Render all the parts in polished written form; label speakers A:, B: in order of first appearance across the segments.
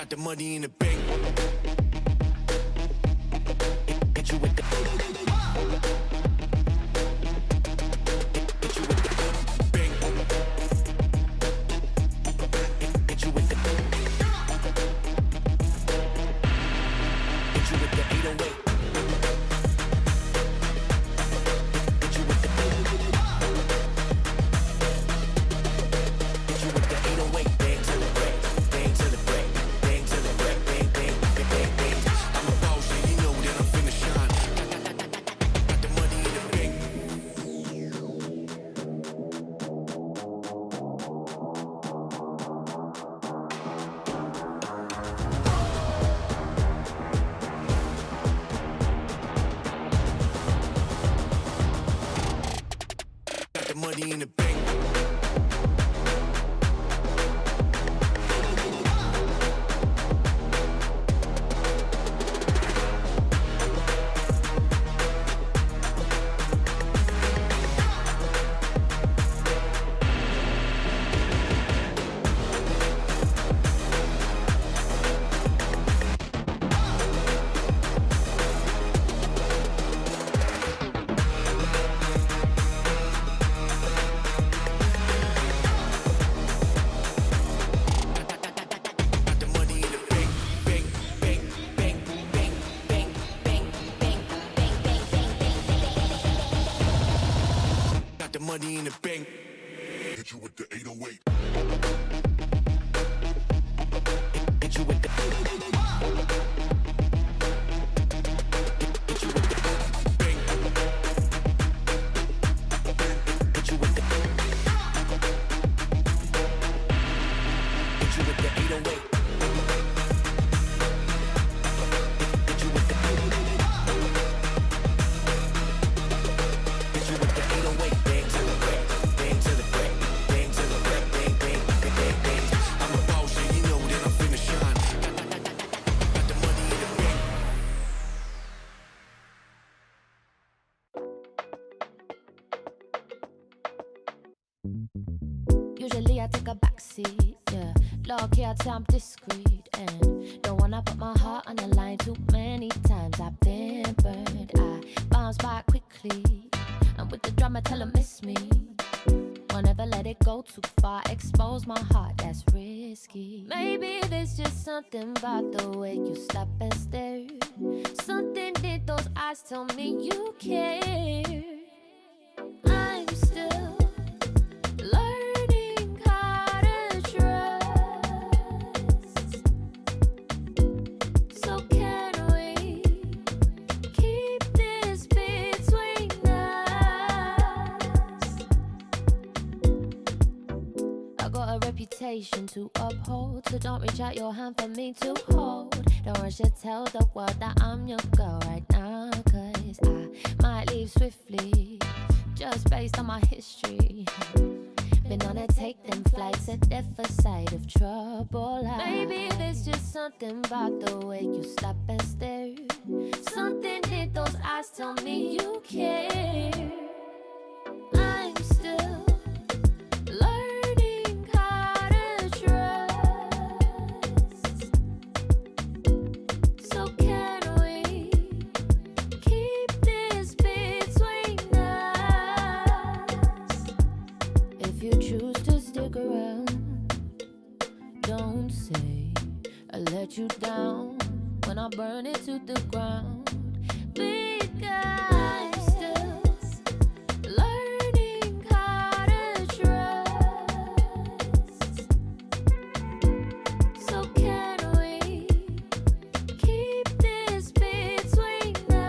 A: Got the money in the bank. Hit you with the bank. Hit you with the bank. Hit you with the 808. Money in the bank. Money in the bank. Hit you with the 808. Hit you with the. Hit you with the bank. Hit you with the. Hit you with the 808. Hit you with the. Hit you with the 808.
B: Usually I take a backseat, yeah. Low key, I'm discreet and don't wanna put my heart on the line. Too many times I've been burned. I bounce back quickly, and with the drama, tell 'em miss me. Won't never let it go too far. Expose my heart, that's risky. Maybe there's just something about the way you stop and stare. Something in those eyes tell me you care. I'm still learning how to trust. So can we keep this between us? I got a reputation to uphold, so don't reach out your hand for me to hold. Don't rush to tell the world that I'm your girl right now, 'cause I might leave swiftly, just based on my history. Been on a take them flights at different side of trouble. Maybe there's just something about the way you stop and stare. Something in those eyes tell me you care. I'm still learning how to trust. So can we keep this between us? If you choose to stick around, don't say I let you down when I burn it to the ground. Because I'm still learning how to trust. So can we keep this between us?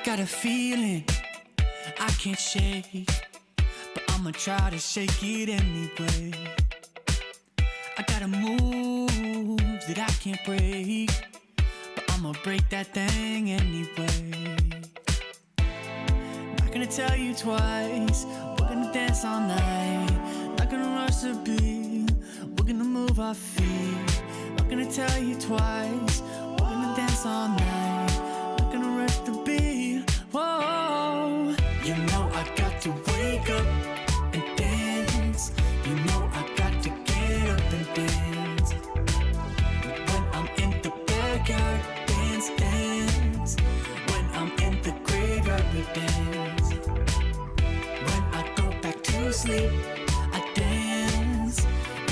C: got a feeling I can't shake, but I'ma try to shake it anyway. I got a move that I can't break, but I'ma break that thing anyway. Not gonna tell you twice, we're gonna dance all night. Not gonna rush the beat, we're gonna move our feet. Not gonna tell you twice, we're gonna dance all night. Not gonna rush the beat, whoa. You know I got to wake up and dance. You know I got to get up and dance. When I'm in the backyard, dance, dance. When I'm in the graveyard, we dance. When I go back to sleep, I dance.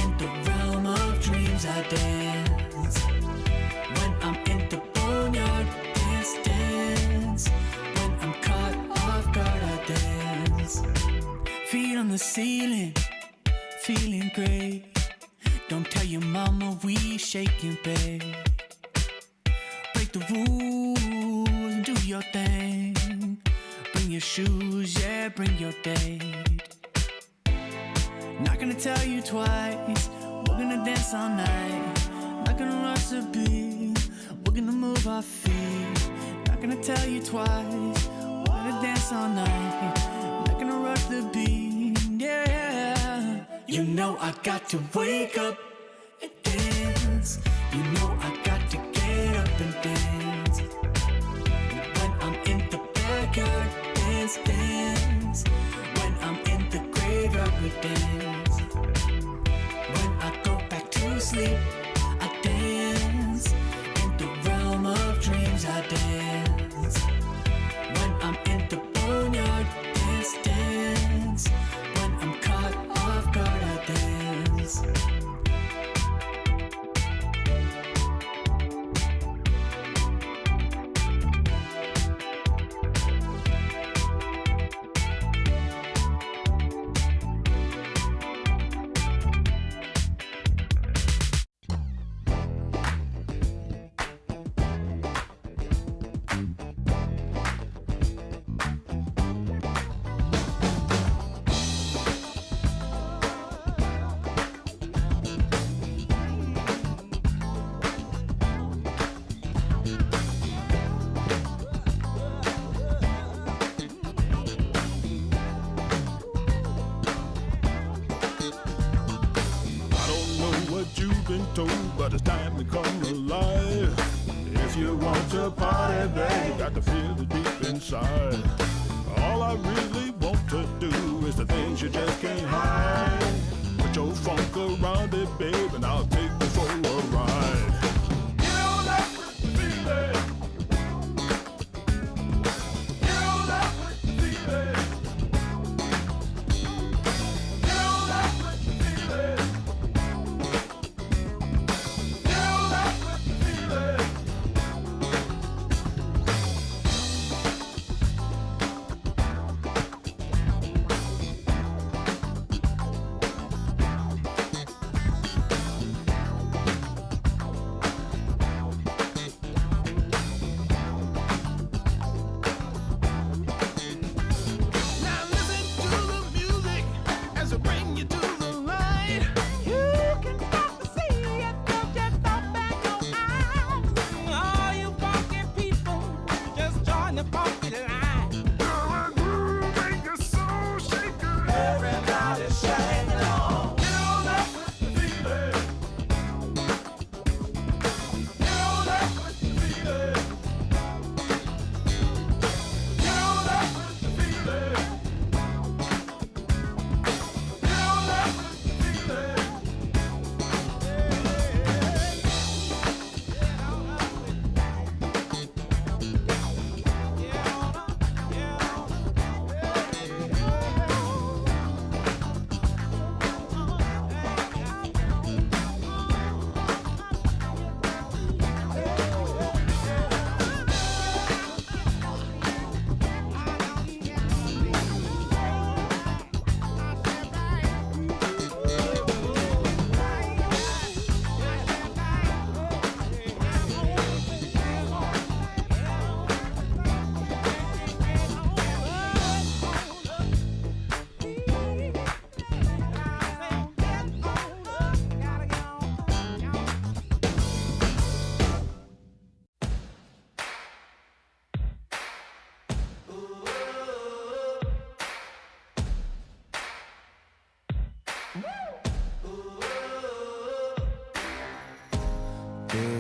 C: In the realm of dreams, I dance. When I'm in the boneyard, dance, dance. When I'm caught off guard, I dance. Feet on the ceiling, feeling great. Don't tell your mama we shaking, babe. Break the rules and do your thing. Bring your shoes, yeah, bring your date. Not gonna tell you twice, we're gonna dance all night. Not gonna rush the beat, we're gonna move our feet. Not gonna tell you twice, we're gonna dance all night. Not gonna rush the beat, yeah. You know I got to wake up and dance. You know I got to get up and dance. When I'm in the backyard, dance, dance. When I'm in the graveyard, we dance. When I go back to sleep, I dance. In the realm of dreams, I dance. When I'm in the boneyard, dance, dance. When I'm caught off guard, I dance.
D: But it's time to come alive. If you want to party, babe, got to feel it deep inside. All I really want to do is the things you just can't hide. Put your funk around it, babe, and I'll take you for a ride. Get on up with the feeling. Get on up with the feeling. Get on up with the feeling.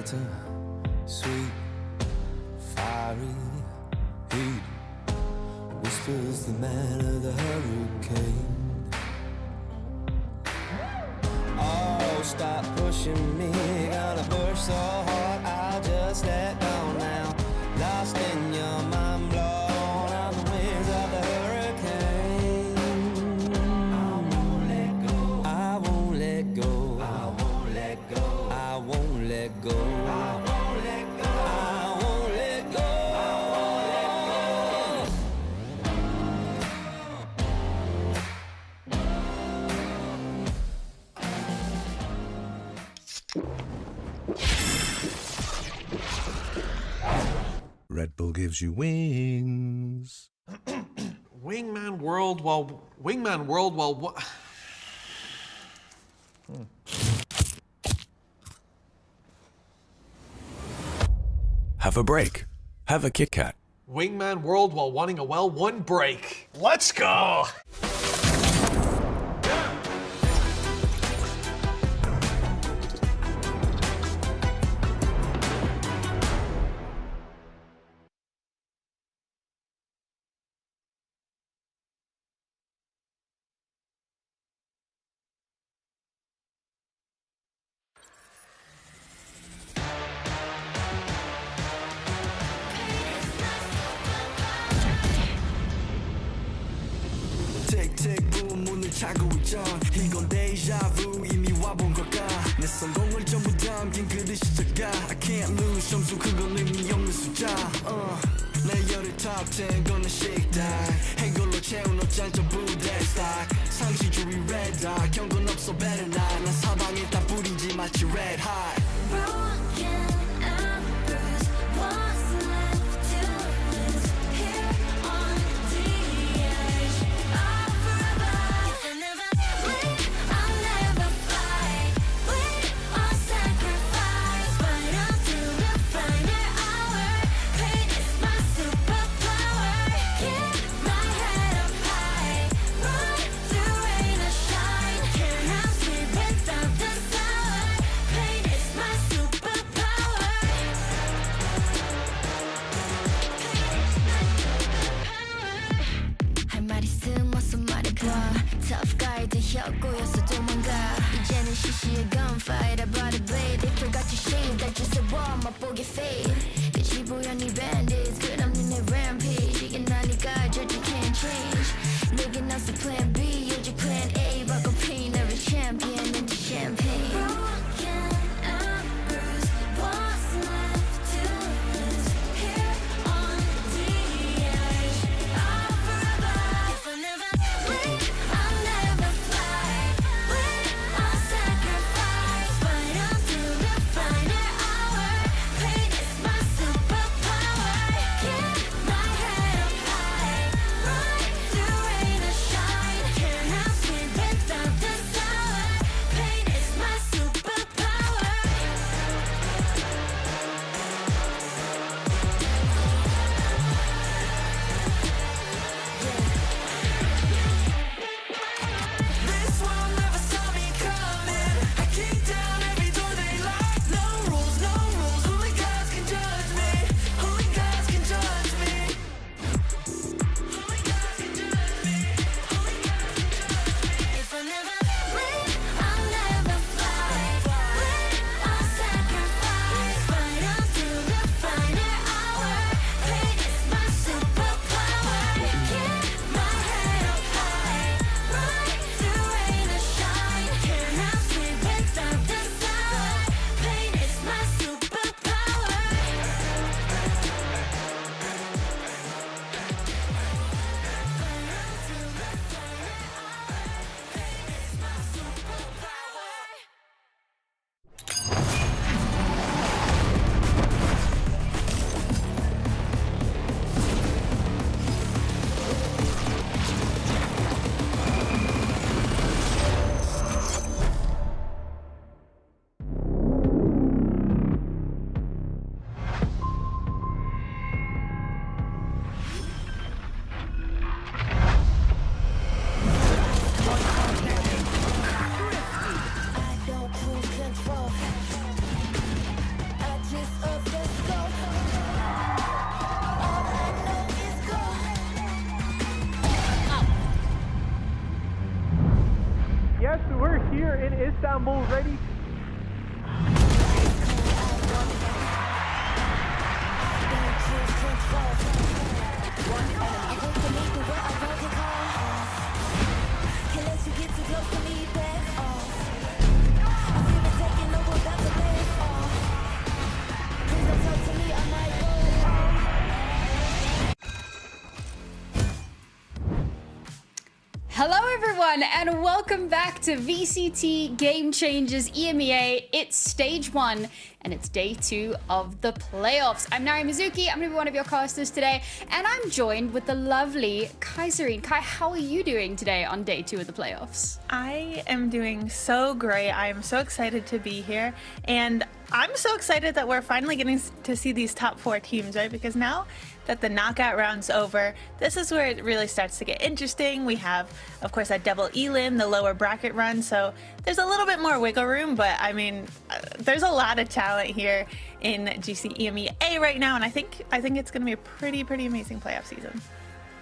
E: bitter, sweet, fiery heat. Whispers the man of the hurricane. Oh, stop pushing me, gonna burst so hard I'll just let go now. Lost in your mind, blown on the winds of the hurricane. I won't let go, I won't let go, I won't let go, I won't let go, I won't let go, I won't let go, I won't let go.
F: Red Bull gives you wings.
G: Wingman World while what?
F: Have a break. Have a Kit Kat.
G: Wingman World while wanting a well, one break. Let's go!
C: 틱틱 문을 차고 있던 이건 데자부 이미 와본 걸까 내 성공을 전부 담긴 그릇이 작아 I can't lose 점수 그건 의미 없는 숫자 내 열의 top 10 거는 식당 해골로 채운 옷장 전부 대스탁 상시주의 red dot 경고는 없어 better not 난 사방에 다 뿌리지 마치 red hot
B: Broken and bruised, what's left to lose here on the edge of forever? If I never leave, I'll never fight. We all sacrifice, fight until the final hour. Pain is my superpower. Keep my head up high, run through rain or shine. Cannot sleep without the sour. Pain is my superpower. 할 말이 숨어서 말해봐 Tough guy 되었고여서 도망가 이제는 시시해 gunfight about it babe They forgot to shave that just a wall 맛보게 fade 끝이 보여 네 bandits 끝없는 내 rampage 이게 나니까 judge you can't change 내겐 없어 plan B 오직 plan A 바꿔 pain every champion in the champagne Broken and bruised what's left to lose here on the edge of forever If I never leave, I'll never fly We all sacrifice, fight until the final hour Pain is my superpower Keep
H: here in Istanbul ready.
I: Hello everyone and welcome back to VCT Game Changers EMEA. It's stage 1 and it's day 2 of the playoffs. I'm Nari Mizuki, I'm going to be one of your casters today, and I'm joined with the lovely Kaiserine. Kai, how are you doing today on day 2 of the playoffs?
J: I am doing so great. I am so excited to be here, and I'm so excited that we're finally getting to see these top 4 teams, right? Because now that the knockout round's over, this is where it really starts to get interesting. We have, of course, that double Elin, the lower bracket run, so there's a little bit more wiggle room, but I mean, there's a lot of talent here in GC EMEA right now, and I think it's going to be a pretty amazing playoff season.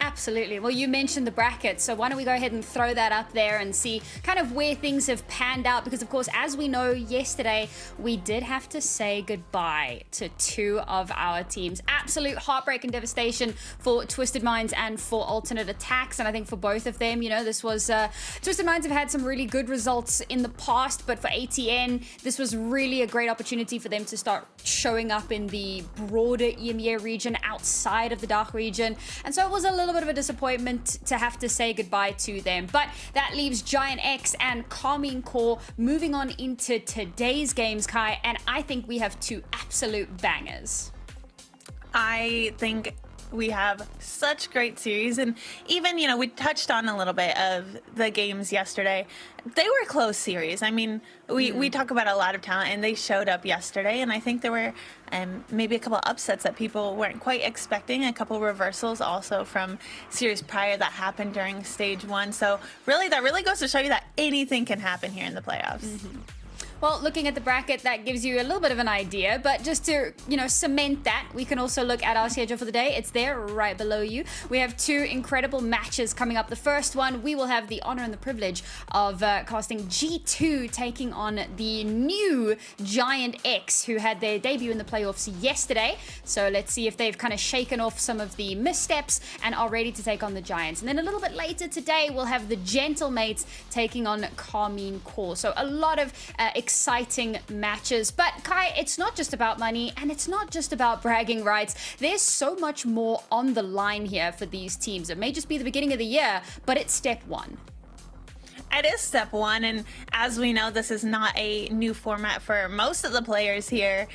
I: Absolutely. Well, you mentioned the bracket, so why don't we go ahead and throw that up there and see kind of where things have panned out, because of course, as we know, yesterday we did have to say goodbye to 2 of our teams. Absolute heartbreak and devastation for Twisted Minds and for Alternate Attacks, and I think for both of them, you know, this was Twisted Minds have had some really good results in the past, but for ATN, this was really a great opportunity for them to start showing up in the broader EMEA region outside of the DACH region, and so it was a little bit of a disappointment to have to say goodbye to them. But that leaves GiantX and Karmine Corp moving on into today's games, Kai, and I think we have 2 absolute bangers.
J: I think we have such great series, and even, you know, we touched on a little bit of the games yesterday. They were close series. I mean, we talk about a lot of talent, and they showed up yesterday, and I think there were maybe a couple upsets that people weren't quite expecting, a couple reversals also from series prior that happened during stage 1. So really, that really goes to show you that anything can happen here in the playoffs.
I: Well, looking at the bracket, that gives you a little bit of an idea, but just to, you know, cement that, we can also look at our schedule for the day. It's there right below you. We have 2 incredible matches coming up. The first one, we will have the honor and the privilege of casting G2 taking on the new GiantX, who had their debut in the playoffs yesterday. So let's see if they've kind of shaken off some of the missteps and are ready to take on the Giants. And then a little bit later today, we'll have the Gentlemates taking on Karmine Corp. So a lot of exciting matches. But Kai, it's not just about money, and it's not just about bragging rights. There's so much more on the line here for these teams. It may just be the beginning of the year, but it's step 1.
J: It is step 1, and as we know, this is not a new format for most of the players here.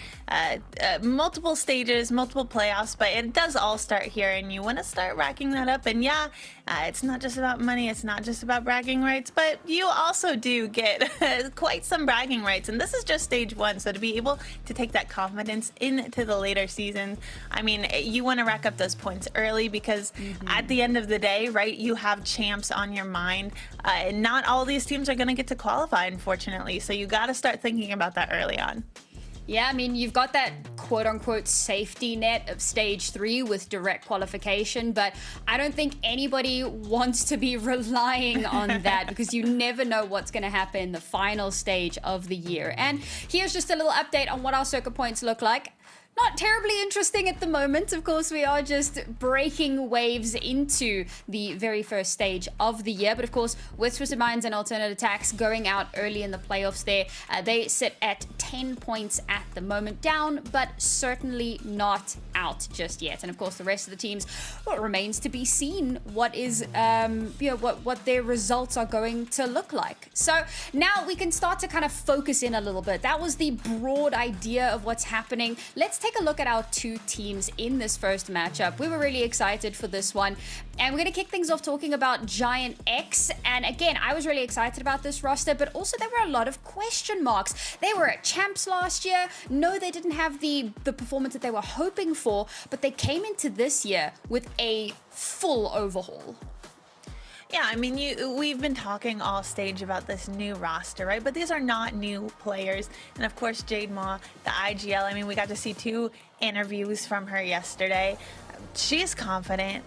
J: Multiple stages, multiple playoffs, but it does all start here, and you want to start racking that up. And yeah, it's not just about money, it's not just about bragging rights, but you also do get quite some bragging rights, and this is just stage 1. So to be able to take that confidence into the later seasons, I mean, you want to rack up those points early, because at the end of the day, right, you have champs on your mind, and not all these teams are going to get to qualify, unfortunately. So you got to start thinking about that early on.
I: Yeah, I mean, you've got that quote-unquote safety net of stage 3 with direct qualification, but I don't think anybody wants to be relying on that, because you never know what's going to happen in the final stage of the year. And here's just a little update on what our circuit points look like. Not terribly interesting at the moment. Of course, we are just breaking waves into the very first stage of the year. But of course, with Twisted Minds and Alternate Attacks going out early in the playoffs there, they sit at 10 points at the moment, down, but certainly not out just yet. And of course, the rest of the teams, well, it remains to be seen what is, what their results are going to look like. So now we can start to kind of focus in a little bit. That was the broad idea of what's happening. Let's take a look at our 2 teams in this first matchup. We were really excited for this one, and we're going to kick things off talking about GiantX. And again, I was really excited about this roster, but also there were a lot of question marks. They were at champs last year. No, they didn't have the performance that they were hoping for, but they came into this year with a full overhaul.
J: Yeah, I mean, we've been talking all stage about this new roster, right? But these are not new players. And of course, Jade Ma, the IGL, I mean, we got to see 2 interviews from her yesterday. She's confident.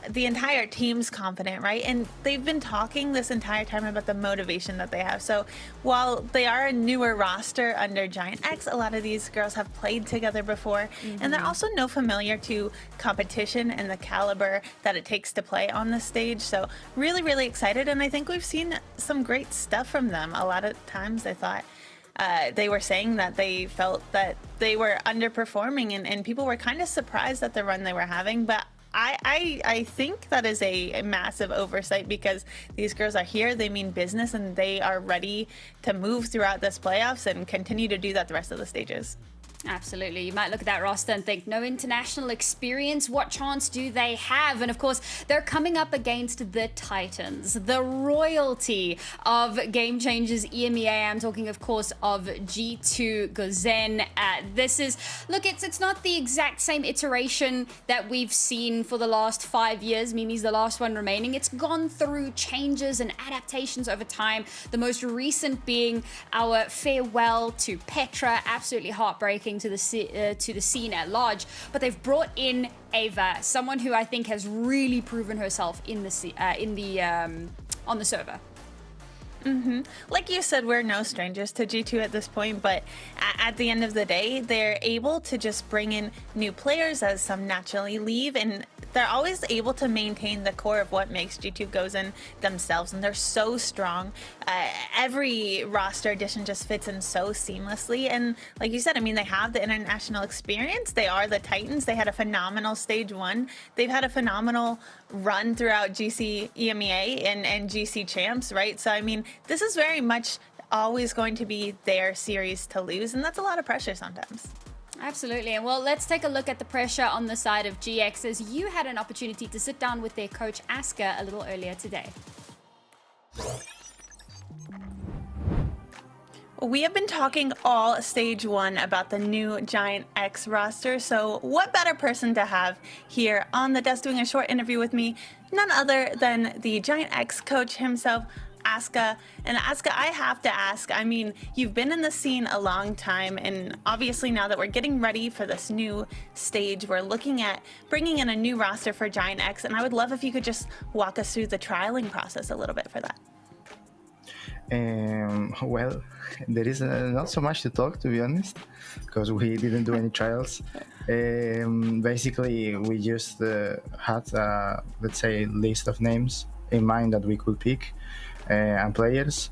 J: the entire team's confident, right? And they've been talking this entire time about the motivation that they have. So while they are a newer roster under GiantX, a lot of these girls have played together before, and they're also no familiar to competition and the caliber that it takes to play on the stage. So really, really excited, and I think we've seen some great stuff from them. A lot of times I thought they were saying that they felt that they were underperforming, and people were kind of surprised at the run they were having, but I think that is a massive oversight, because these girls are here, they mean business, and they are ready to move throughout this playoffs and continue to do that the rest of the stages.
I: Absolutely. You might look at that roster and think, no international experience, what chance do they have? And of course, they're coming up against the Titans, the royalty of Game Changers EMEA. I'm talking, of course, of G2 Gozen. This is, look, it's not the exact same iteration that we've seen for the last 5 years. Mimi's the last one remaining. It's gone through changes and adaptations over time. The most recent being our farewell to Petra, absolutely heartbreaking to the scene at large, but they've brought in Ava, someone who I think has really proven herself on the server.
J: Like you said, we're no strangers to G2 at this point, but at the end of the day, they're able to just bring in new players as some naturally leave, and they're always able to maintain the core of what makes G2 Gozen themselves, and they're so strong. Every roster addition just fits in so seamlessly, and like you said, I mean, they have the international experience. They are the Titans. They had a phenomenal stage 1. They've had a phenomenal run throughout GC EMEA and GC champs, right? So I mean, this is very much always going to be their series to lose, and that's a lot of pressure sometimes.
I: Absolutely. And well, let's take a look at the pressure on the side of GX, as you had an opportunity to sit down with their coach Aska a little earlier today.
J: We have been talking all stage 1 about the new GiantX roster, so what better person to have here on the desk doing a short interview with me, none other than the GiantX coach himself, Aska. And Aska, I have to ask, I mean, you've been in the scene a long time, and obviously now that we're getting ready for this new stage, we're looking at bringing in a new roster for GiantX, and I would love if you could just walk us through the trialing process a little bit for that.
H: Well, there is not so much to talk, to be honest, because we didn't do any trials. Basically, we just had a, let's say, list of names in mind that we could pick and players.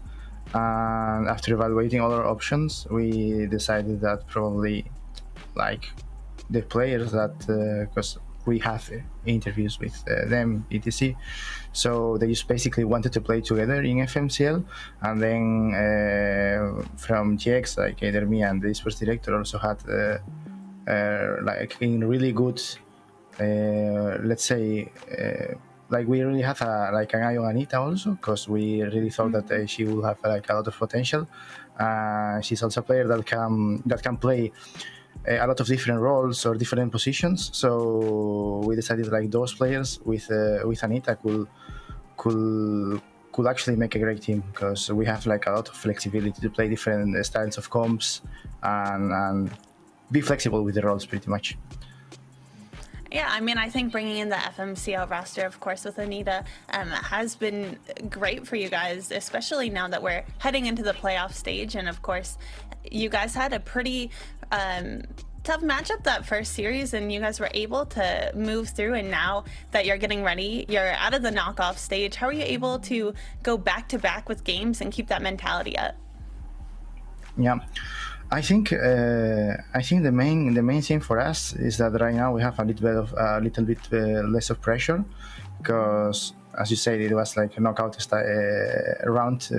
H: And after evaluating all our options, we decided that probably, like, the players that, because we have interviews with them, etc. So they just basically wanted to play together in FMCL, and then from GX, like either me and the sports director also had like in really good, let's say, like we really have like an eye on Anita also, because we really thought that she will have like a lot of potential. She's also a player that can play a lot of different roles or different positions. So we decided like those players with Anita could actually make a great team, because we have like a lot of flexibility to play different styles of comps and be flexible with the roles pretty much.
J: Yeah, I mean, I think bringing in the FMCL roster, of course, with Anita has been great for you guys, especially now that we're heading into the playoff stage. And of course, you guys had a pretty tough matchup that first series, and you guys were able to move through. And now that you're getting ready, you're out of the knockoff stage. How are you able to go back to back with games and keep that mentality up?
H: Yeah. I think the main thing for us is that right now we have a little bit less of pressure, because as you said, it was like a knockout round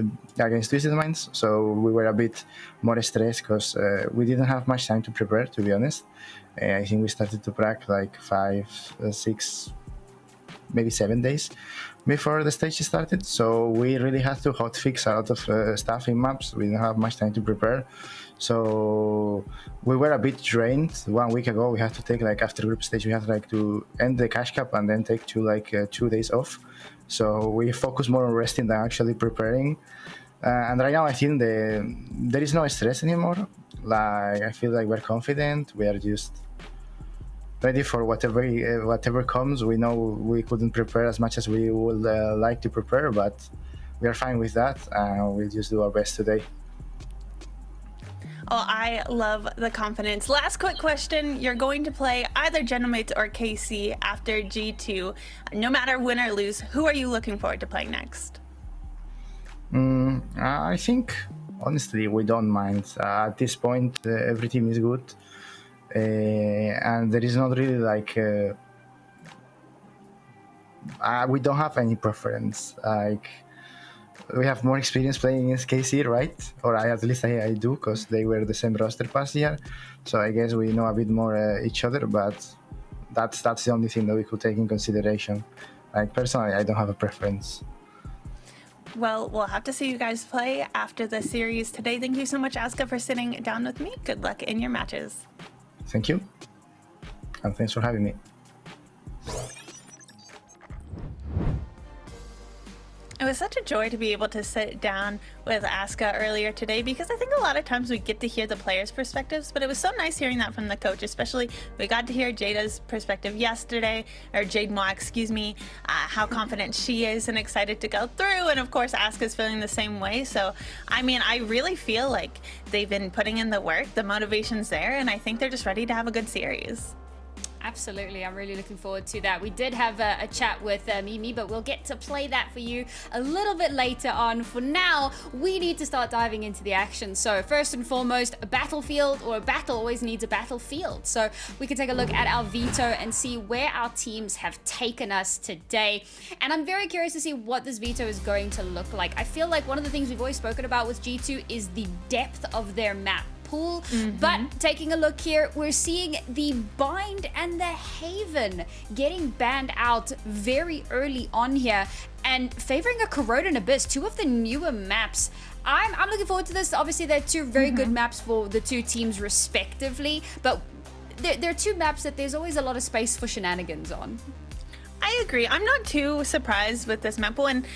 H: against Twisted Minds, so we were a bit more stressed because we didn't have much time to prepare, to be honest. I think we started to practice like 5, 6, maybe 7 days before the stage started, so we really had to hotfix a lot of stuff in maps. We didn't have much time to prepare, so we were a bit drained. 1 week ago we had to take, like, after group stage we had like to end the cash cap and then take 2 days off, so we focus more on resting than actually preparing. And right now I think there is no stress anymore. Like, I feel like we're confident. We are just ready for whatever comes. We know we couldn't prepare as much as we would like to prepare, but we are fine with that. We'll just do our best today.
J: Oh, I love the confidence. Last quick question. You're going to play either Genomates or KC after G2. No matter win or lose, who are you looking forward to playing next?
H: I think, honestly, we don't mind. At this point, every team is good. And there is not really like... we don't have any preference. Like, we have more experience playing against KC, right? Or at least I do, because they were the same roster past year. So I guess we know a bit more each other, but that's the only thing that we could take in consideration. Like, personally, I don't have a preference.
J: Well, we'll have to see you guys play after the series today. Thank you so much, Aska, for sitting down with me. Good luck in your matches.
H: Thank you. And thanks for having me.
J: It was such a joy to be able to sit down with Aska earlier today, because I think a lot of times we get to hear the players' perspectives, but it was so nice hearing that from the coach. Especially we got to hear Jada's perspective yesterday, or Jade Moa, excuse me, how confident she is and excited to go through, and of course Aska's feeling the same way. So I mean, I really feel like they've been putting in the work, the motivation's there, and I think they're just ready to have a good series.
I: Absolutely, I'm really looking forward to that. We did have a chat with Mimi, but we'll get to play that for you a little bit later on. For now, we need to start diving into the action. So first and foremost, a battlefield, or a battle always needs a battlefield. So we can take a look at our veto and see where our teams have taken us today. And I'm very curious to see what this veto is going to look like. I feel like one of the things we've always spoken about with G2 is the depth of their map pool. But taking a look here, we're seeing the Bind and the Haven getting banned out very early on here, and favoring a Corrode and Abyss, two of the newer maps. I'm looking forward to this. Obviously, they're two very good maps for the two teams respectively, but they're two maps that there's always a lot of space for shenanigans on.
J: I agree. I'm not too surprised with this map pool, and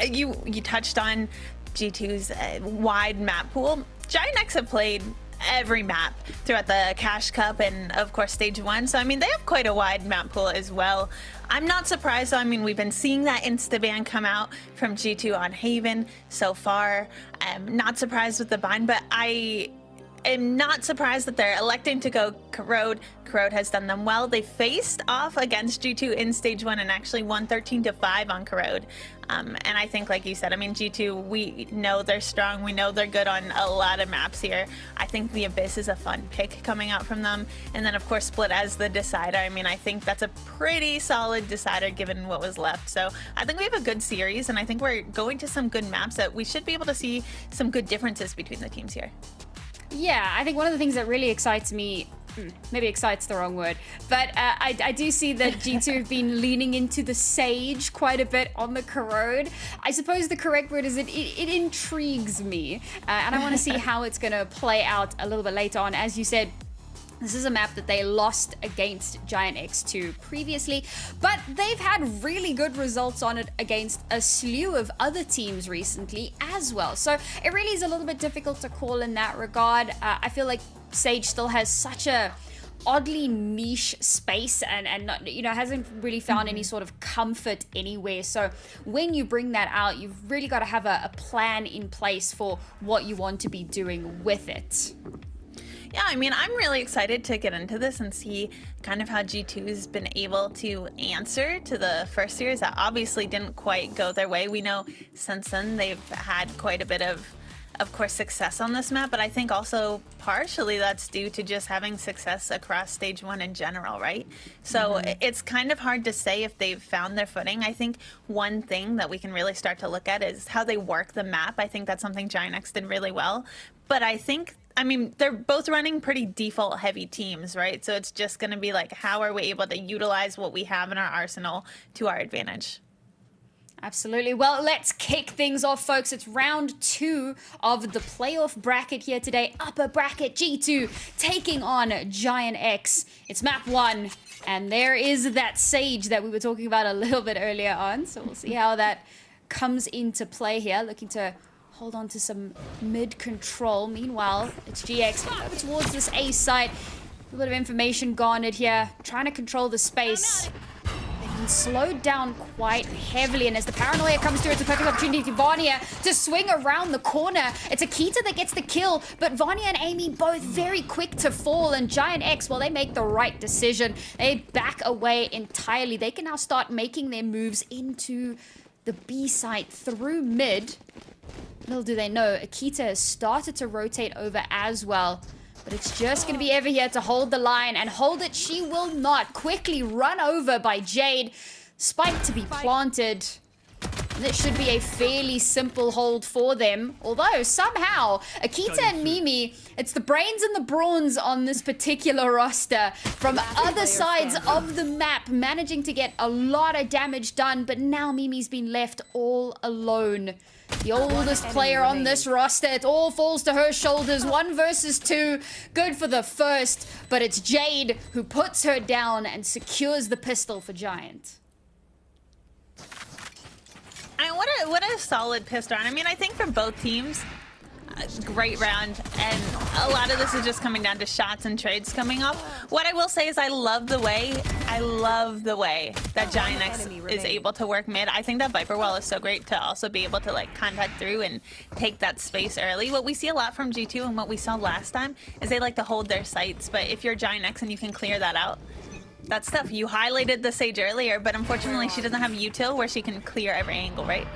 J: you touched on G2's wide map pool. GiantX have played every map throughout the Cash Cup and of course stage 1, so I mean they have quite a wide map pool as well. I'm not surprised though. I mean, we've been seeing that insta ban come out from G2 on Haven so far. I'm not surprised with the bind, but I am not surprised that they're electing to go Corrode. Corrode has done them well. They faced off against G2 in stage 1 and actually won 13-5 on Corrode. And I think, like you said, I mean, G2, we know they're strong. We know they're good on a lot of maps here. I think the Abyss is a fun pick coming out from them. And then, of course, Split as the decider. I mean, I think that's a pretty solid decider given what was left. So I think we have a good series, and I think we're going to some good maps that we should be able to see some good differences between the teams here.
I: Yeah, I think one of the things that really excites me, maybe excite's the wrong word, but I do see that G2 have been leaning into the Sage quite a bit on the Corrode. I suppose the correct word is it intrigues me, and I want to see how it's going to play out a little bit later on. As you said, this is a map that they lost against GiantX to previously, but they've had really good results on it against a slew of other teams recently as well. So it really is a little bit difficult to call in that regard. I feel like Sage still has such a oddly niche space and not, you know, hasn't really found any sort of comfort anywhere. So when you bring that out, you've really got to have a plan in place for what you want to be doing with it.
J: Yeah, I mean, I'm really excited to get into this and see kind of how G2's been able to answer to the first series that obviously didn't quite go their way. We know since then they've had quite a bit of course, success on this map, but I think also partially that's due to just having success across stage 1 in general, right? So it's kind of hard to say if they've found their footing. I think one thing that we can really start to look at is how they work the map. I think that's something GiantX did really well, but I mean, they're both running pretty default heavy teams, right? So it's just going to be like, how are we able to utilize what we have in our arsenal to our advantage?
I: Absolutely. Well, let's kick things off, folks. It's round 2 of the playoff bracket here today. Upper bracket G2 taking on GiantX. It's map 1, and there is that Sage that we were talking about a little bit earlier on. So we'll see how that comes into play here. Looking to hold on to some mid control. Meanwhile, it's GX over towards this A site. A bit of information garnered here, trying to control the space. They've been slowed down quite heavily, and as the paranoia comes through, it's a perfect opportunity to Vanya to swing around the corner. It's Akita that gets the kill, but Vanya and Amy both very quick to fall, and GiantX, well, they make the right decision. They back away entirely. They can now start making their moves into the B site through mid. Little do they know, Akita has started to rotate over as well. But it's just going to be Eva here to hold the line, and hold it she will not. Quickly run over by Jade. Spike to be planted. And it should be a fairly simple hold for them. Although, somehow, Akita and Mimi, it's the brains and the brawns on this particular roster from other sides of the map, managing to get a lot of damage done. But now Mimi's been left all alone. The oldest player on this roster, it all falls to her shoulders. 1 versus 2, good for the first, but it's Jade who puts her down and secures the pistol for Giant.
J: I mean, what a solid pistol round. I mean, I think for both teams, great round, and a lot of this is just coming down to shots and trades coming up. What I will say is I love the way that GiantX is able to work mid. I think that Viper Wall is so great to also be able to like contact through and take that space early. What we see a lot from G2 and what we saw last time is they like to hold their sights, but if you're GiantX and you can clear that out, that's tough. You highlighted the Sage earlier, but unfortunately she doesn't have util where she can clear every angle, right?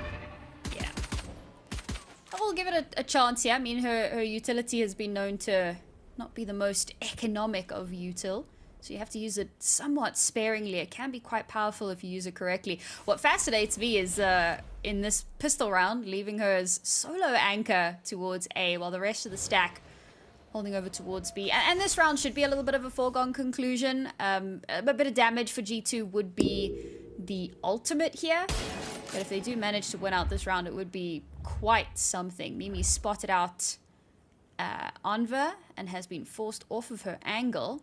I: We'll give it a chance, yeah. I mean, her utility has been known to not be the most economic of util, so you have to use it somewhat sparingly. It can be quite powerful if you use it correctly. What fascinates me is in this pistol round, leaving her as solo anchor towards A, while the rest of the stack holding over towards B. And this round should be a little bit of a foregone conclusion. A bit of damage for G2 would be the ultimate here. But if they do manage to win out this round, it would be quite something. Mimi spotted out Anva and has been forced off of her angle.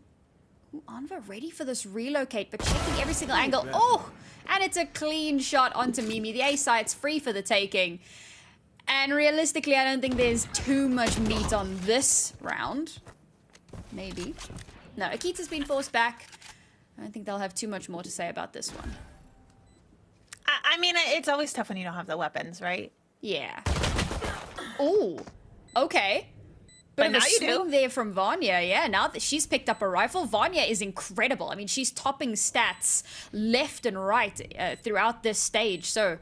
I: Ooh, Anva ready for this relocate, but checking every single angle. Oh, and it's a clean shot onto Mimi. The A site's free for the taking. And realistically, I don't think there's too much meat on this round. Maybe. No, Akita's been forced back. I don't think they'll have too much more to say about this one.
J: I mean, it's always tough when you don't have the weapons, right?
I: Yeah. Oh, okay. But now you do. There from Vanya, yeah. Now that she's picked up a rifle, Vanya is incredible. I mean, she's topping stats left and right throughout this stage. So,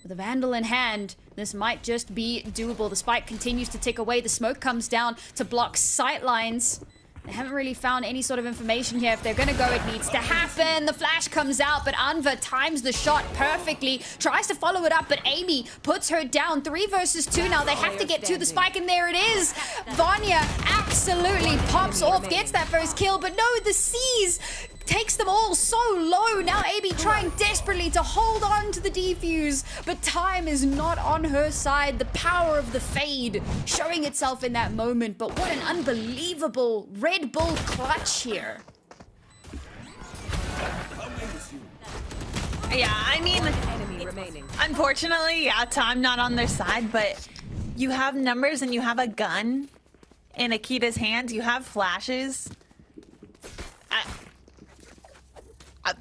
I: with a Vandal in hand, this might just be doable. The spike continues to tick away. The smoke comes down to block sight lines. They haven't really found any sort of information here. If they're gonna go, it needs to happen. The flash comes out, but Anva times the shot perfectly. Tries to follow it up, but Amy puts her down. 3 versus 2 now. They have to get to the spike, and there it is. Vanya absolutely pops off, gets that first kill, but no, the C's takes them all so low. Now Amy trying desperately to hold on to the defuse, but time is not on her side. The power of the fade showing itself in that moment, but what an unbelievable Red Bull clutch here.
J: Yeah, I mean, unfortunately, yeah, time not on their side, but you have numbers and you have a gun in Akita's hands. You have flashes.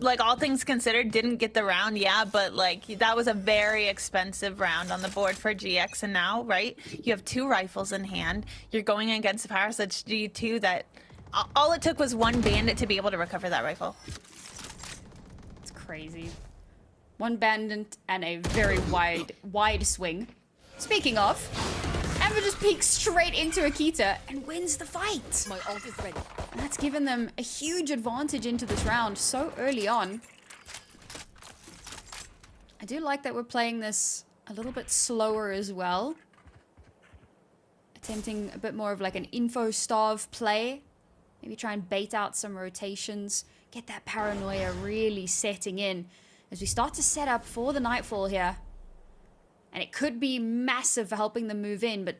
J: Like, all things considered, didn't get the round, yeah, but like that was a very expensive round on the board for GX, and now, right, you have 2 rifles in hand. You're going against a power such G2 that all it took was 1 bandit to be able to recover that rifle.
I: It's crazy. 1 bandit and a very wide swing. Speaking of, Amber just peeks straight into Akita and wins the fight.
K: My ult is ready.
I: And that's given them a huge advantage into this round so early on. I do like that we're playing this a little bit slower as well. Attempting a bit more of like an info starve play. Maybe try and bait out some rotations. Get that paranoia really setting in as we start to set up for the Nightfall here. And it could be massive for helping them move in, but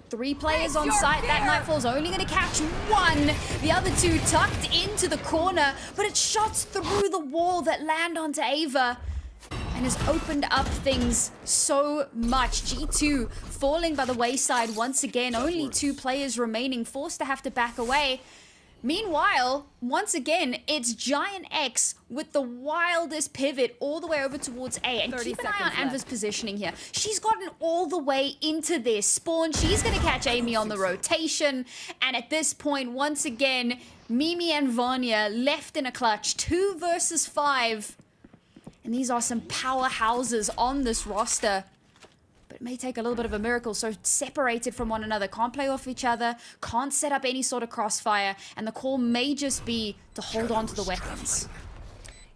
I: 3 players on site. That Nightfall's only going to catch 1. The other 2 tucked into the corner, but it's shots through the wall that land onto Ava and has opened up things so much. G2 falling by the wayside once again. Only 2 players remaining, forced to have to back away. Meanwhile, once again, it's GiantX with the wildest pivot all the way over towards A. And keep an eye on Anva's positioning here. She's gotten all the way into their spawn. She's going to catch Amy on the rotation. And at this point, once again, Mimi and Vanya left in a clutch. 2 versus 5. And these are some powerhouses on this roster. But it may take a little bit of a miracle. So separated from one another, can't play off each other, can't set up any sort of crossfire, and the call may just be to hold on to the weapons.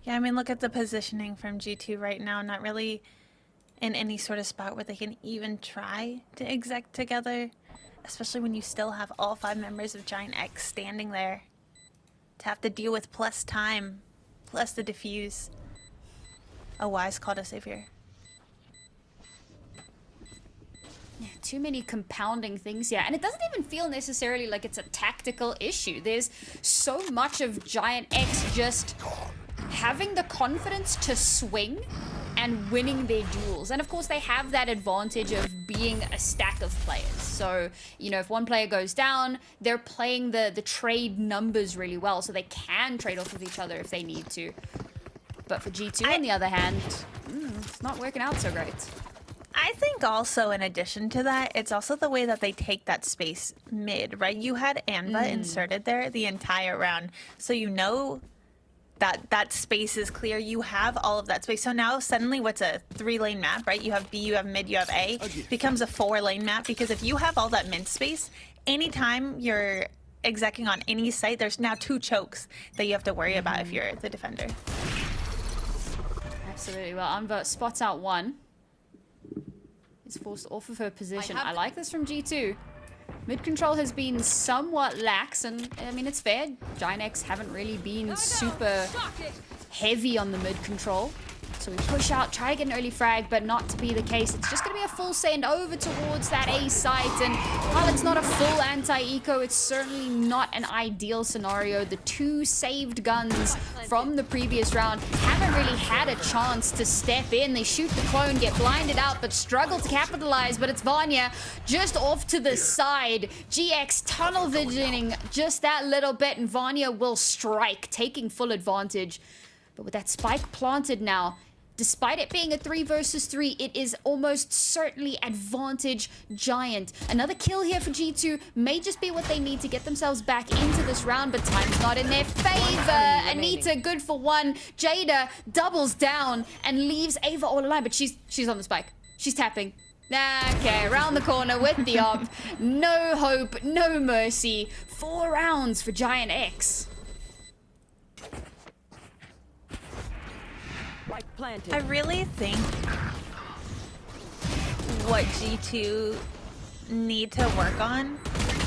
J: Yeah, I mean, look at the positioning from G2 right now. Not really in any sort of spot where they can even try to exec together, especially when you still have all 5 members of GiantX standing there to have to deal with plus time, plus the defuse. A wise call to savior.
I: Yeah, too many compounding things here. And it doesn't even feel necessarily like it's a tactical issue. There's so much of GiantX just having the confidence to swing and winning their duels. And of course, they have that advantage of being a stack of players. So, you know, if one player goes down, they're playing the trade numbers really well. So they can trade off with each other if they need to. But for G2, on the other hand, it's not working out so great.
J: I think also in addition to that, it's also the way that they take that space mid, right? You had Anva inserted there the entire round, so you know that that space is clear. You have all of that space. So now suddenly what's a 3-lane map, right? You have B, you have mid, you have A. Becomes a 4-lane map because if you have all that mid space, anytime you're execing on any site, there's now 2 chokes that you have to worry about if you're the defender.
I: Absolutely. Well, Anva spots out one. Is forced off of her position. I like this from G2. Mid control has been somewhat lax, and I mean, it's fair. GiantX haven't really been super heavy on the mid control. So we push out, try to get an early frag, but not to be the case. It's just going to be a full send over towards that A site. And while it's not a full anti-eco, it's certainly not an ideal scenario. The 2 saved guns from the previous round haven't really had a chance to step in. They shoot the clone, get blinded out, but struggle to capitalize. But it's Vanya just off to the side. GX tunnel visioning just that little bit, and Vanya will strike, taking full advantage. But with that spike planted now, despite it being a 3 versus 3, it is almost certainly advantage Giant. Another kill here for G2 may just be what they need to get themselves back into this round, but time's not in their favor. Anita, good for 1. Jada doubles down and leaves Ava all alive, but she's on the spike. She's tapping. Okay, around the corner with the op. No hope, no mercy. 4 rounds for GiantX.
J: I really think what G2 need to work on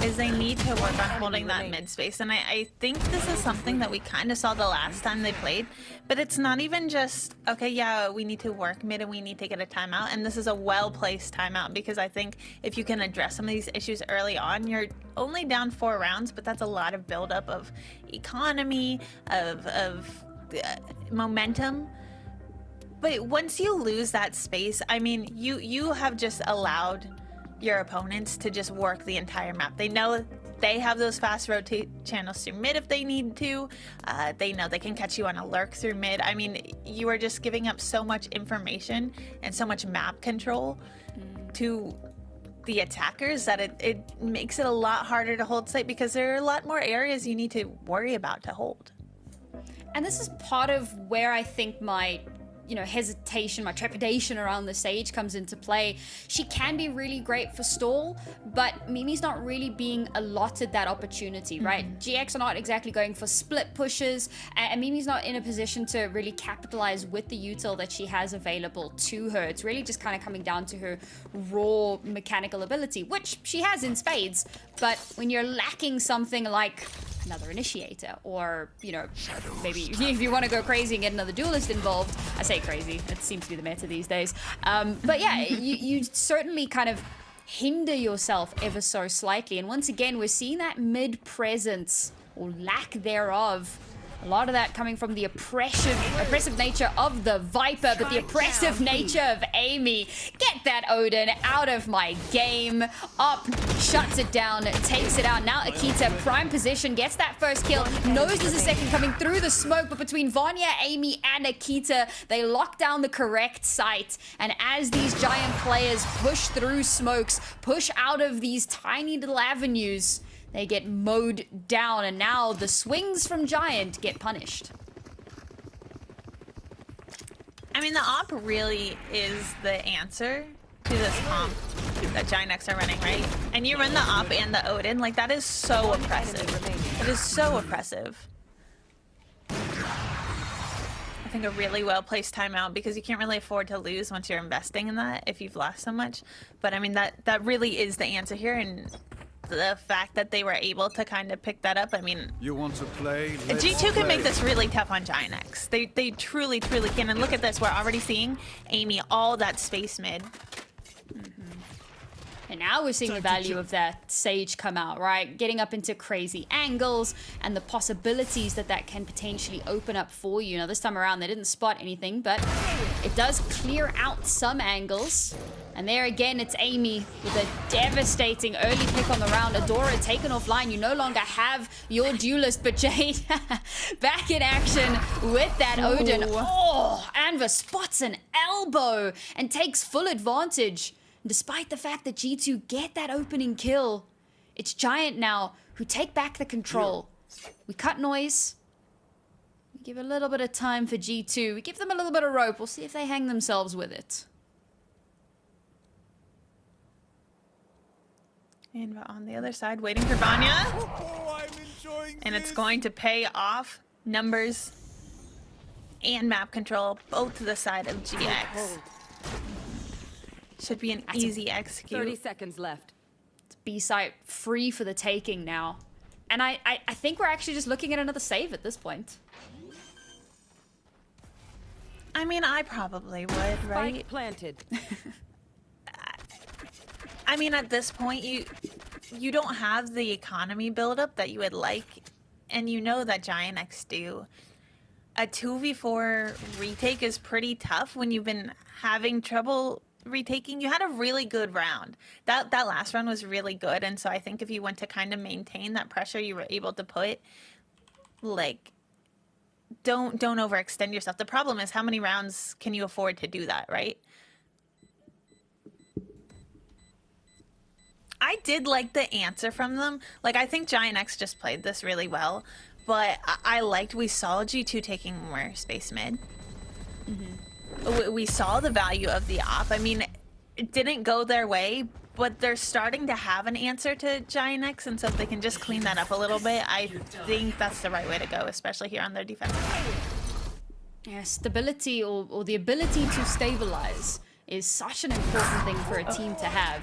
J: is they need to work on holding that mid space. And I think this is something that we kind of saw the last time they played, but it's not even just, okay, yeah, we need to work mid and we need to get a timeout. And this is a well-placed timeout because I think if you can address some of these issues early on, you're only down 4 rounds, but that's a lot of buildup of economy, of momentum. But once you lose that space, I mean, you have just allowed your opponents to just work the entire map. They know they have those fast rotate channels through mid if they need to. They know they can catch you on a lurk through mid. I mean, you are just giving up so much information and so much map control to the attackers that it makes it a lot harder to hold site because there are a lot more areas you need to worry about to hold.
I: And this is part of where I think my hesitation, my trepidation around the Sage comes into play. She can be really great for stall, but Mimi's not really being allotted that opportunity, right? GX are not exactly going for split pushes, and Mimi's not in a position to really capitalize with the util that she has available to her. It's really just kind of coming down to her raw mechanical ability, which she has in spades, but when you're lacking something like another initiator, or maybe if you want to go crazy and get another duelist involved. I say crazy, it seems to be the meta these days, but yeah, you certainly kind of hinder yourself ever so slightly. And once again, we're seeing that mid presence or lack thereof A lot of that coming from the oppressive nature of the Viper, but the oppressive nature of Amy. Get that Odin out of my game. Up, shuts it down, takes it out. Now Akita, prime position, gets that first kill. Knows there's a second coming through the smoke, but between Vanya, Amy, and Akita, they lock down the correct site. And as these Giant players push through smokes, push out of these tiny little avenues, they get mowed down, and now the swings from Giant get punished.
J: I mean, the op really is the answer to this comp that GiantX are running, right? And you run the op and the Odin, like that is so oppressive. It is so oppressive. I think a really well-placed timeout, because you can't really afford to lose once you're investing in that if you've lost so much. But I mean, that really is the answer here, and the fact that they were able to kind of pick that up, I mean,
K: you want to play?
J: G2 can make this really tough on GiantX. They truly can. And look at this, we're already seeing Amy all that space mid.
I: And now we're seeing the value of that Sage come out, right? Getting up into crazy angles and the possibilities that that can potentially open up for you. Now, this time around, they didn't spot anything, but it does clear out some angles. And there again, it's Amy with a devastating early pick on the round. Adora taken offline. You no longer have your duelist, but Jade back in action with that Odin. Oh, Anva spots an elbow and takes full advantage. Despite the fact that G2 get that opening kill, it's Giant now who take back the control. We cut noise. We give a little bit of time for G2. We give them a little bit of rope. We'll see if they hang themselves with it.
J: And on the other side, waiting for Vanya. And it's going to pay off. Numbers and map control, both to the side of GX. Should be an easy execute.
L: 30 seconds left.
I: It's B site free for the taking now. And I think we're actually just looking at another save at this point.
J: I mean, I probably would, right?
L: Spike planted.
J: I mean, at this point, you don't have the economy buildup that you would like, and you know that GiantX do. A 2v4 retake is pretty tough when you've been having trouble retaking. You had a really good round. That last round was really good, and so I think if you want to kind of maintain that pressure you were able to put, like, don't overextend yourself. The problem is, how many rounds can you afford to do that, right? I did like the answer from them. Like, I think GiantX just played this really well, but I liked, we saw G2 taking more space mid. We saw the value of the op. I mean, it didn't go their way, but they're starting to have an answer to GiantX, and so if they can just clean that up a little bit, I think that's the right way to go, especially here on their defensive side.
I: Yeah, stability or the ability to stabilize is such an important thing for a team to have.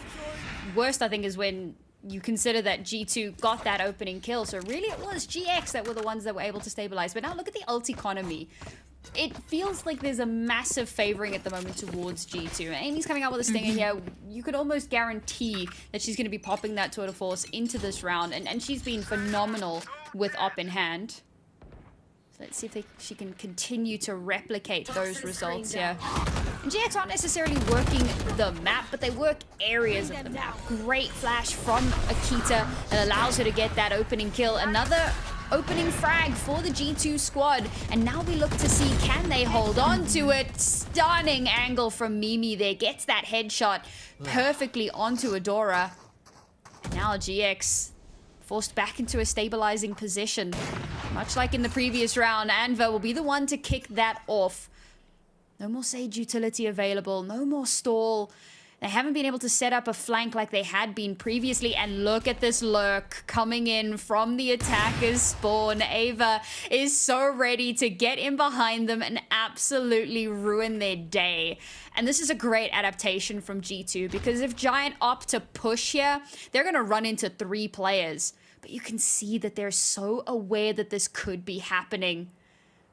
I: Worst, I think, is when you consider that G2 got that opening kill. So really it was GX that were the ones that were able to stabilize. But now look at the ult economy. It feels like there's a massive favoring at the moment towards G2. Amy's coming out with a stinger here. You could almost guarantee that she's going to be popping that tour de force into this round. And she's been phenomenal with op in hand. So let's see if she can continue to replicate those results here. And GX aren't necessarily working the map, but they work areas of the map. Great flash from Akita that allows her to get that opening kill. Another opening frag for the G2 squad. And now we look to see, can they hold on to it? Stunning angle from Mimi there. Gets that headshot perfectly onto Adora. Now GX forced back into a stabilizing position. Much like in the previous round, Anva will be the one to kick that off. No more Sage utility available, no more stall. They haven't been able to set up a flank like they had been previously. And look at this lurk coming in from the attacker's spawn. Ava is so ready to get in behind them and absolutely ruin their day. And this is a great adaptation from G2, because if Giant opt to push here, they're going to run into 3 players. But you can see that they're so aware that this could be happening.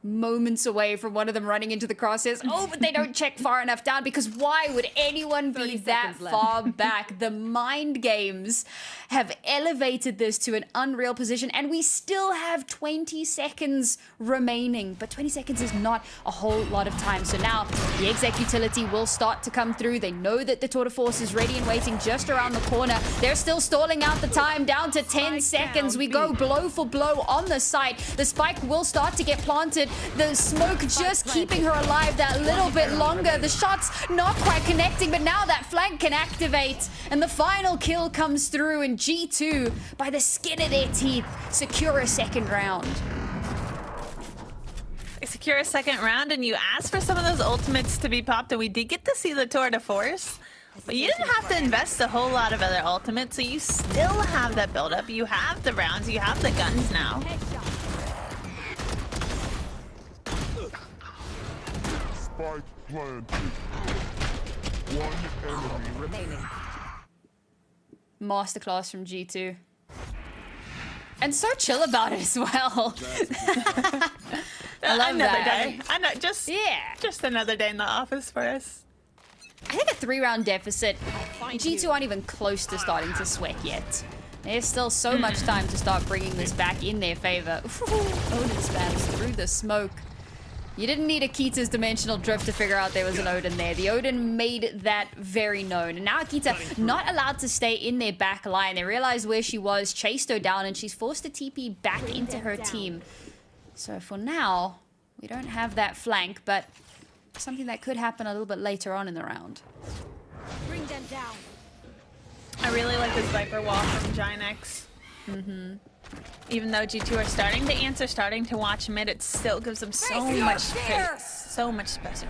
I: moments away from one of them running into the crosshairs. Oh, but they don't check far enough down, because why would anyone be that far back? The mind games have elevated this to an unreal position, and we still have 20 seconds remaining, but 20 seconds is not a whole lot of time. So now the exec utility will start to come through. They know that the Tour de Force is ready and waiting just around the corner. They're still stalling out the time, down to 10 seconds. We go blow for blow on the site. The spike will start to get planted. The smoke just keeping her alive that little bit longer. The shots not quite connecting, but now that flank can activate. And the final kill comes through, and G2, by the skin of their teeth, secure a second round.
J: Secure a second round, and you asked for some of those ultimates to be popped, and we did get to see the Tour de Force. But you didn't have to invest a whole lot of other ultimates, so you still have that build-up. You have the rounds, you have the guns now.
D: Spike planted. One enemy remaining.
I: Masterclass from G2. And so chill about it as well.
J: I love another
I: that.
J: day. I know, just another day in the office for us.
I: I think a 3-round deficit. G2 aren't even close to starting to sweat yet. There's still so much time to start bringing this back in their favor. Odin spams through the smoke. You didn't need Akita's dimensional drift to figure out there was an Odin there. The Odin made that very known. And now Akita not allowed to stay in their back line. They realized where she was, chased her down, and she's forced to TP back into her team. So for now, we don't have that flank, but something that could happen a little bit later on in the round.
B: Bring them down.
J: I really like this Viper wall from GiantX. Even though G2 are starting to answer, starting to watch mid, it still gives them so much space. So much space.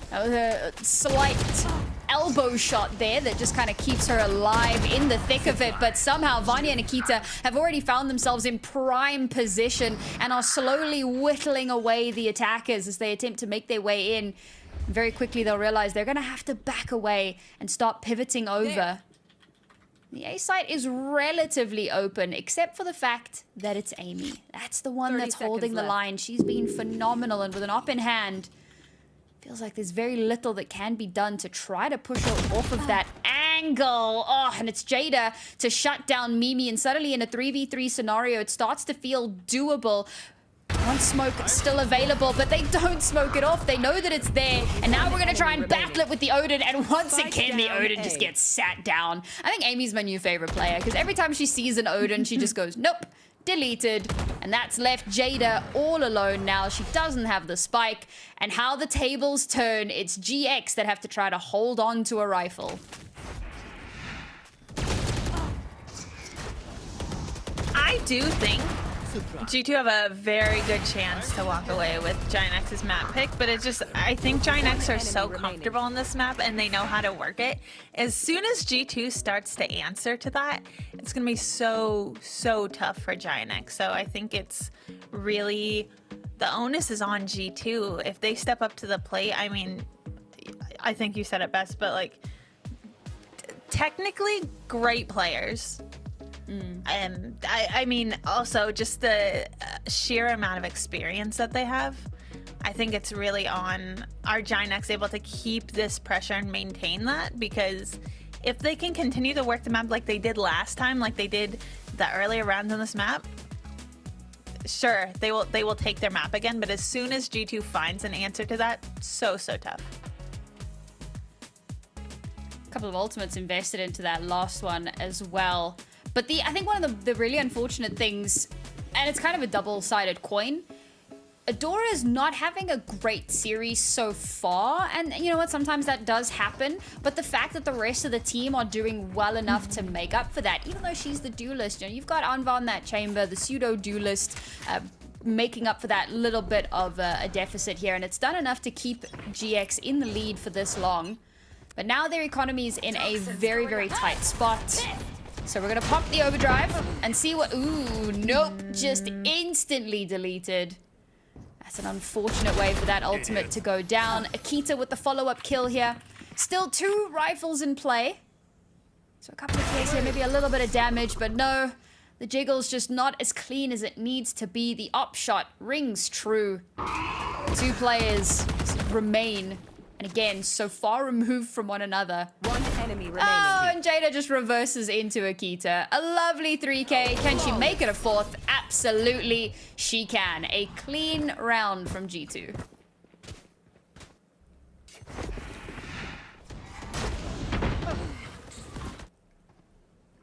I: That was a slight elbow shot there that just kind of keeps her alive in the thick of it, but somehow Vanya and Akita have already found themselves in prime position and are slowly whittling away the attackers as they attempt to make their way in. Very quickly they'll realize they're going to have to back away and start pivoting over. The A site is relatively open, except for the fact that it's Amy. That's the one that's holding the line. She's been phenomenal, and with an op in hand, feels like there's very little that can be done to try to push her off of that angle. Oh, and it's Jada to shut down Mimi, and suddenly in a 3v3 scenario, it starts to feel doable. One smoke still available, but they don't smoke it off. They know that it's there, and now we're going to try and battle it with the Odin, and once again, the Odin just gets sat down. I think Amy's my new favorite player, because every time she sees an Odin, she just goes, nope, deleted. And that's left Jada all alone now. She doesn't have the spike, and how the tables turn, it's GX that have to try to hold on to a rifle.
J: I do think G2 have a very good chance to walk away with GiantX's map pick, but it's just, I think GiantX are so comfortable on this map and they know how to work it. As soon as G2 starts to answer to that, it's going to be so tough for GiantX. So I think it's really, the onus is on G2. If they step up to the plate, I mean, I think you said it best, but like, technically great players. I mean, also just the sheer amount of experience that they have. I think it's really on, are GiantX able to keep this pressure and maintain that? Because if they can continue to work the map like they did last time, like they did the earlier rounds on this map, sure, they will take their map again. But as soon as G2 finds an answer to that, so tough.
I: A couple of ultimates invested into that last one as well. But I think one of the really unfortunate things, and it's kind of a double-sided coin, Adora is not having a great series so far, and you know what, sometimes that does happen, but the fact that the rest of the team are doing well enough to make up for that, even though she's the duelist, you know, you've got Anva in that chamber, the pseudo-duelist, making up for that little bit of a deficit here, and it's done enough to keep GX in the lead for this long. But now their economy is in a very, very tight spot. So we're going to pop the overdrive and see what... Ooh, nope. Just instantly deleted. That's an unfortunate way for that ultimate to go down. Akita with the follow-up kill here. Still 2 rifles in play. So a couple of kills here, maybe a little bit of damage, but no. The jiggle's just not as clean as it needs to be. The upshot rings true. 2 players remain. And again, so far removed from one another.
K: One enemy remaining.
I: Oh, and Jada just reverses into Akita. A lovely 3K. Can she make it a 4th? Absolutely, she can. A clean round from G2.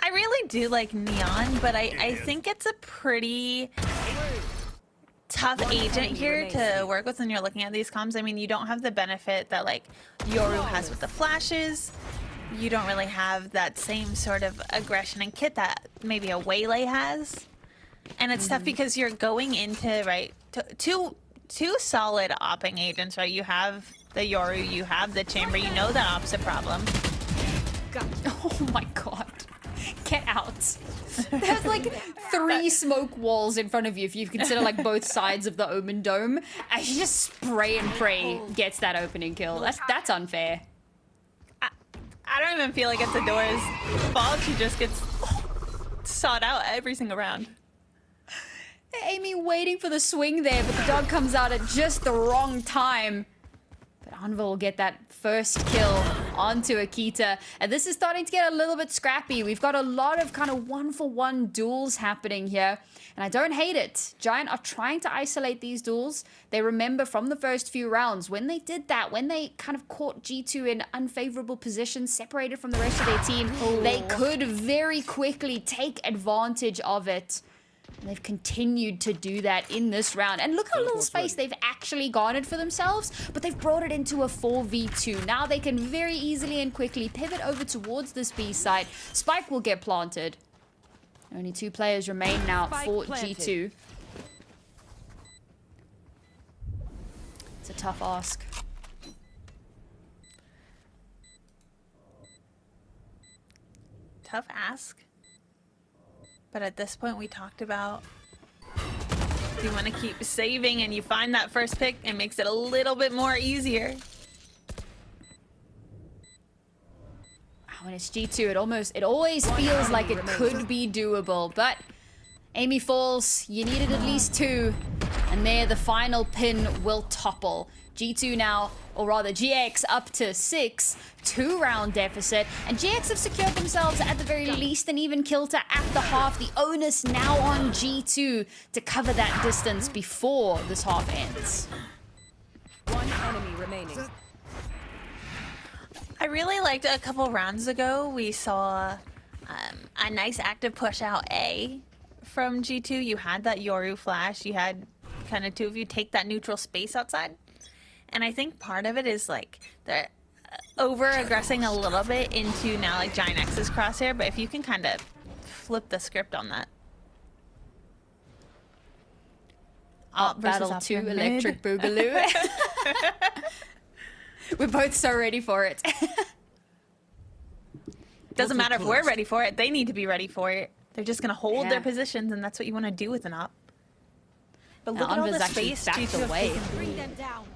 J: I really do like Neon, but I think it's a pretty tough agent here to work with when you're looking at these comms. I mean, you don't have the benefit that like Yoru has with the flashes. You don't really have that same sort of aggression and kit that maybe a Waylay has. And it's tough because you're going into, right, two solid opping agents, right? You have the Yoru, you have the Chamber, you know that op's a problem.
I: Oh my god. Get out. There's like 3 smoke walls in front of you if you consider like both sides of the Omen Dome. And you just spray and pray gets that opening kill. That's unfair.
J: I don't even feel like it's Adora's fault. She just gets sought out every single round.
I: Amy waiting for the swing there, but the dog comes out at just the wrong time. But Anvil will get that first kill onto Akita. And this is starting to get a little bit scrappy. We've got a lot of kind of 1-for-1 duels happening here. And I don't hate it. Giant are trying to isolate these duels. They remember from the first few rounds, when they did that, when they kind of caught G2 in unfavorable positions, separated from the rest of their team, they could very quickly take advantage of it. And they've continued to do that in this round. And look how little space they've actually garnered for themselves, but they've brought it into a 4v2. Now they can very easily and quickly pivot over towards this B site. Spike will get planted. Only 2 players remain now for G2. It's a tough ask.
J: Tough ask. But at this point, we talked about if you want to keep saving and you find that first pick, it makes it a little bit more easier.
I: When it's G2, it always feels like it could be doable. But Amy falls. You needed at least 2. And there, the final pin will topple. G2 now, or rather GX up to 6, 2-round deficit, and GX have secured themselves at the very least an even kilter at the half. The onus now on G2 to cover that distance before this half ends.
K: One enemy remaining.
J: I really liked a couple rounds ago, we saw a nice active push out A from G2. You had that Yoru flash, you had kind of 2 of you take that neutral space outside. And I think part of it is like they're over-aggressing a little bit into now like GiantX's crosshair, but if you can kind of flip the script on that.
I: Battle 2 Electric Boogaloo. We're both so ready for it.
J: Doesn't matter if we're ready for it, they need to be ready for it. They're just gonna hold their positions, and that's what you want to do with an op. But look at all the space G2 away.
K: Bring them down.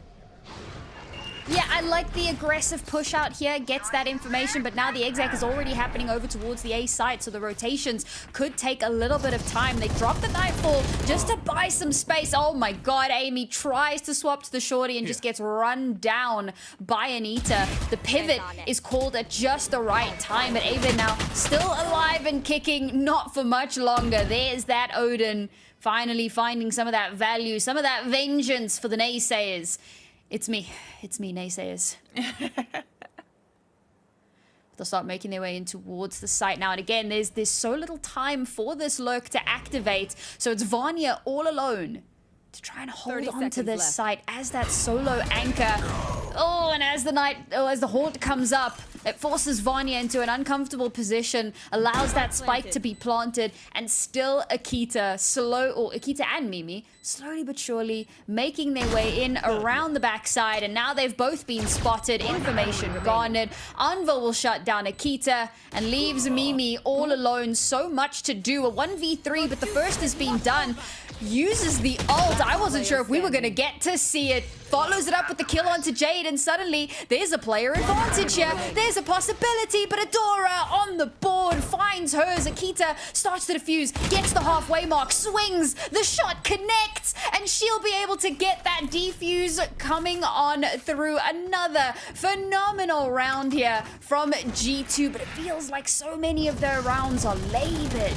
I: Yeah, I like the aggressive push out here, gets that information, but now the exec is already happening over towards the A site, so the rotations could take a little bit of time. They drop the Nightfall just to buy some space. Oh my god, Amy tries to swap to the shorty and just gets run down by Anita. The pivot is called at just the right time, but Ava now still alive and kicking, not for much longer. There's that Odin finally finding some of that value, some of that vengeance for the naysayers. It's me, naysayers. They'll start making their way in towards the site now. And again, there's so little time for this lurk to activate. So it's Vanya all alone to try and hold on to this site as that solo anchor. Oh, and as the haunt comes up, it forces Vanya into an uncomfortable position, allows that spike to be planted, and still Akita and Mimi, slowly but surely making their way in around the backside, and now they've both been spotted, information garnered. Anvil will shut down Akita and leaves Mimi all alone. So much to do, a 1v3, but the first has been done. uses the ult. I wasn't sure if we were going to get to see it. Follows it up with the kill onto Jade, and suddenly there's a player advantage here. There's a possibility, but Adora on the board finds hers. Akita starts to defuse, gets the halfway mark, swings, the shot connects, and she'll be able to get that defuse coming on through. Another phenomenal round here from G2, but it feels like so many of their rounds are labored.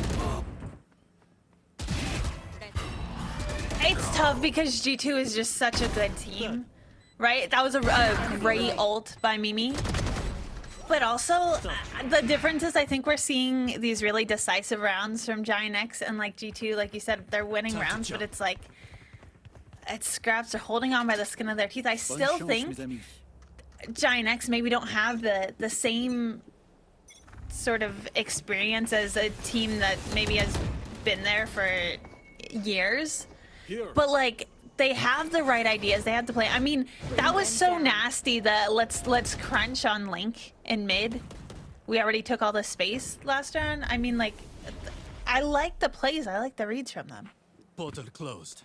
J: It's tough because G2 is just such a good team, right? That was a great ult by Mimi. But also, the difference is I think we're seeing these really decisive rounds from GiantX and like G2. Like you said, they're winning rounds, but it's like, it's scraps. They're holding on by the skin of their teeth. I still think GiantX maybe don't have the same sort of experience as a team that maybe has been there for years. But like, they have the right ideas. They have to play. I mean, that was so nasty that let's crunch on Link in mid. We already took all the space last round. I mean, like, I like the plays. I like the reads from them.
A: Portal closed.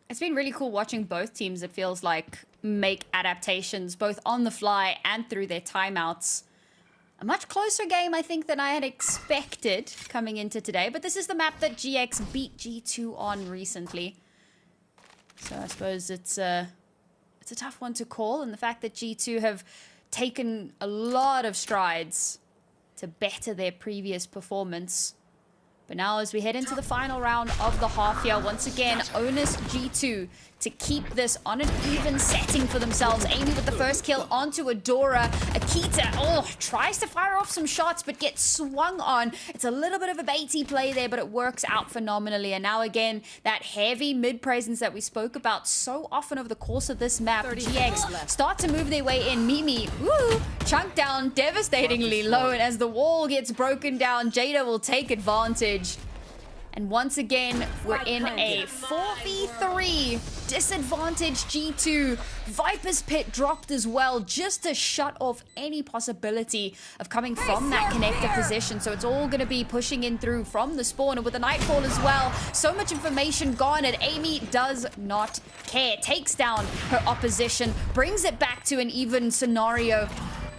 I: It's been really cool watching both teams, it feels like, make adaptations both on the fly and through their timeouts. A much closer game, I think, than I had expected coming into today. But this is the map that GX beat G2 on recently. So I suppose it's a tough one to call. And the fact that G2 have taken a lot of strides to better their previous performance. But now as we head into the final round of the half here, once again, onus G2 to keep this on an even setting for themselves. Amy with the first kill onto Adora. Akita, tries to fire off some shots, but gets swung on. It's a little bit of a baity play there, but it works out phenomenally. And now again, that heavy mid presence that we spoke about so often over the course of this map. GX start to move their way in. Mimi, chunked down devastatingly low. And as the wall gets broken down, Jada will take advantage. And once again, we're in a 4v3 disadvantage G2. Viper's Pit dropped as well, just to shut off any possibility of coming from that connector position. So it's all going to be pushing in through from the spawn. And with the Nightfall as well, so much information gone, and Amy does not care. Takes down her opposition, brings it back to an even scenario.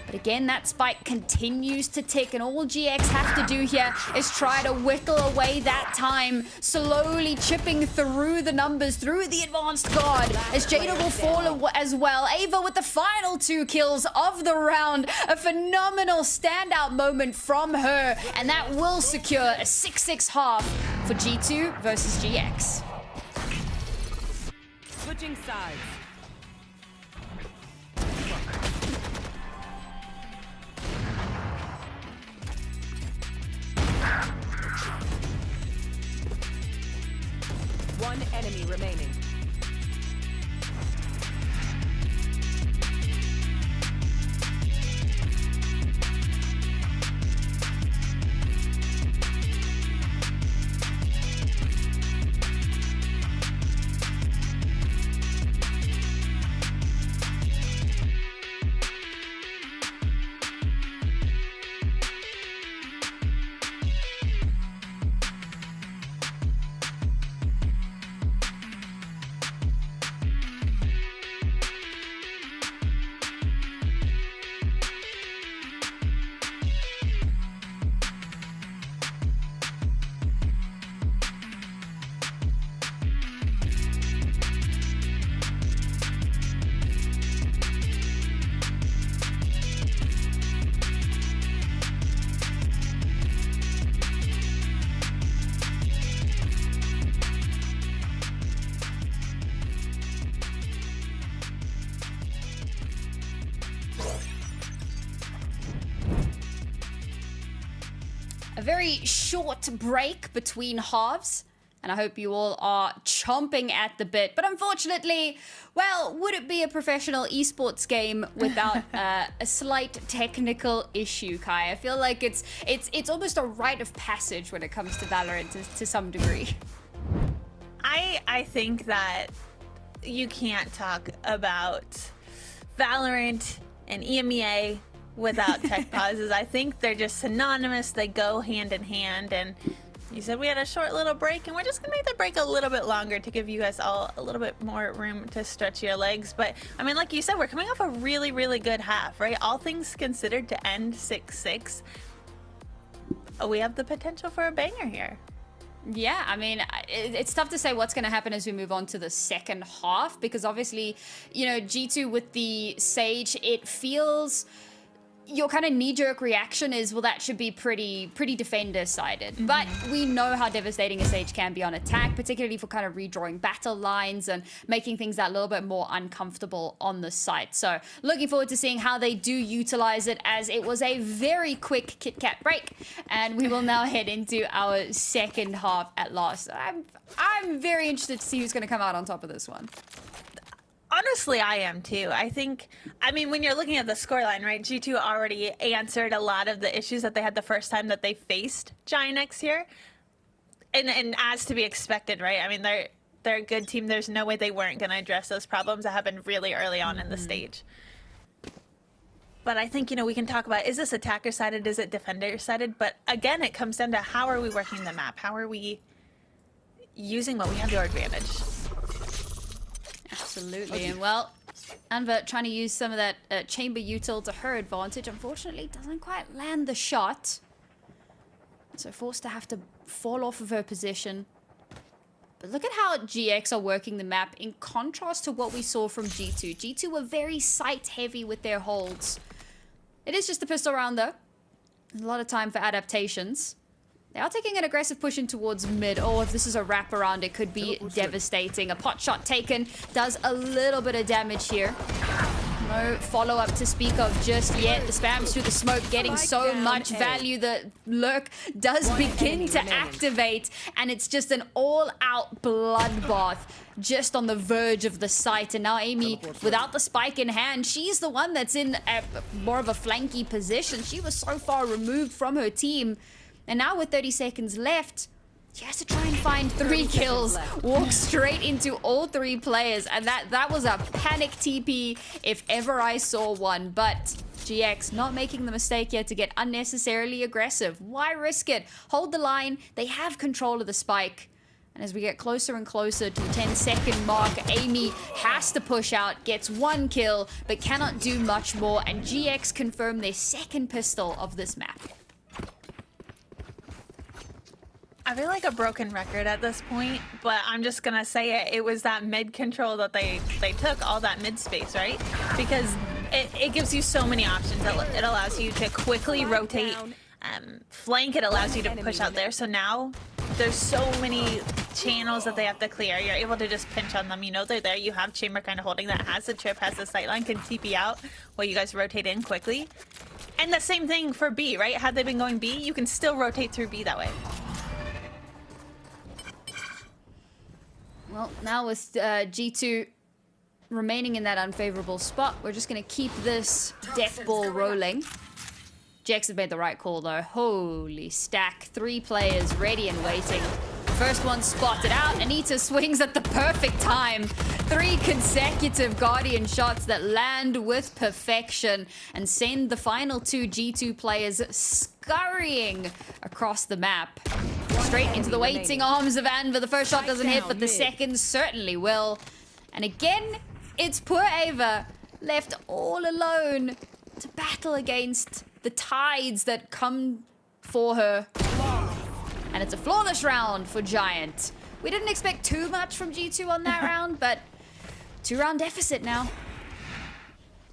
I: But again, that spike continues to tick, and all GX have to do here is try to whittle away that time, slowly chipping through the numbers, through the advanced guard, as Jada will fall as well. Ava with the final 2 kills of the round. A phenomenal standout moment from her, and that will secure a 6-6 half for G2 versus GX.
K: Switching sides. One enemy remaining.
I: A very short break between halves, and I hope you all are chomping at the bit. But unfortunately, well, would it be a professional esports game without a slight technical issue, Kai? I feel like it's almost a rite of passage when it comes to Valorant to some degree.
J: I think that you can't talk about Valorant and EMEA without tech pauses. I think they're just synonymous. They go hand in hand, and You said we had a short little break, and we're just gonna make the break a little bit longer to give you guys all a little bit more room to stretch your legs. But I mean, like you said, we're coming off a really, really good half, right? All things considered, to end 6-6, we have the potential for a banger here.
I: Yeah, I mean, it's tough to say what's going to happen as we move on to the second half, because obviously, you know, G2 with the Sage, it feels... Your kind of knee-jerk reaction is, well, that should be pretty defender-sided. But we know how devastating a Sage can be on attack, particularly for kind of redrawing battle lines and making things that little bit more uncomfortable on the site. So looking forward to seeing how they do utilize it, as it was a very quick Kit Kat break. And we will now head into our second half at last. I'm very interested to see who's going to come out on top of this one.
J: Honestly, I am too. I mean, when you're looking at the scoreline, right, G2 already answered a lot of the issues that they had the first time that they faced GiantX here. And as to be expected, right? I mean, they're a good team. There's no way they weren't going to address those problems that happened really early on in the stage. But I think, you know, we can talk about, is this attacker-sided, is it defender-sided? But again, it comes down to how are we working the map? How are we using what we have to our advantage?
I: Absolutely, and well, Anva trying to use some of that chamber util to her advantage. Unfortunately, doesn't quite land the shot. So forced to have to fall off of her position. But look at how GX are working the map in contrast to what we saw from G2. G2 were very sight-heavy with their holds. It is just a pistol round, though. A lot of time for adaptations. They are taking an aggressive push in towards mid. Oh, if this is a wraparound, it could be devastating. A pot shot taken does a little bit of damage here. No follow-up to speak of just yet. The spams through the smoke getting so much value. The lurk does begin to activate, and it's just an all-out bloodbath just on the verge of the site. And now Amy, without the spike in hand, she's the one that's in more of a flanky position. She was so far removed from her team. And now with 30 seconds left, she has to try and find 3 kills, walk straight into all 3 players. And that was a panic TP if ever I saw one. But GX not making the mistake yet to get unnecessarily aggressive. Why risk it? Hold the line. They have control of the spike. And as we get closer and closer to the 10-second mark, Amy has to push out, gets 1 kill, but cannot do much more. And GX confirm their second pistol of this map.
J: I feel like a broken record at this point, but I'm just gonna say it. It was that mid control that they took, all that mid space, right? Because it gives you so many options. It allows you to quickly rotate, flank. It allows you to push out there. So now there's so many channels that they have to clear. You're able to just pinch on them. You know they're there. You have Chamber kind of holding that, has the trip, has the sightline, can TP out while you guys rotate in quickly. And the same thing for B, right? Had they been going B, you can still rotate through B that way.
I: Well, now with G2 remaining in that unfavorable spot, we're just going to keep this death ball rolling. GX have made the right call, though. Holy stack. 3 players ready and waiting. First one spotted out. Anita swings at the perfect time. 3 consecutive Guardian shots that land with perfection and send the final 2 G2 players scurrying across the map. Straight into the waiting arms of Anva. The first shot doesn't hit, but the second certainly will. And again, it's poor Ava left all alone to battle against the tides that come for her. And it's a flawless round for Giant. We didn't expect too much from G2 on that round, but 2-round deficit now.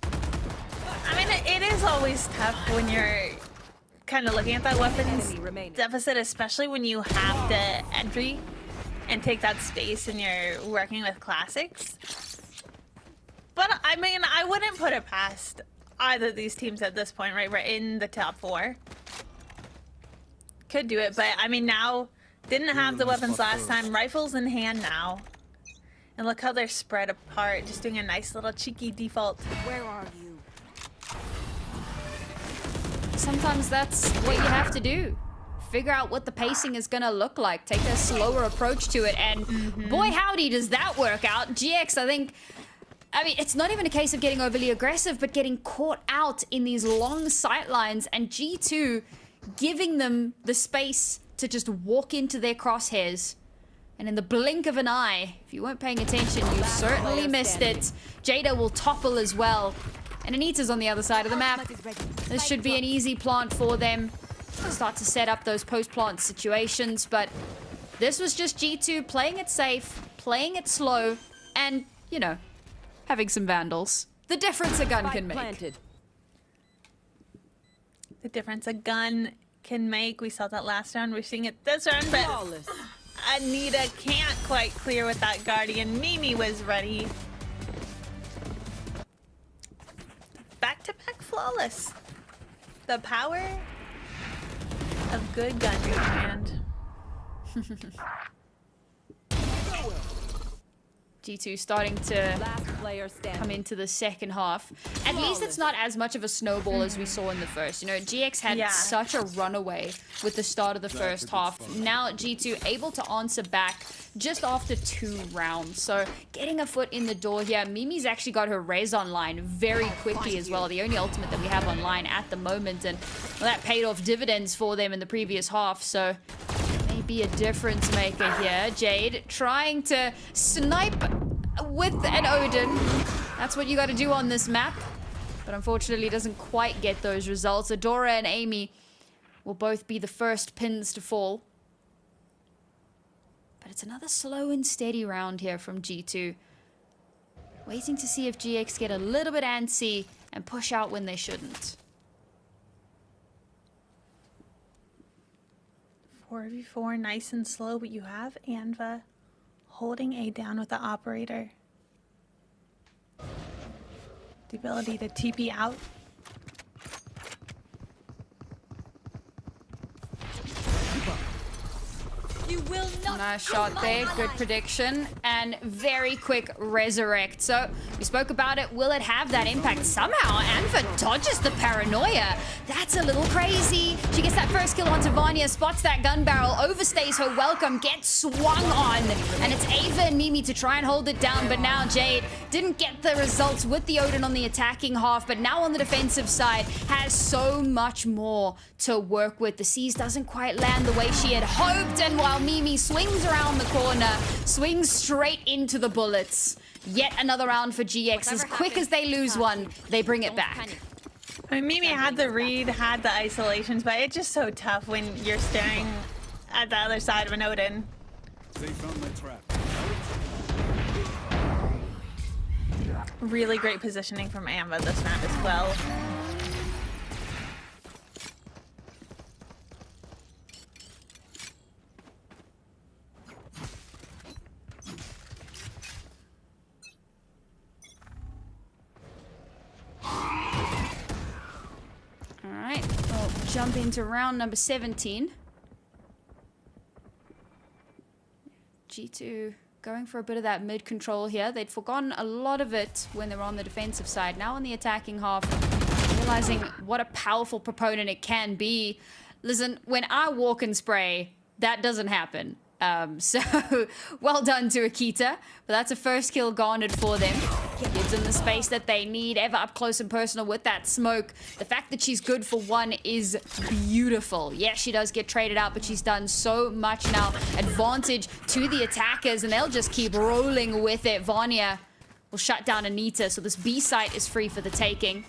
J: I mean, it is always tough when you're kind of looking at that weapons deficit, especially when you have the entry and take that space and you're working with classics. But I mean, I wouldn't put it past either of these teams at this point, right? We're in the top 4. Could do it, but I mean, now didn't have the weapons last time. Rifles in hand now. And look how they're spread apart, just doing a nice little cheeky default.
K: Where are you?
I: Sometimes that's what you have to do. Figure out what the pacing is gonna look like. Take a slower approach to it, and boy howdy does that work out. GX, I mean, it's not even a case of getting overly aggressive, but getting caught out in these long sight lines, and G2 giving them the space to just walk into their crosshairs. And in the blink of an eye, if you weren't paying attention, you certainly missed it. Jada will topple as well. And Anita's on the other side of the map. This should be an easy plant for them. They'll start to set up those post-plant situations, but this was just G2 playing it safe, playing it slow, and, you know, having some vandals. The difference a gun can make.
J: The difference a gun can make. We saw that last round. We're seeing it this round, but Anita can't quite clear with that Guardian. Mimi was ready. Back-to-back flawless. The power of good gun command.
I: G2 starting to come into the second half. At least it's not as much of a snowball as we saw in the first. You know, GX had such a runaway with the start of the first half. Now G2 able to answer back just after 2 rounds. So getting a foot in the door here. Mimi's actually got her res online very quickly as well. The only ultimate that we have online at the moment. And well, that paid off dividends for them in the previous half. So be a difference maker here. Jade trying to snipe with an Odin. That's what you got to do on this map. But unfortunately doesn't quite get those results. Adora and Amy will both be the first pins to fall. But it's another slow and steady round here from G2. Waiting to see if GX get a little bit antsy and push out when they shouldn't.
J: 4v4, nice and slow, but you have Anva holding A down with the operator. The ability to TP out.
I: You will not. Nice shot there, good prediction, and very quick resurrect. So we spoke about it. Will it have that impact? Somehow Anva dodges the paranoia. That's a little crazy. She gets that first kill onto Vanya, spots that gun barrel, overstays her welcome, gets swung on, and it's Ava and Mimi to try and hold it down. But now Jade didn't get the results with the Odin on the attacking half, but now on the defensive side has so much more to work with. The C's doesn't quite land the way she had hoped, and while Mimi swings around the corner, swings straight into the bullets. Yet another round for GX. As quick as they lose one, they bring it back.
J: I mean, Mimi had the read, had the isolations, but it's just so tough when you're staring at the other side of an Odin.
A: They found my trap.
J: Really great positioning from Anva this round as well.
I: Alright, we'll jump into round number 17. G2 going for a bit of that mid control here. They'd forgotten a lot of it when they were on the defensive side. Now on the attacking half, realizing what a powerful proponent it can be. Listen, when I walk and spray, that doesn't happen. So well done to Akita, but that's a first kill garnered for them. Gives them the space that they need, ever up close and personal with that smoke. The fact that she's good for one is beautiful. Yes, she does get traded out, but she's done so much now. Advantage to the attackers, and they'll just keep rolling with it. Vanya will shut down Anita, so this B site is free for the taking.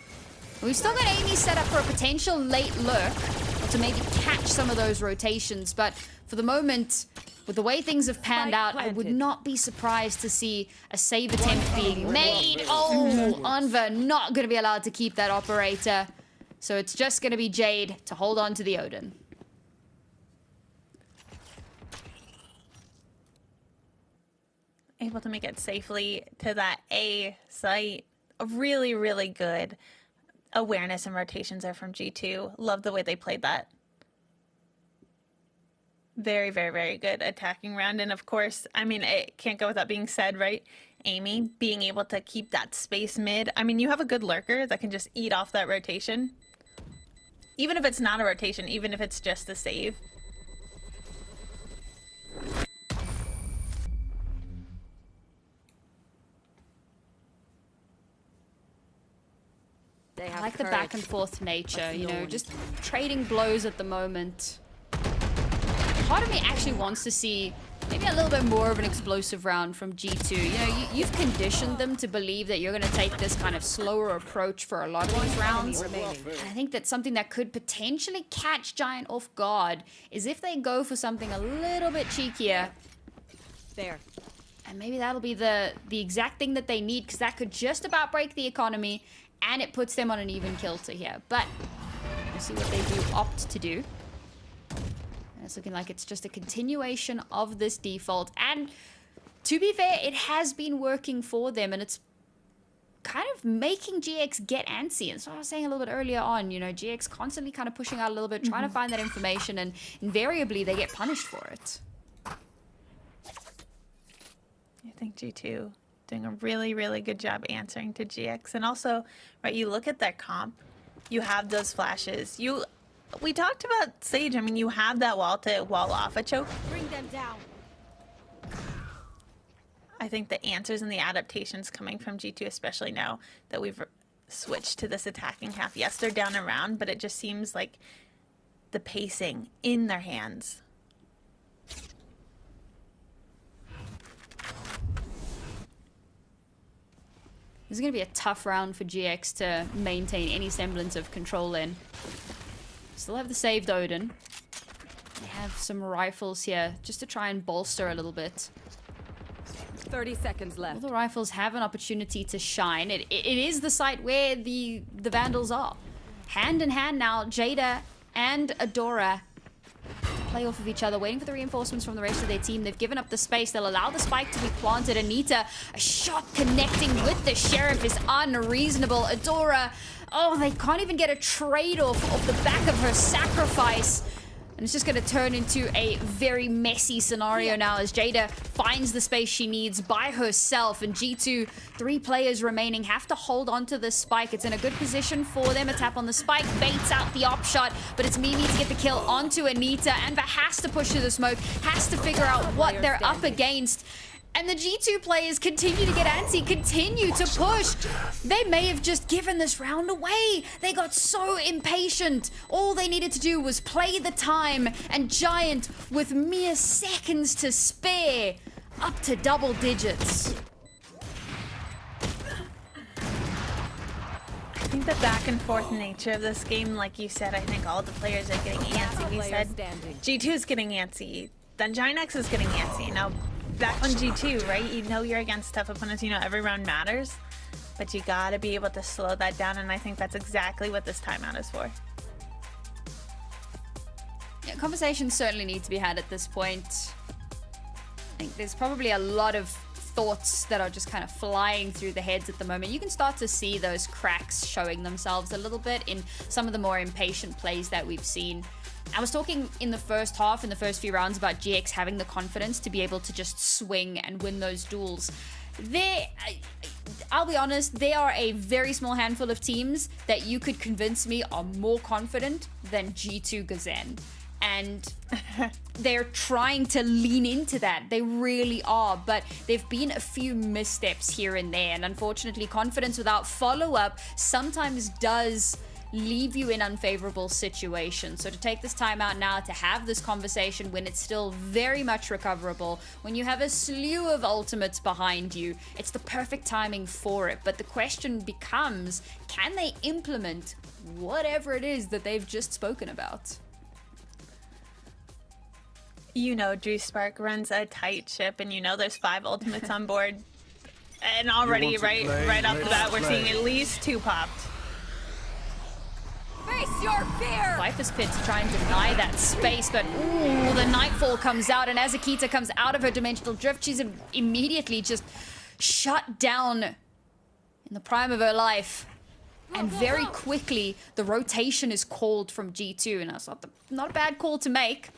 I: We've still got Amy set up for a potential late lurk, or to maybe catch some of those rotations, but for the moment, with the way things have panned out, I would not be surprised to see a save attempt being made. Oh, Anva not going to be allowed to keep that operator. So it's just going to be Jade to hold on to the Odin.
J: Able to make it safely to that A site. A really, really good awareness and rotations are from G2. Love the way they played that. Very, very, very good attacking round. And of course, I mean, it can't go without being said, right? Amy being able to keep that space mid. I mean, you have a good lurker that can just eat off that rotation. Even if it's not a rotation, even if it's just a save.
I: I like the back and forth nature, you know, just trading blows at the moment. Part of me actually wants to see maybe a little bit more of an explosive round from G2. You know, you've conditioned them to believe that you're going to take this kind of slower approach for a lot of these rounds. And I think that something that could potentially catch Giant off guard is if they go for something a little bit cheekier.
K: There.
I: And maybe that'll be the exact thing that they need, because that could just about break the economy, and it puts them on an even kilter here. But we'll see what they do opt to do. And it's looking like it's just a continuation of this default. And to be fair, it has been working for them, and it's kind of making GX get antsy. And so I was saying a little bit earlier on, you know, GX constantly kind of pushing out a little bit, trying to find that information, and invariably they get punished for it.
J: I think G2 doing a really, really good job answering to GX. And also, right, you look at that comp, you have those flashes. We talked about Sage. I mean, you have that wall to wall off a choke.
K: Bring them down.
J: I think the answers and the adaptations coming from G2, especially now that we've switched to this attacking half. Yes, they're down around, but it just seems like the pacing in their hands.
I: This is going to be a tough round for GX to maintain any semblance of control in. Still have the saved Odin. They have some rifles here just to try and bolster a little bit.
K: 30 seconds left.
I: All the rifles have an opportunity to shine. It is the site where the Vandals are. Hand in hand now, Jada and Adora play off of each other, waiting for the reinforcements from the rest of their team. They've given up the space. They'll allow the spike to be planted. Anita, a shot connecting with the Sheriff is unreasonable. Adora, oh, they can't even get a trade-off off the back of her sacrifice. And it's just going to turn into a very messy scenario now as Jada finds the space she needs by herself. And G2, 3 players remaining, have to hold on to this spike. It's in a good position for them. A tap on the spike, baits out the op shot, but it's Mimi to get the kill onto Anita. Amber has to push through the smoke, has to figure out what they're up against. And the G2 players continue to get antsy, continue to push. They may have just given this round away. They got so impatient. All they needed to do was play the time, and Giant, with mere seconds to spare, up to double digits.
J: I think the back and forth nature of this game, like you said, I think all the players are getting antsy. We said G2 is getting antsy, then GiantX is getting antsy. Now, back on G2, right? You know you're against tough opponents. You know every round matters, but you gotta be able to slow that down, and I think that's exactly what this timeout is for.
I: Yeah, conversations certainly need to be had at this point. I think there's probably a lot of thoughts that are just kind of flying through the heads at the moment. You can start to see those cracks showing themselves a little bit in some of the more impatient plays that we've seen. I was talking in the first half, in the first few rounds, about GX having the confidence to be able to just swing and win those duels. I'll be honest, there are a very small handful of teams that you could convince me are more confident than G2 Gazan. And they're trying to lean into that. They really are. But there've been a few missteps here and there. And unfortunately, confidence without follow-up sometimes does leave you in unfavorable situations. So to take this time out now to have this conversation when it's still very much recoverable, when you have a slew of ultimates behind you, it's the perfect timing for it. But the question becomes, can they implement whatever it is that they've just spoken about?
J: You know Drew Spark runs a tight ship, and you know there's 5 ultimates on board. And already, right off the bat, we're seeing at least 2 popped.
K: Face your fear!
I: Viper's Pit to try and deny that space, but ooh, the Nightfall comes out, and as Akita comes out of her dimensional drift, she's immediately just shut down in the prime of her life. And very quickly, the rotation is called from G2, and that's not a bad call to make.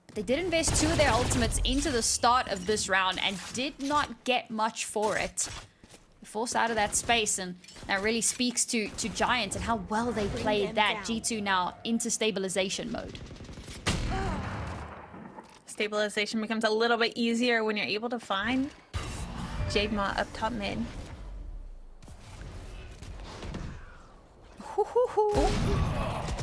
I: But they did invest 2 of their ultimates into the start of this round and did not get much for it. Forced out of that space, and that really speaks to Giant and how well they played that. G2 now into stabilization mode.
J: Stabilization becomes a little bit easier when you're able to find Jade Ma up top mid.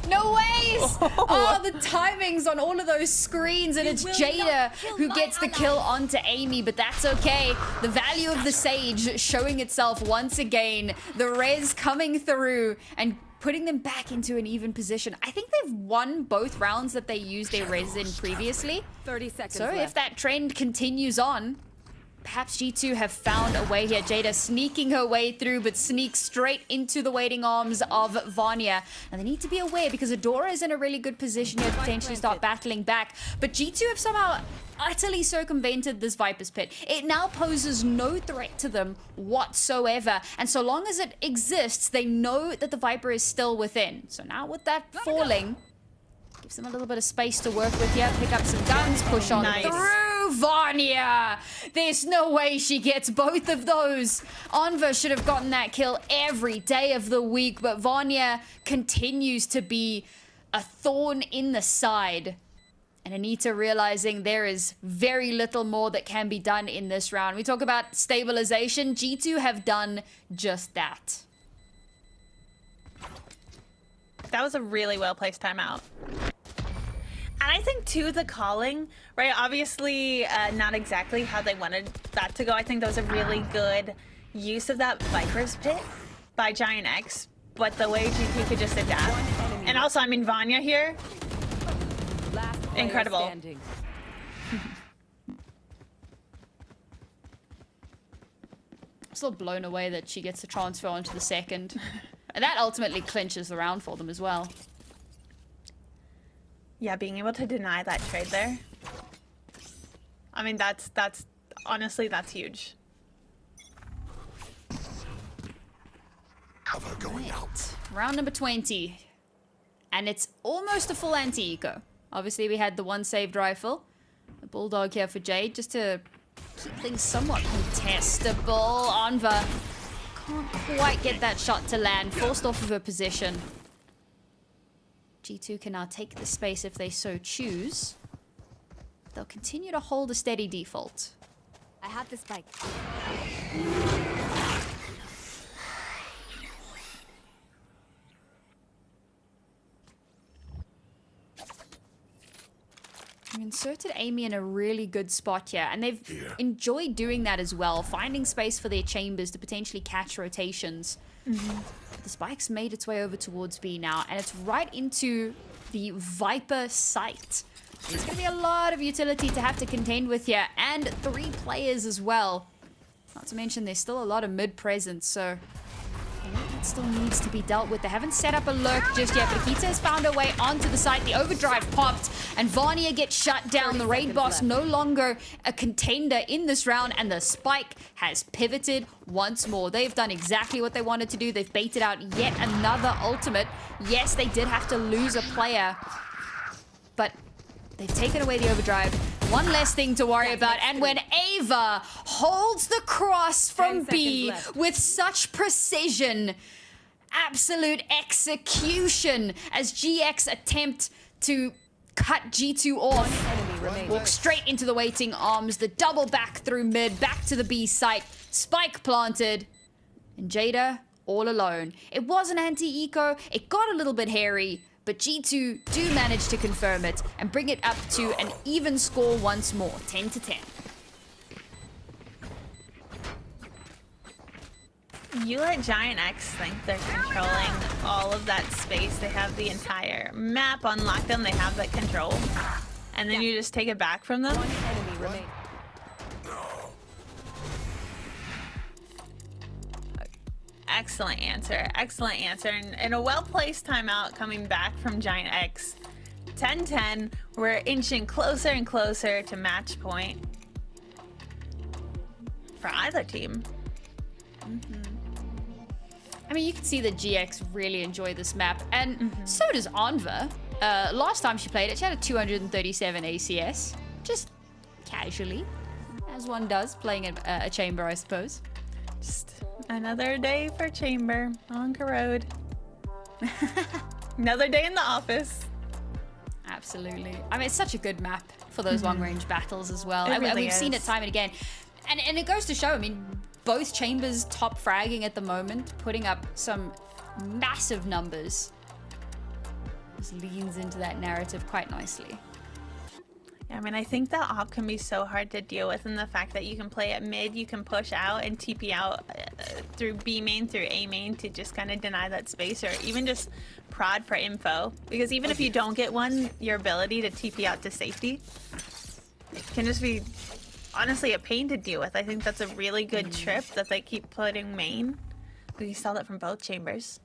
I: No ways! Oh, the timings on all of those screens, and it's Jada who gets the kill onto Amy, but that's okay. The value of the Sage showing itself once again. The res coming through and putting them back into an even position. I think they've won both rounds that they used their res in previously.
K: 30 seconds
I: So
K: left.
I: if that trend continues on, perhaps G2 have found a way here. Jada sneaking her way through, but sneaks straight into the waiting arms of Vanya. And they need to be aware because Adora is in a really good position here to potentially start battling back. But G2 have somehow utterly circumvented this Viper's Pit. It now poses no threat to them whatsoever. And so long as it exists, they know that the Viper is still within. So now with that falling, gives them a little bit of space to work with here. Pick up some guns, push on through. Vanya! There's no way she gets both of those. Anva should have gotten that kill every day of the week, but Vanya continues to be a thorn in the side. And Anita realizing there is very little more that can be done in this round. We talk about stabilization. G2 have done just that.
J: That was a really well-placed timeout. And I think, too, the calling, right? Obviously, not exactly how they wanted that to go. I think that was a really good use of that Viper's Pit by GiantX. But the way GP could just adapt. And also, I mean, Vanya here.
K: Last player
J: Incredible.
K: standing.
I: Still blown away that she gets to transfer onto the second. And that ultimately clinches the round for them as well.
J: Yeah, being able to deny that trade there. I mean, that's honestly, that's huge.
A: Cover going out.
I: Round number 20. And it's almost a full anti-eco. Obviously, we had the one saved rifle. The Bulldog here for Jade, just to keep things somewhat contestable. Anva can't quite get that shot to land, forced off of her position. G2 can now take the space if they so choose. They'll continue to hold a steady default.
K: I have the spike.
I: We've inserted Amy in a really good spot here, and they've enjoyed doing that as well, finding space for their chambers to potentially catch rotations. The spike's made its way over towards B now, and it's right into the Viper site. There's going to be a lot of utility to have to contend with here, and 3 players as well. Not to mention there's still a lot of mid presence, so that still needs to be dealt with. They haven't set up a lurk just yet, but Akita has found her way onto the site. The overdrive popped, and Vanya gets shut down. The raid boss no longer a contender in this round, and the spike has pivoted once more. They've done exactly what they wanted to do. They've baited out yet another ultimate. Yes, they did have to lose a player, but they've taken away the overdrive. One less thing to worry about. And when Ava holds the cross from B with such precision, absolute execution as GX attempt to cut G2 off. Walk straight into the waiting arms. The double back through mid, back to the B site. Spike planted. And Jada all alone. It was an anti-eco. It got a little bit hairy. But G2 do manage to confirm it and bring it up to an even score once more, 10-10.
J: You let GiantX think they're controlling all of that space. They have the entire map on lockdown. They have that control. And then you just take it back from them?
K: One enemy remains.
J: Excellent answer. Excellent answer. And a well-placed timeout coming back from GiantX. 10-10. We're inching closer and closer to match point for either team.
I: I mean, you can see that GX really enjoy this map, and so does Anva. Last time she played it, she had a 237 ACS. Just casually, as one does, playing a chamber, I suppose.
J: Just another day for chamber on Road. Another day in the office.
I: Absolutely. I mean, it's such a good map for those long-range battles as well.
J: It really
I: we've seen it
J: is.
I: time and again. And it goes to show, I mean, both chambers top fragging at the moment, putting up some massive numbers. Just leans into that narrative quite nicely.
J: Yeah, I mean, I think that op can be so hard to deal with, and the fact that you can play at mid, you can push out and TP out through B main, through A main to just kind of deny that space, or even just prod for info. Because even if you don't get one, your ability to TP out to safety can just be honestly a pain to deal with. I think that's a really good trip that they keep putting main. We saw that from both chambers.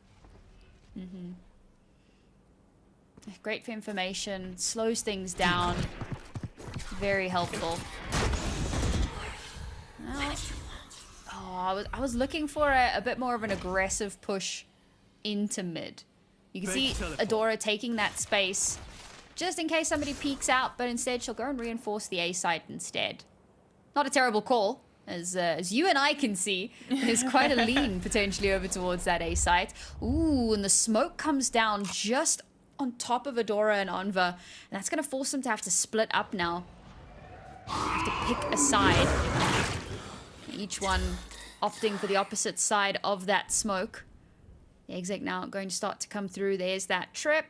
I: Great for information, slows things down. Very helpful. Oh, I was looking for a bit more of an aggressive push into mid. You can see Adora taking that space just in case somebody peeks out, but instead she'll go and reinforce the A site instead. Not a terrible call, as you and I can see. There's quite a lean potentially over towards that A site. Ooh, and the smoke comes down just on top of Adora and Anva, and that's going to force them to have to split up now. Have to pick a side. Each one opting for the opposite side of that smoke. The exec now going to start to come through. There's that trip.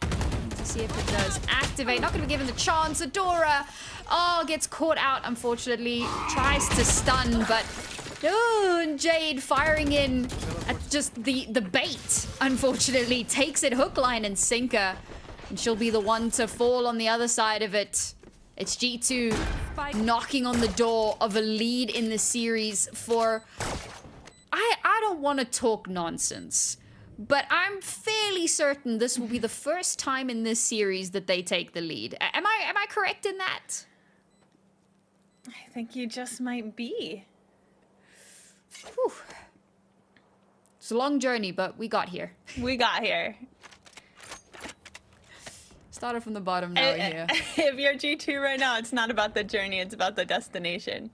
I: To see if it does activate. Not going to be given the chance. Adora, oh, gets caught out, unfortunately. Tries to stun, but oh, and Jade firing in at just the bait, unfortunately. Takes it hook, line, and sinker. And she'll be the one to fall on the other side of it. It's G2 knocking on the door of a lead in the series for... I don't want to talk nonsense, but I'm fairly certain this will be the first time in this series that they take the lead. Am I correct in that?
J: I think you just might be.
I: Whew. It's a long journey, but we got here.
J: We got here.
I: Started from the bottom, now we're here.
J: If you're G2 right now, it's not about the journey, it's about the destination.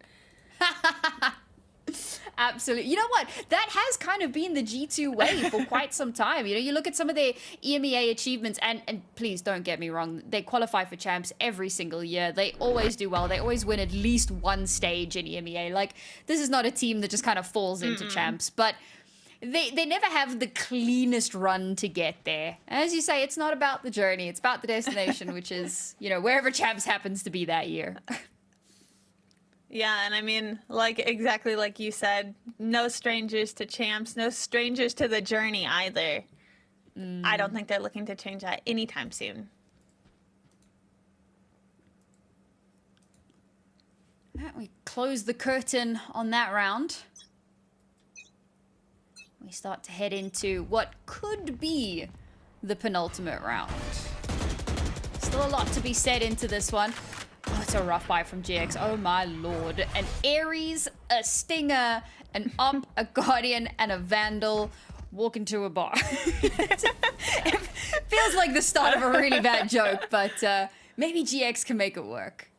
I: Absolutely. You know what? That has kind of been the G2 way for quite some time. You know, you look at some of their EMEA achievements, and please don't get me wrong, they qualify for champs every single year. They always do well. They always win at least one stage in EMEA. Like, this is not a team that just kind of falls into champs, but they never have the cleanest run to get there. As you say, it's not about the journey, it's about the destination, which is, you know, wherever champs happens to be that year.
J: Yeah, and I mean, like, exactly like you said, no strangers to champs, no strangers to the journey either. I don't think they're looking to change that anytime soon.
I: We close the curtain on that round. We start to head into what could be the penultimate round. Still a lot to be said into this one. Oh, it's a rough buy from GX. Oh my lord. An Ares, a Stinger, an Ump, a Guardian, and a Vandal walk into a bar. It feels like the start of a really bad joke, but maybe GX can make it work.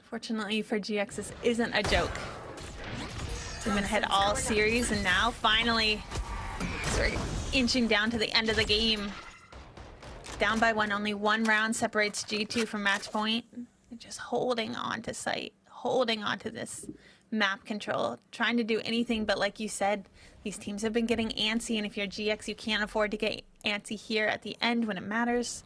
J: Fortunately for GX, this isn't a joke. They've been ahead all series, and now finally sort of inching down to the end of the game. Down by one, only one round separates G2 from match point. They're just holding on to site, holding on to this map control, trying to do anything, but like you said, these teams have been getting antsy, and if you're GX, you can't afford to get antsy here at the end when it matters.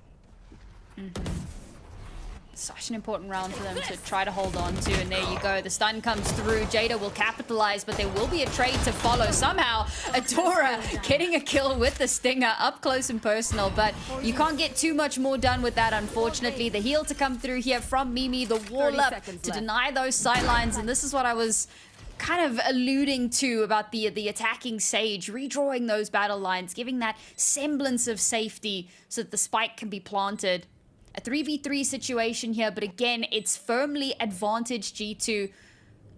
I: Such an important round for them to try to hold on to, and there you go. The stun comes through. Jada will capitalize, but there will be a trade to follow. Somehow, Adora getting a kill with the Stinger up close and personal, but you can't get too much more done with that, unfortunately. The heal to come through here from Mimi, the wall up to deny those sightlines, and this is what I was kind of alluding to about the attacking Sage, redrawing those battle lines, giving that semblance of safety so that the spike can be planted. A 3v3 situation here, but again, it's firmly advantage G2.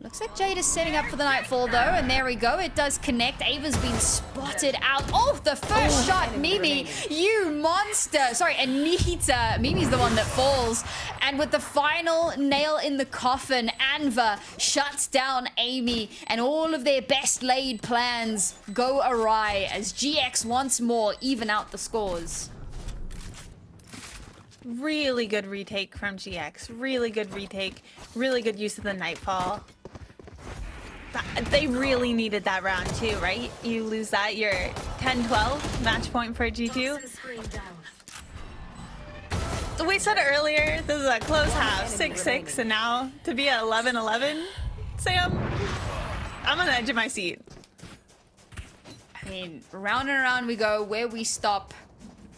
I: Looks like Jade is setting up for the Nightfall, though, and there we go. It does connect. Ava's been spotted out. Oh, the first shot, Mimi, you monster. Sorry, Anita. Mimi's the one that falls. And with the final nail in the coffin, Anva shuts down Amy, and all of their best laid plans go awry as GX once more even out the scores.
J: Really good retake from GX. Really good retake. Really good use of the Nightfall. They really needed that round too, right? You lose that, you're 10-12, match point for G2. We said earlier, this is a close half, 6-6, and now to be at 11-11, Sam, I'm on the edge of my seat.
I: I mean, round and around we go. Where we stop,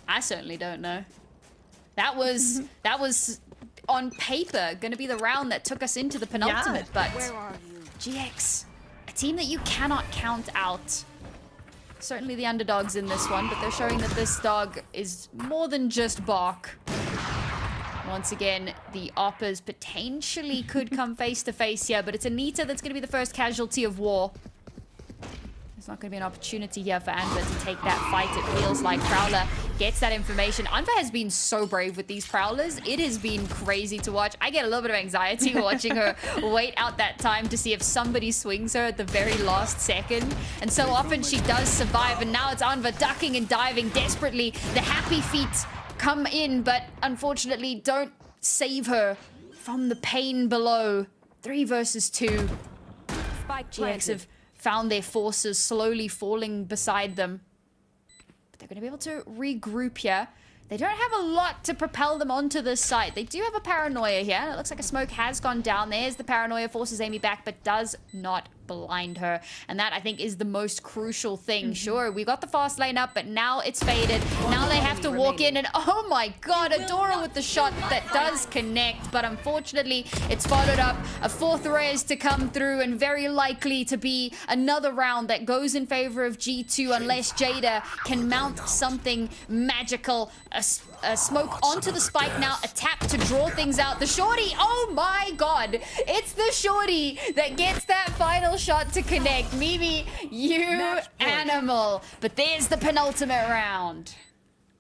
I: I certainly don't know. That was on paper going to be the round that took us into the penultimate, but
K: Where are you?
I: GX, a team that you cannot count out. Certainly the underdogs in this one, but they're showing that this dog is more than just bark. Once again, the Oppers potentially could come face to face here, but it's Anita that's going to be the first casualty of war. There's not going to be an opportunity here for Anva to take that fight, it feels like. Prowler gets that information. Anva has been so brave with these Prowlers. It has been crazy to watch. I get a little bit of anxiety watching her wait out that time to see if somebody swings her at the very last second. And so often she does survive, and now it's Anva ducking and diving desperately. The happy feet come in, but unfortunately don't save her from the pain below. 3 versus 2.
K: Spike
I: GX
K: planted.
I: have found their forces slowly falling beside them. But they're going to be able to regroup here. They don't have a lot to propel them onto this site. They do have a paranoia here. It looks like a smoke has gone down. There's the paranoia, forces Amy back, but does not blind her. And that, I think, is the most crucial thing. Sure, we got the fast lane up, but now it's faded. Now they have to walk in, and oh my god, Adora with the shot that does connect, but unfortunately, it's followed up. A 4th res to come through, and very likely to be another round that goes in favor of G2 unless Jada can mount something magical. A smoke onto the spike now, a tap to draw things out. The shorty, oh my god, it's the shorty that gets that final shot to connect. Mimi, you animal. But there's the penultimate round.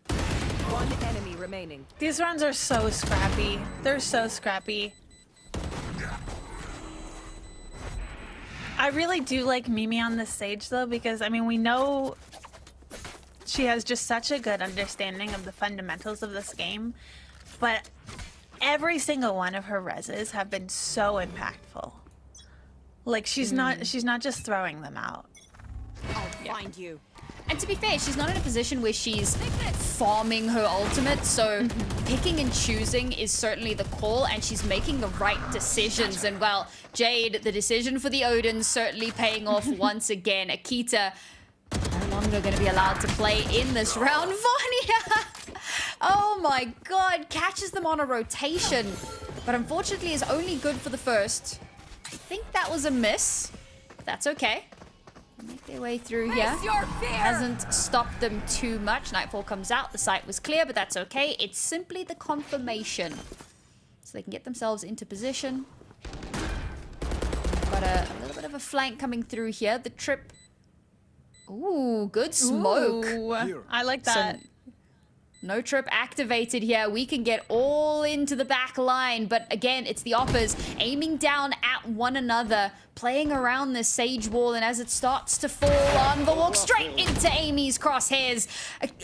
K: One enemy remaining.
J: These rounds are so scrappy. They're so scrappy. I really do like Mimi on this stage though, because I mean, we know she has just such a good understanding of the fundamentals of this game, but every single one of her reses have been so impactful. Like she's not just throwing them out.
K: I'll find you.
I: And to be fair, she's not in a position where she's farming her ultimate, so picking and choosing is certainly the call, and she's making the right decisions. And well, Jade, the decision for the Odin certainly paying off once again. Akita no longer going to be allowed to play in this round. Vanya! Oh my god, catches them on a rotation, but unfortunately is only good for the first. I think that was a miss. That's okay. Make their way through here. Hasn't stopped them too much. Nightfall comes out. The site was clear, but that's okay. It's simply the confirmation. So they can get themselves into position. Got a little bit of a flank coming through here. The trip. Ooh, good smoke.
J: Ooh, I like that.
I: So, no trip activated here. We can get all into the back line, but again, it's the Oppers aiming down at one another, playing around this Sage wall, and as it starts to fall on the walk straight into Amy's crosshairs.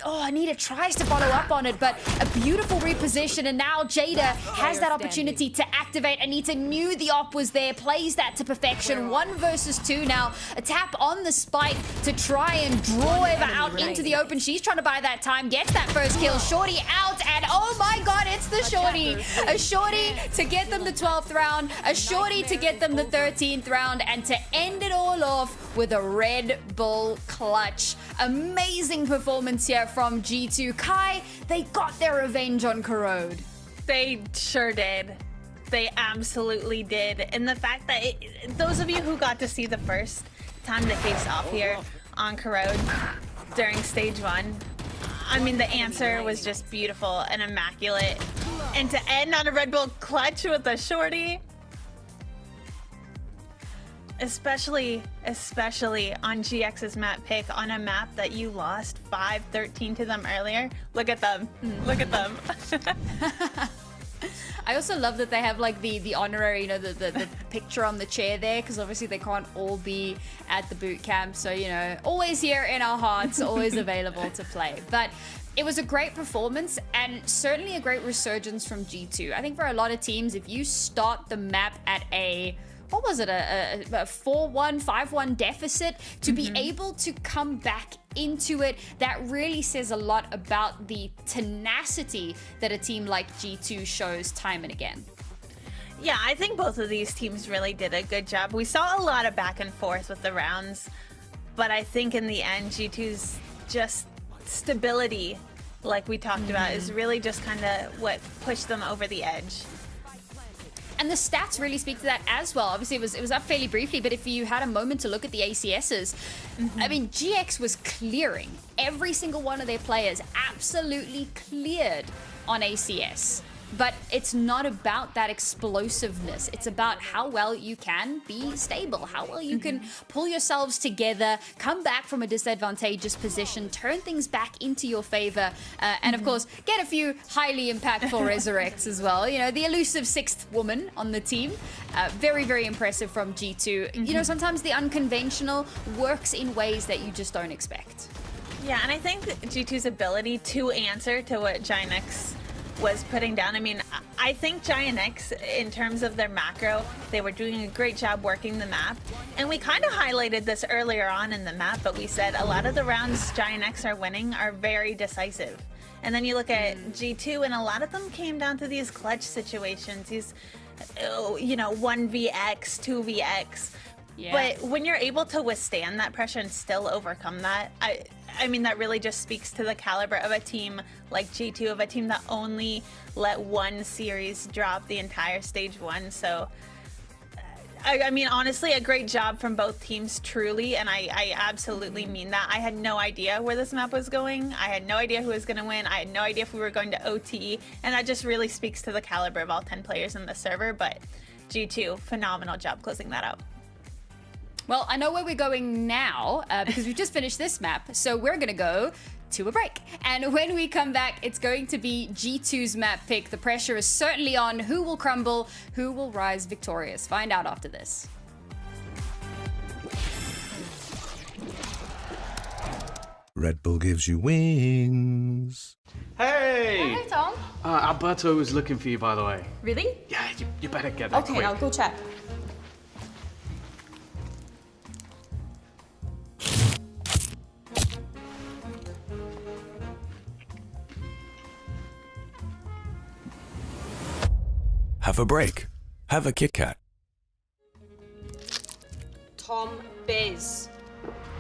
I: Oh, Anita tries to follow up on it, but a beautiful reposition, and now Jada has that opportunity to activate. Anita knew the op was there, plays that to perfection. 1 versus 2 now. A tap on the spike to try and draw Eva out into the open. She's trying to buy that time, gets that first kill. Shorty out, and oh my god, it's the Shorty. A Shorty to get them the 12th round, a Shorty to get them the 13th round, and to end it all off with a Red Bull clutch. Amazing performance here from G2. Kai, they got their revenge on Corrode.
J: They sure did. They absolutely did. And the fact that those of you who got to see the first time they faced off here on Corrode during stage 1, I mean, the answer was just beautiful and immaculate. And to end on a Red Bull clutch with a Shorty, especially on GX's map pick on a map that you lost 5-13 to them earlier. Look at them. Look at them.
I: I also love that they have like the honorary, you know, the picture on the chair there, because obviously they can't all be at the boot camp. So, you know, always here in our hearts, always available to play. But it was a great performance and certainly a great resurgence from G2. I think for a lot of teams, if you start the map at A what was it, a 4-1, 5-1 deficit, to be able to come back into it, that really says a lot about the tenacity that a team like G2 shows time and again.
J: Yeah, I think both of these teams really did a good job. We saw a lot of back and forth with the rounds, but I think in the end, G2's just stability, like we talked about, is really just kind of what pushed them over the edge.
I: And the stats really speak to that as well. Obviously, it was up fairly briefly, but if you had a moment to look at the ACSs, I mean, GX was clearing. Every single one of their players absolutely cleared on ACS. But it's not about that explosiveness. It's about how well you can be stable, how well you can pull yourselves together, come back from a disadvantageous position, turn things back into your favor, and of course, get a few highly impactful resurrects as well. You know, the elusive sixth woman on the team. Very, very impressive from G2. You know, sometimes the unconventional works in ways that you just don't expect.
J: Yeah, and I think G2's ability to answer to what GiantX was putting down. I mean, I think GiantX, in terms of their macro, they were doing a great job working the map. And we kind of highlighted this earlier on in the map, but we said a lot of the rounds GiantX are winning are very decisive. And then you look at G2, and a lot of them came down to these clutch situations, these, you know, 1vx, 2vx. Yeah. But when you're able to withstand that pressure and still overcome that, I mean, that really just speaks to the caliber of a team like G2, of a team that only let one series drop the entire stage one. So, I mean, honestly, a great job from both teams, truly, and I absolutely mean that. I had no idea where this map was going. I had no idea who was going to win. I had no idea if we were going to OT, and that just really speaks to the caliber of all 10 players in the server. But G2, phenomenal job closing that out.
I: Well, I know where we're going now because we've just finished this map, so we're going to go to a break. And when we come back, it's going to be G2's map pick. The pressure is certainly on. Who will crumble? Who will rise victorious? Find out after this.
F: Red Bull gives you wings.
L: Hey!
M: Hey, Tom.
L: Alberto was looking for you, by the way.
M: Really?
L: Yeah, you better get that
M: Okay,
L: quick.
M: I'll go check.
F: Have a break. Have a Kit Kat.
M: Tom Biz.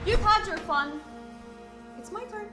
M: You've had your fun. It's my turn.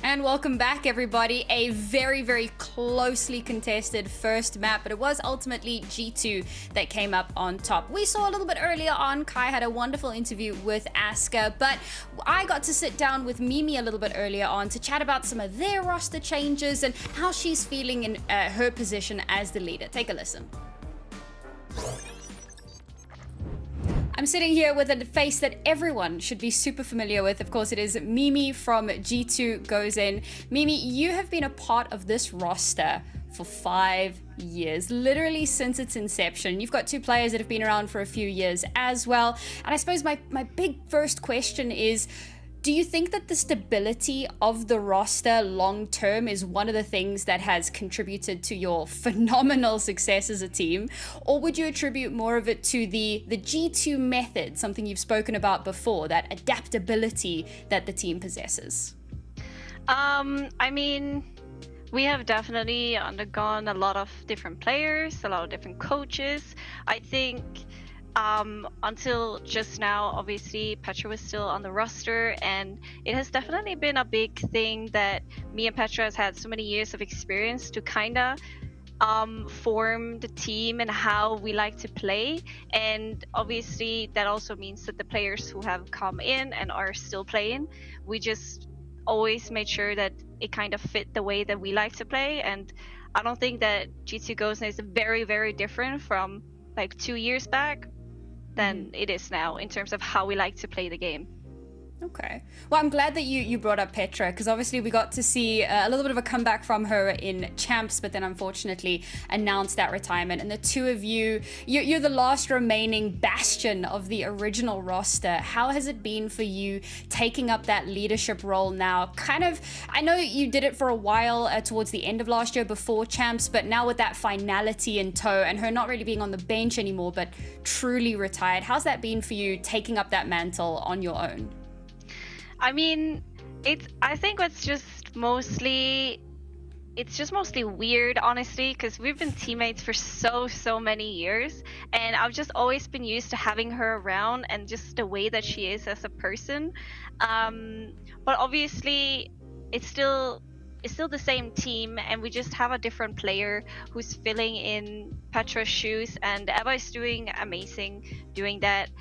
I: And welcome back, everybody. A very, very closely contested first map, but it was ultimately G2 that came up on top. We saw a little bit earlier on, Kai had a wonderful interview with Asuka, but I got to sit down with Mimi a little bit earlier on to chat about some of their roster changes and how she's feeling in her position as the leader. Take a listen. I'm sitting here with a face that everyone should be super familiar with. Of course, it is Mimi from G2 Goes In. Mimi, you have been a part of this roster for 5 years, literally since its inception. You've got two players that have been around for a few years as well. And I suppose my big first question is, do you think that the stability of the roster long term is one of the things that has contributed to your phenomenal success as a team? Or would you attribute more of it to the G2 method, something you've spoken about before, that adaptability that the team possesses?
N: I mean, we have definitely undergone a lot of different players, a lot of different coaches. I think until just now, obviously Petra was still on the roster, and it has definitely been a big thing that me and Petra has had so many years of experience to kinda form the team and how we like to play. And obviously that also means that the players who have come in and are still playing, we just always made sure that it kind of fit the way that we like to play. And I don't think that G2 Goes In is very, very different from like 2 years back than it is now in terms of how we like to play the game.
I: Okay. Well, I'm glad that you brought up Petra, because obviously we got to see a little bit of a comeback from her in Champs, but then unfortunately announced that retirement. And the two of you're the last remaining bastion of the original roster. How has it been for you taking up that leadership role now? Kind of, I know you did it for a while towards the end of last year before Champs, but now with that finality in tow and her not really being on the bench anymore, but truly retired, how's that been for you taking up that mantle on your own?
N: I mean, I think it's just mostly weird, honestly, because we've been teammates for so many years, and I've just always been used to having her around and just the way that she is as a person. But obviously, it's still the same team, and we just have a different player who's filling in Petra's shoes, and Eva is doing amazing doing that.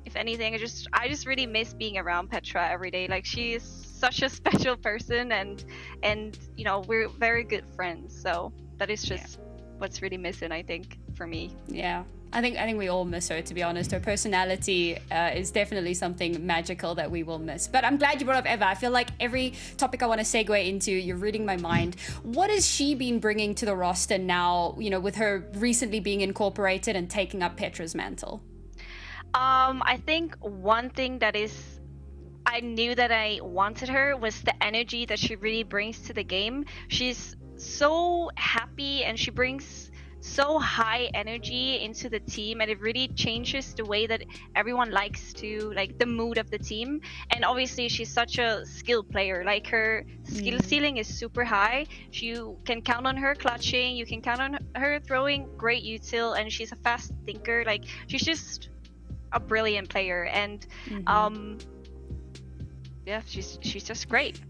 N: If anything, I just really miss being around Petra every day. Like, she is such a special person, and you know, we're very good friends. So that is just what's really missing, I think, for me.
I: Yeah. I think we all miss her, to be honest. Her personality is definitely something magical that we will miss. But I'm glad you brought up Eva. I feel like every topic I want to segue into, you're reading my mind. What has she been bringing to the roster now, you know, with her recently being incorporated and taking up Petra's mantle?
N: I think one thing that is, I knew that I wanted her, was the energy that she really brings to the game. She's so happy and she brings so high energy into the team, and it really changes the way that everyone likes to, like, the mood of the team. And obviously she's such a skilled player, like her skill ceiling is super high. You can count on her clutching, you can count on her throwing great util, and she's a fast thinker. Like, she's just a brilliant player, and yeah, she's just great.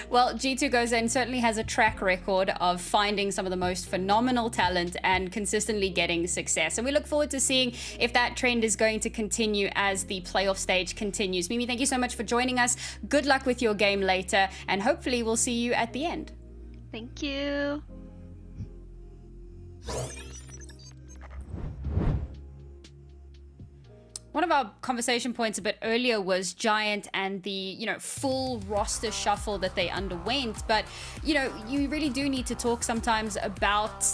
I: Well, G2 goes in, certainly has a track record of finding some of the most phenomenal talent and consistently getting success. And we look forward to seeing if that trend is going to continue as the playoff stage continues. Mimi, thank you so much for joining us. Good luck with your game later, and hopefully we'll see you at the end.
N: Thank you.
I: One of our conversation points a bit earlier was Giant and the, you know, full roster shuffle that they underwent. But, you know, you really do need to talk sometimes about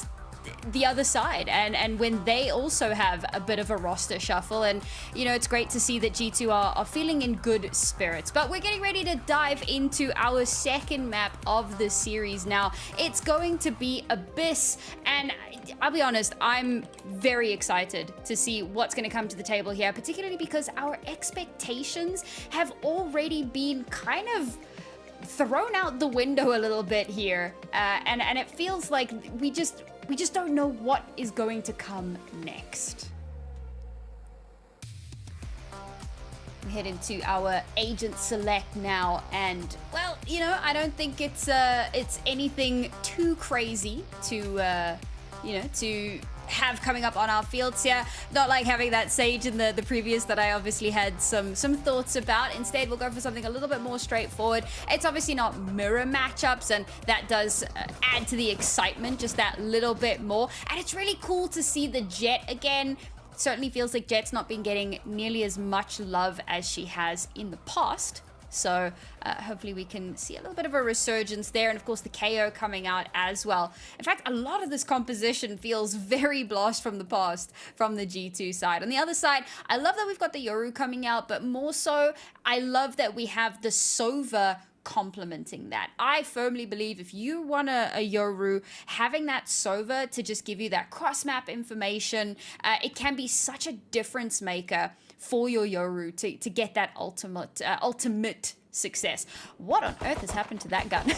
I: the other side and when they also have a bit of a roster shuffle. And, you know, it's great to see that G2 are feeling in good spirits. But we're getting ready to dive into our second map of the series now. It's going to be Abyss, and I'll be honest, I'm very excited to see what's going to come to the table here, particularly because our expectations have already been kind of thrown out the window a little bit here, and it feels like we just don't know what is going to come next. We head into our agent select now, and well, you know, I don't think it's anything too crazy to you know, to have coming up on our fields here. Not like having that Sage in the previous that I obviously had some thoughts about. Instead, we'll go for something a little bit more straightforward. It's obviously not mirror matchups, and that does add to the excitement just that little bit more. And it's really cool to see the Jett again. Certainly feels like Jett's not been getting nearly as much love as she has in the past. So hopefully we can see a little bit of a resurgence there. And of course the KO coming out as well. In fact, a lot of this composition feels very blast from the past from the G2 side. On the other side, I love that we've got the Yoru coming out, but more so, I love that we have the Sova complementing that. I firmly believe if you want a Yoru, having that Sova to just give you that cross-map information, it can be such a difference maker for your Yoru to get that ultimate success. What on earth has happened to that gun?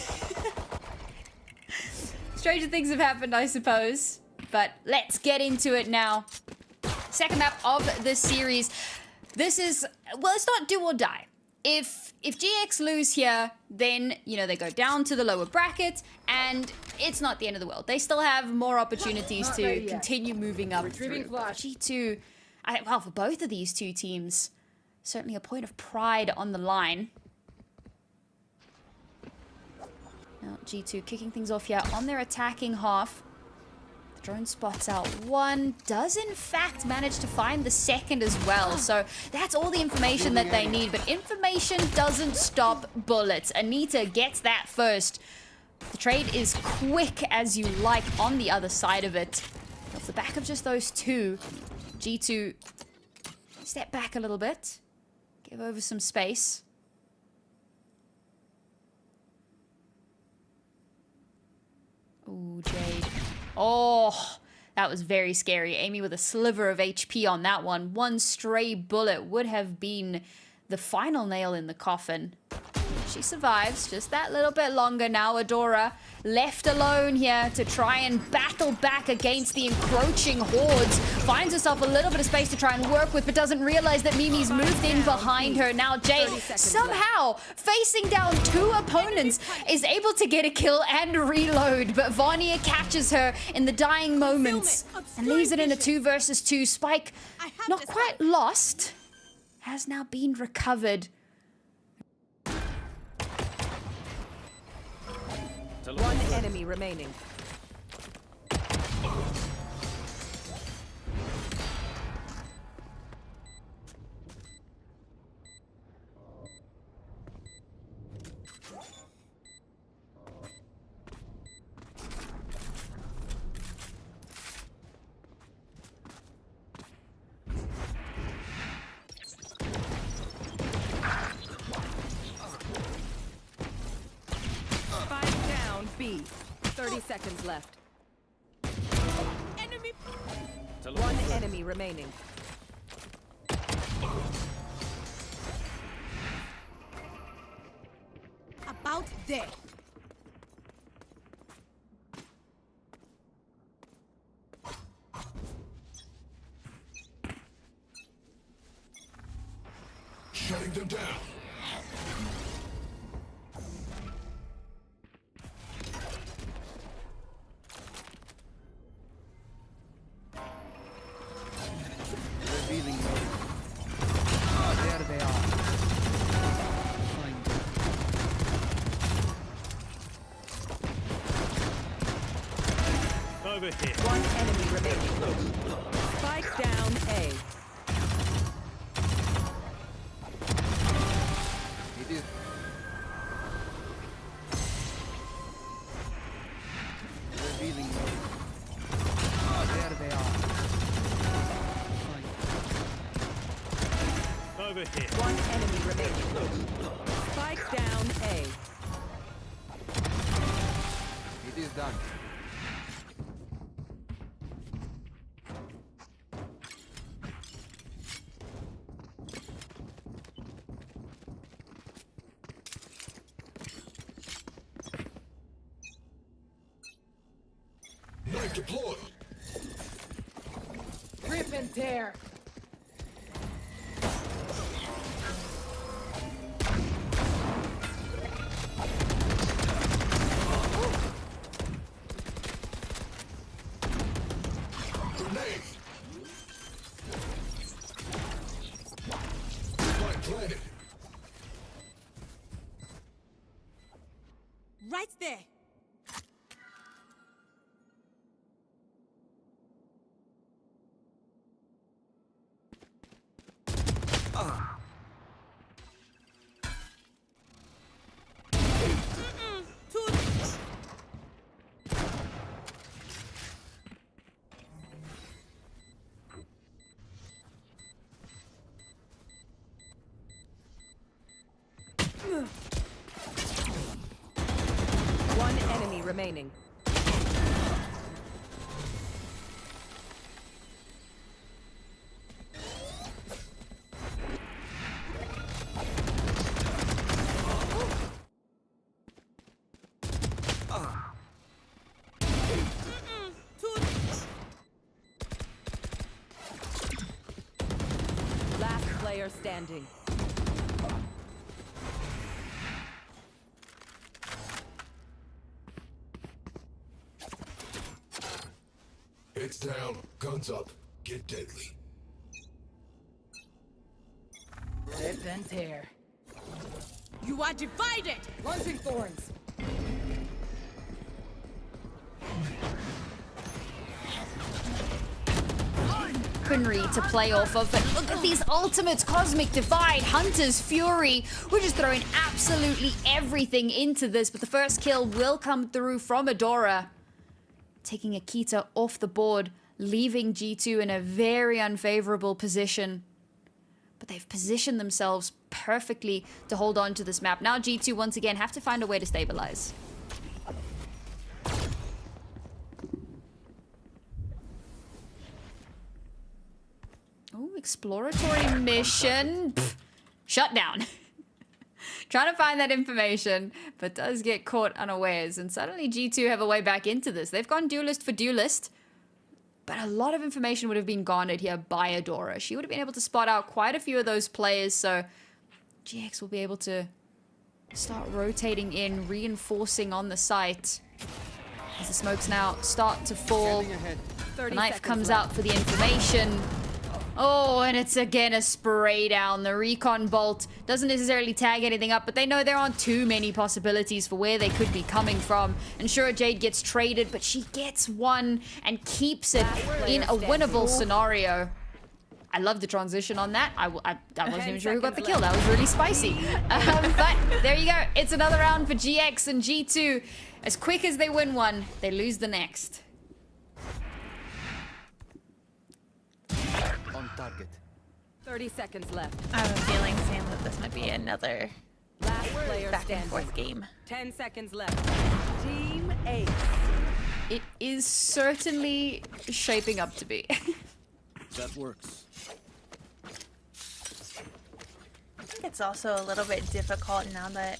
I: Stranger things have happened, I suppose. But let's get into it now. Second map of the series. This is, well, it's not do or die. If GX lose here, then, you know, they go down to the lower bracket, and it's not the end of the world. They still have more opportunities to continue moving up through. G2, well, for both of these two teams, certainly a point of pride on the line. Now, G2 kicking things off here on their attacking half. The drone spots out one, does in fact manage to find the second as well. So that's all the information that they need, but information doesn't stop bullets. Anita gets that first. The trade is quick as you like on the other side of it. Off the back of just those two, G2 step back a little bit, give over some space. Ooh, Jade. Oh, that was very scary. Amy with a sliver of HP on that one. One stray bullet would have been the final nail in the coffin. She survives just that little bit longer now. Adora left alone here to try and battle back against the encroaching hordes. Finds herself a little bit of space to try and work with, but doesn't realize that Mimi's moved in behind her. Now Jade, somehow facing down two opponents, is able to get a kill and reload, but Vania catches her in the dying moments and leaves it in a 2 versus 2. Spike, not quite lost, has now been recovered.
K: One enemy remaining. Spike down B. 30 seconds left. Enemy. One enemy remaining. About there.
D: Shutting them down.
E: Revealing mode. Ah, there they are. Find them.
D: Over here.
K: One enemy remaining. Spike down A.
E: It is. Revealing mode. Ah, there they are. Find
D: Over here.
K: One enemy remaining. Spike down A.
E: It is done.
D: Knife deployed.
K: Rip and tear.
D: Grenade. Spike planted.
K: Right there. One enemy remaining. Last player standing.
D: It's down. Guns up. Get deadly.
K: Rip and tear. You are divided! Launching thorns.
I: Weaponry to play off of, but look at these ultimates. Cosmic Divide, Hunter's Fury. We're just throwing absolutely everything into this, but the first kill will come through from Adora, taking Akita off the board, leaving G2 in a very unfavorable position. But they've positioned themselves perfectly to hold on to this map. Now G2 once again have to find a way to stabilize. Oh, exploratory mission. Pfft, shut down. Trying to find that information, but does get caught unawares. And suddenly G2 have a way back into this. They've gone duelist for duelist, but a lot of information would have been garnered here by Adora. She would have been able to spot out quite a few of those players, so GX will be able to start rotating in, reinforcing on the site. As the smokes now start to fall, the knife comes out for the information. Oh, and it's again a spray down. The recon bolt doesn't necessarily tag anything up, but they know there aren't too many possibilities for where they could be coming from. And sure, Jade gets traded, but she gets one and keeps it in a winnable scenario. I love the transition on that. I wasn't even sure who got the kill. That was really spicy. But there you go. It's another round for GX and G2. As quick as they win one, they lose the next.
K: On target. 30 seconds left.
J: I have a feeling, Sam, that this might be another
K: Last player
J: back and
K: standing.
J: forth game.
K: 10 seconds left. Team Ace.
I: It is certainly shaping up to be.
F: That works.
J: I think it's also a little bit difficult now that,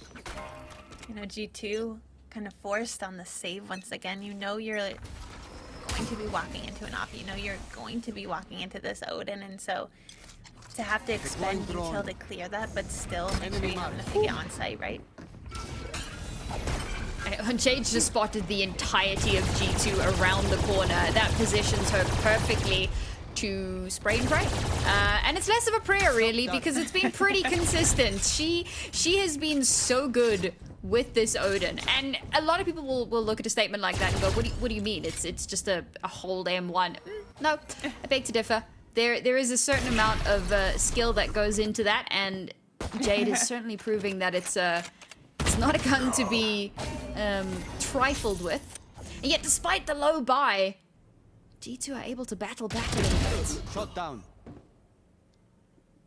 J: you know, G2 kind of forced on the save once again. You know you're going to be walking into an op. You know you're going to be walking into this Odin, and so to have to expend util to clear that, but still make sure you have enough to get on site, right?
I: Jade just spotted the entirety of G2 around the corner. That positions her perfectly to spray and pray. And it's less of a prayer, really, because it's been pretty consistent. She has been so good with this Odin. And a lot of people will look at a statement like that and go, what do you mean? It's just a hold M1. No, I beg to differ. There is a certain amount of skill that goes into that, and Jade is certainly proving that it's not a gun to be trifled with. And yet, despite the low buy, G2 are able to battle back a little bit.
K: Shot down.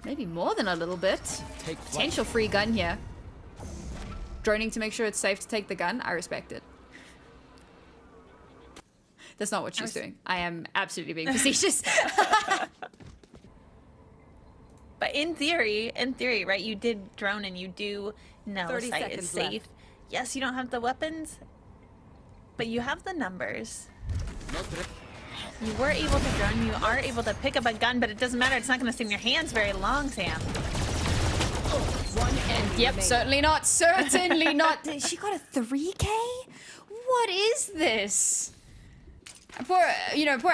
I: Maybe more than a little bit. Potential free gun here. Droning to make sure it's safe to take the gun. I respect it. That's not what she's doing. I am absolutely being facetious.
J: But in theory, right, you did drone and you do know
K: 30
J: site is
K: seconds
J: safe.
K: left.
J: Yes, you don't have the weapons, but you have the numbers. You were able to drone, you are able to pick up a gun, but it doesn't matter. It's not going to stay in your hands very long, Sam.
I: Yep, certainly not. Certainly not. She got a 3K? What is this? Poor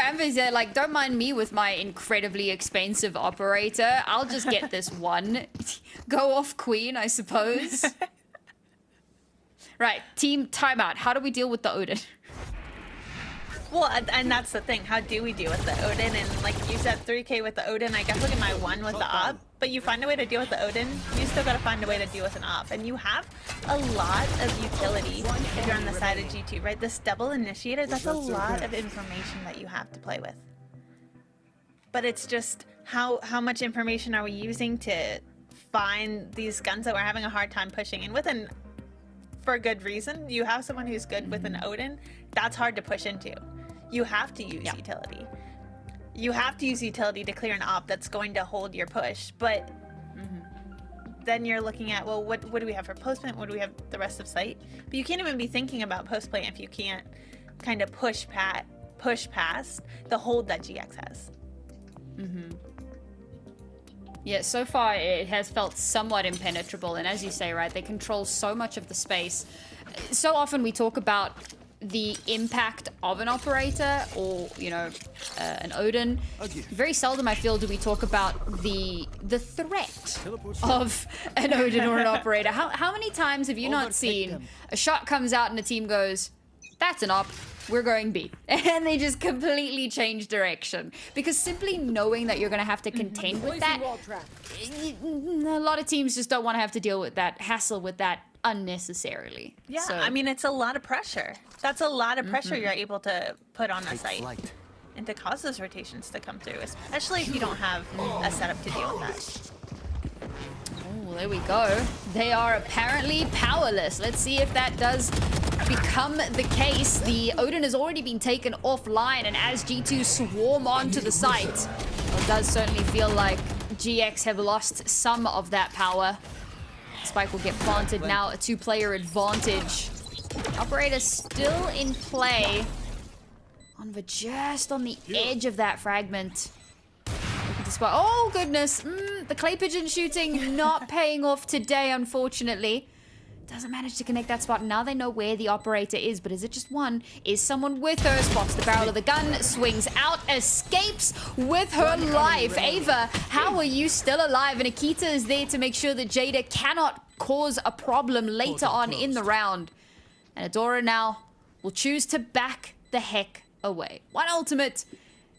I: Amber's there, like, don't mind me with my incredibly expensive operator. I'll just get this one. Go off queen, I suppose. Right, team timeout. How do we deal with the Odin?
J: Well, and that's the thing. How do we deal with the Odin? And like you said, 3K with the Odin. I guess look at my 1 with the op. But you find a way to deal with the Odin, you still gotta find a way to deal with an op. And you have a lot of utility if you're on the side of G2, right? This double initiator, that's a lot of information that you have to play with. But it's just how much information are we using to find these guns that we're having a hard time pushing? And for a good reason, you have someone who's good with an Odin, that's hard to push into. You have to use utility. You have to use utility to clear an op that's going to hold your push, but then you're looking at, well, what do we have for post plant? What do we have the rest of site? But you can't even be thinking about post plant if you can't kind of push past the hold that GX has.
I: Yeah, so far it has felt somewhat impenetrable, and as you say, right, they control so much of the space. So often we talk about the impact of an operator or, you know, an Odin. Very seldom, I feel, do we talk about the threat of an Odin or an operator. How many times have you not seen a shot comes out and a team goes, that's an op, we're going B. And they just completely change direction. Because simply knowing that you're going to have to contend with that, a lot of teams just don't want to have to deal with that, hassle with that unnecessarily.
J: Yeah,
I: so,
J: I mean, it's a lot of pressure. That's a lot of pressure you're able to put on a site. And to cause those rotations to come through, especially if you don't have a setup to deal with that.
I: Oh, there we go. They are apparently powerless. Let's see if that does become the case. The Odin has already been taken offline, and as G2 swarm onto the site, it does certainly feel like GX have lost some of that power. Spike will get planted now, a 2-player advantage. Operator still in play. Just on the edge of that fragment. Oh goodness, the clay pigeon shooting not paying off today, unfortunately. Doesn't manage to connect that spot. Now they know where the operator is, but is it just one? Is someone with her? Spots the barrel of the gun, swings out, escapes with her life. Ava, how are you still alive? And Akita is there to make sure that Jada cannot cause a problem later on in the round. And Adora now will choose to back the heck away. One ultimate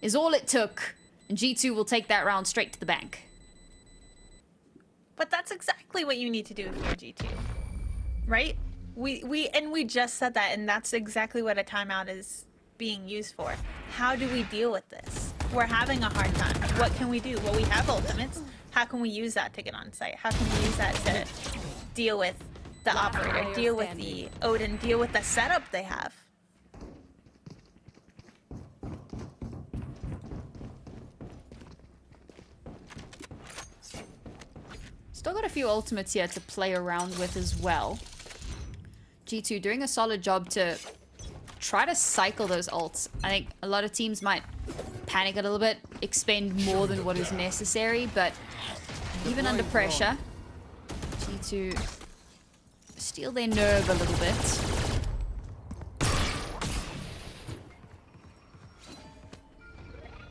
I: is all it took, and G2 will take that round straight to the bank.
J: But that's exactly what you need to do if you're G2. Right? We just said that, and that's exactly what a timeout is being used for. How do we deal with this? We're having a hard time. What can we do? Well, we have ultimates. How can we use that to get on site? How can we use that to deal with the operator, deal with the Odin, deal with the setup they have?
I: Still got a few ultimates here to play around with as well. G2 doing a solid job to try to cycle those ults. I think a lot of teams might panic a little bit, expend more than what is necessary, but even under pressure, G2 steal their nerve a little bit.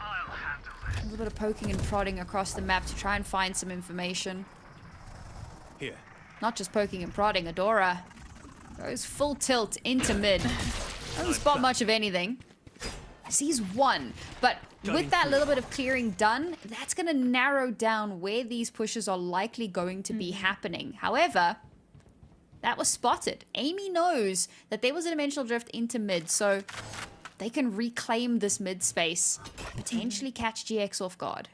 I: A little bit of poking and prodding across the map to try and find some information.
F: Here.
I: Not just poking and prodding, Adora goes full tilt into mid. Doesn't spot much of anything. Sees one, but with that little bit of clearing done, that's going to narrow down where these pushes are likely going to be happening. However, that was spotted. Amy knows that there was a dimensional drift into mid, so they can reclaim this mid space, potentially catch GX off guard.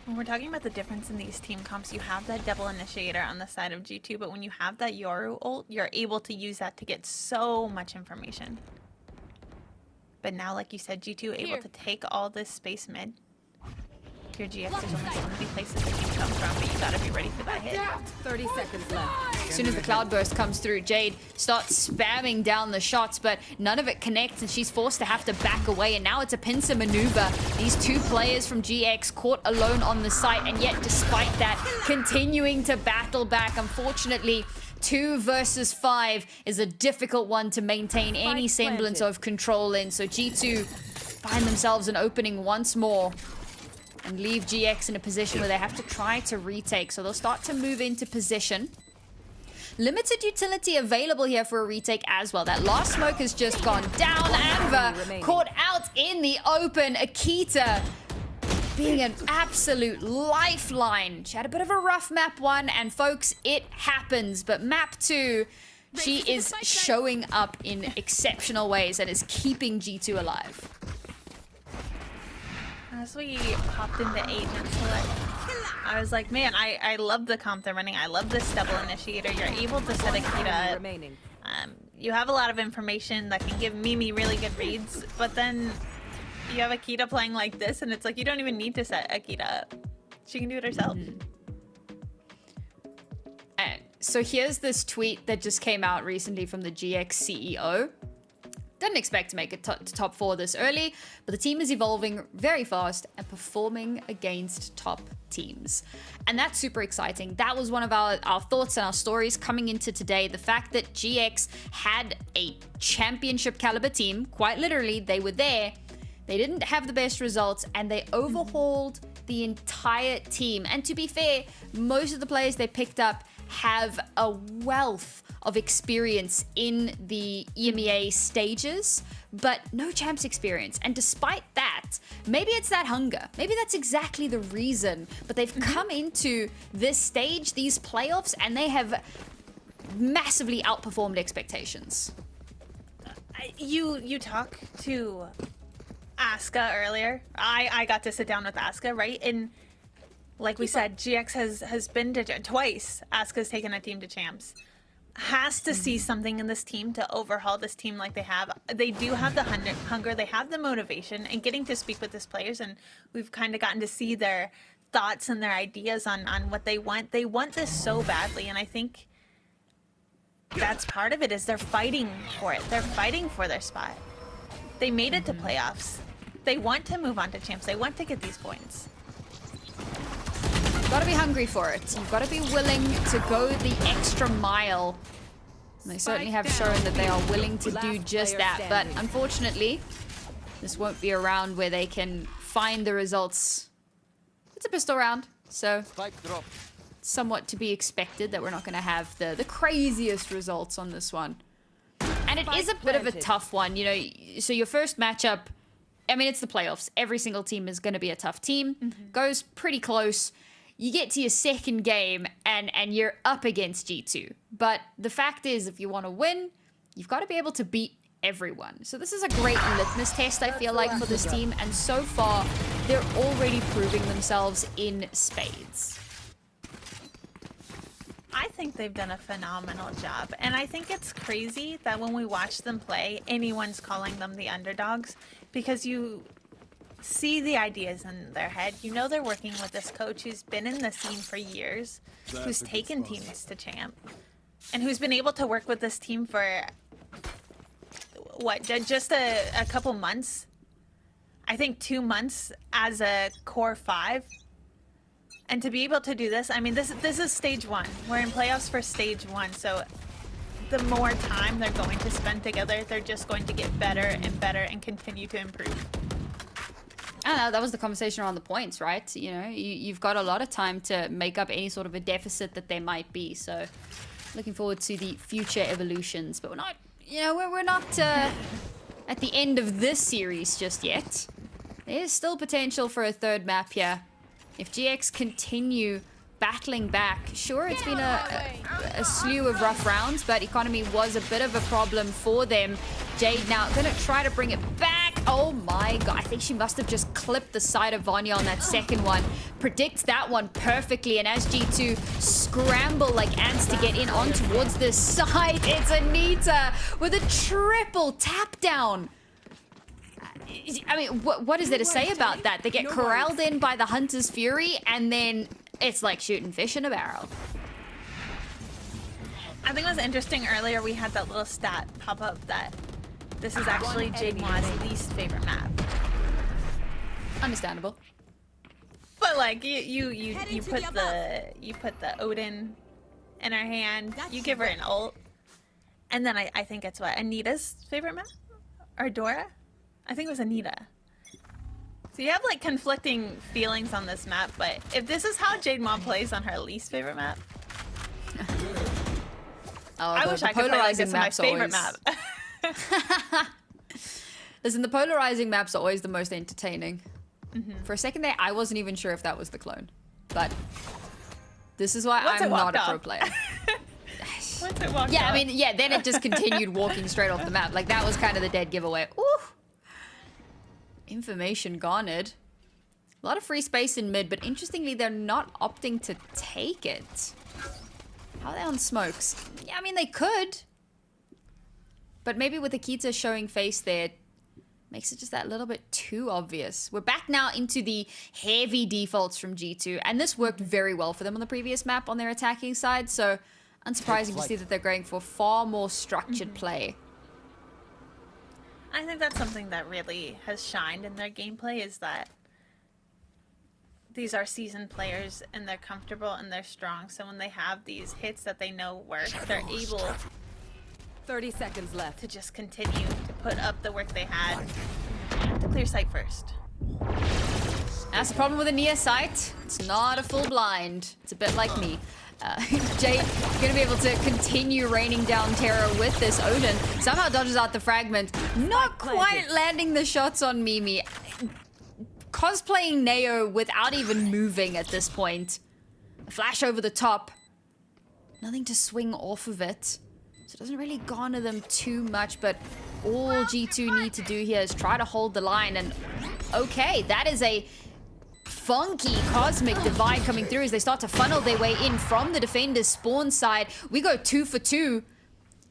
J: When we're talking about the difference in these team comps, you have that double initiator on the side of G2, but when you have that Yoru ult, you're able to use that to get so much information. But now, like you said, G2 able to take all this space mid. Your GX, there's only so many places that you can come from, but you gotta be ready for that hit.
K: 30 seconds left.
I: As soon as the cloud burst comes through, Jade starts spamming down the shots, but none of it connects, and she's forced to have to back away, and now it's a pincer maneuver. These two players from GX caught alone on the site, and yet despite that, continuing to battle back. Unfortunately, 2 versus 5 is a difficult one to maintain any semblance of control in, so G2 find themselves an opening once more and leave GX in a position where they have to try to retake. So they'll start to move into position. Limited utility available here for a retake as well. That last smoke has just gone down. Anva caught out in the open. Akita being an absolute lifeline. She had a bit of a rough map 1, and folks, it happens. But map 2, she is showing up in exceptional ways and is keeping G2 alive.
J: As we hopped into Agent Select, I was like, man, I love the comp they're running. I love this double initiator. You're able to set Akita up. You have a lot of information that can give Mimi really good reads, but then you have Akita playing like this, and it's like you don't even need to set Akita up. She can do it herself.
I: So here's this tweet that just came out recently from the GX CEO. Didn't expect to make it to top 4 this early, but the team is evolving very fast and performing against top teams. And that's super exciting. That was one of our thoughts and our stories coming into today. The fact that GX had a championship caliber team, quite literally, they were there. They didn't have the best results, and they overhauled the entire team. And to be fair, most of the players they picked up have a wealth of experience in the EMEA stages, but no champs experience. And despite that, maybe it's that hunger. Maybe that's exactly the reason. But they've come into this stage, these playoffs, and they have massively outperformed expectations.
J: You talk to Asuka earlier. I got to sit down with Asuka, right? And like we said, GX has been to twice. Asuka's taken a team to champs. Has to see something in this team to overhaul this team like they have. They do have the hunger, they have the motivation, and getting to speak with these players, and we've kind of gotten to see their thoughts and their ideas on what they want. They want this so badly, and I think that's part of it, is they're fighting for it. They're fighting for their spot. They made it to playoffs. They want to move on to champs. They want to get these points.
I: You've got to be hungry for it. You've got to be willing to go the extra mile. And they certainly have shown that they are willing to do just that. But unfortunately, this won't be a round where they can find the results. It's a pistol round, so somewhat to be expected that we're not going to have the craziest results on this one. And it is a bit of a tough one, you know. So your first matchup, I mean, it's the playoffs. Every single team is going to be a tough team. Goes pretty close. You get to your second game and you're up against G2. But the fact is, if you want to win, you've got to be able to beat everyone. So this is a great litmus test, I feel like, for this team. And so far, they're already proving themselves in spades.
J: I think they've done a phenomenal job. And I think it's crazy that when we watch them play, anyone's calling them the underdogs. Because you see the ideas in their head. You know they're working with this coach who's been in the scene for years, who's taken teams to champ, and who's been able to work with this team for, what, just a couple months? I think 2 months as a core 5. And to be able to do this, I mean, this is stage 1. We're in playoffs for stage 1, so the more time they're going to spend together, they're just going to get better and better and continue to improve.
I: I don't know, that was the conversation around the points, right? You know, you've got a lot of time to make up any sort of a deficit that there might be. So looking forward to the future evolutions. But we're not, you know, we're not at the end of this series just yet. There's still potential for a third map here. If GX continue battling back, sure, it's been a slew of rough rounds, but economy was a bit of a problem for them. Jade now gonna try to bring it back. Oh my god, I think she must have just clipped the side of Vanya on that second one. Predicts that one perfectly, and as G2 scramble like ants to get in on towards this side, it's Anita with a triple tap down. I mean, what is there to say about that? They get corralled in by the Hunter's Fury, and then it's like shooting fish in a barrel.
J: I think it was interesting earlier we had that little stat pop up that this is actually Jigma's least favorite map.
I: Understandable.
J: But like you put the Odin in her hand, you give her an ult, and then I think it's what, Anita's favorite map? Or Dora? I think it was Anita. So you have like conflicting feelings on this map, but if this is how Jade Ma plays on her least favorite map, I wish I could play like this on my favorite map.
I: Listen, the polarizing maps are always the most entertaining. For a second there, I wasn't even sure if that was the clone. But this is why I'm not a pro player. Yeah, I mean, yeah, then it just continued walking straight off the map. Like, that was kind of the dead giveaway. Ooh. Information garnered. A lot of free space in mid, but interestingly, they're not opting to take it. How are they on smokes? Yeah, I mean, they could. But maybe with Akita showing face there, makes it just that little bit too obvious. We're back now into the heavy defaults from G2, and this worked very well for them on the previous map on their attacking side, so unsurprising to see that they're going for far more structured play.
J: I think that's something that really has shined in their gameplay, is that these are seasoned players and they're comfortable and they're strong. So when they have these hits that they know work, they're able
K: 30 seconds left
J: to just continue to put up the work they had to clear sight first.
I: That's the problem with a near sight. It's not a full blind. It's a bit like me. Jade gonna be able to continue raining down terror with this Odin. Somehow dodges out the fragment. Not quite landing the shots on Mimi. Cosplaying Neo without even moving at this point. A flash over the top. Nothing to swing off of it. So it doesn't really garner them too much, but all G2 need to do here is try to hold the line. And okay, that is a funky cosmic divide coming through as they start to funnel their way in from the defender's spawn side. We go 2 for 2,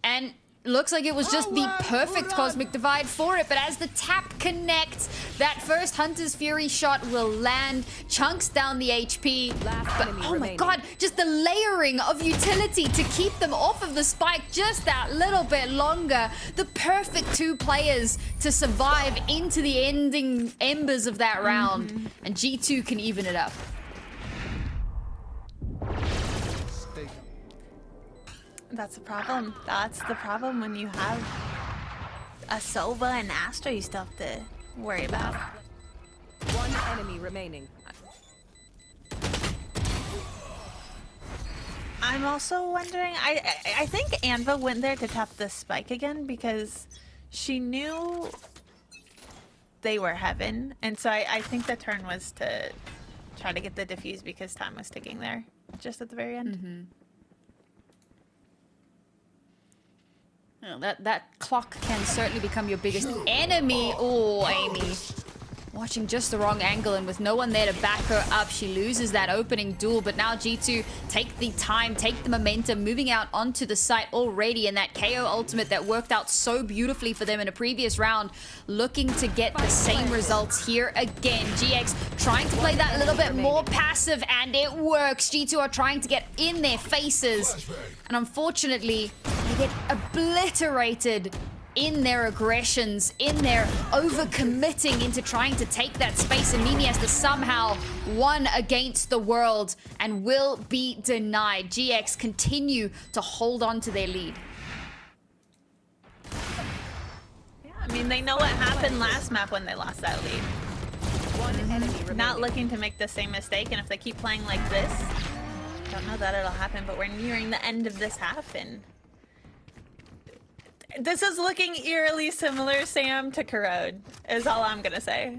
I: and looks like it was just the perfect cosmic divide for it. But as the tap connects, that first Hunter's Fury shot will land, chunks down the HP. But oh my god, just the layering of utility to keep them off of the spike just that little bit longer. The perfect 2 players to survive into the ending embers of that round. And G2 can even it up.
J: That's the problem. That's the problem when you have a Sova and Astra you still have to worry about.
K: One enemy remaining.
J: I'm also wondering, I think Anva went there to tap the spike again because she knew they were heaven, and so I think the turn was to try to get the defuse because time was ticking there just at the very end.
I: Oh, that clock can certainly become your biggest enemy. Oh, Amy. Watching just the wrong angle, and with no one there to back her up, she loses that opening duel. But now G2 take the time, take the momentum, moving out onto the site already, and that KO ultimate that worked out so beautifully for them in a previous round, looking to get the same results here again. GX trying to play that a little bit more passive, and it works. G2 are trying to get in their faces, and unfortunately, they get obliterated in their aggressions, in their overcommitting into trying to take that space, and Mimi has to somehow one against the world and will be denied. GX continue to hold on to their lead.
J: Yeah, I mean, they know what happened last map when they lost that lead.
K: One enemy remaining.
J: Not looking to make the same mistake, and if they keep playing like this, don't know that it'll happen, but we're nearing the end of this half, and this is looking eerily similar, Sam, to Corrode, is all I'm gonna say.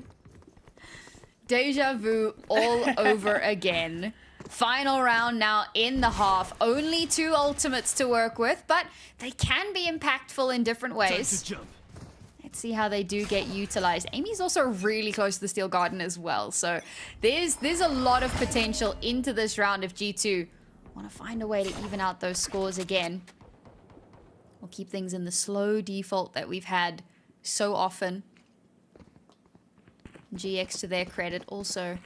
I: Deja vu all over again. Final round now in the half. Only 2 ultimates to work with, but they can be impactful in different ways. Let's see how they do get utilized. Amy's also really close to the Steel Garden as well, so there's a lot of potential into this round if G2 want to find a way to even out those scores again. We'll keep things in the slow default that we've had so often. GX, to their credit, also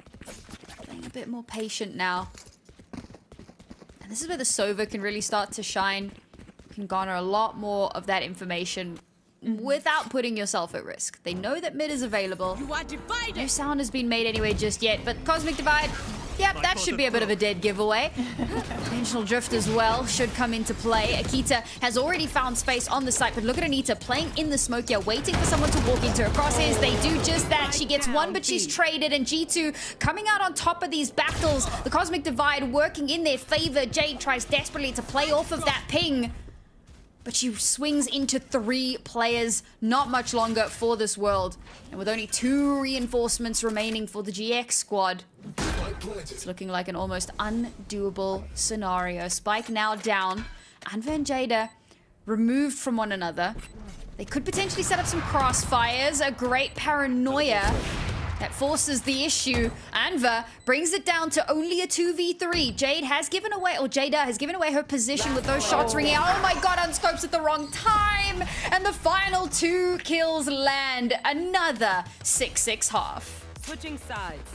I: playing a bit more patient now. And this is where the Sova can really start to shine. You can garner a lot more of that information without putting yourself at risk. They know that mid is available.
K: You are divided.
I: No sound has been made anyway just yet, but Cosmic Divide, yep, that should be a bit of a dead giveaway. Dimensional Drift as well should come into play. Akita has already found space on the site, but look at Anita playing in the smoke here, waiting for someone to walk into her crosshairs. They do just that. She gets one, but she's traded, and G2 coming out on top of these battles. The Cosmic Divide working in their favor. Jade tries desperately to play off of that ping, but she swings into 3 players. Not much longer for this world. And with only 2 reinforcements remaining for the GX squad, it's looking like an almost undoable scenario. Spike now down. Anva and Jada removed from one another. They could potentially set up some crossfires. A great paranoia that forces the issue. Anva brings it down to only a 2v3. Jade has given away, or Jada has given away her position with those shots ringing out. Oh my god, unscopes at the wrong time. And the final 2 kills land. Another 6-6 half.
K: Switching sides.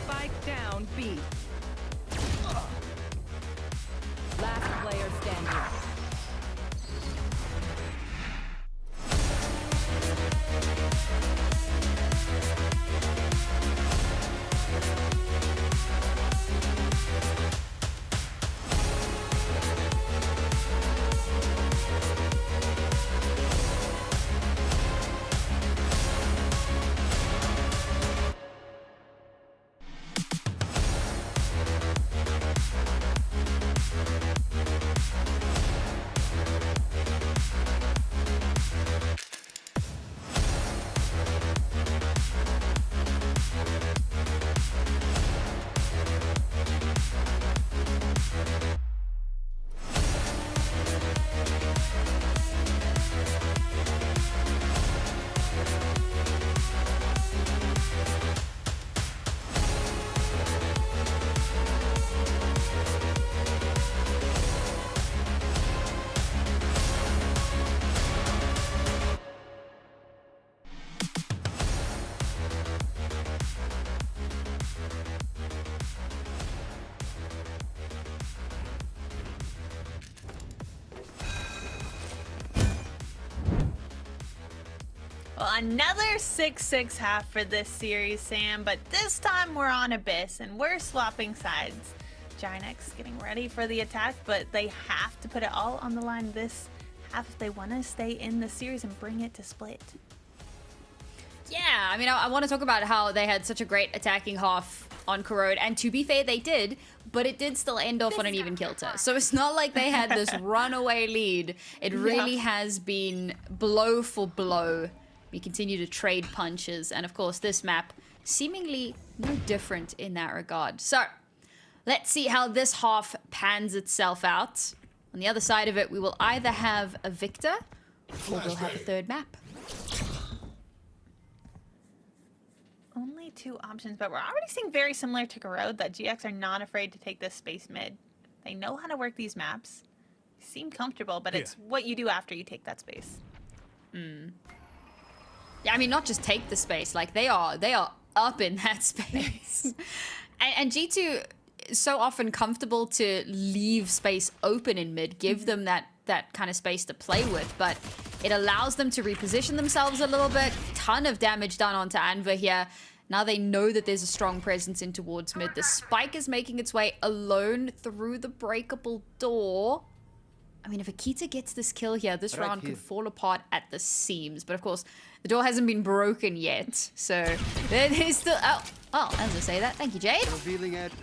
K: Spike down B. Last player standing.
J: Well, another 6-6 half for this series, Sam, but this time we're on Abyss and we're swapping sides. GiantX getting ready for the attack, but they have to put it all on the line this half if they want to stay in the series and bring it to split.
I: Yeah, I mean, I want to talk about how they had such a great attacking half on Corrode, and to be fair, they did, but it did still end off on an even kilter. So it's not like they had this runaway lead. It really has been blow for blow. We continue to trade punches, and of course, this map seemingly no different in that regard. So let's see how this half pans itself out. On the other side of it, we will either have a victor or we'll have a third map.
J: Only two options, but we're already seeing very similar to Corrode that GX are not afraid to take this space mid. They know how to work these maps. They seem comfortable, but it's what you do after you take that space.
I: Yeah, I mean, not just take the space, like they are up in that space. and G2 is so often comfortable to leave space open in mid, give them that kind of space to play with, but it allows them to reposition themselves a little bit. Ton of damage done onto Anva here. Now they know that there's a strong presence in towards mid. The spike is making its way alone through the breakable door. I mean, if Akita gets this kill here, this round could fall apart at the seams. But of course, the door hasn't been broken yet. So there's still... Oh, as I say that. Thank you, Jade.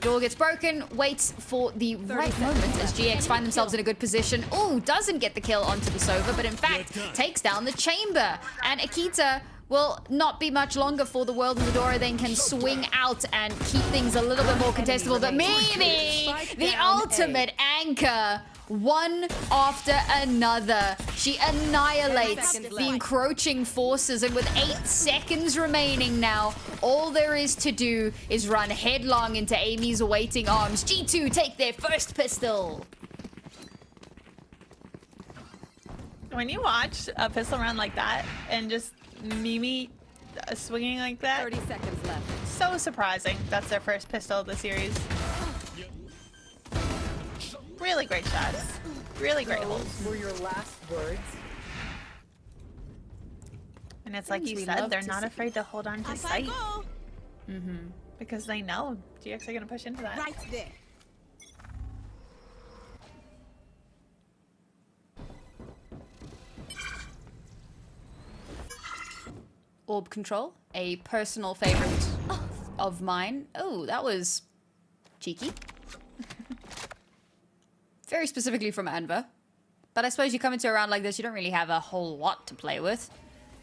I: Door gets broken, waits for the right moment as GX find themselves in a good position. Oh, doesn't get the kill onto the Sova, but in fact, takes down the chamber. And Akita will not be much longer for the World and the Dora, then can swing out and keep things a little bit more contestable. But Mimi, the ultimate anchor, one after another. She annihilates the encroaching forces, and with 8 seconds remaining now, all there is to do is run headlong into Amy's awaiting arms. G2 take their first pistol.
J: When you watch a pistol run like that and just Mimi swinging like that,
K: 30 seconds left.
J: So surprising. That's their first pistol of the series. Really great shots. Really great holds.
K: Were your last words?
J: And it's like you said, they're not afraid to hold on to sight. Because they know GX are going to push into that.
K: Right there.
I: Orb control, a personal favorite of mine. Oh, that was cheeky. Very specifically from Anva. But I suppose you come into a round like this, you don't really have a whole lot to play with.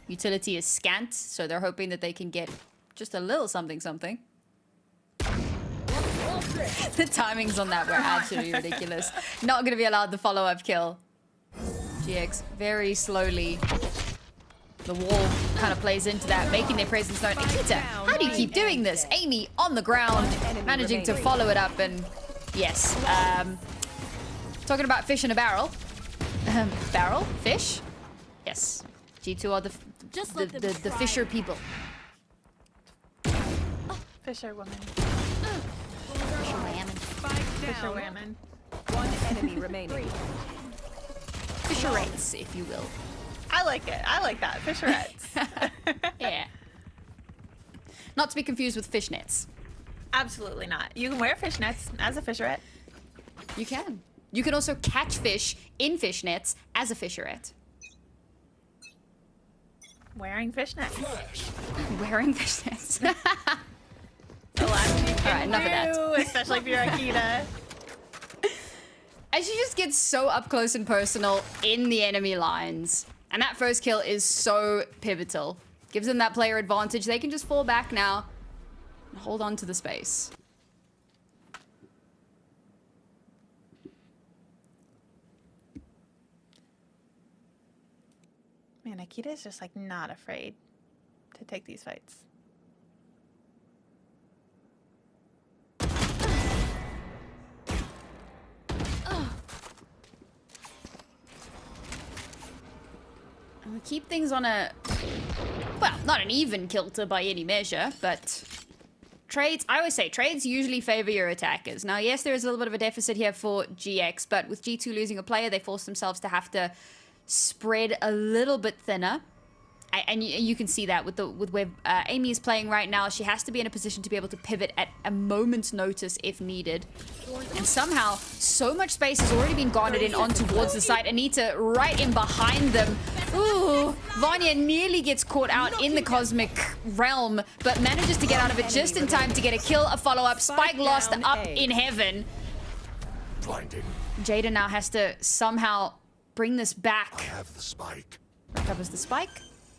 I: Utility is scant, so they're hoping that they can get just a little something something. The timings on that were absolutely ridiculous. Not going to be allowed the follow-up kill. GX very slowly. The wall kind of plays into that, making their presence known. Akita, how do you keep doing this? Amy on the ground, managing to follow it up, and yes. Talking about fish in a barrel. Barrel? Fish? Yes. G2 are the fisher people.
J: Fisher woman.
I: Fisher women.
J: Fisher women.
K: One enemy remaining.
I: Fisherettes, if you will.
J: I like it. I like that. Fisherettes.
I: Yeah. Not to be confused with fishnets.
J: Absolutely not. You can wear fishnets as a fisherette.
I: You can. You can also catch fish in fishnets as a fisherette.
J: Wearing fishnets.
I: Wearing fishnets.
J: The last you can
I: Alright, enough of that.
J: Especially if you're Akita.
I: And she just gets so up close and personal in the enemy lines. And that first kill is so pivotal. Gives them that player advantage. They can just fall back now and hold on to the space.
J: Man, Akita is just like not afraid to take these fights.
I: And we keep things on a, well, not an even kilter by any measure, but trades, I always say, trades usually favor your attackers. Now, yes, there is a little bit of a deficit here for GX, but with G2 losing a player, they force themselves to have to spread a little bit thinner. And you can see that with where Amy is playing right now. She has to be in a position to be able to pivot at a moment's notice if needed. And somehow, so much space has already been garnered in on towards the site. Anita right in behind them. Ooh, Vanya nearly gets caught out in the cosmic realm, but manages to get out of it just in time to get a kill, a follow-up. Spike lost up in heaven.
A: Blinding.
I: Jada now has to somehow bring this back.
A: I have the spike.
I: Recovers the spike.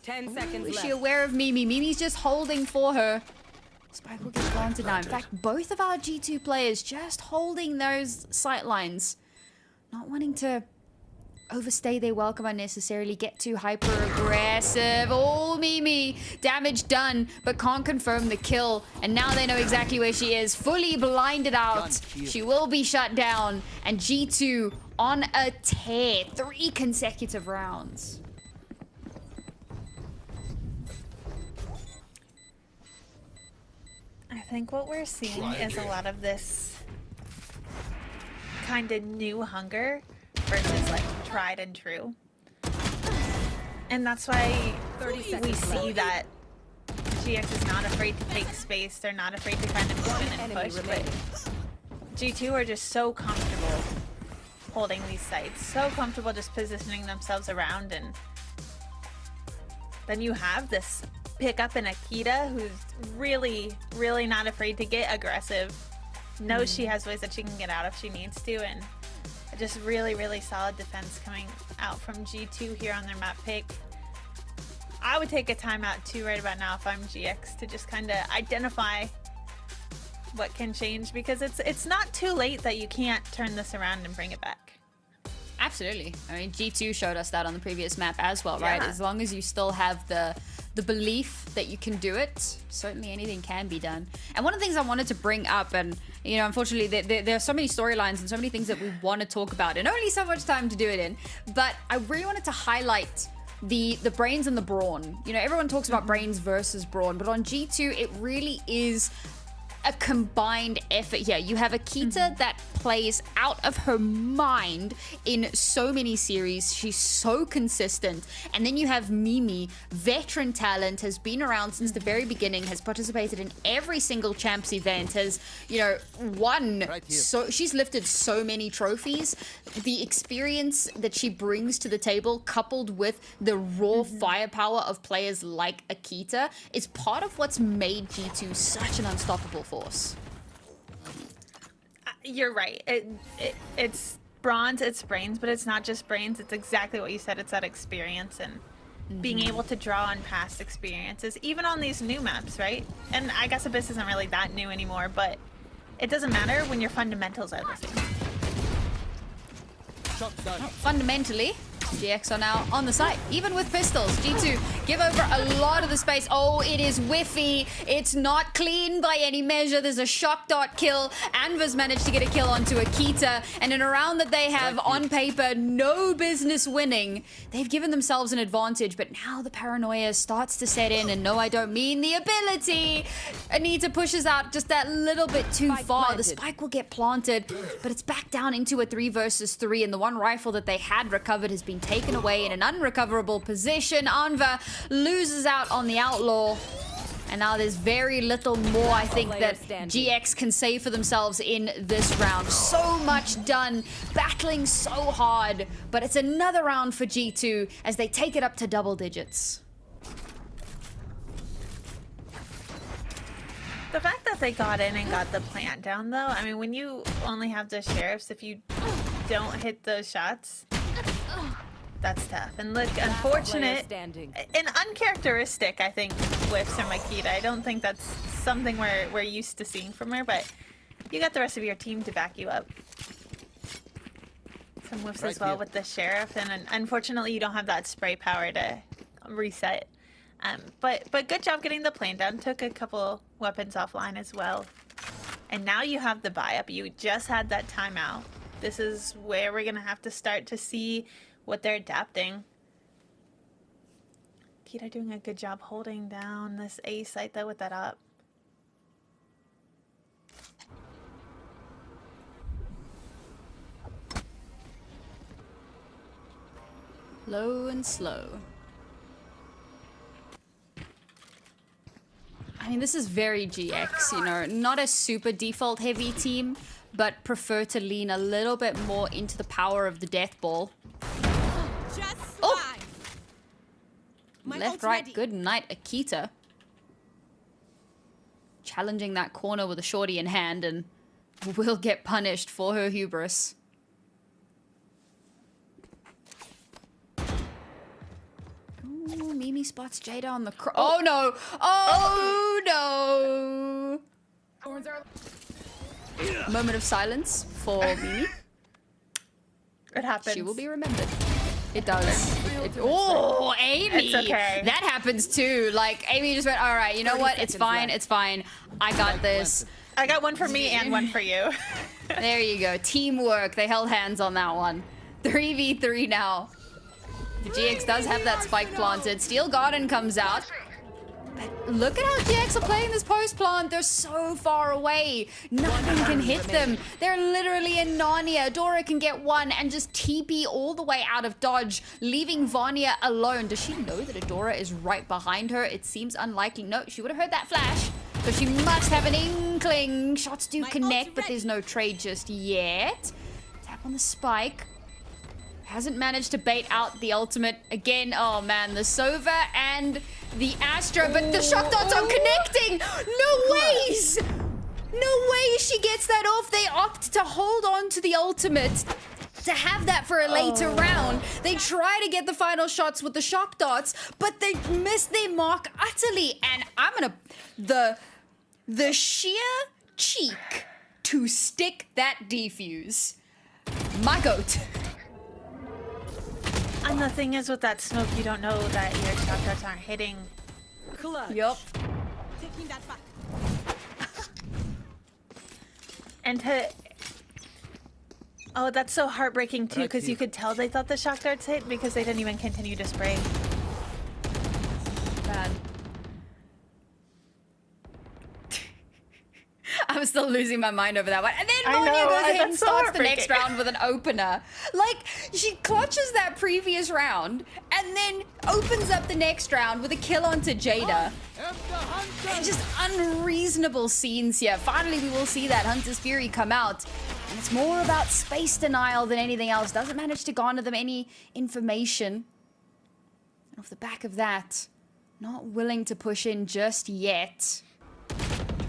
K: 10 seconds
I: Is
K: left.
I: she aware of Mimi? Mimi's just holding for her. Spike will get planted now. In fact, both of our G2 players just holding those sight lines. Not wanting to overstay their welcome unnecessarily, get too hyper aggressive. Oh, Mimi, damage done, but can't confirm the kill. And now they know exactly where she is, fully blinded out. She will be shut down. And G2 on a tear, 3 consecutive rounds.
J: I think what we're seeing is a lot of this kind of new hunger versus like tried and true. And that's why we see that GX is not afraid to take space. They're not afraid to kind of move in and push. But G2 are just so comfortable holding these sites. So comfortable just positioning themselves around. And then you have this pickup in Akita, who's really, really not afraid to get aggressive. Knows she has ways that she can get out if she needs to. And just really, really solid defense coming out from G2 here on their map pick. I would take a timeout too right about now if I'm GX to just kind of identify what can change, because it's not too late that you can't turn this around and bring it back.
I: Absolutely. I mean, G2 showed us that on the previous map as well, right?
J: Yeah.
I: As long as you still have the belief that you can do it, certainly anything can be done. And one of the things I wanted to bring up, and you know, unfortunately there are so many storylines and so many things that we want to talk about and only so much time to do it in, but I really wanted to highlight the brains and the brawn. You know, everyone talks about brains versus brawn, but on G2 it really is a combined effort here. You have Akita that plays out of her mind in so many series. She's so consistent. And then you have Mimi, veteran talent, has been around since the very beginning, has participated in every single champs event, has, you know, won. So she's lifted so many trophies. The experience that she brings to the table, coupled with the raw firepower of players like Akita, is part of what's made G2 such an unstoppable force.
J: You're right. It's bronze, it's brains, but it's not just brains. It's exactly what you said. It's that experience and being able to draw on past experiences, even on these new maps, right? And I guess Abyss isn't really that new anymore, but it doesn't matter when your fundamentals are the same.
I: Fundamentally, GX are now on the site, even with pistols. G2 give over a lot of the space. Oh, it is whiffy. It's not clean by any measure. There's a shock dart kill. Anva's managed to get a kill onto Akita. And in a round that they have on paper no business winning, they've given themselves an advantage. But now the paranoia starts to set in. And no, I don't mean the ability. Anita pushes out just that little bit too far. The spike will get planted, but it's back down into a 3 versus 3. And the one rifle that they had recovered has been taken away in an unrecoverable position. Anva loses out on the outlaw. And now there's very little more, I think, that GX can say for themselves in this round. So much done, battling so hard. But it's another round for G2 as they take it up to double digits.
J: The fact that they got in and got the plant down, though, I mean, when you only have the sheriffs, if you don't hit those shots, that's tough. And look, unfortunate and uncharacteristic, I think, whiffs from Akita. I don't think that's something we're used to seeing from her, but you got the rest of your team to back you up. Some whiffs as well with the sheriff, and unfortunately you don't have that spray power to reset. But good job getting the plane down. Took a couple weapons offline as well. And now you have the buy up. You just had that timeout. This is where we're gonna have to start to see what they're adapting. Kita doing a good job holding down this A site though with that up.
I: Low and slow. I mean, this is very GX, you know, not a super default heavy team, but prefer to lean a little bit more into the power of the death ball. Oh! Left, right, good night, Akita. Challenging that corner with a shorty in hand and will get punished for her hubris. Ooh, Mimi spots Jada on the oh no! Oh no! Moment of silence for Mimi.
J: It happens.
I: She will be remembered. It does. Oh, Amy!
J: It's okay.
I: That happens too. Like, Amy just went, all right, you know what? It's fine, it's fine. I got this.
J: I got one for me and one for you.
I: There you go. Teamwork. They held hands on that one. 3v3 now. The GX does have that spike planted. Steel Garden comes out. But look at how GX are playing this post plant. They're so far away. Nothing can hit them. They're literally in Narnia. Dora can get one and just TP all the way out of dodge, leaving Vanya alone. Does she know that Adora is right behind her? It seems unlikely. No, she would have heard that flash. So she must have an inkling. Shots do connect, but there's no trade just yet. Tap on the spike. Hasn't managed to bait out the ultimate. Again, oh man, the Sova and the Astra, but the shock dots aren't connecting. No ways. No way she gets that off. They opt to hold on to the ultimate to have that for a later round. They try to get the final shots with the shock dots, but they miss their mark utterly. And I'm gonna, the sheer cheek to stick that defuse. My goat.
J: And the thing is with that smoke, you don't know that your shock darts aren't hitting.
I: Yup.
M: Taking that back.
J: And to... Oh, that's so heartbreaking too, because you could tell they thought the shock darts hit because they didn't even continue to spray.
I: Bad. I'm still losing my mind over that one. And then Vanya goes ahead and starts the next round with an opener. Like, she clutches that previous round and then opens up the next round with a kill onto Jada. And just unreasonable scenes here. Finally, we will see that Hunter's Fury come out. And it's more about space denial than anything else. Doesn't manage to garner them any information. And off the back of that, not willing to push in just yet.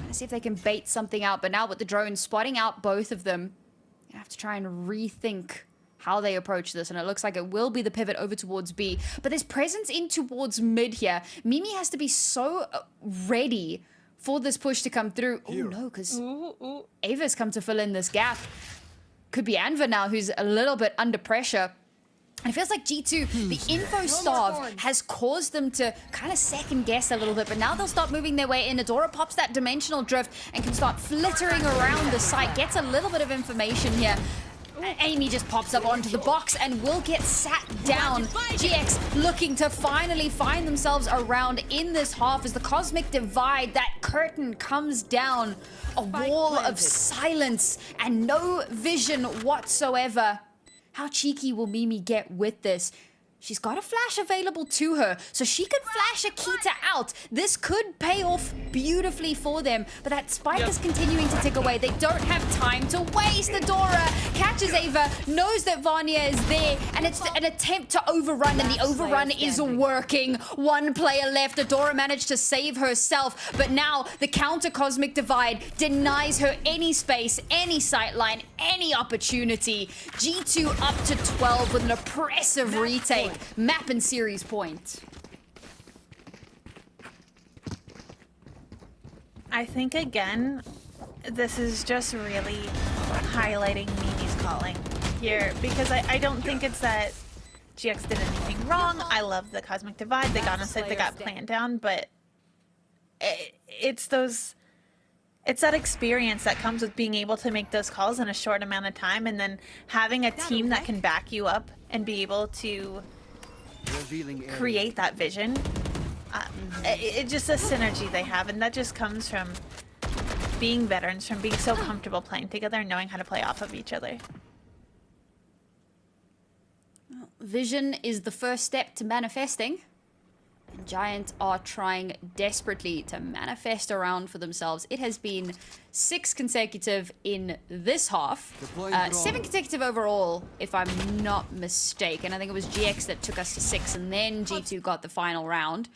I: See if they can bait something out, but now with the drone spotting out both of them, you have to try and rethink how they approach this, and it looks like it will be the pivot over towards B, but there's presence in towards mid here. Mimi has to be so ready for this push to come through. Oh no, because Ava's come to fill in this gap. Could be Anva now, who's a little bit under pressure. And it feels like G2, the info starve has caused them to kind of second guess a little bit, but now they'll start moving their way in. Adora pops that dimensional drift and can start flittering around the site, gets a little bit of information here. Amy just pops up onto the box and will get sat down. GX looking to finally find themselves around in this half as the cosmic divide, that curtain comes down. A wall of silence and no vision whatsoever. How cheeky will Mimi get with this? She's got a flash available to her, so she could flash Akita out. This could pay off beautifully for them, but that spike is continuing to tick away. They don't have time to waste. Adora catches Ava, knows that Vanya is there, and it's an attempt to overrun, and the overrun is working. One player left. Adora managed to save herself, but now the counter cosmic divide denies her any space, any sightline, any opportunity. G2 up to 12 with an oppressive retake. Map and series point.
J: I think again, this is just really highlighting Mimi's calling here, because I don't think it's that GX did anything wrong. I love the cosmic divide. They got on site, they got planned down, but it's that experience that comes with being able to make those calls in a short amount of time, and then having a team that can back you up and be able to create that vision. It's just a synergy they have, and that just comes from being veterans, from being so comfortable playing together and knowing how to play off of each other.
I: Vision is the first step to manifesting. Giants are trying desperately to manifest a round for themselves. It has been 6 consecutive in this half. 7 consecutive overall, if I'm not mistaken. I think it was GX that took us to 6, and then G2 got the final round.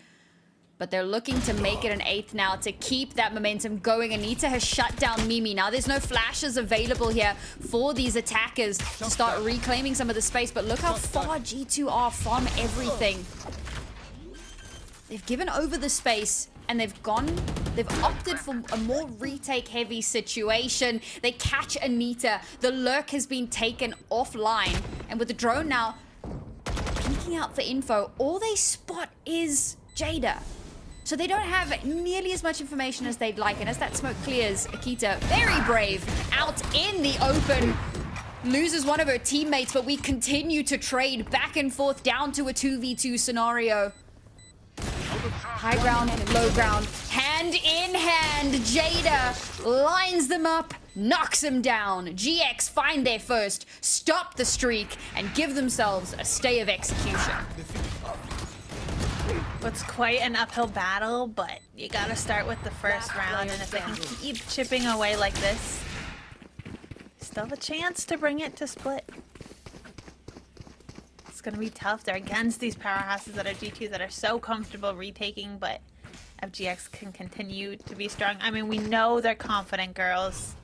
I: But they're looking to make it an 8th now to keep that momentum going. Anita has shut down Mimi. Now there's no flashes available here for these attackers to start reclaiming some of the space. But look how far G2 are from everything. They've given over the space and they've opted for a more retake heavy situation. They catch Anita. The lurk has been taken offline. And with the drone now peeking out for info, all they spot is Jada. So they don't have nearly as much information as they'd like. And as that smoke clears, Akita, very brave, out in the open. Loses one of her teammates, but we continue to trade back and forth down to a 2v2 scenario. High ground, low ground, hand in hand. Jada lines them up, knocks them down. GX find their first, stop the streak, and give themselves a stay of execution.
J: It's quite an uphill battle, but you gotta start with the first round, and if they can keep chipping away like this, still have a chance to bring it to split. It's gonna be tough. They're against these powerhouses that are G2 that are so comfortable retaking, but FGX can continue to be strong. I mean, we know they're confident girls.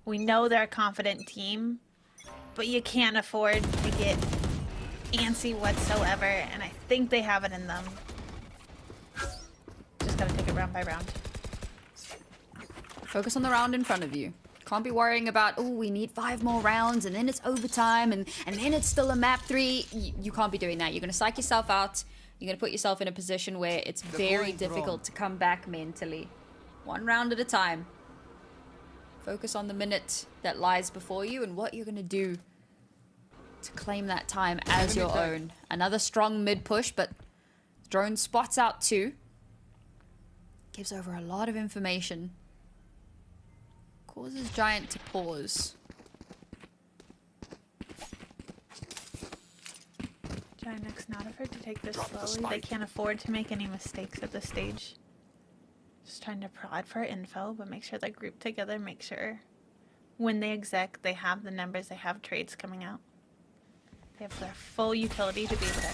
J: We know they're a confident team, but you can't afford to get antsy whatsoever, and I think they have it in them. Just gotta take it round by round.
I: Focus on the round in front of you. Can't be worrying about, oh, we need 5 more rounds and then it's overtime and then it's still a map 3. You can't be doing that. You're gonna psych yourself out. You're gonna put yourself in a position where it's very difficult to come back mentally. 1 round at a time. Focus on the minute that lies before you and what you're gonna do to claim that time as your own. Another strong mid push, but drone spots out 2. Gives over a lot of information. Causes Giant to pause.
J: GiantX not afraid to take this slowly. They can't afford to make any mistakes at this stage. Just trying to prod for info, but make sure they're grouped together. Make sure when they exec, they have the numbers, they have trades coming out. They have their full utility to be able to.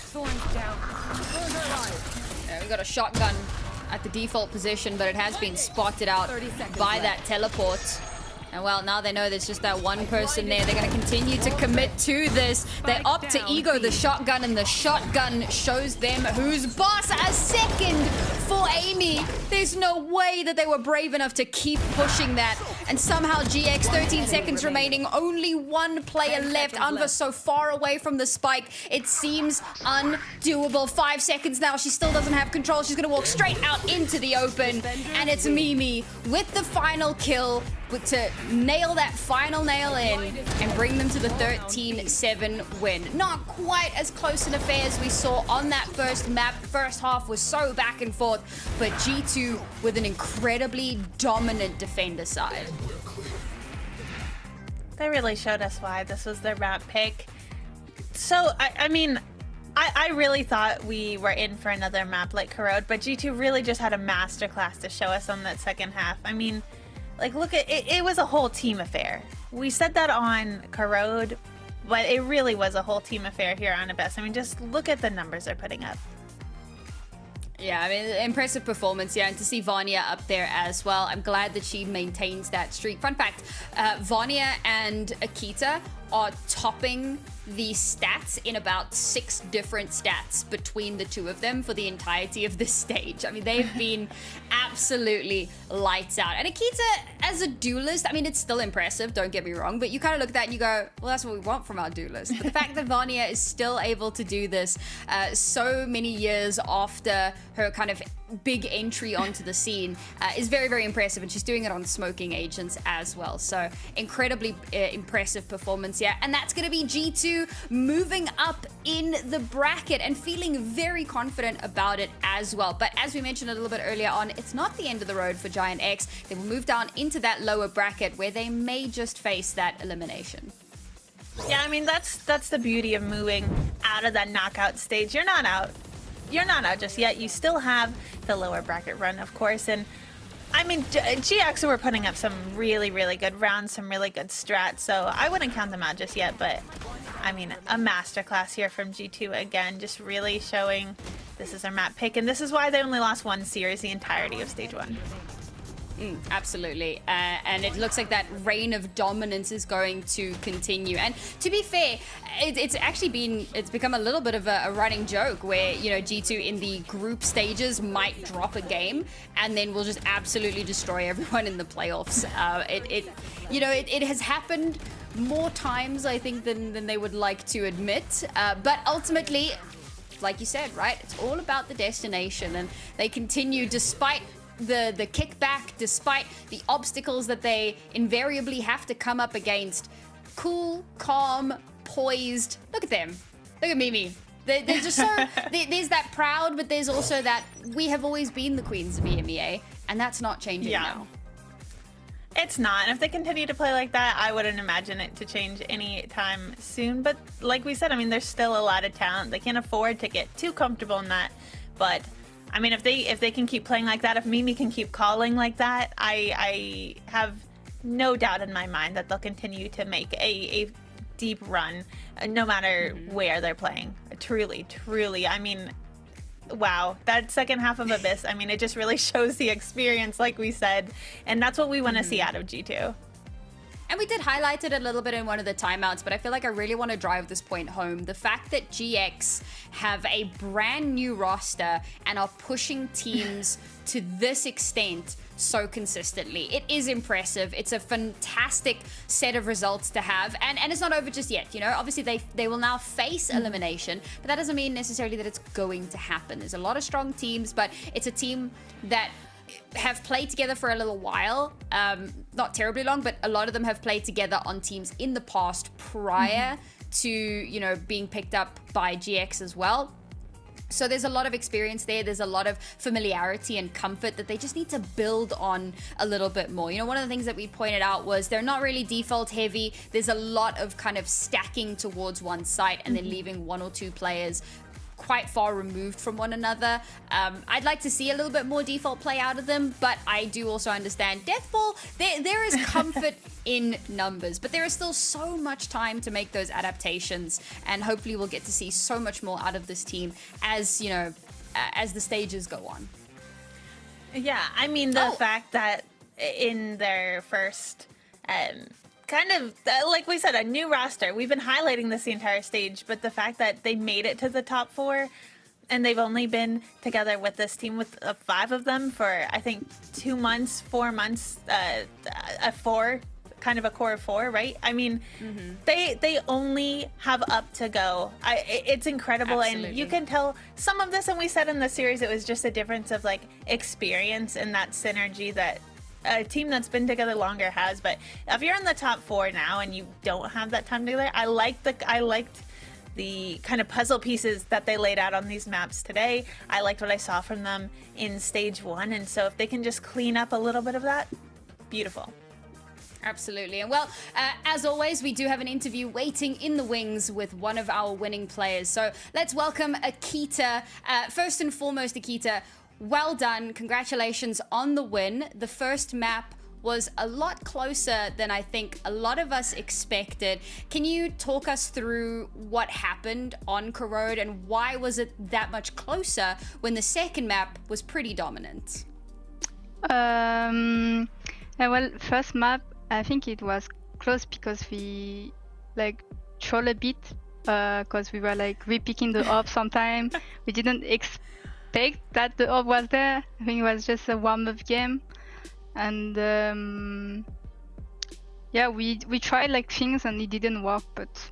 I: Yeah, we got a shotgun at the default position, but it has been spotted out by that teleport. And well, now they know there's just that one person there. They're going to continue to commit to this. They opt to ego the shotgun, and the shotgun shows them who's boss. A second for Amy. There's no way that they were brave enough to keep pushing that. And somehow GX, 13 seconds remaining, only 1 player left. Anva so far away from the spike. It seems undoable. 5 seconds now. She still doesn't have control. She's going to walk straight out into the open. And it's Mimi with the final kill, to nail that final nail in and bring them to the 13-7 win. Not quite as close an affair as we saw on that first map. First half was so back and forth, but G2 with an incredibly dominant defender side.
J: They really showed us why this was their map pick. So, I mean, I really thought we were in for another map like Corrode, but G2 really just had a masterclass to show us on that second half. I mean, like, look at it, it was a whole team affair. We said that on Corrode, but it really was a whole team affair here on Abyss. I mean, just look at the numbers they're putting up.
I: Yeah, I mean, impressive performance, yeah, and to see Vanya up there as well. I'm glad that she maintains that streak. Fun fact, Vanya and Akita are topping the stats in about 6 different stats between the 2 of them for the entirety of this stage. I mean, they've been absolutely lights out. And Akita, as a duelist, I mean, it's still impressive, don't get me wrong, but you kind of look at that and you go, well, that's what we want from our duelist. But the fact that Vanya is still able to do this so many years after her kind of big entry onto the scene is very, very impressive, and she's doing it on smoking agents as well. So incredibly impressive performance, yeah. And that's going to be G2 moving up in the bracket and feeling very confident about it as well. But as we mentioned a little bit earlier on, it's not the end of the road for GiantX. They will move down into that lower bracket where they may just face that elimination.
J: Yeah, I mean, that's the beauty of moving out of that knockout stage. You're not out. you're not out just yet. You still have the lower bracket run, of course, and I mean, GX were putting up some really, really good rounds, some really good strats, so I wouldn't count them out just yet, but I mean, a masterclass here from G2 again, just really showing this is their map pick, and this is why they only lost one series the entirety of stage 1.
I: Absolutely, and it looks like that reign of dominance is going to continue. And to be fair, it's become a little bit of a running joke where, you know, G2 in the group stages might drop a game and then we'll just absolutely destroy everyone in the playoffs. It has happened more times, I think, than they would like to admit. But ultimately, like you said, right, it's all about the destination, and they continue despite the kickback, despite the obstacles that they invariably have to come up against. Cool, calm, poised. Look at them. Look at Mimi. They're just so... there's that proud, but there's also that we have always been the queens of EMEA, and that's not changing now.
J: It's not. And if they continue to play like that, I wouldn't imagine it to change anytime soon. But like we said, I mean, there's still a lot of talent. They can't afford to get too comfortable in that. But I mean, if they can keep playing like that, if Mimi can keep calling like that, I have no doubt in my mind that they'll continue to make a deep run, no matter where they're playing. Truly, truly. I mean, wow, that second half of Abyss, I mean, it just really shows the experience, like we said, and that's what we want to see out of G2.
I: And we did highlight it a little bit in one of the timeouts, but I feel like I really want to drive this point home. The fact that GX have a brand new roster and are pushing teams to this extent so consistently. It is impressive. It's a fantastic set of results to have. And it's not over just yet, you know? Obviously, they will now face elimination, but that doesn't mean necessarily that it's going to happen. There's a lot of strong teams, but it's a team that have played together for a little while, not terribly long, but a lot of them have played together on teams in the past prior to, you know, being picked up by GX as well. So there's a lot of experience there. There's a lot of familiarity and comfort that they just need to build on a little bit more. You know, one of the things that we pointed out was they're not really default heavy. There's a lot of kind of stacking towards one site and then leaving one or two players quite far removed from one another. I'd like to see a little bit more default play out of them, but I do also understand Deathball, there is comfort in numbers, but there is still so much time to make those adaptations, and hopefully we'll get to see so much more out of this team as, you know, as the stages go on.
J: Yeah, I mean, the fact that in their first kind of, like we said, a new roster. We've been highlighting this the entire stage, but the fact that they made it to the top 4 and they've only been together with this team with 5 of them for, I think, 2 months, 4 months, a 4, kind of a core of 4, right? I mean, they only have up to go. It's incredible. Absolutely. And you can tell some of this, and we said in the series, it was just a difference of like experience and that synergy that a team that's been together longer has. But if you're in the top 4 now and you don't have that time together, I liked the kind of puzzle pieces that they laid out on these maps today. I liked what I saw from them in stage 1, and so if they can just clean up a little bit of that, beautiful.
I: Absolutely. And well, as always, we do have an interview waiting in the wings with one of our winning players. So let's welcome Akita. First and foremost, Akita, well done. Congratulations on the win. The first map was a lot closer than I think a lot of us expected. Can you talk us through what happened on Corrode and why was it that much closer when the second map was pretty dominant?
O: Well, first map, I think it was close because we like troll a bit because we were like repicking the orb sometime. We didn't expect that the orb was there. I think it was just a warm-up game, and yeah, we tried like things and it didn't work, but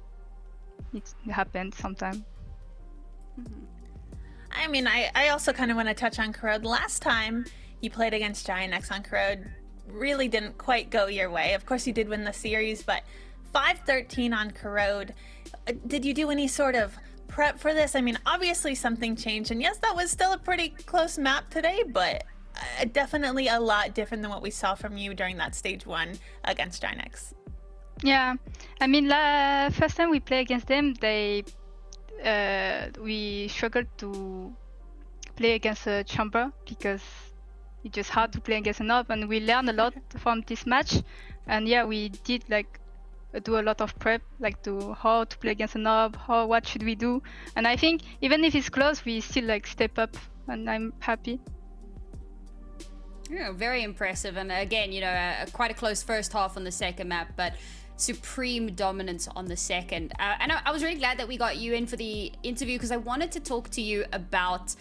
O: it happened sometime.
J: I mean, I also kind of want to touch on Corrode. Last time you played against GiantX on Corrode really didn't quite go your way. Of course you did win the series, but 5-13 on Corrode. Did you do any sort of prep for this? I mean, obviously something changed, and yes, that was still a pretty close map today, but definitely a lot different than what we saw from you during that stage 1 against GiantX.
O: Yeah, I mean, first time we played against them, we struggled to play against a chamber because it's just hard to play against an op, and we learned a lot from this match. And yeah, we did like do a lot of prep, like to how to play against an op, what should we do. And I think even if it's close, we still like step up, and I'm happy.
I: Yeah, very impressive. And again, you know, quite a close first half on the second map, but supreme dominance on the second. And I was really glad that we got you in for the interview, because I wanted to talk to you about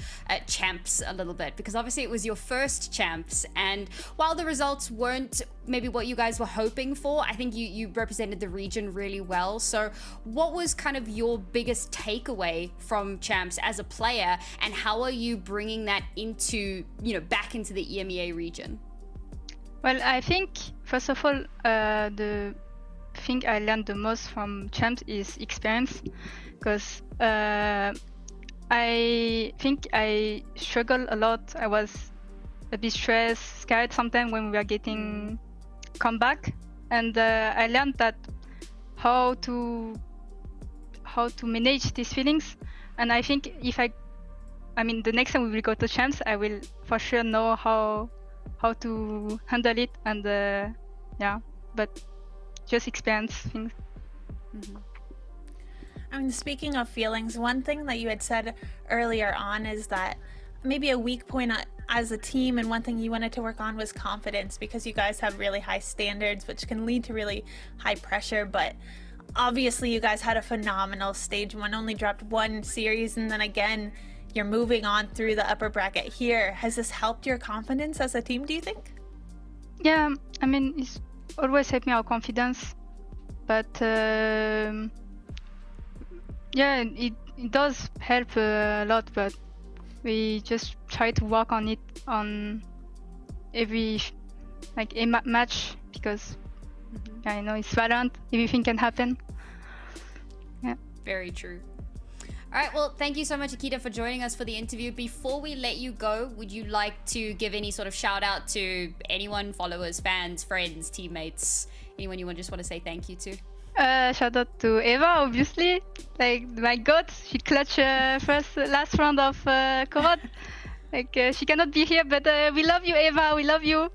I: champs a little bit, because obviously it was your first champs, and while the results weren't maybe what you guys were hoping for, I think you represented the region really well. So what was kind of your biggest takeaway from champs as a player, and how are you bringing that into, you know, back into the EMEA region?
O: Well, I think first of all, the thing I learned the most from champs is experience, because I think I struggled a lot. I was a bit stressed, scared sometimes when we were getting comeback, and I learned that how to manage these feelings. And I think if I mean the next time we will go to champs, I will for sure know how to handle it, and yeah, but just experience things.
J: I mean, speaking of feelings, one thing that you had said earlier on is that maybe a weak point as a team, and one thing you wanted to work on was confidence, because you guys have really high standards, which can lead to really high pressure. But obviously you guys had a phenomenal stage one, only dropped one series, and then again you're moving on through the upper bracket here. Has this helped your confidence as a team, do you think?
O: Yeah, I mean, it's always helped me our confidence, but yeah, it does help a lot, but we just try to work on it on every match, because I know it's VALORANT, everything can happen. Yeah,
I: very true. All right, well, thank you so much, Akita, for joining us for the interview. Before we let you go, would you like to give any sort of shout out to anyone, followers, fans, friends, teammates, anyone you just want to say thank you to?
O: Shout out to Eva, obviously. Like, my god, she clutched last round of Corp. Like, she cannot be here, but we love you, Eva, we love you.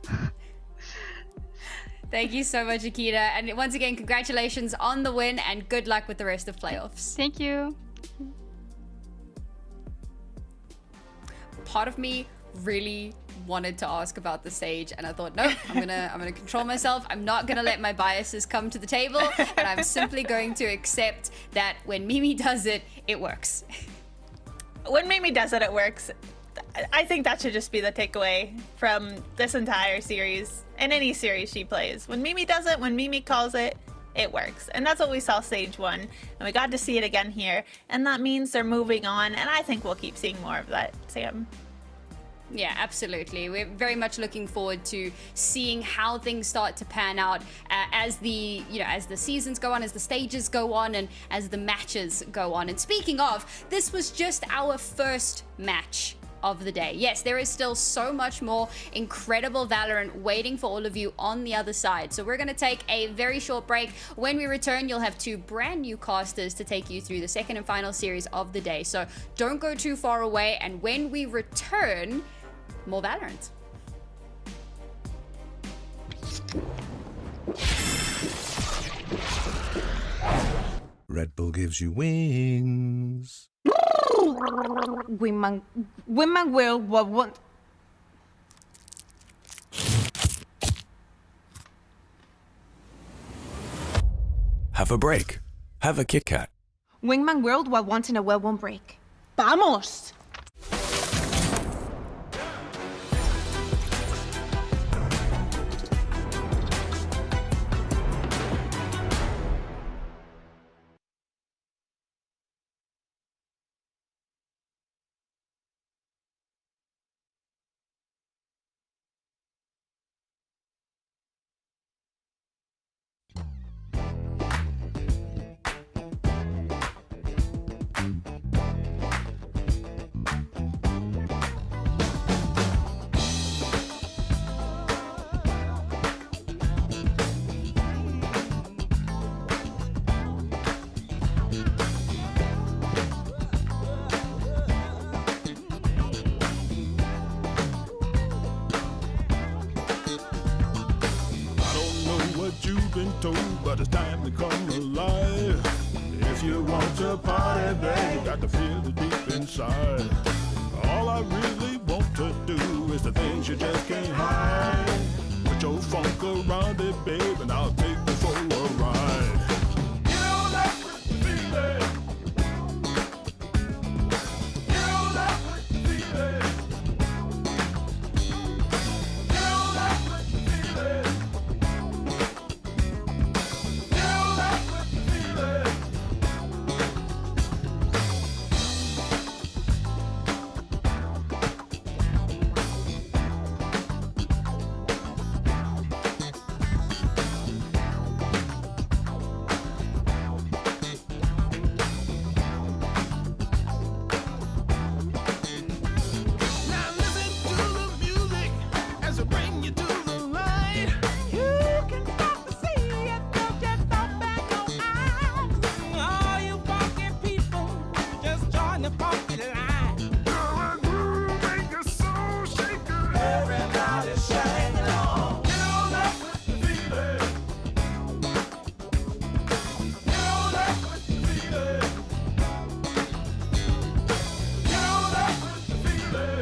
I: Thank you so much, Akita. And once again, congratulations on the win, and good luck with the rest of playoffs.
O: Thank you.
I: Part of me really wanted to ask about the stage, and I thought, no, I'm gonna control myself. I'm not gonna let my biases come to the table, and I'm simply going to accept that when Mimi does it, it works.
J: When Mimi does it, it works. I think that should just be the takeaway from this entire series, and any series she plays. When Mimi does it, when Mimi calls it, it works. And that's what we saw stage one, and we got to see it again here, and that means they're moving on, and I think we'll keep seeing more of that, Sam.
I: Yeah, absolutely. We're very much looking forward to seeing how things start to pan out as the seasons go on, as the stages go on, and as the matches go on. And speaking of, this was just our first match of the day. Yes, there is still so much more incredible VALORANT waiting for all of you on the other side. So we're going to take a very short break. When we return, you'll have two brand new casters to take you through the second and final series of the day. So don't go too far away. And when we return, more VALORANT.
F: Red Bull gives you wings.
M: Wingman will what want.
F: Have a break. Have a Kit Kat.
M: Wingman World while wanting a well-worn break. Vamos!
D: veto, but it's time to come alive. If you want to party, babe, you got to feel it deep inside. All I really want to do is the things you just can't hide. Put your funk around it, babe, and I'll take you for a ride. You know that feeling. You know that feeling. You know that feeling. You know that feeling. Now listen to the music as I bring you to the light. You can stop to see it, don't just open your eyes. All you funky people, just join the funky line. Girl, I groove, make your soul shaker. Everybody sing along. You know that feeling. You know that feeling. You know that feeling.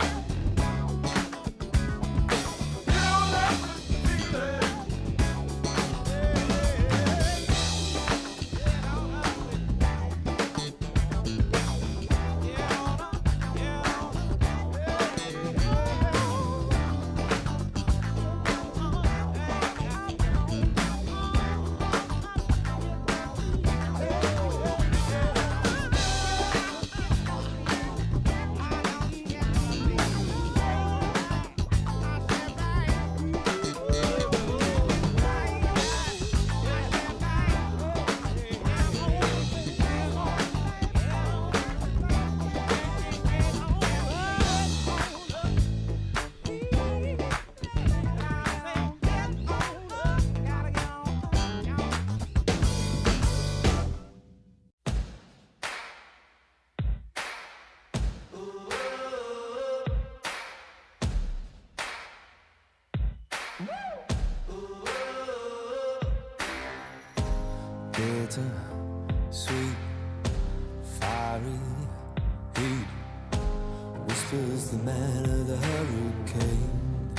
E: Bitter, sweet, fiery heat, whispers the man of the hurricane.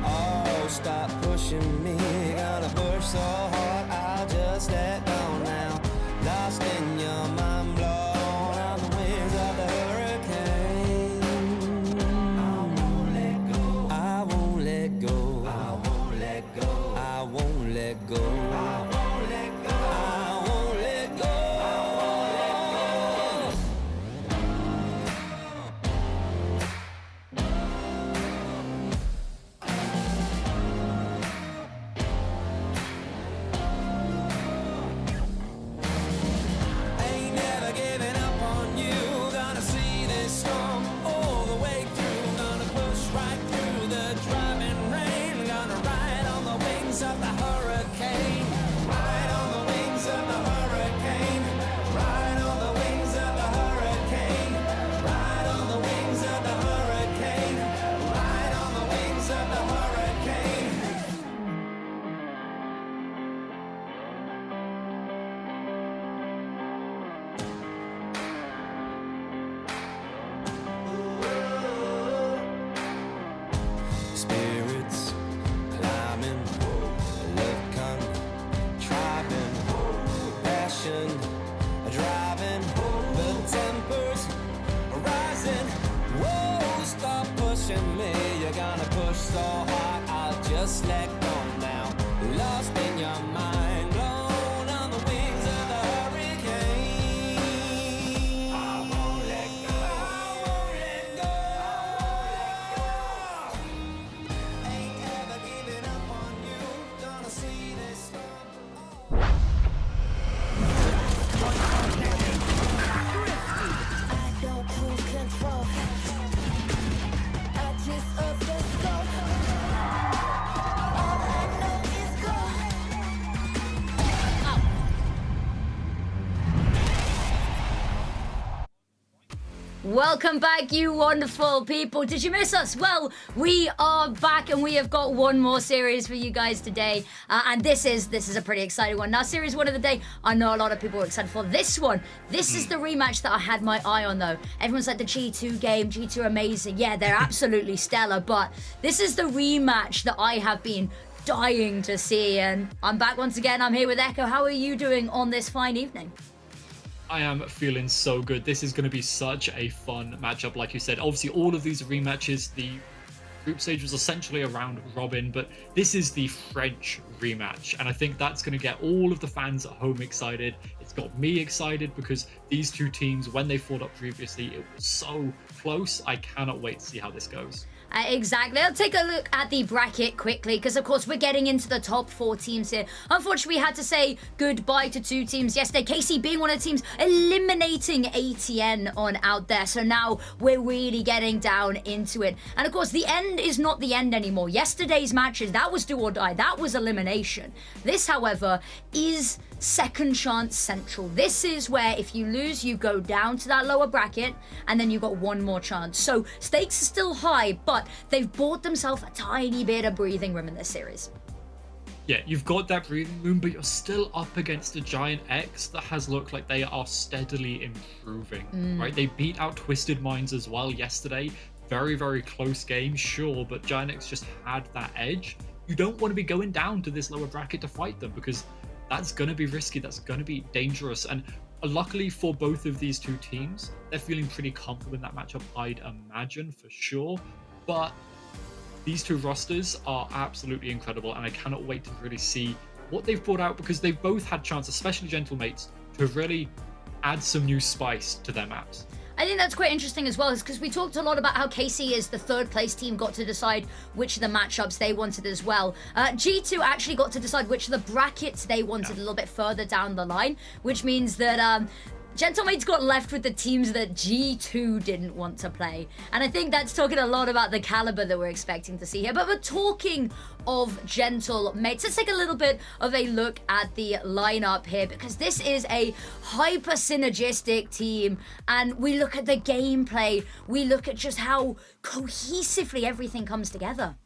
E: Oh, stop pushing me, gonna push so hard I'll just let go now. Lost in your mind, blown on the wings of the hurricane. I won't let go. I won't let go. I won't let go. I won't let go. I won't let go. I won't let go. I won't let go.
P: Welcome back, you wonderful people. Did you miss us? Well, we are back and we have got one more series for you guys today. And this is a pretty exciting one. Now, series 1 of the day, I know a lot of people are excited for this one. This is the rematch that I had my eye on, though. Everyone's like, the G2 game, G2 amazing. Yeah, they're absolutely stellar, but this is the rematch that I have been dying to see. And I'm back once again. I'm here with Echo. How are you doing on this fine evening?
Q: I am feeling so good. This is going to be such a fun matchup, like you said. Obviously, all of these rematches, the group stage was essentially a round robin, but this is the French rematch, and I think that's going to get all of the fans at home excited. It's got me excited because these two teams, when they fought up previously, it was so close. I cannot wait to see how this goes.
P: Exactly. I'll take a look at the bracket quickly because, of course, we're getting into the top 4 teams here. Unfortunately, we had to say goodbye to 2 teams yesterday. KC being one of the teams, eliminating ATN on out there. So now we're really getting down into it. And, of course, the end is not the end anymore. Yesterday's matches, that was do or die. That was elimination. This, however, is second chance central. This is where if you lose, you go down to that lower bracket and then you got one more chance. So stakes are still high, but they've bought themselves a tiny bit of breathing room in this series.
Q: Yeah, you've got that breathing room, but you're still up against a GiantX that has looked like they are steadily improving, right? They beat out Twisted Minds as well yesterday. Very, very close game, sure, but GiantX just had that edge. You don't want to be going down to this lower bracket to fight them because that's going to be risky, that's going to be dangerous. And luckily for both of these two teams, they're feeling pretty comfortable in that matchup, I'd imagine, for sure. But these two rosters are absolutely incredible, and I cannot wait to really see what they've brought out because they've both had chance, especially Gentlemates, to really add some new spice to their maps.
P: I think that's quite interesting as well, is because we talked a lot about how KC is the 3rd place team got to decide which of the matchups they wanted as well. G2 actually got to decide which of the brackets they wanted a little bit further down the line, which means that Gentlemates got left with the teams that G2 didn't want to play. And I think that's talking a lot about the caliber that we're expecting to see here. But we're talking of Gentlemates. Let's take a little bit of a look at the lineup here because this is a hyper synergistic team. And we look at the gameplay. We look at just how cohesively everything comes together.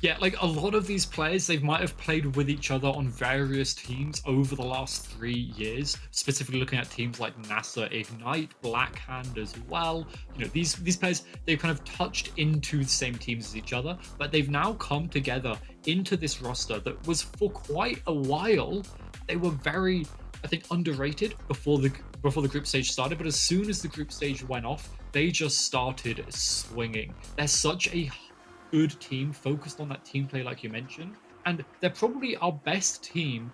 Q: Yeah, like a lot of these players, they might have played with each other on various teams over the last 3 years, specifically looking at teams like NASA, Ignite, Blackhand as well. You know, these players, they've kind of touched into the same teams as each other, but they've now come together into this roster that was for quite a while. They were very, I think, underrated before the group stage started, but as soon as the group stage went off, they just started swinging. They're such a good team, focused on that team play like you mentioned, and they're probably our best team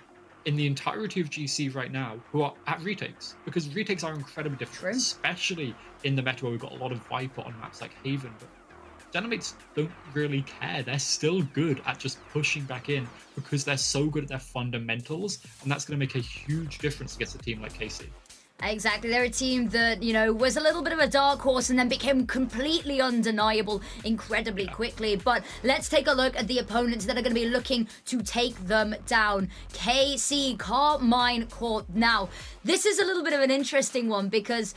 Q: in the entirety of GC right now who are at retakes, because retakes are incredibly difficult, especially in the meta where we've got a lot of Viper on maps like Haven. But Gentlemates don't really care. They're still good at just pushing back in because they're so good at their fundamentals, and that's going to make a huge difference against a team like KC.
P: Exactly. They're a team that, you know, was a little bit of a dark horse and then became completely undeniable incredibly quickly. But let's take a look at the opponents that are going to be looking to take them down. KC, Karmine, Corp. Now, this is a little bit of an interesting one because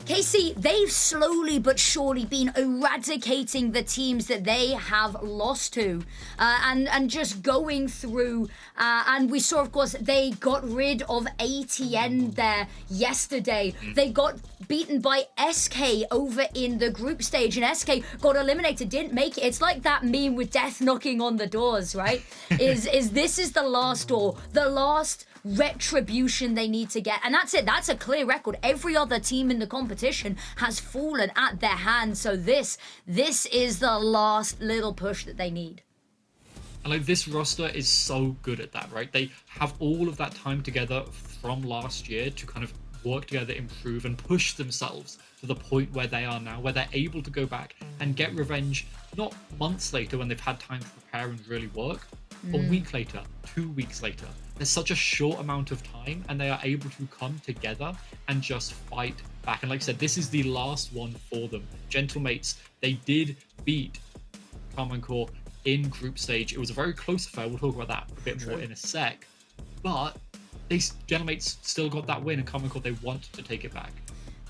P: KC, they've slowly but surely been eradicating the teams that they have lost to and just going through. And we saw, of course, they got rid of ATN there yesterday. They got beaten by SK over in the group stage, and SK got eliminated, didn't make it. It's like that meme with death knocking on the doors, right? This is the last door, the last retribution they need to get, and that's it. That's a clear record. Every other team in the competition has fallen at their hands, so this is the last little push that they need.
Q: And like, this roster is so good at that, right? They have all of that time together from last year to kind of work together, improve, and push themselves to the point where they are now, where they're able to go back and get revenge, not months later when they've had time to prepare and really work, a week later, 2 weeks later. There's such a short amount of time, and they are able to come together and just fight back. And like I said, this is the last one for them. Gentlemates, they did beat Karmine Corp in group stage. It was a very close affair. We'll talk about that a bit more in a sec. But Gentlemates still got that win, and Karmine Corp, they want to take it back.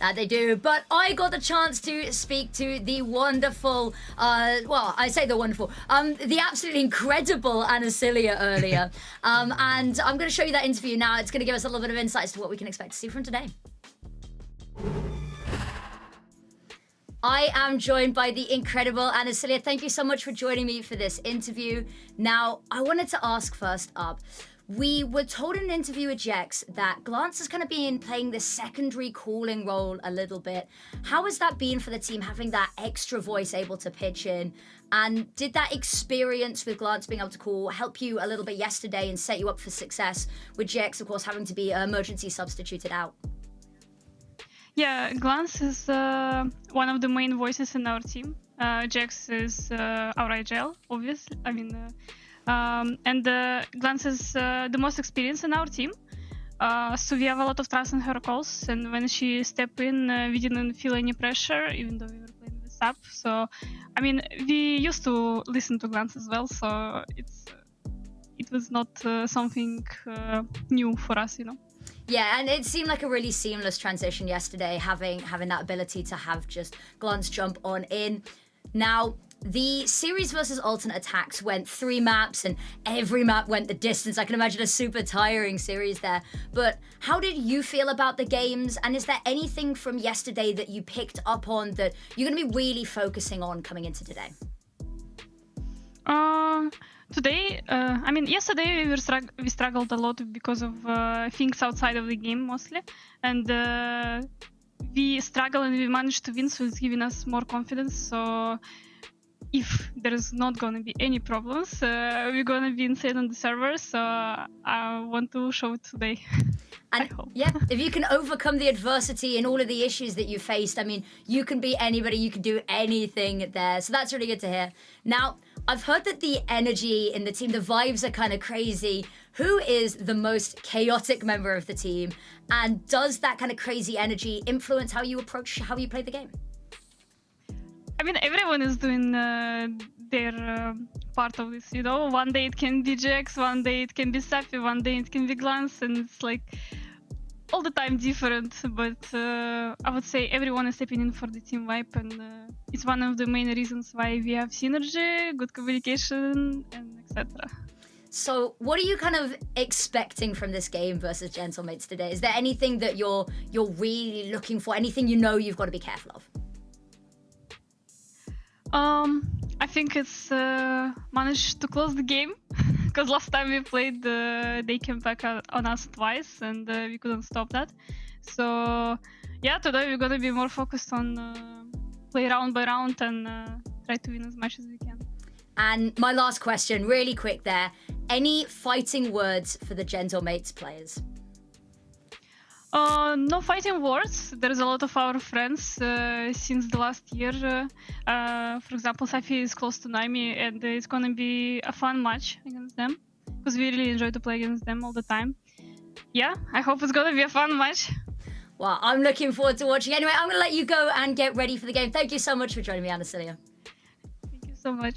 P: That they do. But I got the chance to speak to the wonderful, well, I say the wonderful, the absolutely incredible Anasilia earlier. And I'm going to show you that interview now. It's going to give us a little bit of insight as to what we can expect to see from today. I am joined by the incredible Anasilia. Thank you so much for joining me for this interview. Now, I wanted to ask first up, we were told in an interview with Jex that Glance has kind of been playing this secondary calling role a little bit. How has that been for the team, having that extra voice able to pitch in? And did that experience with Glance being able to call help you a little bit yesterday and set you up for success, with Jex, of course, having to be emergency substituted out?
R: Yeah, Glance is one of the main voices in our team. Jex is our IGL, obviously. I mean, and Glance is the most experienced in our team. So we have a lot of trust in her calls. And when she stepped in, we didn't feel any pressure, even though we were playing with SAP. So, I mean, we used to listen to Glance as well. So it was not something new for us, you know.
P: Yeah, and it seemed like a really seamless transition yesterday, having that ability to have just Glance jump on in. Now, the series versus alternate attacks went 3 maps, and every map went the distance. I can imagine a super tiring series there. But how did you feel about the games? And is there anything from yesterday that you picked up on that you're going to be really focusing on coming into today?
R: Today, I mean, yesterday we struggled a lot because of things outside of the game mostly, and we struggled and we managed to win, so it's giving us more confidence. So if there is not going to be any problems, we're going to be insane on the server. So I want to show it today.
P: And yeah, if you can overcome the adversity and all of the issues that you faced, I mean, you can be anybody, you can do anything there. So that's really good to hear. Now, I've heard that the energy in the team, the vibes are kind of crazy. Who is the most chaotic member of the team? And does that kind of crazy energy influence how you approach, how you play the game?
R: I mean, everyone is doing their part of this, you know? One day it can be Jex, one day it can be Safi, one day it can be Glance, and it's like all the time different. But I would say everyone is stepping in for the team vibe, and it's one of the main reasons why we have synergy, good communication, and etc.
P: So what are you kind of expecting from this game versus Gentlemates today? Is there anything that you're really looking for? Anything you know you've got to be careful of?
R: I think it's managed to close the game, because last time we played, they came back on us twice, and we couldn't stop that. So yeah, today we're gonna be more focused on play round by round and try to win as much as we can.
P: And my last question, really quick there. Any fighting words for the Gentlemates players?
R: No fighting words. There's a lot of our friends since the last year. For example, Safi is close to Naimi, and it's gonna be a fun match against them, because we really enjoy to play against them all the time. Yeah, I hope it's gonna be a fun match.
P: Well, I'm looking forward to watching. Anyway, I'm gonna let you go and get ready for the game. Thank you so much for joining me, Anasilia.
R: Thank you so much.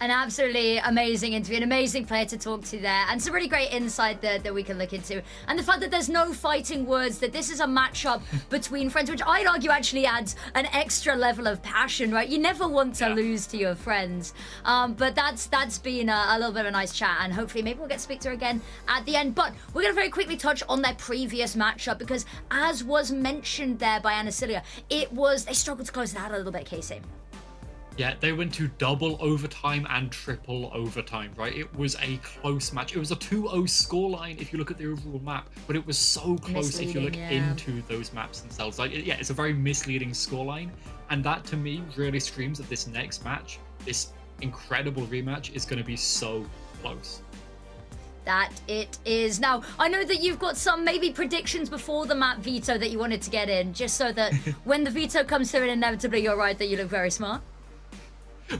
P: An absolutely amazing interview, an amazing player to talk to there, and some really great insight that we can look into. And the fact that there's no fighting words, that this is a matchup between friends, which I'd argue actually adds an extra level of passion, right? You never want to lose to your friends. But that's been a little bit of a nice chat, and hopefully maybe we'll get to speak to her again at the end. But we're going to very quickly touch on their previous matchup, because as was mentioned there by Anasilia, they struggled to close it out a little bit, Casey.
Q: Yeah, they went to double overtime and triple overtime, right? It was a close match. It was a 2-0 scoreline if you look at the overall map, but it was so close if you look into those maps themselves. Like, yeah, it's a very misleading scoreline, and that to me really screams that this next match, this incredible rematch, is going to be so close.
P: That it is. Now, I know that you've got some maybe predictions before the map veto that you wanted to get in, just so that when the veto comes through and inevitably you're right that you look very smart.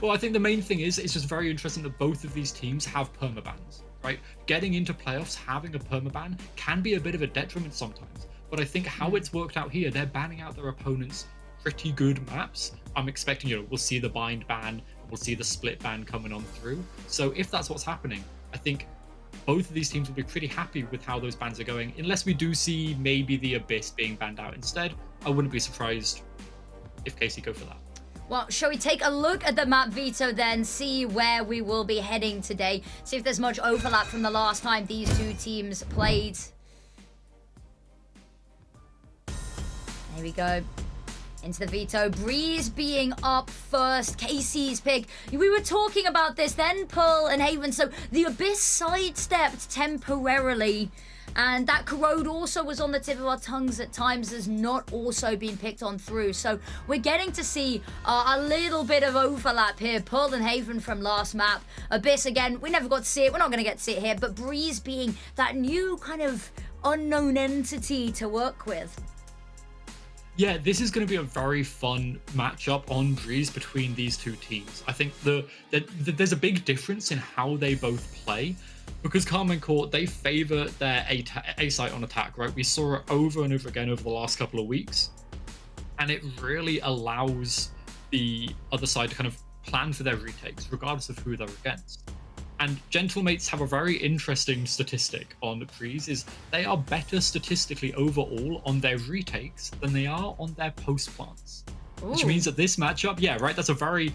Q: Well, I think the main thing is, it's just very interesting that both of these teams have permabans, right? Getting into playoffs, having a permaban can be a bit of a detriment sometimes. But I think how it's worked out here, they're banning out their opponents' pretty good maps. I'm expecting, we'll see the bind ban, we'll see the split ban coming on through. So if that's what's happening, I think both of these teams will be pretty happy with how those bans are going, unless we do see maybe the Abyss being banned out instead. I wouldn't be surprised if KC go for that.
P: Well, shall we take a look at the map veto then, see where we will be heading today, see if there's much overlap from the last time these two teams played. Here we go. Into the veto. Breeze being up first. KC's pick. We were talking about this then, Pearl and Haven. So the Abyss sidestepped temporarily. And that Corrode also was on the tip of our tongues at times, has not also been picked on through. So we're getting to see a little bit of overlap here. Pearl and Haven from last map. Abyss, again, we never got to see it. We're not going to get to see it here. But Breeze being that new kind of unknown entity to work with.
Q: Yeah, this is going to be a very fun matchup on Breeze between these two teams. I think there's a big difference in how they both play, because Karmine Corp, they favor their A site on attack, right? We saw it over and over again over the last couple of weeks, and it really allows the other side to kind of plan for their retakes, regardless of who they're against. And Gentlemates have a very interesting statistic on Breeze, is they are better statistically overall on their retakes than they are on their post plants. Which means that this matchup, yeah, right, that's a very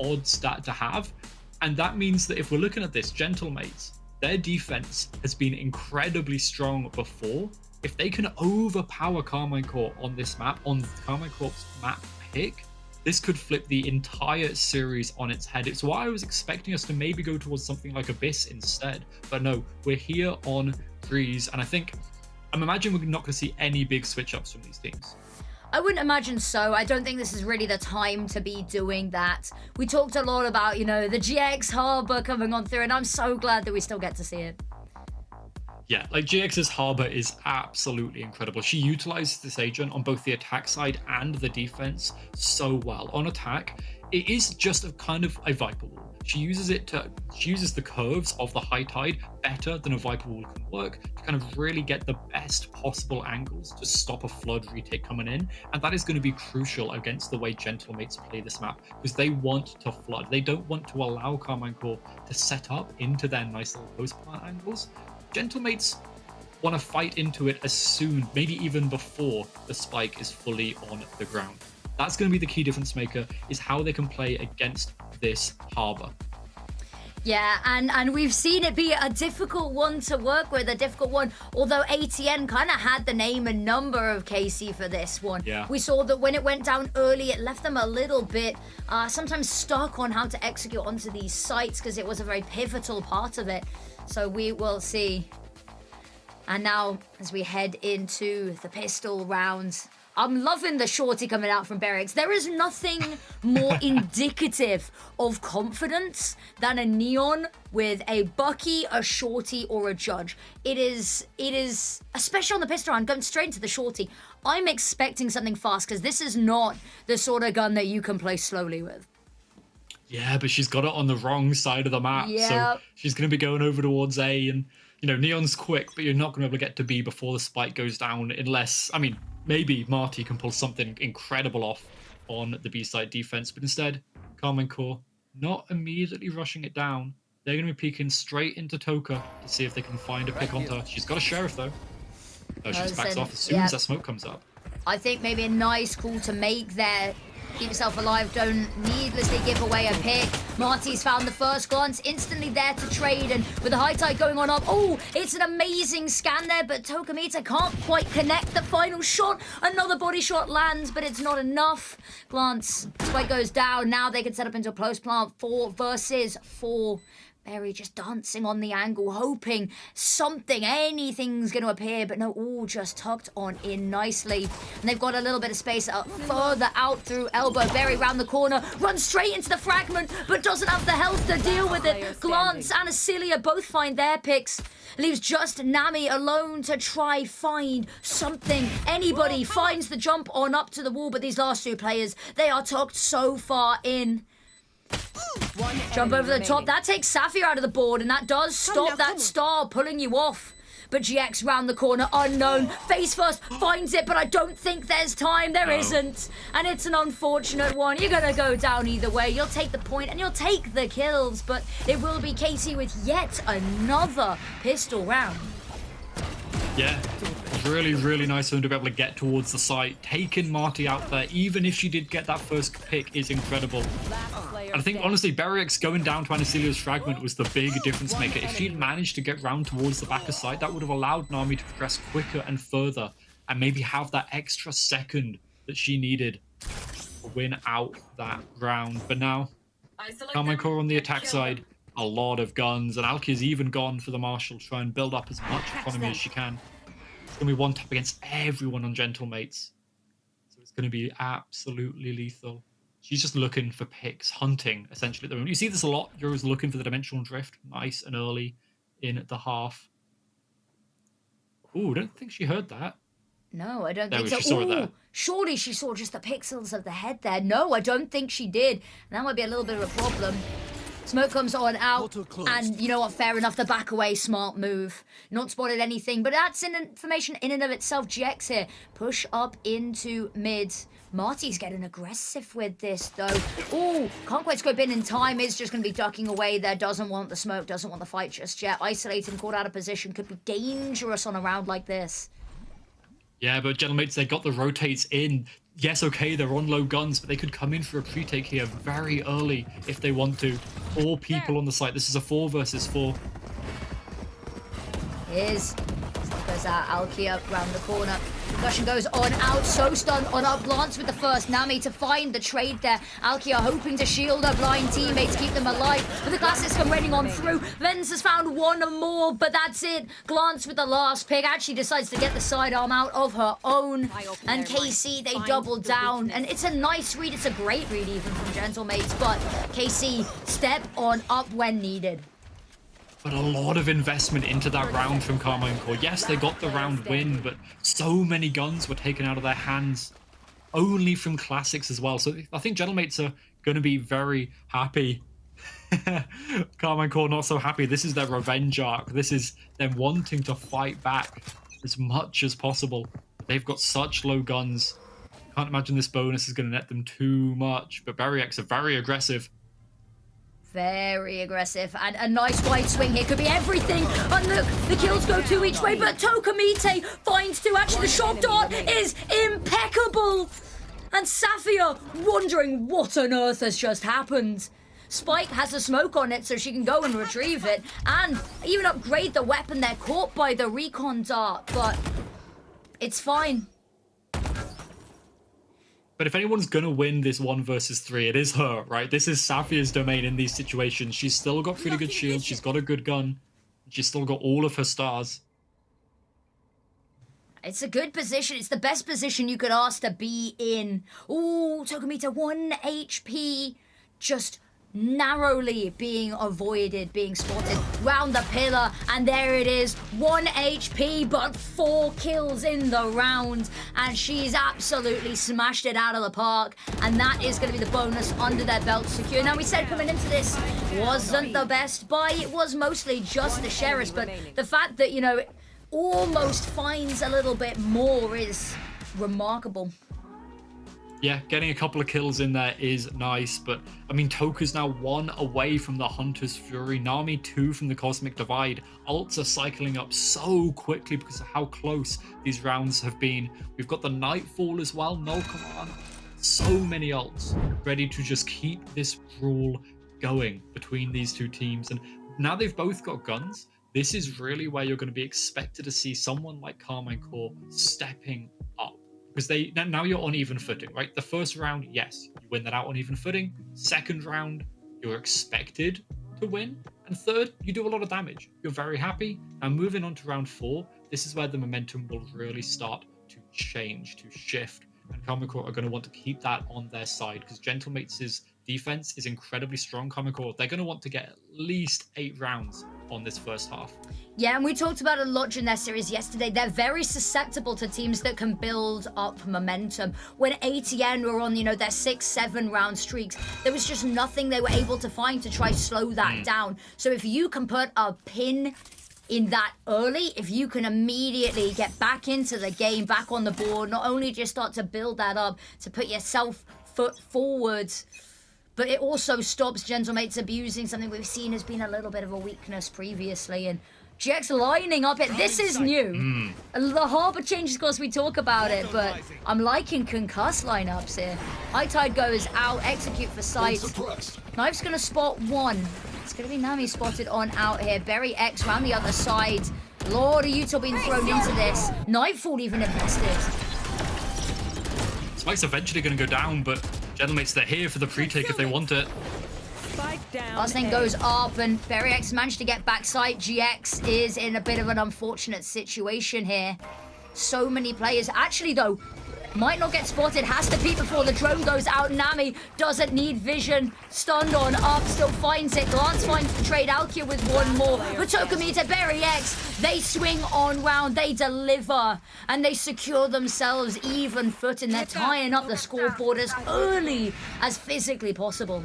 Q: odd stat to have. And that means that if we're looking at this, Gentlemates, their defense has been incredibly strong before. If they can overpower Karmine Corp on this map, on Karmine Corp's map pick, this could flip the entire series on its head. It's why I was expecting us to maybe go towards something like Abyss instead. But no, we're here on Breeze, and I'm imagining we're not going to see any big switch-ups from these teams.
P: I wouldn't imagine so. I don't think this is really the time to be doing that. We talked a lot about, you know, the GX Harbor coming on through, and I'm so glad that we still get to see it.
Q: Yeah, like GX's Harbor is absolutely incredible. She utilizes this agent on both the attack side and the defense so well. On attack, it is just a kind of a Viper Wall. She uses the curves of the high tide better than a Viper Wall can work to kind of really get the best possible angles to stop a flood retake coming in. And that is going to be crucial against the way Gentlemates play this map, because they want to flood. They don't want to allow Karmine Corp to set up into their nice little post-plant angles. Gentlemates want to fight into it as soon, maybe even before the spike is fully on the ground. That's going to be the key difference maker, is how they can play against this Harbor.
P: Yeah, and we've seen it be a difficult one to work with, a difficult one, although ATN kind of had the name and number of KC for this one.
Q: Yeah.
P: We saw that when it went down early, it left them a little bit sometimes stuck on how to execute onto these sites, because it was a very pivotal part of it. So we will see. And now, as we head into the pistol rounds, I'm loving the shorty coming out from Berix. There is nothing more indicative of confidence than a Neon with a Bucky, a shorty, or a Judge. It is, especially on the pistol round, going straight into the shorty. I'm expecting something fast, because this is not the sort of gun that you can play slowly with.
Q: Yeah, but she's got it on the wrong side of the map.
P: Yep.
Q: So she's going to be going over towards A, and, you know, Neon's quick, but you're not going to be able to get to B before the spike goes down, unless, I mean, maybe Marty can pull something incredible off on the B side defense, but instead, Karmine Corp not immediately rushing it down. They're going to be peeking straight into Toka to see if they can find a pick onto her. She's got a Sheriff, though. Oh, she just backs off as soon as that smoke comes up.
P: I think maybe a nice call to make there. Keep yourself alive, don't needlessly give away a pick. Marty's found the first glance, instantly there to trade, and with the high tide going on up, oh, it's an amazing scan there, but Tokamita can't quite connect the final shot. Another body shot lands, but it's not enough. Glance, spike goes down. Now they can set up into a close plant. 4 versus 4. Berry just dancing on the angle, hoping something, anything's going to appear, but no, all just tucked on in nicely. And they've got a little bit of space further out through elbow. Berry round the corner, runs straight into the fragment, but doesn't have the health to deal with it. Glance and Asilia both find their picks. Leaves just Nami alone to try find something. Anybody finds the jump on up to the wall, but these last 2 players, they are tucked so far in. Jump over the top. That takes Sapphire out of the board, and that does stop that star pulling you off. but GX round the corner, unknown. Face first, finds it, but I don't think there's time. There isn't. And it's an unfortunate one. You're going to go down either way. You'll take the point and you'll take the kills, but it will be Casey with yet another pistol round.
Q: Yeah, really, really nice of him to be able to get towards the site. Taking Marty out there, even if she did get that first pick, is incredible. And I think, honestly, VALORANT going down to Anacelia's fragment was the big difference maker. If she'd managed to get round towards the back of site, that would have allowed Nami to progress quicker and further, and maybe have that extra second that she needed to win out that round. But now, Karmine Corp on the attack side, a lot of guns, and Alkia's even gone for the Marshal, try and build up as much economy as she can. It's going to be one tap against everyone on Gentlemates, so it's going to be absolutely lethal. She's just looking for picks, hunting, essentially, at the moment. You see this a lot. Euro's looking for the Dimensional Drift, nice and early in the half. Ooh, I don't think she heard that.
P: No, I don't
Q: There
P: think
Q: we-
P: so.
Q: she saw it there.
P: Surely she saw just the pixels of the head there. No, I don't think she did. And that might be a little bit of a problem. Smoke comes on out, and you know what, fair enough, the back away, smart move. Not spotted anything, but that's information in and of itself. GX here, push up into mid. Marty's getting aggressive with this, though. Ooh, can't quite scope in time, is just going to be ducking away there, doesn't want the smoke, doesn't want the fight just yet. Isolating, caught out of position, could be dangerous on a round like this.
Q: Yeah, but Gentlemates, they got the rotates in. Yes, okay, they're on low guns, but they could come in for a pre-take here very early if they want to. 4 people on the site. This is a 4 versus 4.
P: Here's goes Alkia round the corner. Concussion goes on out, so stunned on up. Glance with the first. Nami to find the trade there. Alkia hoping to shield her blind teammates, keep them alive. But the classics come raining on through. Vens has found one more, but that's it. Glance with the last pick. Actually decides to get the sidearm out of her own. And KC, they double down. And it's a nice read. It's a great read even from Gentlemates. But KC, step on up when needed.
Q: But a lot of investment into that round from Karmine Corp. Yes, they got the round win, but so many guns were taken out of their hands, only from classics as well. So I think Gentlemates are going to be very happy. Karmine Corp not so happy. This is their revenge arc. This is them wanting to fight back as much as possible. They've got such low guns. Can't imagine this bonus is going to net them too much. But VALORANT are very aggressive.
P: Very aggressive, and a nice wide swing here could be everything. And look, the kills go 2 each way, but Tokamite finds 2. Actually, the short dart is impeccable. And Safia wondering what on earth has just happened. Spike has a smoke on it, so she can go and retrieve it, and even upgrade the weapon. They're caught by the recon dart, but it's fine.
Q: But if anyone's going to win this 1 versus 3, it is her, right? This is Safia's domain in these situations. She's still got pretty good shield. She's got a good gun. She's still got all of her stars.
P: It's a good position. It's the best position you could ask to be in. Ooh, Tokamita, 1 HP. Just narrowly being avoided, being spotted round the pillar, and there it is, 1 HP but 4 kills in the round, and she's absolutely smashed it out of the park, and that is going to be the bonus under their belt secure. Now, we said coming into this wasn't the best buy, it was mostly just the Sheriffs, but the fact that, you know, it almost finds a little bit more is remarkable.
Q: Yeah, getting a couple of kills in there is nice, but I mean, Toka's now 1 away from the Hunter's Fury, Nami 2 from the Cosmic Divide. Ults are cycling up so quickly because of how close these rounds have been. We've got the Nightfall as well, Null Command. So many ults ready to just keep this brawl going between these two teams. And now they've both got guns. This is really where you're going to be expected to see someone like Karmine Corp stepping up. Because now you're on even footing, right? The first round, yes, you win that out on even footing. Second round, you're expected to win. And third, you do a lot of damage. You're very happy. Now moving on to round 4, this is where the momentum will really start to change, to shift. And Karmine Corp are going to want to keep that on their side because Gentlemates' defense is incredibly strong. Karmine Corp, they're going to want to get at least 8 rounds on this first half.
P: Yeah, and we talked about it a lot during their series yesterday. They're very susceptible to teams that can build up momentum. When ATN were on, you know, their 6-7 round streaks, there was just nothing they were able to find to try slow that down. So if you can put a pin in that early, if you can immediately get back into the game, back on the board, not only just start to build that up, to put yourself foot forwards, but it also stops Gentlemates abusing something we've seen has been a little bit of a weakness previously. And GiantX lining up it. This is new. The Harbor changes, of course, we talk about it, but I'm liking concuss lineups here. High Tide goes out, execute for sight. Knife's going to spot one. It's going to be Nami spotted on out here. Berry X round the other side. Lord of Utah being thrown into this. Nightfall even invested.
Q: Spike's eventually going to go down, but Gentlemates, they're here for the pre-take if they want it.
P: Last thing goes up, and Berry X managed to get backside. GX is in a bit of an unfortunate situation here. So many players. Actually, though, might not get spotted. Has to peek before the drone goes out. Nami doesn't need vision. Stunned on up, still finds it. Glance finds the trade. Alkia with one more. But Tokamita, Berry X, they swing on round. They deliver. And they secure themselves even footing. They're tying up the scoreboard as early as physically possible.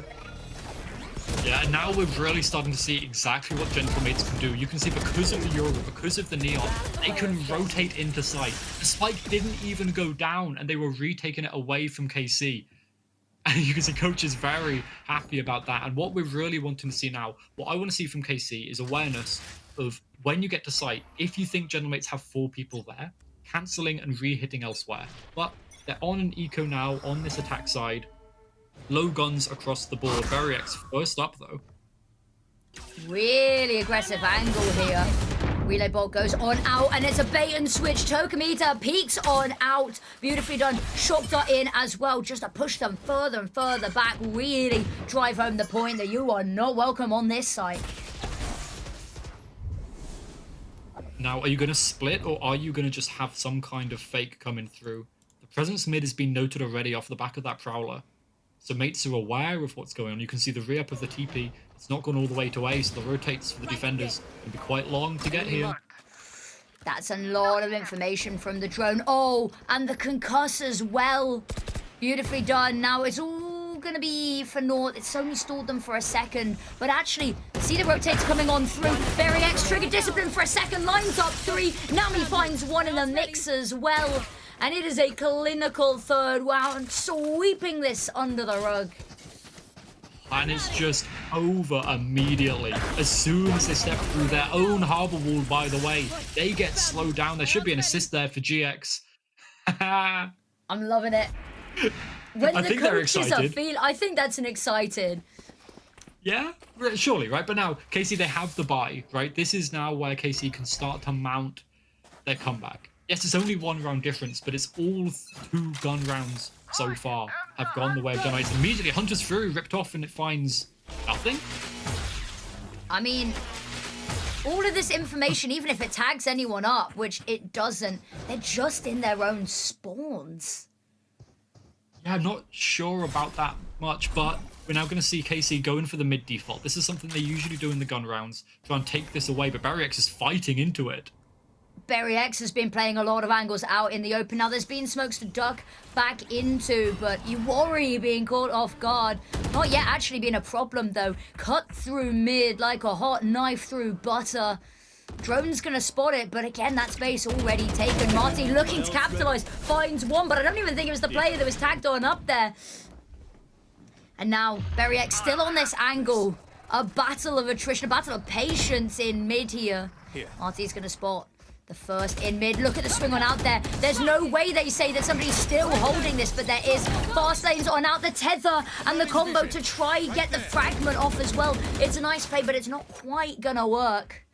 Q: Yeah, and now we're really starting to see exactly what Gentlemates can do. You can see because of the Euro, because of the Neon, they can rotate into sight. The Spike didn't even go down, and they were retaking it away from KC. And you can see Coach is very happy about that. And what we're really wanting to see now, what I want to see from KC is awareness of when you get to sight, if you think Gentlemates have 4 people there, cancelling and re-hitting elsewhere. But they're on an eco now, on this attack side. Low guns across the board. Berry X first up, though.
P: Really aggressive angle here. Relay bolt goes on out, and it's a bait and switch. Tokamita peeks on out. Beautifully done. Shock dart in as well, just to push them further and further back. Really drive home the point that you are not welcome on this side.
Q: Now, are you going to split, or are you going to just have some kind of fake coming through? The presence mid has been noted already off the back of that Prowler. So mates are aware of what's going on. You can see the re-up of the TP. It's not gone all the way to A, so the rotates for the defenders can be quite long to get here.
P: That's a lot of information from the drone. Oh, and the concuss as well. Beautifully done. Now it's all going to be for naught. It's only stalled them for a second. But actually, see the rotates coming on through. Berry X triggered discipline for a second. Lines up 3. Nami finds one in the mix as well. And it is a clinical third round, sweeping this under the rug.
Q: And it's just over immediately. As soon as they step through their own harbor wall, by the way, they get slowed down. There should be an assist there for GX.
P: I'm loving it. When
Q: I think they're excited.
P: I think that's an excited.
Q: Yeah, surely, right? But now, KC, they have the buy, right? This is now where KC can start to mount their comeback. Yes, it's only 1 round difference, but it's all 2 gun rounds so far have gone the way of Gentlemates. Immediately, Hunter's Fury ripped off, and it finds nothing.
P: I mean, all of this information, even if it tags anyone up, which it doesn't, they're just in their own spawns.
Q: Yeah, I'm not sure about that much, but we're now going to see KC going for the mid default. This is something they usually do in the gun rounds, try and take this away, but Berry X is fighting into it.
P: Berry X has been playing a lot of angles out in the open. Now there's been smokes to duck back into, but you worry being caught off guard. Not yet actually been a problem though. Cut through mid like a hot knife through butter. Drone's gonna spot it, but again, that space already taken. Marty looking to capitalize, finds one, but I don't even think it was the player that was tagged on up there. And now Berry X still on this angle. A battle of attrition, a battle of patience in mid here. Marty's gonna spot the first in mid. Look at the swing on out there. There's no way they say that somebody's still holding this, but there is. Fast lanes on out, the tether and the combo to try get the fragment off as well. It's a nice play, but it's not quite gonna work.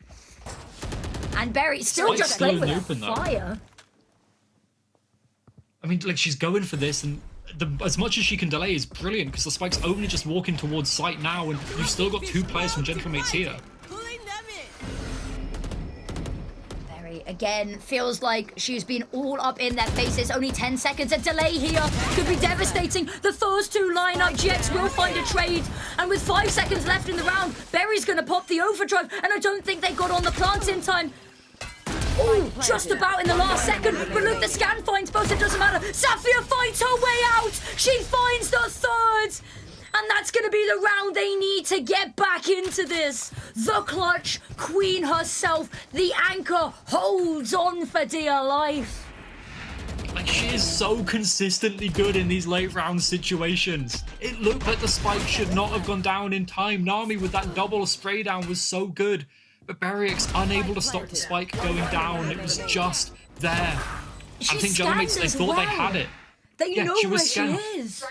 P: And Berry still just playing with fire.
Q: I mean, like, she's going for this, and as much as she can delay is brilliant, because the Spike's only just walking towards sight now, and you've still got 2 players from Gentlemates here.
P: Again, feels like she's been all up in their faces. Only 10 seconds. A delay here could be devastating. The first 2 line up. GX will find a trade. And with 5 seconds left in the round, Berry's going to pop the overdrive. And I don't think they got on the plants in time. Oh, just about in the last second. But look, the scan finds both. It doesn't matter. Sapphire finds her way out. She finds the third. And that That's going to be the round they need to get back into this. The clutch queen herself, the anchor, holds on for dear life.
Q: Like, she is so consistently good in these late round situations. It looked like the spike should not have gone down in time. Nami with that double spray down was so good, but VALORANT unable to stop the spike going down. It was just there. I think Gentlemates, they thought they had it.
P: They know where she is.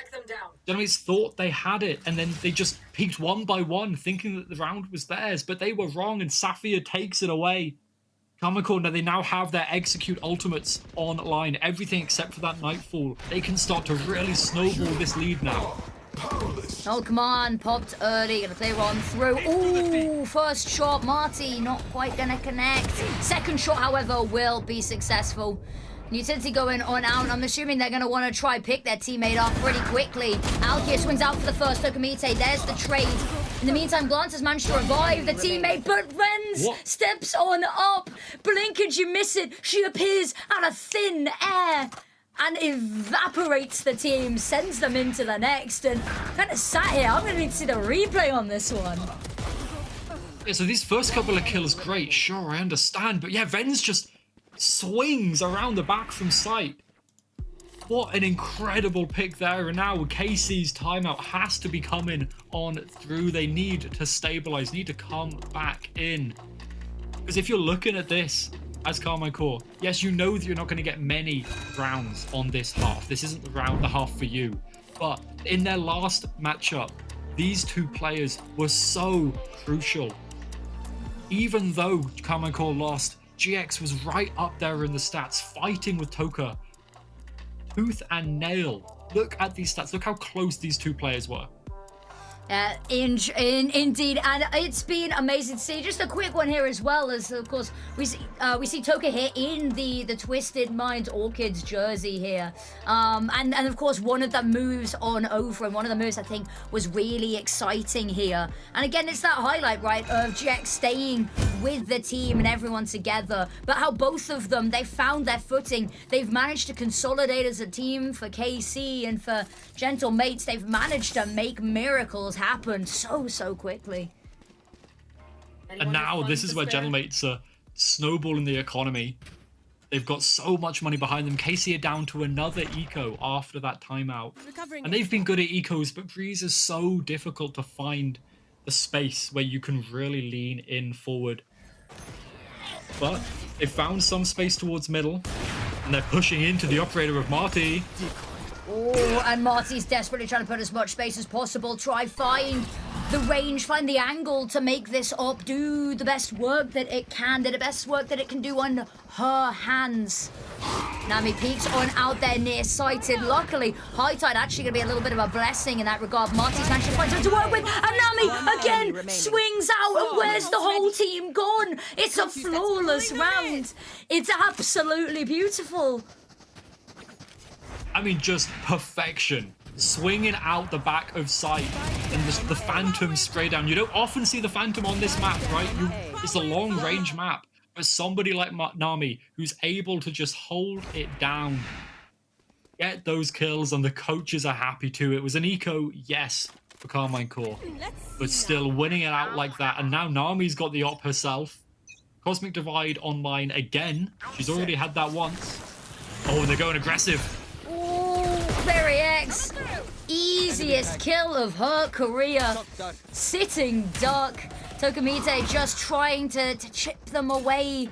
Q: Gentlemates thought they had it, and then they just peeked one by one, thinking that the round was theirs, but they were wrong, and Safia takes it away. Karmine, now they now have their execute ultimates online, everything except for that Nightfall. They can start to really snowball this lead now.
P: Oh, come on, popped early, gonna play one through. Ooh, first shot, Marty, not quite gonna connect. Second shot, however, will be successful. Utility going on out. I'm assuming they're going to want to try pick their teammate up pretty quickly. Alkia swings out for the first. Tokamite, there's the trade. In the meantime, Glance has managed to revive the teammate, but Renz steps on up. Blink and you miss it. She appears out of thin air and evaporates the team, sends them into the next, and kind of sat here. I'm going to need to see the replay on this one.
Q: Yeah, so these first couple of kills, great, sure, I understand, but yeah, Renz just swings around the back from sight. What an incredible pick there, and now KC's timeout has to be coming on through. They need to stabilize, need to come back in. Because if you're looking at this as Karmine, yes, you know that you're not going to get many rounds on this half. This isn't the half for you. But in their last matchup, these two players were so crucial. Even though Karmine lost, GX was right up there in the stats, fighting with Toka. Tooth and nail. Look at these stats. Look how close these two players were.
P: Indeed, and it's been amazing to see. Just a quick one here as well, as of course we see Toka here in the Twisted Minds Orchids jersey here, and of course one of the moves on over, and one of the moves I think was really exciting here. And again, it's that highlight, right, of GX staying with the team and everyone together, but how both of them, they found their footing. They've managed to consolidate as a team. For KC and for Gentlemates, they've managed to make miracles happen so quickly.
Q: And now this is where Gentlemates are snowballing the economy. They've got so much money behind them. KC are down to another eco after that timeout. And they've been good at ecos, but Breeze is so difficult to find the space where you can really lean in forward. But they found some space towards middle, and they're pushing into the operator of Marty.
P: Oh, and Marty's desperately trying to put as much space as possible. Try find the range, find the angle to make this up do the best work that it can, the best work that it can do on her hands. Nami peeks on out there near-sighted. Luckily, High Tide actually going to be a little bit of a blessing in that regard. Marty's managed to find something to work with, and Nami again swings out, and where's the whole team gone? It's a flawless round. It's absolutely beautiful.
Q: I mean, just perfection. Swinging out the back of sight, and the Phantom spray down. You don't often see the Phantom on this map, right? It's a long-range map. But somebody like Nami, who's able to just hold it down, get those kills, and the coaches are happy too. It was an eco, yes, for Karmine, but still winning it out like that. And now Nami's got the op herself. Cosmic Divide online again. She's already had that once. Oh, and they're going aggressive.
P: VALORANT, easiest kill of her career. Sitting duck. Tokamite just trying to chip them away.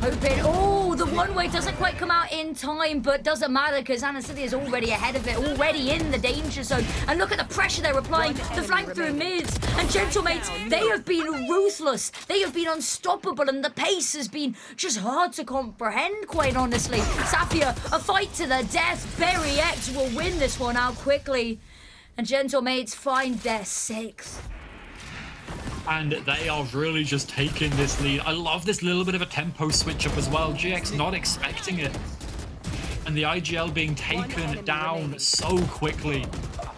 P: Hoping, oh, the one-way doesn't quite come out in time, but doesn't matter because Anacity is already ahead of it, already in the danger zone. And look at the pressure they're applying, the flank through mids. And Gentlemates, they have been ruthless. They have been unstoppable, and the pace has been just hard to comprehend, quite honestly. Safia, a fight to the death. VALORANT will win this one out quickly. And Gentlemates find their 6th.
Q: And they are really just taking this lead. I love this little bit of a tempo switch up as well. GX not expecting it. And the IGL being taken down so quickly.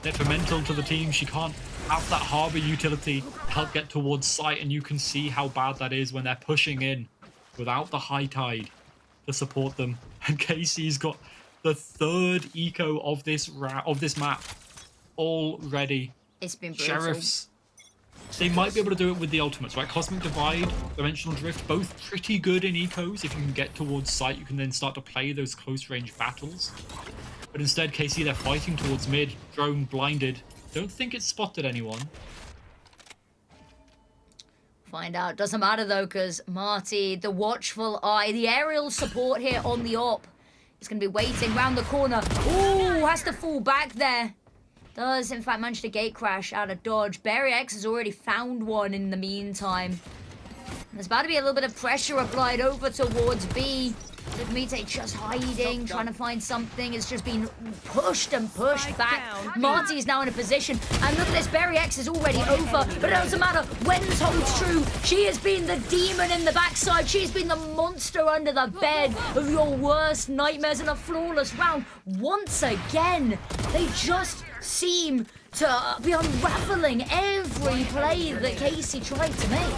Q: Detrimental to the team. She can't have that harbor utility to help get towards site. And you can see how bad that is when they're pushing in without the High Tide to support them. And KC's got the 3rd eco of this map already.
P: It's been brutal.
Q: Sheriffs, they might be able to do it with the ultimates, right? Cosmic Divide, Dimensional Drift, both pretty good in ecos. If you can get towards site, you can then start to play those close-range battles. But instead, KC, they're fighting towards mid, drone blinded. Don't think it's spotted anyone.
P: Find out. Doesn't matter though, because Marty, the watchful eye, the aerial support here on the op, is going to be waiting round the corner. Ooh, has to fall back there. Does, in fact, manage to gate crash out of dodge. VALORANT has already found one in the meantime. There's about to be a little bit of pressure applied over towards B. Mite just hiding, trying to find something. It's just been pushed and pushed back. Marty is now in a position. And look at this, VALORANT is already over. But it doesn't matter. Wens holds true. She has been the demon in the backside. She's been the monster under the bed of your worst nightmares in a flawless round. Once again, they just seem to be unraveling every play that Casey tried to make.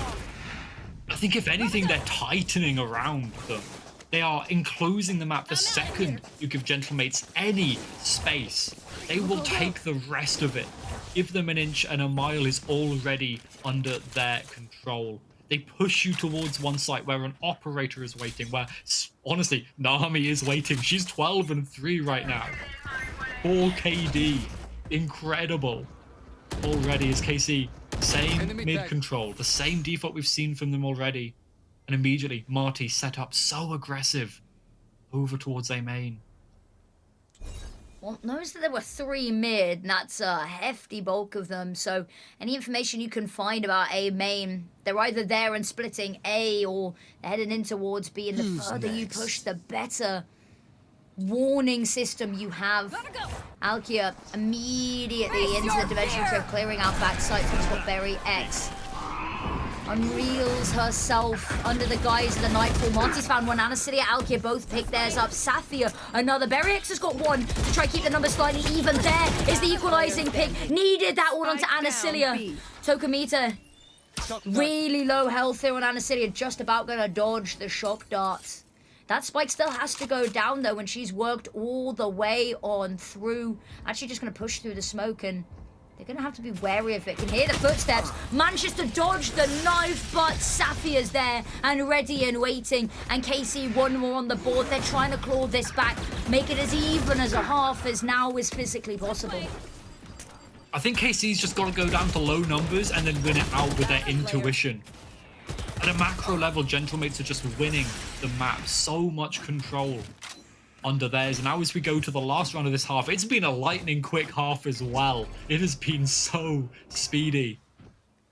Q: I think if anything, they're tightening around them. They are enclosing the map the second you give Gentlemates any space. They will take the rest of it. Give them an inch and a mile is already under their control. They push you towards one site where an operator is waiting, where, honestly, Nami is waiting. She's 12-3 right now. 4 KD. Incredible. Already is KC. Same mid-control. The same default we've seen from them already. And immediately, Marty set up so aggressive over towards A main.
P: Well, notice that there were 3 mid, and that's a hefty bulk of them. So any information you can find about A main, they're either there and splitting A or heading in towards B. And the further you push, the better warning system you have. Alkia immediately into the dimension trip, clearing out backsides. He's got VALORANT. Unreels herself under the guise of the Nightfall. Monty's found one. Anacilia, Alkia both pick theirs up. Sathia, another. VALORANT has got one to try to keep the numbers slightly even. There is the equalizing pick. Needed that one onto Anacilia. Tokamita, really low health here on Anacilia. Just about going to dodge the shock darts. That spike still has to go down though when she's worked all the way on through. Actually just going to push through the smoke, and they're going to have to be wary of it. Can hear the footsteps. Manages to dodge the knife, but Safia's there and ready and waiting. And KC one more on the board. They're trying to claw this back, make it as even as a half as now is physically possible.
Q: I think KC's just got to go down to low numbers and then win it out with their intuition. At a macro level, Gentlemates are just winning the map. So much control under theirs. And now as we go to the last round of this half, it's been a lightning quick half as well. It has been so speedy.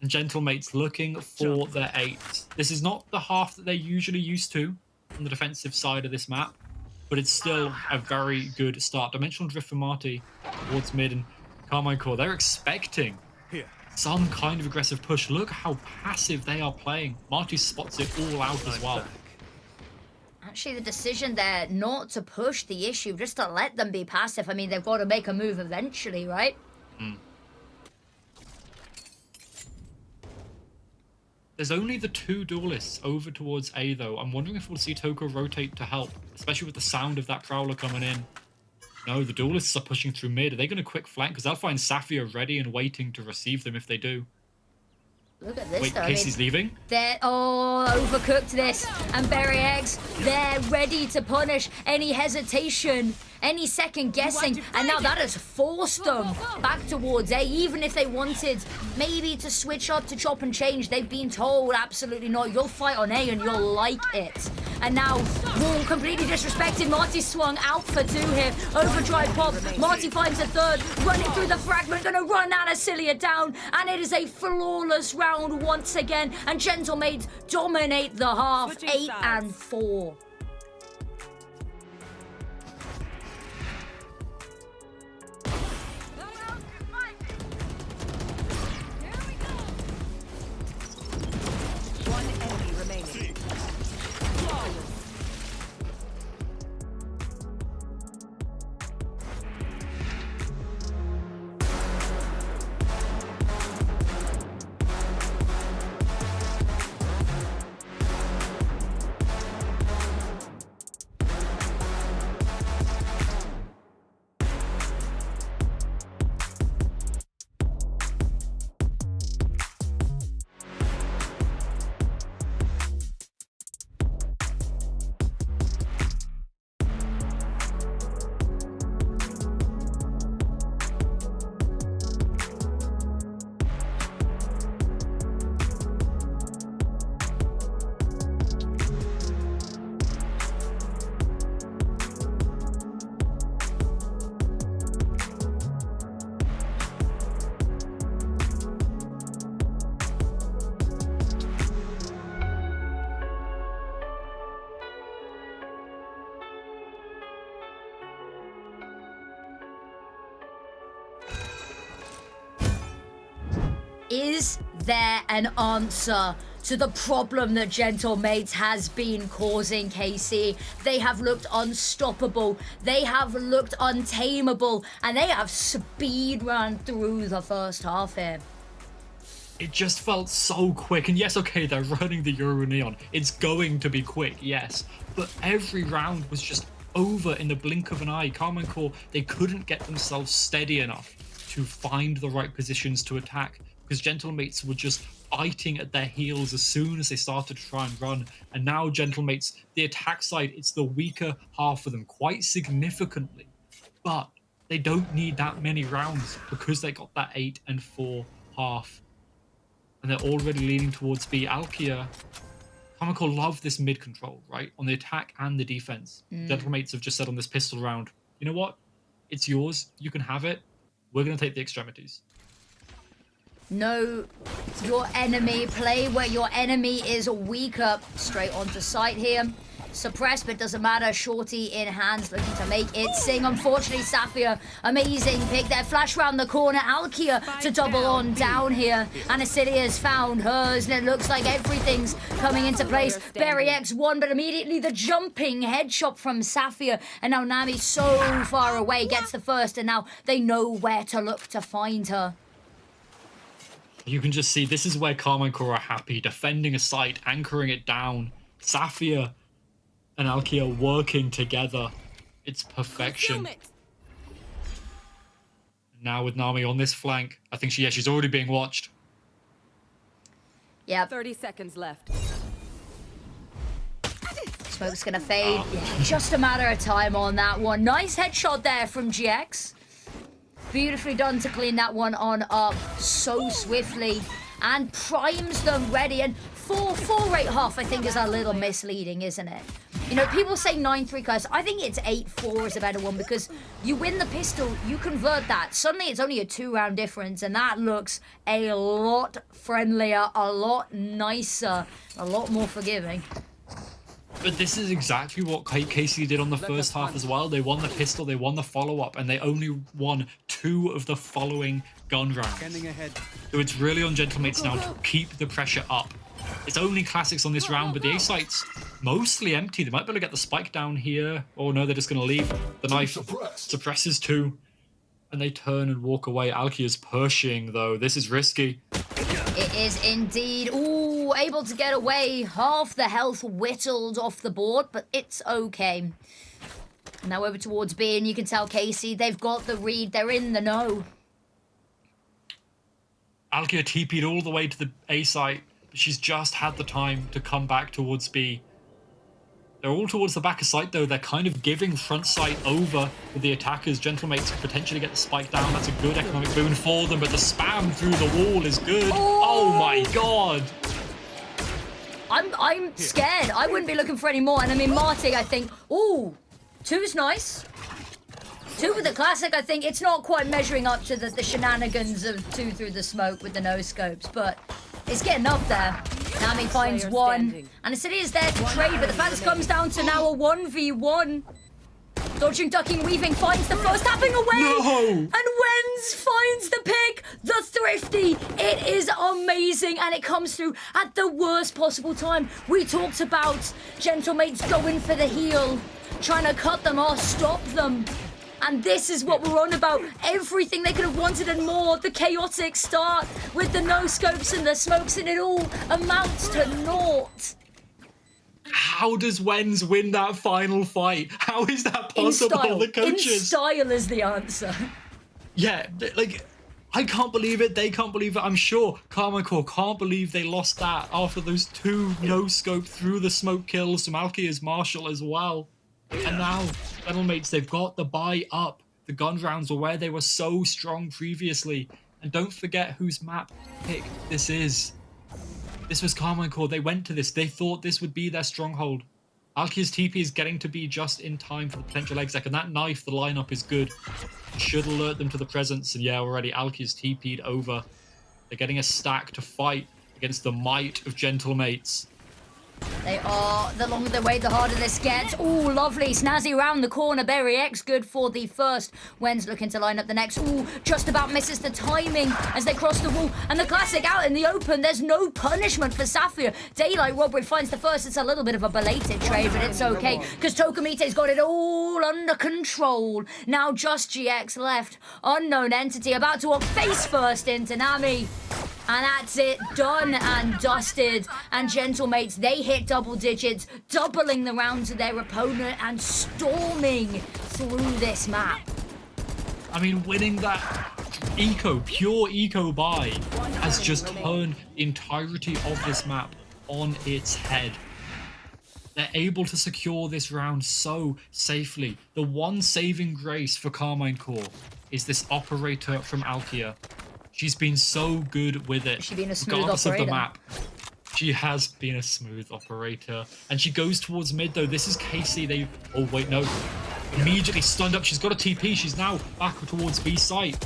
Q: And Gentlemates looking for their 8. This is not the half that they're usually used to on the defensive side of this map, but it's still a very good start. Dimensional Drift for Marty towards mid, and Karmine Core, they're expecting some kind of aggressive push. Look how passive they are playing. Marty spots it all out as well.
P: Actually, the decision there not to push the issue, just to let them be passive. I mean, they've got to make a move eventually, right?
Q: There's only the 2 duelists over towards A, though. I'm wondering if we'll see Toko rotate to help, especially with the sound of that Prowler coming in. No, the duelists are pushing through mid. Are they going to quick flank? Because they'll find Safia ready and waiting to receive them if they do.
P: Look at this.
Q: Wait,
P: though.
Q: Casey's leaving?
P: They're overcooked this. And VALORANT, they're ready to punish any hesitation, any second guessing. And now that has forced them back towards A. Even if they wanted maybe to switch up to chop and change, they've been told absolutely not. You'll fight on A and you'll like it. And now, Wall completely disrespected. Marty swung out for 2 here. Overdrive pop. Marty finds a 3rd. Running through the fragment. Going to run Anacilia down. And it is a flawless round once again. And Gentlemates dominate the half. 8-4.
K: One enemy remaining.
P: is there an answer to the problem that Gentlemates has been causing, KC? They have looked unstoppable, they have looked untamable, and they have speed run through the first half here.
Q: It just felt so quick. And yes, okay, they're running the Euro Neon. It's going to be quick, yes. But every round was just over in the blink of an eye. Karmine Corp, they couldn't get themselves steady enough to find the right positions to attack, because Gentlemates were just biting at their heels as soon as they started to try and run. And now Gentlemates, the attack side, it's the weaker half of them quite significantly. But they don't need that many rounds because they got that 8 and 4 half. And they're already leaning towards B. Alkia, Karmine Corp love this mid control, right? On the attack and the defense. Gentlemates have just said on this pistol round, you know what? It's yours. You can have it. We're going to take the extremities.
P: Know your enemy, play where your enemy is weaker. Straight onto site here. Suppressed, but doesn't matter. Shorty in hands, looking to make it sing. Unfortunately, Sapphire, amazing pick there. Flash round the corner. Alkia to double on down here. And Acidia's found hers, and it looks like everything's coming into place. Berry X won, but immediately the jumping headshot from Sapphire. And now Nami so far away gets the first, and now they know where to look to find her.
Q: You can just see this is where Karmine Corp are happy, defending a site, anchoring it down. Sapphire and Alkia working together. It's perfection. Now with Nami on this flank, I think she's already being watched.
P: Yeah.
K: 30 seconds left.
P: Smoke's gonna fade. Yeah, just a matter of time on that one. Nice headshot there from GX. Beautifully done to clean that one on up so swiftly. And primes them ready. And 4 rate half, I think, is a little misleading, isn't it? You know, people say 9-3 guys. I think it's 8-4 is a better one, because you win the pistol, you convert that. Suddenly it's only a 2-round difference, and that looks a lot friendlier, a lot nicer, a lot more forgiving.
Q: But this is exactly what KC did on the first half as well. They won the pistol, they won the follow-up, and they only won 2 of the following gun rounds. So it's really on Gentlemates now to keep the pressure up. It's only classics on this round, but the A site's mostly empty. They might be able to get the spike down here. Oh no, they're just going to leave. The knife suppresses 2, and they turn and walk away. Alkia's pushing, though. This is risky.
P: It is indeed. Ooh, able to get away. Half the health whittled off the board, but it's okay. Now over towards B, and you can tell Casey, they've got the read. They're in the know.
Q: Alkia TP'd all the way to the A site. She's just had the time to come back towards B. They're all towards the back of site, though. They're kind of giving front site over with the attackers. Gentlemates potentially get the spike down. That's a good economic boon for them, but the spam through the wall is good. Oh my god!
P: I'm scared. I wouldn't be looking for any more. And I mean, Marty, I think, ooh, 2's nice. 2 with the classic, I think. It's not quite measuring up to the shenanigans of 2 through the smoke with the no-scopes, but it's getting up there. Nami finds 1. And the city is there to trade, but the fans comes down to now a 1v1. Dodging, ducking, weaving, finds the first, tapping away!
Q: No!
P: And Wenz finds the pick, the thrifty. It is amazing, and it comes through at the worst possible time. We talked about Gentlemates going for the heel, trying to cut them off, stop them. And this is what we're on about. Everything they could have wanted and more. The chaotic start with the no-scopes and the smokes, and it all amounts to naught.
Q: How does Wenz win that final fight? How is that possible? The coaches.
P: In style is the answer.
Q: Yeah, like, I can't believe it. They can't believe it. I'm sure Karmine Corp can't believe they lost that after those 2 no-scope through the smoke kills from Alkia's Marshall as well. And now, Gentlemates, they've got the buy up. The gun rounds were where they were so strong previously. And don't forget whose map pick this is. This was Karmine Corp. They went to this. They thought this would be their stronghold. Alkia's TP is getting to be just in time for the potential exec. And that knife, the lineup is good. Should alert them to the presence. And yeah, already Alkia's TP'd over. They're getting a stack to fight against the might of Gentlemates.
P: They are, the longer they wait, the harder this gets. Ooh, lovely. Snazzy round the corner. VALORANT good for the first. Wen's looking to line up the next. Ooh, just about misses the timing as they cross the wall. And the Classic out in the open. There's no punishment for Sapphire. Daylight Robbery finds the first. It's a little bit of a belated trade, but it's okay because Tokamite's got it all under control. Now just GX left. Unknown entity about to walk face first into Nami. And that's it, done and dusted. And Gentlemates, they hit double digits, doubling the round to their opponent and storming through this map.
Q: I mean, winning that pure eco buy has just turned the entirety of this map on its head. They're able to secure this round so safely. The one saving grace for Karmine Corp is this operator from Alkia. She's been so good with it.
P: She's been a smooth
Q: regardless
P: operator.
Q: of the map. She has been a smooth operator. And she goes towards mid though. This is KC. Oh wait, no. Immediately stunned up. She's got a TP. She's now back towards B site.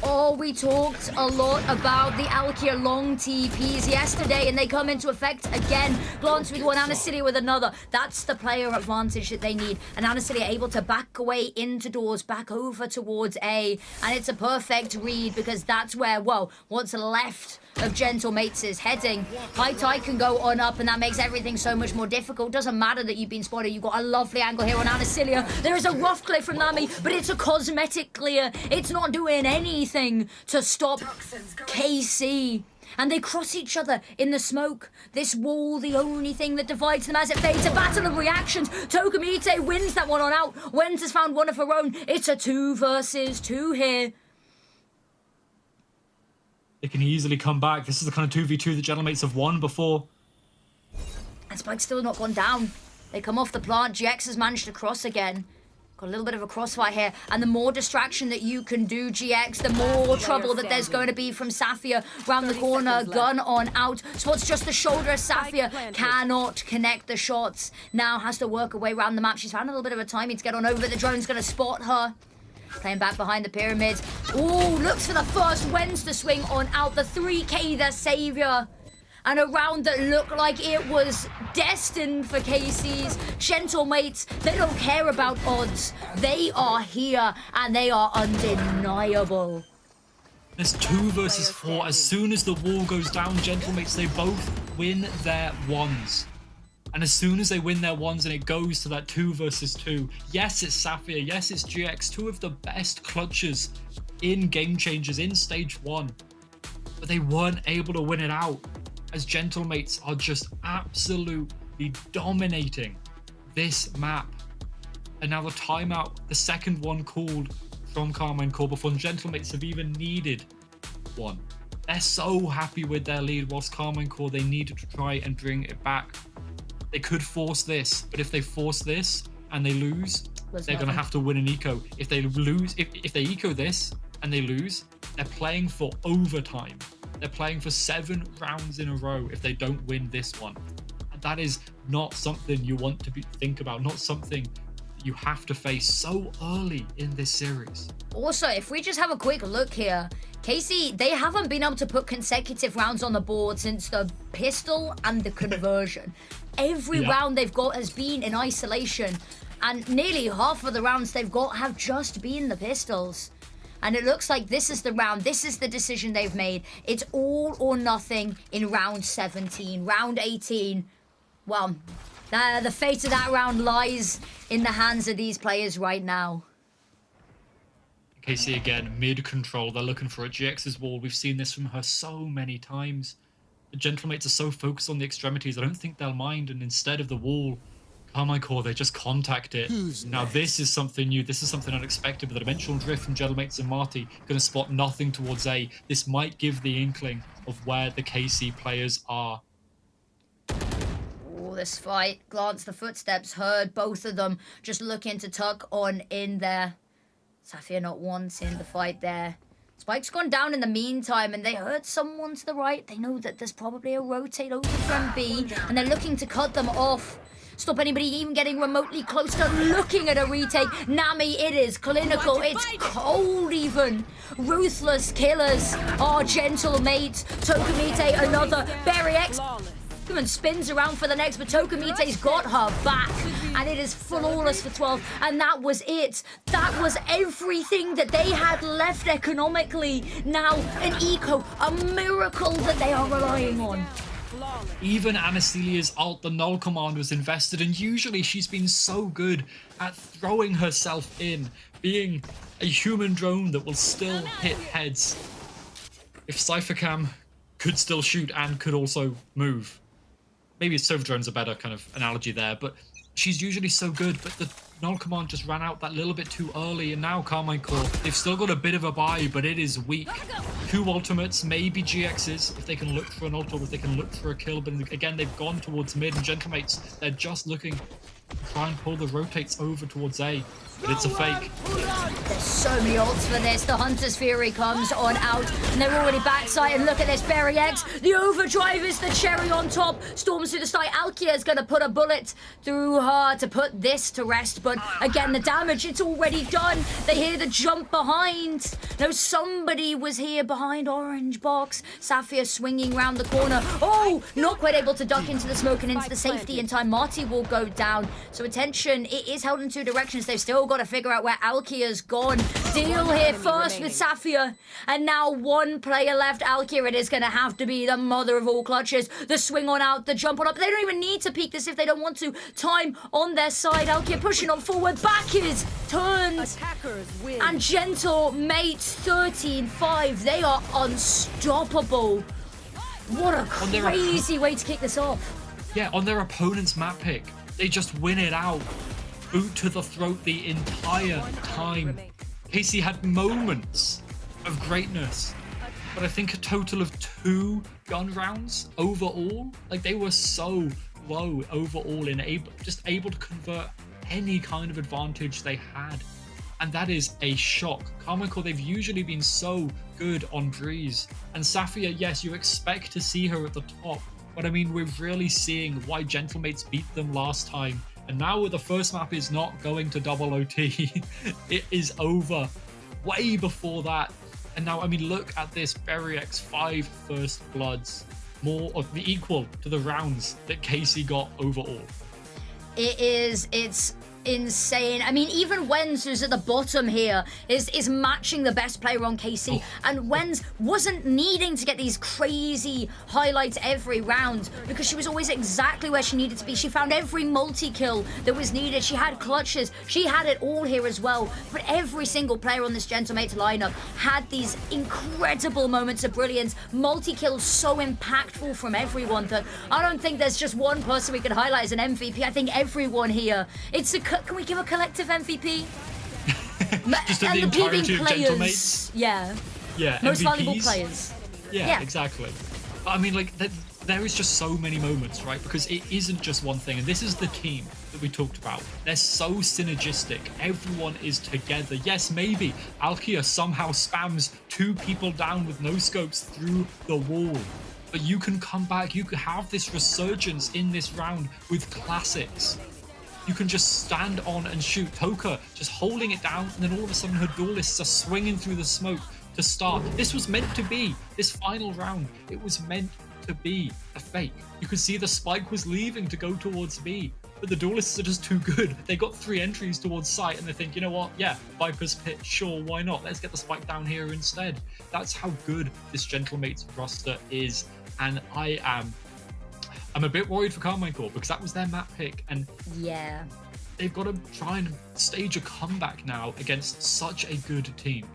P: Oh, we talked a lot about the Alkia long TPs yesterday, and they come into effect again. Glance with one, Anacilia with another. That's the player advantage that they need. And Anacilia able to back away into doors, back over towards A. And it's a perfect read because that's where, well, what's left of Gentlemates is heading. High Tide can go on up, and that makes everything so much more difficult. Doesn't matter that you've been spotted. You've got a lovely angle here on Anacilia. There is a rough clear from Nami, but it's a cosmetic clear. It's not doing anything to stop KC. And they cross each other in the smoke. This wall, the only thing that divides them as it fades. A battle of reactions. Tokamite wins that one on out. Wens has found one of her own. It's a 2 versus 2 here.
Q: They can easily come back. This is the kind of 2v2 that Gentlemates have won before.
P: And Spike's still not gone down. They come off the plant. GX has managed to cross again. Got a little bit of a crossfire here. And the more distraction that you can do, GX, the more trouble that there's going to be from Sapphire. Round the corner, gun on out. Spots just the shoulder as Sapphire cannot connect the shots. Now has to work her way around the map. She's found a little bit of a timing to get on over. The drone's going to spot her. Playing back behind the pyramids. Ooh, looks for the first Wens to swing on out. The 3K, the savior. And a round that looked like it was destined for KC's. Gentlemates, they don't care about odds. They are here and they are undeniable.
Q: There's 2 versus 4. As soon as the wall goes down, Gentlemates, they both win their ones. And as soon as they win their ones and it goes to that 2 versus 2, yes, it's Sapphire, yes, it's GX, 2 of the best clutches in Game Changers in Stage 1. But they weren't able to win it out, as Gentlemates are just absolutely dominating this map. And now the timeout, the second one called from Karmine Corp before Gentlemates have even needed one. They're so happy with their lead, whilst Karmine Corp, they needed to try and bring it back. They could force this, but if they force this and they lose, they're going to have to win an eco. If they lose, if they eco this and they lose, they're playing for overtime. They're playing for 7 rounds in a row if they don't win this one. And that is not something you want to think about, not something you have to face so early in this series.
P: Also, if we just have a quick look here, KC, they haven't been able to put consecutive rounds on the board since the pistol and the conversion. Every round they've got has been in isolation, and nearly half of the rounds they've got have just been the pistols. And it looks like this is the round, this is the decision they've made. It's all or nothing in round 17. Round 18, well, the fate of that round lies in the hands of these players right now.
Q: KC again, mid-control, they're looking for a GX's wall. We've seen this from her so many times. The Gentlemates are so focused on the extremities, I don't think they'll mind, and instead of the wall, Karmine Corp, they just contact it. Now this is something new, this is something unexpected, but the dimensional drift from Gentlemates and Marty going to spot nothing towards A. This might give the inkling of where the KC players are.
P: Oh, this fight, glance the footsteps, heard both of them just looking to tuck on in there. Sapphire not wanting the fight there. Spike's gone down in the meantime, and they heard someone to the right. They know that there's probably a rotate over from B, and they're looking to cut them off. Stop anybody even getting remotely close to looking at a retake. Nami, it is clinical. It's cold even. Ruthless killers are Gentlemates. Tokamite, another. VALORANT And spins around for the next, but Tokamite's got her back, and it is flawless for 12, and that was it. That was everything that they had left economically. Now, an eco, a miracle that they are relying on.
Q: Even Anacelia's ult, the null command, was invested, and usually she's been so good at throwing herself in, being a human drone that will still hit heads. If Cyphercam could still shoot and could also move. Maybe Silver Drone's a better kind of analogy there, but she's usually so good, but the null command just ran out that little bit too early, and now Karmine Corp, they've still got a bit of a buy, but it is weak. 2 ultimates, maybe GX's, if they can look for an ult or if they can look for a kill, but again, they've gone towards mid, and Gentlemates, they're just looking to try and pull the rotates over towards A, but it's a fake.
P: There's so many ults for this. The Hunter's Fury comes on out, and they're already backside, and look at this, Berry X, the overdrive is the cherry on top, storms through the sky. Alkia is going to put a bullet through her to put this to rest, but again, the damage, it's already done. They hear the jump behind. No, somebody was here behind orange box. Sapphire swinging round the corner. Oh, not quite able to duck into the smoke and into the safety in time. Marty will go down. So attention, it is held in 2 directions. They've still got to figure out where Alkia's gone. Deal here first with Sapphire, and now 1 player left. Alkia, it is going to have to be the mother of all clutches. The swing on out, the jump on up. They don't even need to peek this if they don't want to. Time on their side. Alkia pushing on forward. Back is turned. And Gentle Mates 13-5. They are unstoppable. What a crazy way to kick this off.
Q: Yeah, on their opponent's map pick, they just win it out. Boot to the throat the entire time. Casey had moments of greatness, but I think a total of 2 gun rounds overall. Like, they were so low overall in just able to convert any kind of advantage they had, and that is a shock. Karmine Corp, they've usually been so good on Breeze, and Sapphire, yes, you expect to see her at the top, but I mean, we're really seeing why Gentlemates beat them last time. And now the first map is not going to double OT. It is over way before that. And now, I mean, look at this. Berry X 5 first bloods. More of the equal to the rounds that Casey got overall.
P: It's insane. I mean, even Wenz, who's at the bottom here, is matching the best player on KC, and Wenz wasn't needing to get these crazy highlights every round because she was always exactly where she needed to be. She found every multi-kill that was needed. She had clutches. She had it all here as well. But every single player on this Gentlemates lineup had these incredible moments of brilliance. Multi-kills so impactful from everyone that I don't think there's just one person we could highlight as an MVP. I think everyone here. Can we give a collective MVP?
Q: Just the entirety of Gentlemates?
P: Yeah.
Q: Yeah,
P: Most
Q: MVPs?
P: valuable players.
Q: Yeah, exactly. But I mean, like, there is just so many moments, right? Because it isn't just one thing. And this is the team that we talked about. They're so synergistic. Everyone is together. Yes, maybe Alkia somehow spams 2 people down with no scopes through the wall. But you can come back. You can have this resurgence in this round with classics. You can just stand on and shoot. Toka just holding it down, and then all of a sudden her duelists are swinging through the smoke to start. This was meant to be, this final round, it was meant to be a fake. You could see the spike was leaving to go towards B, but the duelists are just too good. They got 3 entries towards site, and they think, you know what, yeah, Viper's Pit, sure, why not? Let's get the spike down here instead. That's how good this Gentlemates roster is, and I'm a bit worried for Karmine Corp because that was their map pick, and
P: yeah,
Q: they've got to try and stage a comeback now against such a good team.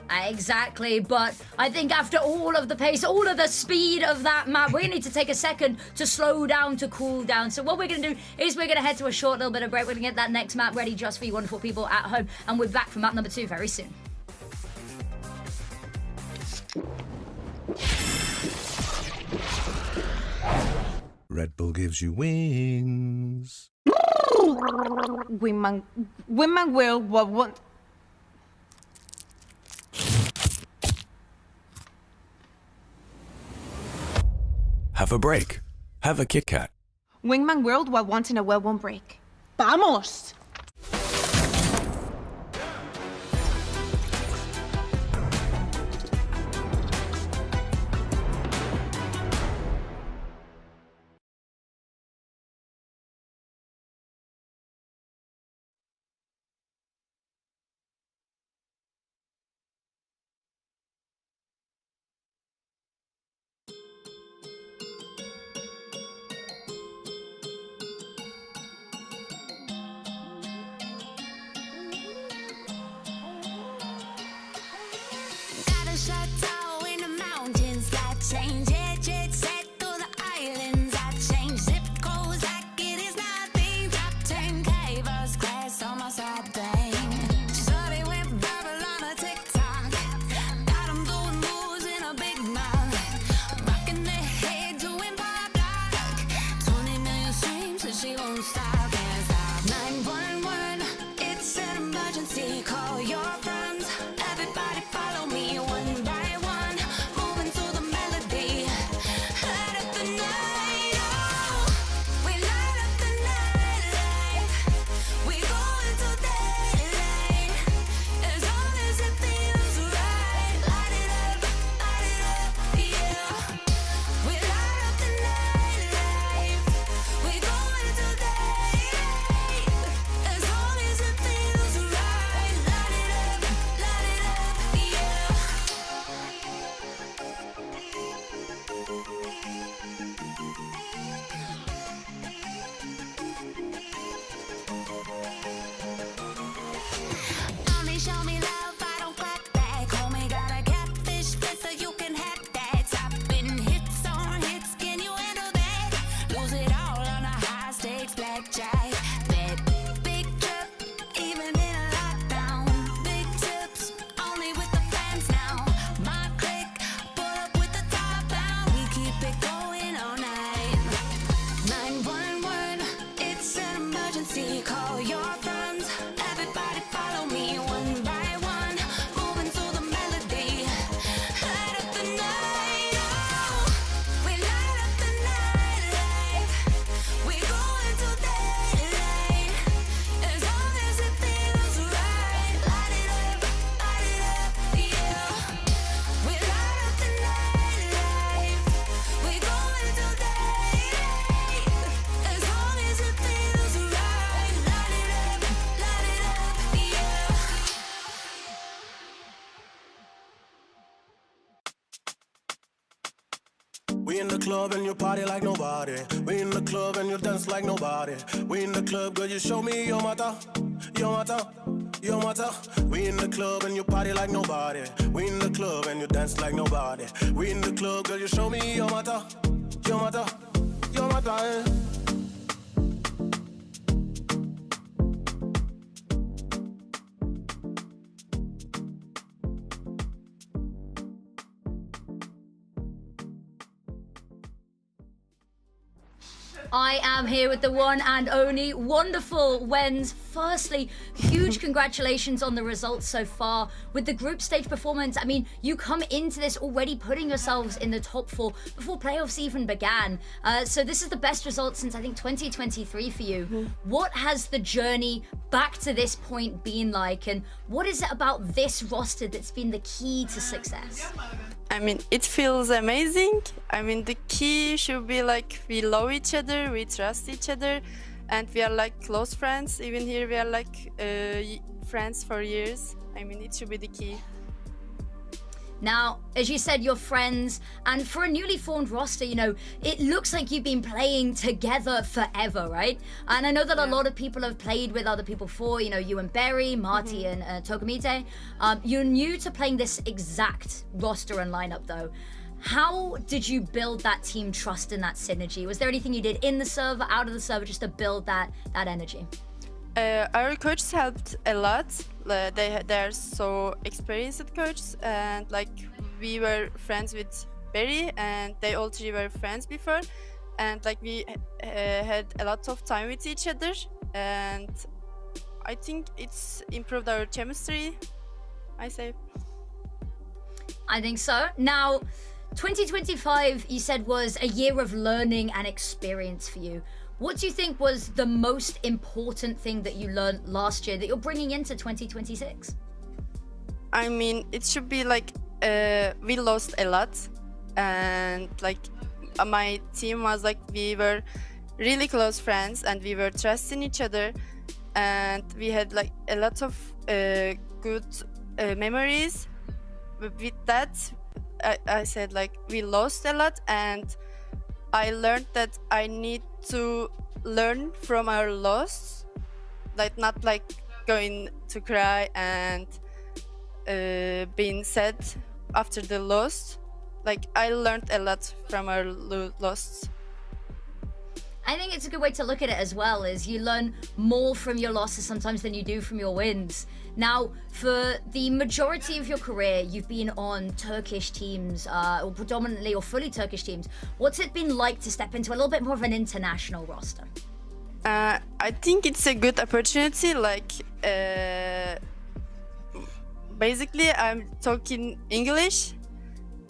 P: Exactly, but I think after all of the pace, all of the speed of that map, we need to take a second to slow down, to cool down. So what we're going to do is we're going to head to a short little bit of break. We're going to get that next map ready just for you wonderful people at home, and we're back for map number 2 very soon.
S: Red Bull gives you wings.
M: Women will what want.
F: Have a break. Have a Kit Kat.
M: Wingman World while wanting a well-worn break. ¡Vamos!
B: change it, jet set through the islands. I change zip codes like it is nothing. Drop 10K first class on my side bang. She started with verbal on a TikTok. Got 'em doing moves in a big mouth. Rocking their head, doing pop lock. 20 million streams, so she won't stop, can't stop. 911, it's an emergency. Call your friends. Everybody follow me one by one. Moving to the melody. Light up the night, oh. We light up the night life. We go into daylight. As long as it feels right. Light it up, yeah. We light up the night life. We go into daylight. As long as it feels right. Light it up, yeah. Only show me love, I don't clap back. Homie got a catfish face, so you can have that. Topping hits on hits, can you handle that? Lose it all on a high stakes blackjack. Bet big trip, even in a lockdown. Big tips, only with the fans now. My click, pull up with the top down. We keep it going all night. 911, it's an emergency. Call your friends. Everybody follow me one by one. Moving to the melody. Light up the night, oh. We light up the night life. We go into daylight. As long as it feels right. Light it up, yeah. We light up the night life. We go into daylight. As long as it feels right. Light it up, yeah.
T: We in the club and you party like nobody. We in the club and you dance like nobody. We in the club, girl, you show me your mata, your mata, your mata. We in the club and you party like nobody. We in the club and you dance like nobody. We in the club, girl, you show me your mata, your mata, your mata.
P: I am here with the one and only wonderful Wens. Firstly, huge congratulations on the results so far. With the group stage performance, I mean, you come into this already putting yourselves in the top 4 before playoffs even began. So this is the best result since, I think, 2023 for you. What has the journey back to this point been like? And what is it about this roster that's been the key to success?
U: I mean, it feels amazing. I mean, the key should be like we love each other, we trust each other, and we are like close friends. Even here, we are like friends for years. I mean, it should be the key.
P: Now, as you said, you're friends, and for a newly formed roster, you know, it looks like you've been playing together forever, right? And I know that a lot of people have played with other people before, you know, you and Berry, Marty and Tokumite. You're new to playing this exact roster and lineup, though. How did you build that team trust and that synergy? Was there anything you did in the server, out of the server, just to build that energy?
U: Our coaches helped a lot. They are so experienced coaches, and like we were friends with Berry, and they all three were friends before, and like we had a lot of time with each other, and I think it's improved our chemistry, I say.
P: I think so. Now, 2025, you said, was a year of learning and experience for you. What do you think was the most important thing that you learned last year that you're bringing into 2026?
U: I mean, it should be like we lost a lot, and like my team was like we were really close friends and we were trusting each other, and we had like a lot of good memories. With that, I said like we lost a lot, and I learned that I need to learn from our loss, like not like going to cry and being sad after the loss, like I learned a lot from our loss.
P: I think it's a good way to look at it as well, is you learn more from your losses sometimes than you do from your wins. Now, for the majority of your career, you've been on Turkish teams, or predominantly or fully Turkish teams. What's it been like to step into a little bit more of an international roster?
U: I think it's a good opportunity. Like, basically, I'm talking English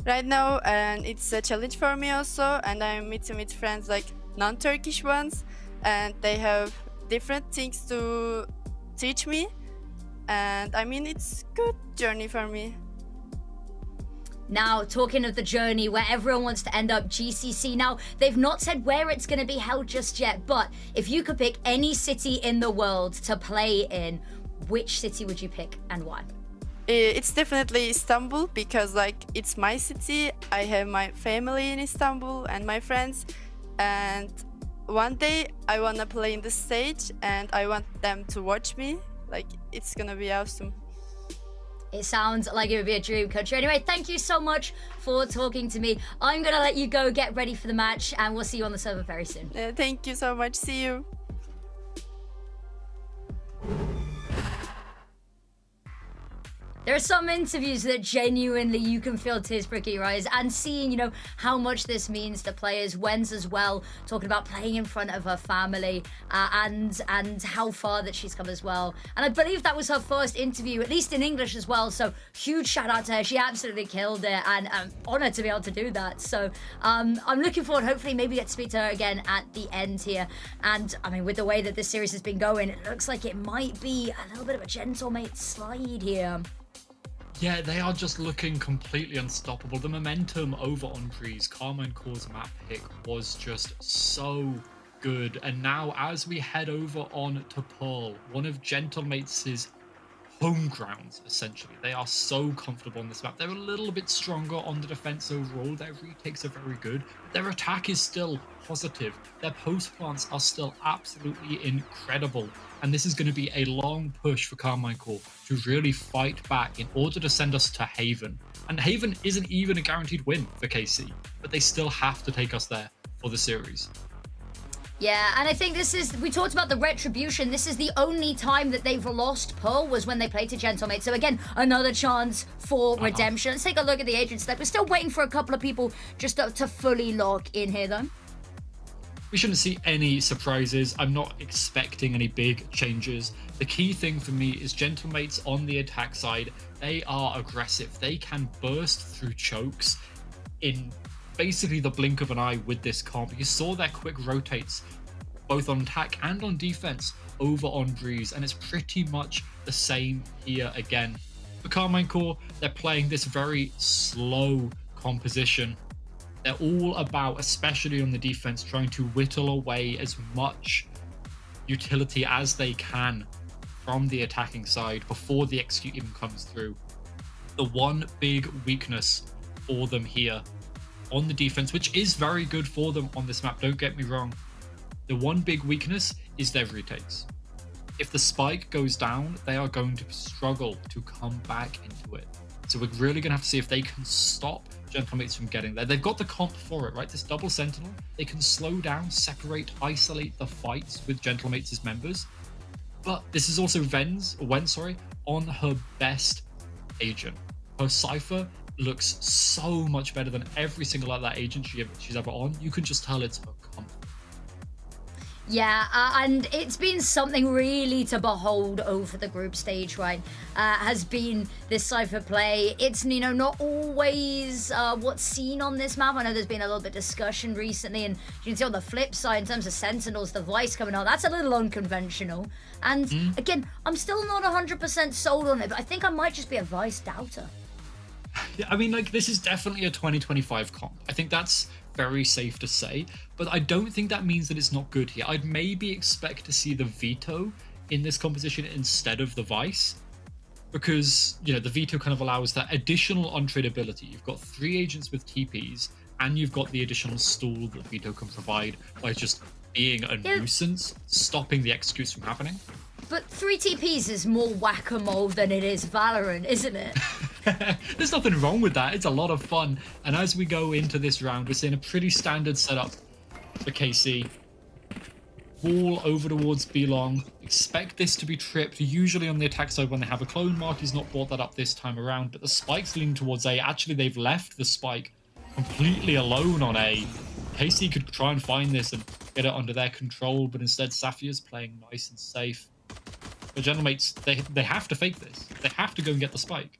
U: right now, and it's a challenge for me also. And I'm meeting with friends like non-Turkish ones, and they have different things to teach me. And I mean, it's good journey for me.
P: Now, talking of the journey where everyone wants to end up, GCC. Now, they've not said where it's going to be held just yet, but if you could pick any city in the world to play in, which city would you pick and why?
U: It's definitely Istanbul, because like it's my city. I have my family in Istanbul and my friends, and one day I want to play in the stage and I want them to watch me. Like, it's gonna be awesome.
P: It sounds like it would be a dream country. Anyway, thank you so much for talking to me. I'm gonna let you go get ready for the match, and we'll see you on the server very soon.
U: Thank you so much. See you.
P: There are some interviews that genuinely you can feel tears prick at your eyes, and seeing, you know, how much this means to players. Wen's as well, talking about playing in front of her family, and how far that she's come as well. And I believe that was her first interview, at least in English as well. So huge shout out to her. She absolutely killed it, and I'm honored to be able to do that. So I'm looking forward, hopefully maybe get to speak to her again at the end here. And I mean, with the way that this series has been going, it looks like it might be a little bit of a Gentlemate slide here.
Q: Yeah, they are just looking completely unstoppable. The momentum over on Breeze, Karmine Corp's map pick was just so good. And now as we head over on to Pearl, one of Gentlemates' home grounds, essentially. They are so comfortable on this map. They're a little bit stronger on the defense overall. Their retakes are very good. Their attack is still positive. Their post plants are still absolutely incredible. And this is going to be a long push for Karmine Corp to really fight back in order to send us to Haven. And Haven isn't even a guaranteed win for KC, but they still have to take us there for the series.
P: Yeah, and I think this is, we talked about the retribution. This is the only time that they've lost Pearl was when they played to Gentlemate. So again, another chance for redemption. Let's take a look at the agent stack. We're still waiting for a couple of people just to fully lock in here though.
Q: We shouldn't see any surprises. I'm not expecting any big changes. The key thing for me is Gentlemates on the attack side. They are aggressive. They can burst through chokes in basically the blink of an eye with this comp. You saw their quick rotates both on attack and on defense over on Breeze, and it's pretty much the same here again. For Karmine Corp, they're playing this very slow composition. They're all about, especially on the defense, trying to whittle away as much utility as they can from the attacking side before the execute even comes through. The one big weakness for them here on the defense, which is very good for them on this map, don't get me wrong. The one big weakness is their retakes. If the spike goes down, they are going to struggle to come back into it. So we're really going to have to see if they can stop Gentlemates from getting there. They've got the comp for it, right? This double sentinel, they can slow down, separate, isolate the fights with Gentlemates' members. But this is also Wen, on her best agent. Her Cypher looks so much better than every single other agent she's ever on. You can just tell it's her comfort.
P: Yeah, and it's been something really to behold over the group stage, right? Has been this Cypher play. It's, you know, not always what's seen on this map. I know there's been a little bit of discussion recently, and you can see on the flip side, in terms of Sentinels, the Vice coming on, that's a little unconventional. And again, I'm still not 100% sold on it, but I think I might just be a Vice doubter.
Q: Yeah, I mean, like, this is definitely a 2025 comp. I think that's very safe to say, but I don't think that means that it's not good here. I'd maybe expect to see the veto in this composition instead of the Vice, because, you know, the veto kind of allows that additional untradeability. You've got 3 agents with TPs, and you've got the additional stall that veto can provide by just being a nuisance, stopping the executes from happening.
P: But 3 TPs is more whack-a-mole than it is Valorant, isn't it?
Q: There's nothing wrong with that. It's a lot of fun. And as we go into this round, we're seeing a pretty standard setup for KC. Wall over towards Belong. Expect this to be tripped, usually on the attack side when they have a clone. Marty's not brought that up this time around, but the spike's leaning towards A. Actually, they've left the spike completely alone on A. KC could try and find this and get it under their control, but instead Safia's playing nice and safe. But Gentlemates, they have to fake this. They have to go and get the spike.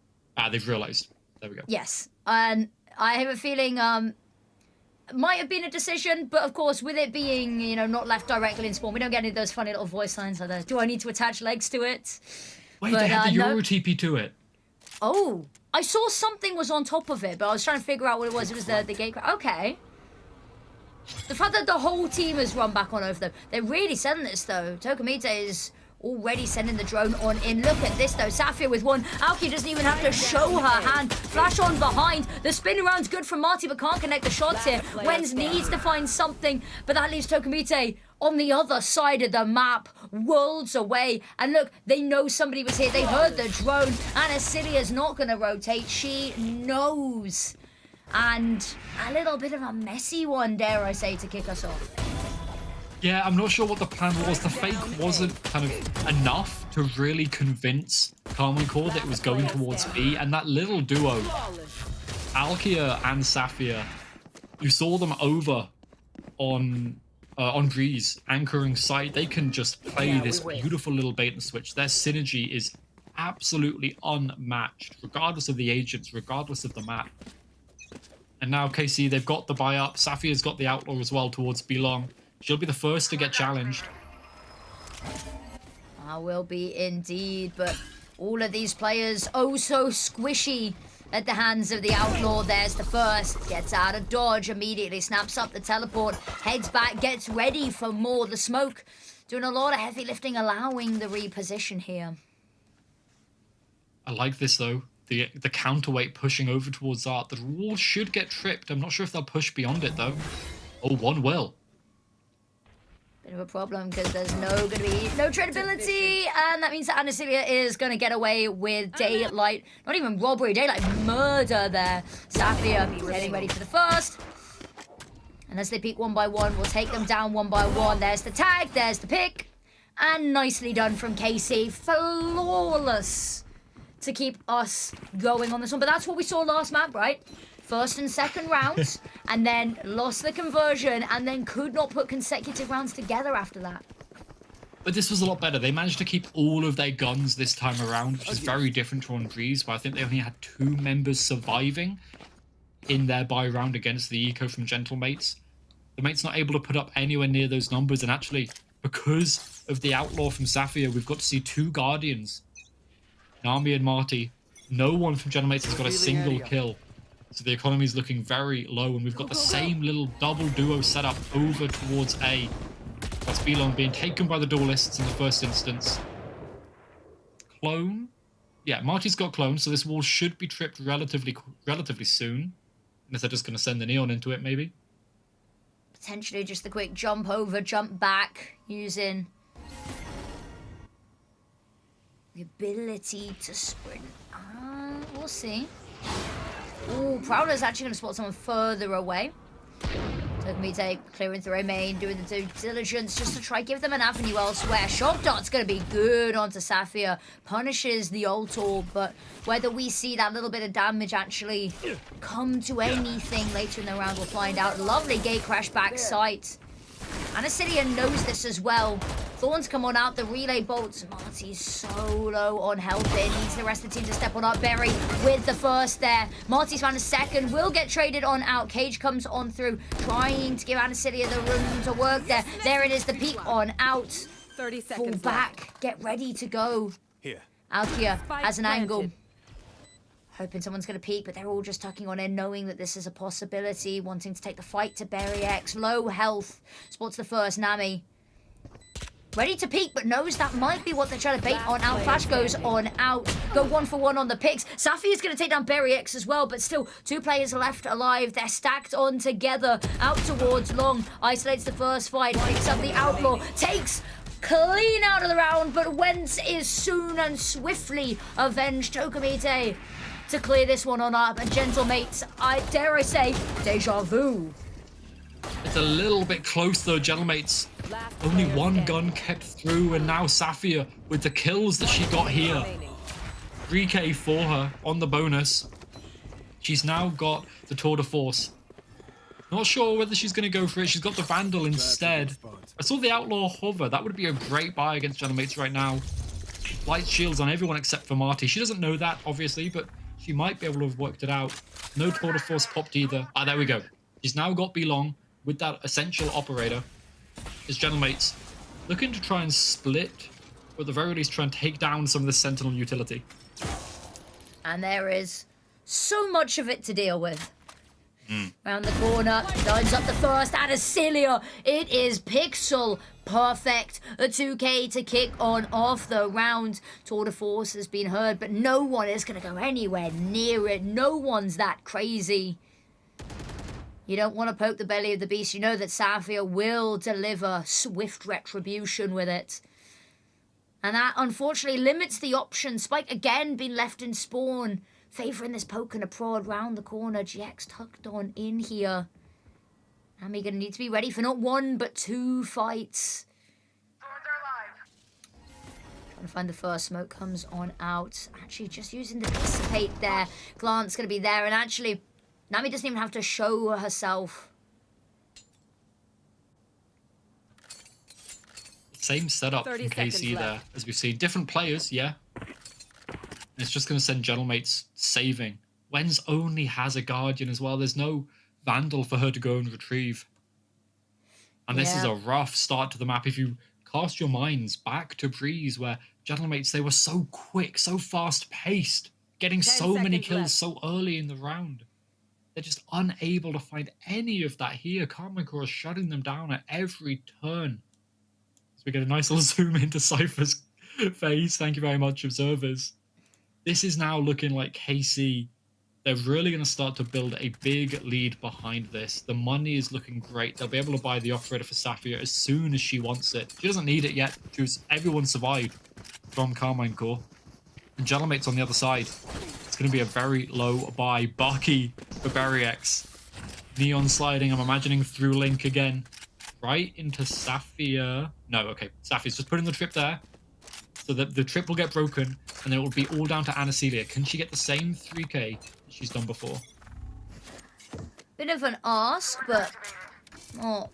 Q: They've realized. There we go.
P: Yes, and I have a feeling might have been a decision, but of course, with it being, you know, not left directly in spawn, we don't get any of those funny little voice lines like that. Do I need to attach legs to it?
Q: Wait, they had the Euro TP to it.
P: Oh, I saw something was on top of it, but I was trying to figure out what it was. It was the gate. Okay. The fact that the whole team has run back on over them. They're really selling this, though. Tokamite is already sending the drone on in. Look at this, though. Safia with one. Aoki doesn't even have to show her hand. Flash on behind. The spin around's good from Marty, but can't connect the shots here. Wens needs to find something, but that leaves Tokamite on the other side of the map, worlds away. And look, they know somebody was here. They heard the drone. And Asilia's not going to rotate. She knows. And a little bit of a messy one, dare I say, to kick us off.
Q: Yeah, I'm not sure what the plan was. The fake wasn't kind of enough to really convince Karmine Corp that it was going towards B. And that little duo, Alkia and Safia, you saw them over on Breeze, anchoring site. They can just play this beautiful little bait and switch. Their synergy is absolutely unmatched, regardless of the agents, regardless of the map. And now KC, they've got the buy up. Safia's got the outlaw as well towards Belong. She'll be the first to get challenged.
P: I will be indeed, but all of these players oh so squishy at the hands of the outlaw. There's the first, gets out of dodge, immediately snaps up the teleport, heads back, gets ready for more. The smoke doing a lot of heavy lifting, allowing the reposition here.
Q: I like this though. The counterweight pushing over towards Art. The wall should get tripped. I'm not sure if they'll push beyond it though. Oh, one will.
P: Bit of a problem because there's going to be no tradability, and that means that Anasilia is going to get away with daylight. Not even robbery, daylight murder there. Safia getting ready for the first. And as they peek one by one, we'll take them down one by one. There's the tag, there's the pick. And nicely done from KC. Flawless to keep us going on this one. But that's what we saw last map, right? First and second rounds, and then lost the conversion, and then could not put consecutive rounds together after that.
Q: But this was a lot better. They managed to keep all of their guns this time around, which is very different to on Breeze, where I think they only had 2 members surviving in their buy round against the eco from Gentlemates. The mate's not able to put up anywhere near those numbers, and actually, because of the outlaw from Safia, we've got to see 2 Guardians. Nami and Marty. No one from Gentlemates has got a single kill. So the economy is looking very low, and we've got the same little double duo set up over towards A. That's Belong being taken by the duelists in the first instance. Clone? Yeah, Marty's got clone, so this wall should be tripped relatively soon. Unless they're just going to send the Neon into it, maybe.
P: Potentially just the quick jump over, jump back, using the ability to sprint. We'll see. Ooh, Prowler's actually going to spot someone further away. Tokamite clearing through main, doing the due diligence just to try give them an avenue elsewhere. Shock Dart's going to be good onto Safia. Punishes the Altor, but whether we see that little bit of damage actually come to anything later in the round, we'll find out. Lovely gate crash back sight. Anasilia knows this as well. Thorns come on out, the relay bolts. Marty's so low on health there. Needs the rest of the team to step on up. Berry with the first there. Marty's found a second. Will get traded on out. Cage comes on through, trying to give Anasilia the room to work there. There it is, the peek on out.
K: 30 seconds
P: Fall back. Get ready to go.
T: Here.
P: Alkia has an angle. Hoping someone's going to peek, but they're all just tucking on in, knowing that this is a possibility, wanting to take the fight to Berry X. Low health. Spots the first, Nami. Ready to peek, but knows that might be what they're trying to bait on out. Flash goes on out. Go 1 for 1 on the picks. Safi is going to take down Berry X as well, but still 2 players left alive. They're stacked on together. Out towards Long. Isolates the first fight. Picks up the outlaw. Takes clean out of the round, but Wentz is soon and swiftly avenged. Tokamite to clear this one on up. And Gentlemates, dare I say, deja vu.
Q: It's a little bit close though, Gentlemates. Only one gun kept through, and now Saphir with the kills that she got here. 3k for her on the bonus. She's now got the tour de force. Not sure whether she's going to go for it. She's got the Vandal instead. I saw the Outlaw hover. That would be a great buy against Gentlemates right now. Light shields on everyone except for Marty. She doesn't know that, obviously, but she might be able to have worked it out. No tour de force popped either. Ah, there we go. She's now got Belong with that essential operator. It's Gentlemates looking to try and split, or at the very least try and take down some of the Sentinel utility.
P: And there is so much of it to deal with. Round the corner, lines up the first, and Acelia, it is Pixel. Perfect. A 2k to kick on off the round. Tour de force has been heard, but no one is going to go anywhere near it. No one's that crazy. You don't want to poke the belly of the beast. You know that Saphir will deliver swift retribution with it. And that, unfortunately, limits the option. Spike again being left in spawn. Favouring this poke and a prod round the corner. GX tucked on in here. And we're going to need to be ready for not one, but two fights. Trying to find the first smoke comes on out. Actually, just using the dissipate there. Glance going to be there. And actually, Nami doesn't even have to show herself.
Q: Same setup from KC there, as we've seen. Different players, yeah. And it's just going to send Gentlemates saving. Wenz only has a Guardian as well. There's no Vandal for her to go and retrieve. And this is a rough start to the map. If you cast your minds back to Breeze, where Gentlemates, they were so quick, so fast-paced, getting so many kills so early in the round. They're just unable to find any of that here. Karmine is shutting them down at every turn. So we get a nice little zoom into Cypher's face. Thank you very much, observers. This is now looking like KC. They're really going to start to build a big lead behind this. The money is looking great. They'll be able to buy the operator for Saphir as soon as she wants it. She doesn't need it yet. Everyone survived from Karmine Core. And Gentlemates on the other side. It's going to be a very low buy. Bucky for GiantX. Neon sliding, I'm imagining, through Link again. Right into Saphir. No, okay. Saphir's just putting the trip there. So that the trip will get broken, and then it will be all down to Anacelia. Can she get the same 3k that she's done before?
P: Bit of an ask, but not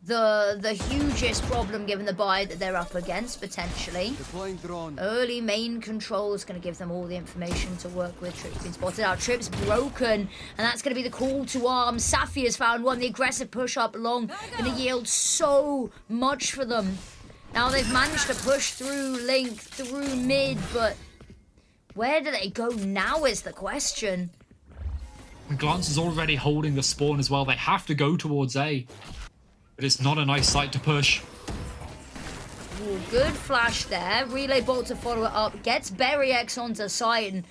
P: the hugest problem given the buy that they're up against, potentially. Early main control is going to give them all the information to work with. Trip's been spotted out. Trip's broken, and that's going to be the call to arms. Saphir's found one. The aggressive push up long going to yield so much for them. Now they've managed to push through Link, through mid, but where do they go now is the question.
Q: And Glance is already holding the spawn as well. They have to go towards A. But it's not a nice site to push.
P: Ooh, good flash there. Relay bolt to follow it up. Gets GiantX onto site. And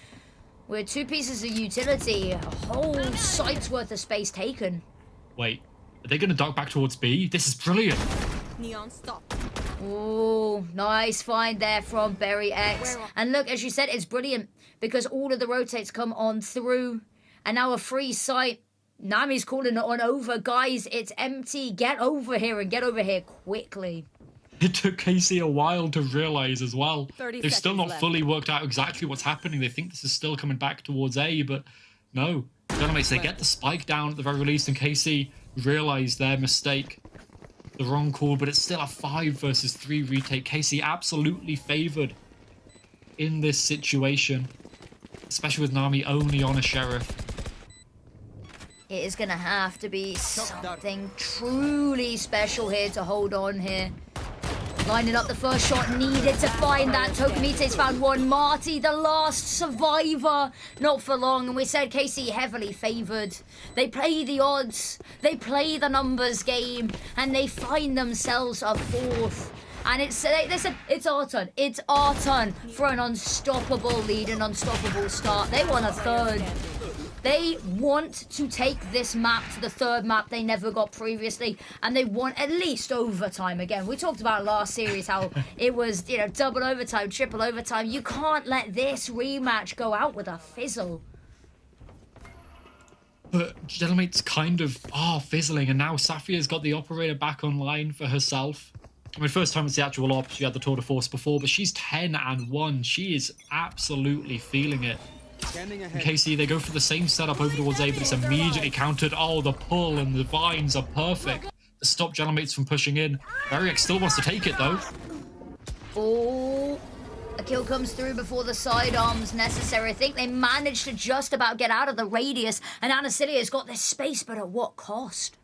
P: with two pieces of utility, a whole site's worth of space taken.
Q: Wait, are they going to duck back towards B? This is brilliant.
M: Neon, stop.
P: Oh, nice find there from GiantX. And look, as you said, it's brilliant because all of the rotates come on through. And now a free site. Nami's calling it on over. Guys, it's empty. Get over here and get over here quickly.
Q: It took KC a while to realize as well.
M: 30
Q: They've still not
M: left.
Q: fully worked out exactly what's happening. They think this is still coming back towards A, but no. Gentlemates, they get the spike down at the very least, and KC realize their mistake. The wrong call, but it's still a 5 versus 3 retake. KC absolutely favored in this situation, especially with Nami only on a Sheriff.
P: It is going to have to be something truly special here to hold on here. Lining up the first shot needed to find that. Tokumite's found one. Marty, the last survivor. Not for long. And we said KC heavily favoured. They play the odds. They play the numbers game. And they find themselves a fourth. And they said, it's our turn. It's our turn for an unstoppable lead, an unstoppable start. They won a third. They want to take this map to the third map they never got previously, and they want at least overtime again. We talked about last series how it was, you know, double overtime, triple overtime. You can't let this rematch go out with a fizzle.
Q: But Gentlemate's kind of fizzling, and now Safia's got the operator back online for herself. I mean, first time it's the actual op, she had the tour de force before, but she's 10-1. She is absolutely feeling it. In KC, they go for the same setup over towards A, but it's immediately countered. Oh, the pull and the vines are perfect to stop Gentlemates from pushing in. VALORANT still wants to take it, though.
P: Oh, a kill comes through before the sidearms necessary. I think they managed to just about get out of the radius, and Anacilia's got this space, but at what cost?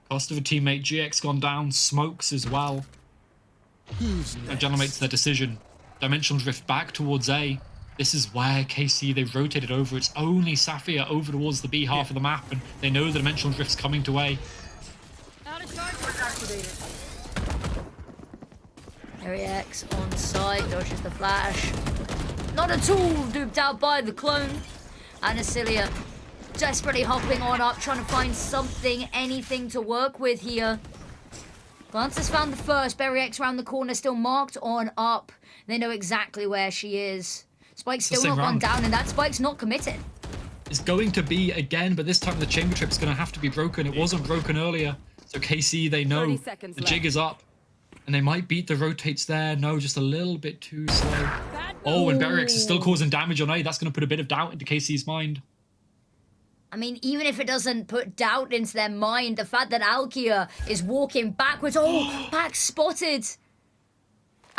Q: Cost of a teammate. GX gone down. Smokes as well. And Gentlemate's their decision. Dimensional drift back towards A. This is where KC, they've rotated over. It's only Safia over towards the B half of the map, and they know the dimensional drift's coming to A.
P: GiantX on site, dodges the flash. Not at all duped out by the clone. Anacilia desperately hopping on up, trying to find something, anything to work with here. Glance has found the first. GiantX around the corner, still marked on up. They know exactly where she is. Spike's still not gone down, and that Spike's not committed.
Q: It's going to be again, but this time the chamber trip's going to have to be broken. It wasn't broken earlier. So KC, they know the jig is up. And they might beat the rotates there. No, just a little bit too slow. Oh, and GiantX is still causing damage on A. That's going to put a bit of doubt into KC's mind.
P: I mean, even if it doesn't put doubt into their mind, the fact that Alkia is walking backwards. Oh, back spotted.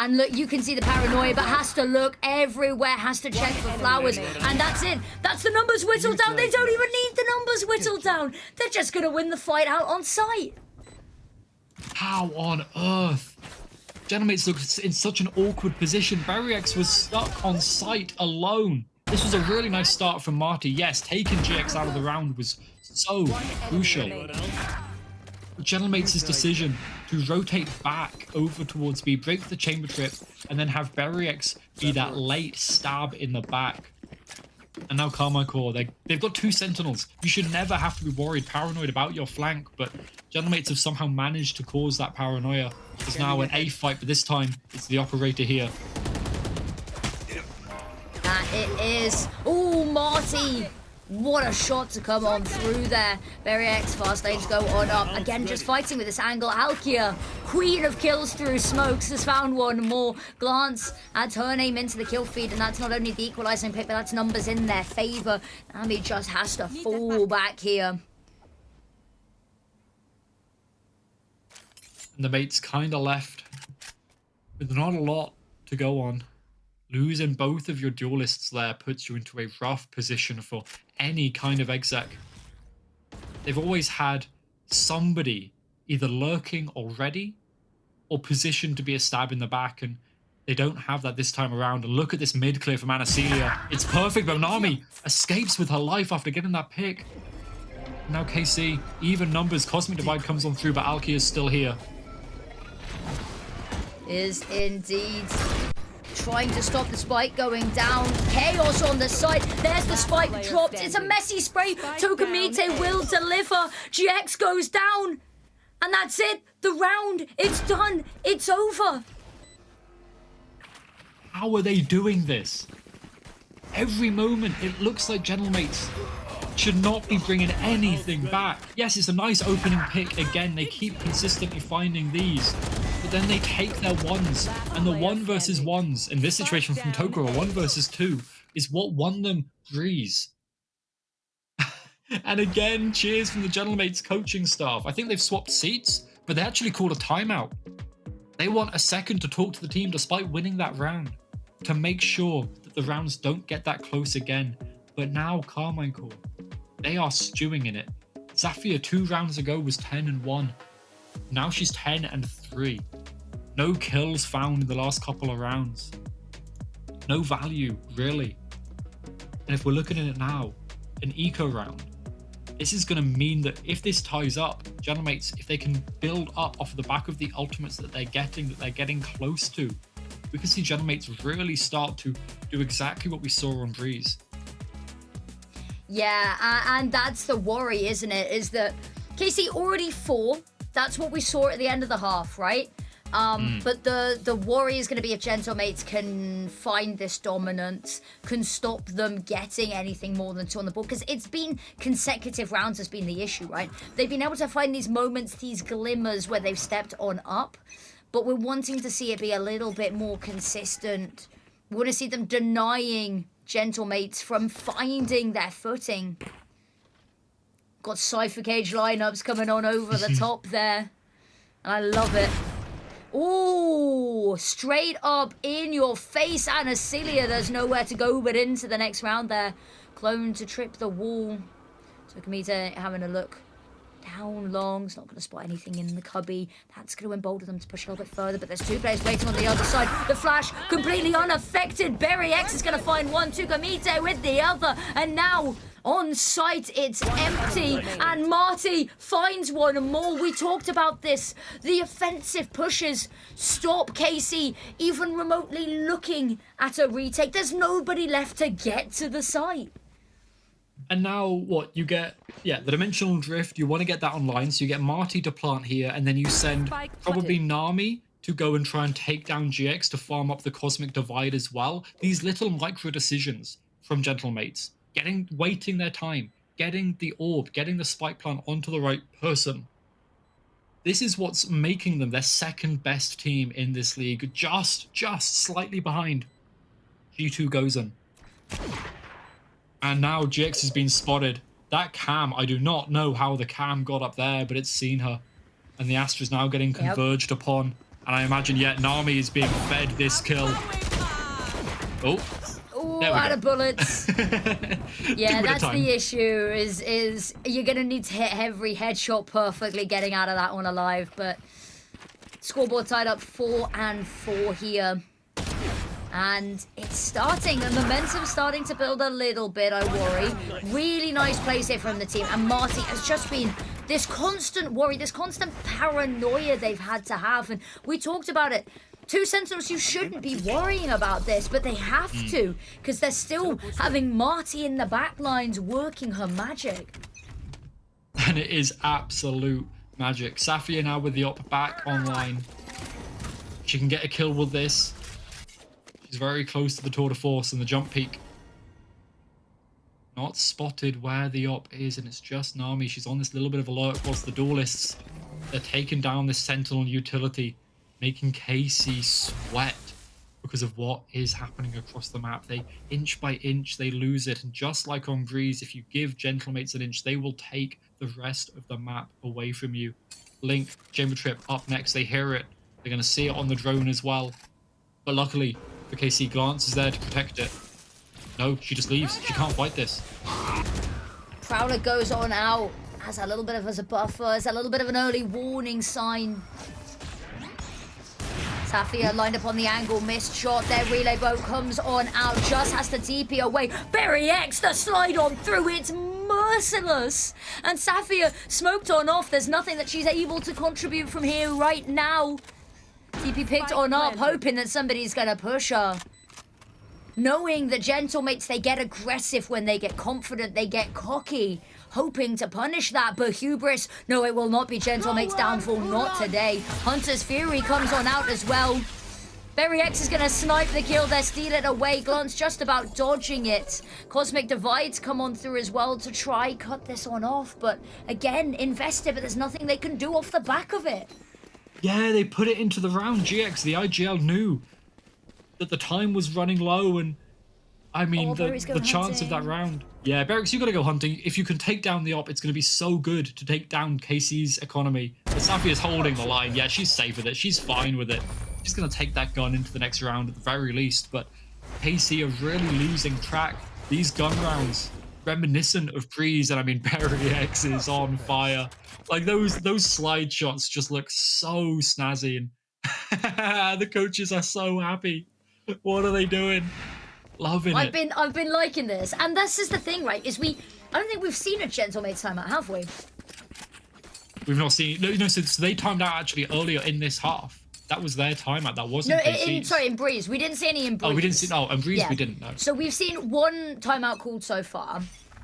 P: And look, you can see the paranoia, but has to look everywhere, has to check for flowers. And that's it. That's the numbers whittled down. They don't even need the numbers whittled down. They're just going to win the fight out on sight.
Q: How on earth? Gentlemates looked in such an awkward position. GiantX was stuck on site alone. This was a really nice start from Marty. Yes, taking GX out of the round was so crucial. But Gentlemates' decision to rotate back over towards B, break the chamber trip, and then have GiantX be that late stab in the back. And now Karmine, they've got 2 sentinels. You should never have to be worried, paranoid about your flank, but Gentlemates have somehow managed to cause that paranoia. It's now an A fight, but this time it's the operator here.
P: That it is. Oh, Marty. What a shot to come on through there. GiantX fast lanes go on up. Again, just fighting with this angle. Alkia, queen of kills through smokes, has found one more. Glance adds her name into the kill feed, and that's not only the equalizing pick, but that's numbers in their favor. Ami just has to fall back here.
Q: And the mate's kind of left with not a lot to go on. Losing both of your duelists there puts you into a rough position for any kind of exec. They've always had somebody either lurking already or positioned to be a stab in the back, and they don't have that this time around. And look at this mid clear from Anacilia. It's perfect, but Nami escapes with her life after getting that pick. Now KC, even numbers, Cosmic Divide comes on through, but Alki is still here.
P: Is indeed trying to stop the spike going down. Chaos on the side. There's the spike dropped. It's a messy spray. Tokamite will deliver. GX goes down. And that's it. The round. It's done. It's over.
Q: How are they doing this? Every moment it looks like Gentlemates should not be bringing anything back. Yes, it's a nice opening pick. Again, they keep consistently finding these. But then they take their ones, and the 1 versus 1s in this situation from Tokoro, 1 versus 2, is what won them Breeze. And again, cheers from the Gentlemates coaching staff. I think they've swapped seats, but they actually called a timeout. They want a second to talk to the team despite winning that round, to make sure that the rounds don't get that close again. But now Karmine, they are stewing in it. Zafia 2 rounds ago was 10-1. Now she's 10-3. No kills found in the last couple of rounds. No value, really. And if we're looking at it now, an eco round, this is going to mean that if this ties up, Gentlemates, if they can build up off the back of the ultimates that they're getting close to, we can see Gentlemates really start to do exactly what we saw on Breeze.
P: Yeah, and that's the worry, isn't it? Is that KC already 4. That's what we saw at the end of the half, right? But the worry is going to be if Gentlemates can find this dominance, can stop them getting anything more than 2 on the board, because it's been consecutive rounds has been the issue, right? They've been able to find these moments, these glimmers where they've stepped on up, but we're wanting to see it be a little bit more consistent. We want to see them denying Gentlemates from finding their footing. Got Cypher Cage lineups coming on over the top there, and I love it. Ooh, straight up in your face, Anacilia. There's nowhere to go but into the next round there. Clone to trip the wall. So Kamita having a look down long. It's not going to spot anything in the cubby. That's going to embolden them to push a little bit further, but there's 2 players waiting on the other side. The flash completely unaffected. Berry X is going to find one. Tukamite with the other. And now on site, it's empty, and Marty finds one more. We talked about this. The offensive pushes stop KC even remotely looking at a retake. There's nobody left to get to the site.
Q: And now what you get, the dimensional drift, you want to get that online, so you get Marty to plant here, and then you send probably Nami to go and try and take down GX to farm up the Cosmic Divide as well. These little micro decisions from Gentlemates, waiting their time, getting the orb, getting the spike plant onto the right person. This is what's making them their second best team in this league, just slightly behind G2 Gozen. And now GX has been spotted. That cam, I do not know how the cam got up there, but it's seen her. And the Astra's now getting converged upon. And I imagine, Nami is being fed this kill. Oh.
P: Ooh, out of bullets. Yeah, that's the issue, is you're going to need to hit every headshot perfectly getting out of that one alive. But scoreboard tied up 4-4 here. And it's starting, the momentum's starting to build a little bit, I worry. Really nice plays here from the team. And Marty has just been this constant worry, this constant paranoia they've had to have. And we talked about it. 2 Sentinels, you shouldn't be worrying about this, but they have to, because they're still having Marty in the back lines working her magic.
Q: And it is absolute magic. Safia now with the op back online. She can get a kill with this. She's very close to the tour de force and the jump peak. Not spotted where the op is, and it's just Nami. She's on this little bit of alert whilst the duelists, they're taking down this Sentinel utility, making KC sweat because of what is happening across the map. They, inch by inch, they lose it. And just like on Breeze, if you give Gentlemates an inch, they will take the rest of the map away from you. Link, Chamber Trip up next. They hear it. They're going to see it on the drone as well. But luckily for KC, Glance is there to protect it. No, she just leaves. She can't fight this.
P: Prowler goes on out as a little bit of a buffer, as a little bit of an early warning sign. Safia lined up on the angle, missed shot. Their relay boat comes on out, just has to TP away. Berry X, the slide on through, it's merciless. And Safia smoked on off. There's nothing that she's able to contribute from here right now. TP picked on up, hoping that somebody's gonna push her. Knowing that Gentlemates, they get aggressive when they get confident, they get cocky. Hoping to punish that, but hubris, no, it will not be Gentlemate's downfall, not today. Hunter's Fury comes on out as well. Berry X is going to snipe the kill there, steal it away. Glance just about dodging it. Cosmic Divides come on through as well to try cut this one off, but again, invested, but there's nothing they can do off the back of it.
Q: Yeah, they put it into the round. GX, the IGL knew that the time was running low, and I mean, the chance of that round. Yeah, Berrix, you got to go hunting. If you can take down the op, it's going to be so good to take down KC's economy. But Safia's holding the line. Yeah, she's safe with it. She's fine with it. She's going to take that gun into the next round at the very least. But KC are really losing track. These gun rounds, reminiscent of Breeze, and I mean, Berrix is on fire. Like, those slide shots just look so snazzy. And the coaches are so happy. What are they doing? Loving it.
P: I've been liking this, and this is the thing, right? Is I don't think we've seen a Gentlemates timeout, have we?
Q: We've not seen. No. So they timed out actually earlier in this half. That was their timeout. That wasn't.
P: No, in Breeze. We didn't see any in Breeze.
Q: Oh, we didn't see. No, in Breeze we didn't. No.
P: So we've seen one timeout called so far,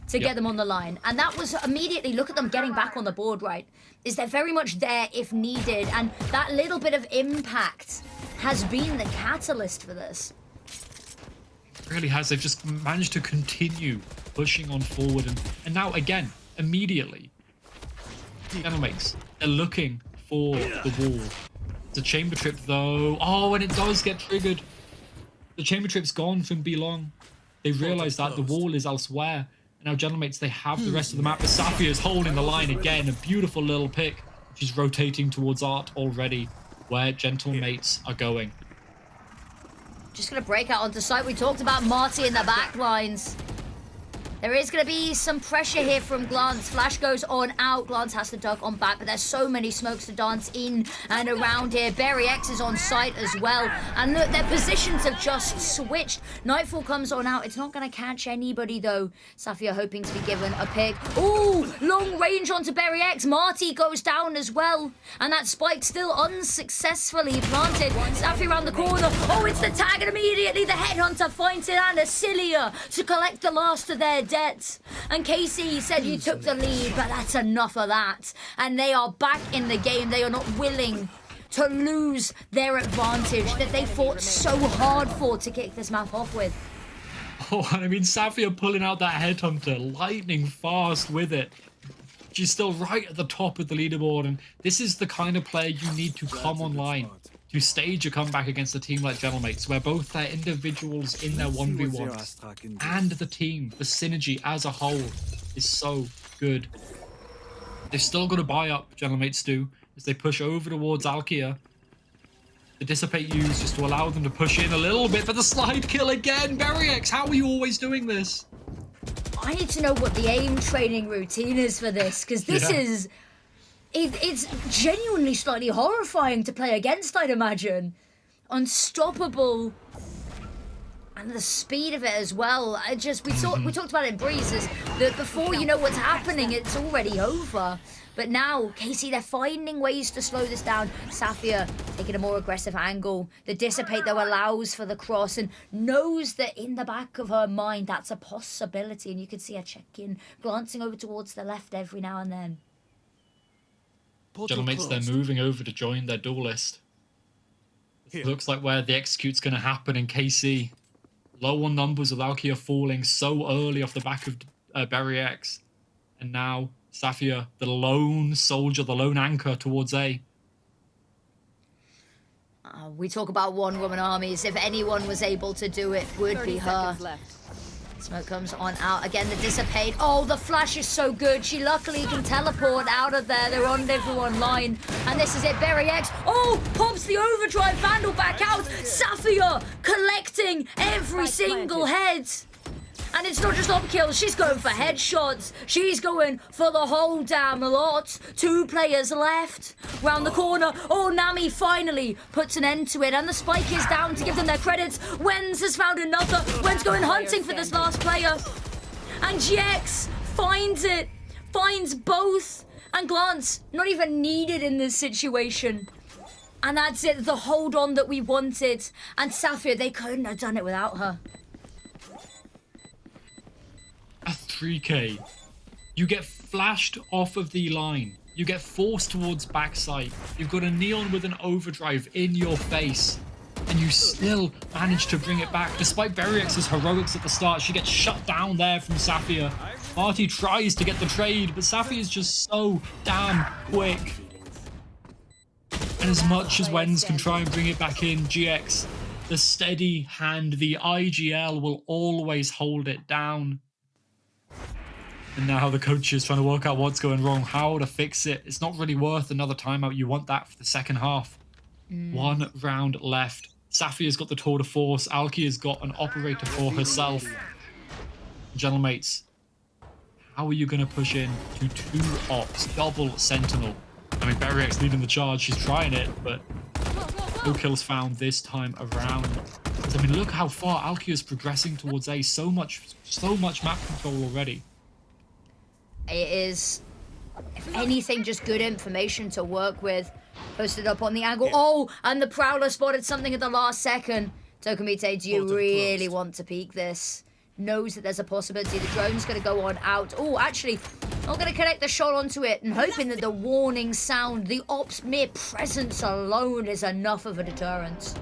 P: to get them on the line. And that was immediately, look at them getting back on the board, right? Is they're very much there if needed. And that little bit of impact has been the catalyst for this.
Q: It really has. They've just managed to continue pushing on forward. And now, again, immediately, Gentlemates, they're looking for the wall. It's a chamber trip, though. Oh, and it does get triggered. The chamber trip's gone from Belong. They realize that the wall is elsewhere. And now, Gentlemates, they have the rest of the map. But Safia's holding the line again. A beautiful little pick. She's rotating towards Art already, where Gentlemates are going.
P: Just going to break out onto site. We talked about Marty in the back lines. There is going to be some pressure here from Glance. Flash goes on out. Glance has to duck on back, but there's so many smokes to dance in and around here. Barry X is on site as well. And look, their positions have just switched. Nightfall comes on out. It's not going to catch anybody, though. Safia hoping to be given a pick. Ooh, long range onto Barry X. Marty goes down as well. And that spike still unsuccessfully planted. Safia around the corner. Oh, it's the tag, and immediately the Headhunter finds it, and Acilia to collect the last of their debts. And Casey said you took the lead, but that's enough of that. And they are back in the game. They are not willing to lose their advantage that they fought so hard for to kick this map off with.
Q: Oh, I mean, Safia pulling out that Headhunter, lightning fast with it. She's still right at the top of the leaderboard, and this is the kind of player you need to come online to stage a comeback against a team like Gentlemates, where both their individuals in their 1v1s and the team, the synergy as a whole, is so good. They've still got to buy up, Gentlemates do, as they push over towards Alkia. The Dissipate used just to allow them to push in a little bit, but the slide kill again! Barry X, how are you always doing this?
P: I need to know what the aim training routine is for this, because this is... It's genuinely slightly horrifying to play against, I'd imagine. Unstoppable. And the speed of it as well. We talked about it in Breezes, that before you know what's happening, it's already over. But now, Casey, they're finding ways to slow this down. Safia taking a more aggressive angle. The Dissipate, though, allows for the cross and knows that in the back of her mind, that's a possibility. And you can see her check-in, glancing over towards the left every now and then.
Q: Gentlemates, they're moving over to join their duelist. It looks like where the execute's going to happen in KC. Low on numbers with Alkia falling so early off the back of Barry X. And now Safia, the lone soldier, the lone anchor towards A.
P: We talk about one-woman armies. If anyone was able to do it, would be her. Smoke comes on out. Again, the Dissipate. Oh, the flash is so good. She luckily can teleport out of there. They're on everyone line. And this is it. Barry X. Oh, pops the overdrive. Vandal back out. Safia collecting every single head. And it's not just op kills. She's going for headshots. She's going for the whole damn lot. 2 players left. Round the corner. Oh, Nami finally puts an end to it. And the spike is down to give them their credits. Wenz has found another. Wenz going hunting for this last player. And GX finds it. Finds both. And Glance, not even needed in this situation. And that's it. The hold on that we wanted. And Safia, they couldn't have done it without her.
Q: A 3K. You get flashed off of the line. You get forced towards backside. You've got a Neon with an overdrive in your face. And you still manage to bring it back. Despite Barry X's heroics at the start, she gets shut down there from Safia. Marty tries to get the trade, but Safia is just so damn quick. And as much as Wenz can try and bring it back in, GX, the steady hand, the IGL will always hold it down. And now the coach is trying to work out what's going wrong, how to fix it. It's not really worth another timeout. You want that for the second half. 1 round left. Safia's got the tour de force. Alkia's got an operator for herself. Gentlemates, how are you going to push in to 2 ops? Double Sentinel. I mean, Barry X leading the charge. She's trying it, but no kills found this time around. I mean, look how far Alkia's progressing towards A. So much map control already.
P: It is, if anything, just good information to work with. Posted up on the angle. Oh, and the Prowler spotted something at the last second. Tokamite, do you really want to peek this? knows that there's a possibility the drone's going to go on out. Oh, actually, not going to connect the shot onto it and hoping that the warning sound, the Op's mere presence alone is enough of a deterrent.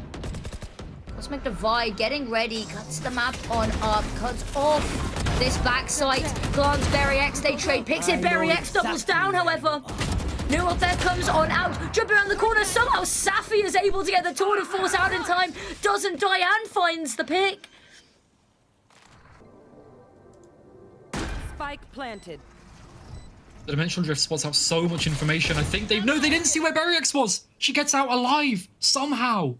P: Cosmic Divide getting ready, cuts the map on up, cuts off this backside. Glance VALORANT, they trade picks in. VALORANT doubles down, however. New up there comes on out, jumping around the corner. Somehow Safi is able to get the tour de force out in time. Doesn't Diane finds the pick.
K: Spike planted.
Q: The Dimensional Drift spots out so much information. I think they didn't see where VALORANT was. She gets out alive somehow.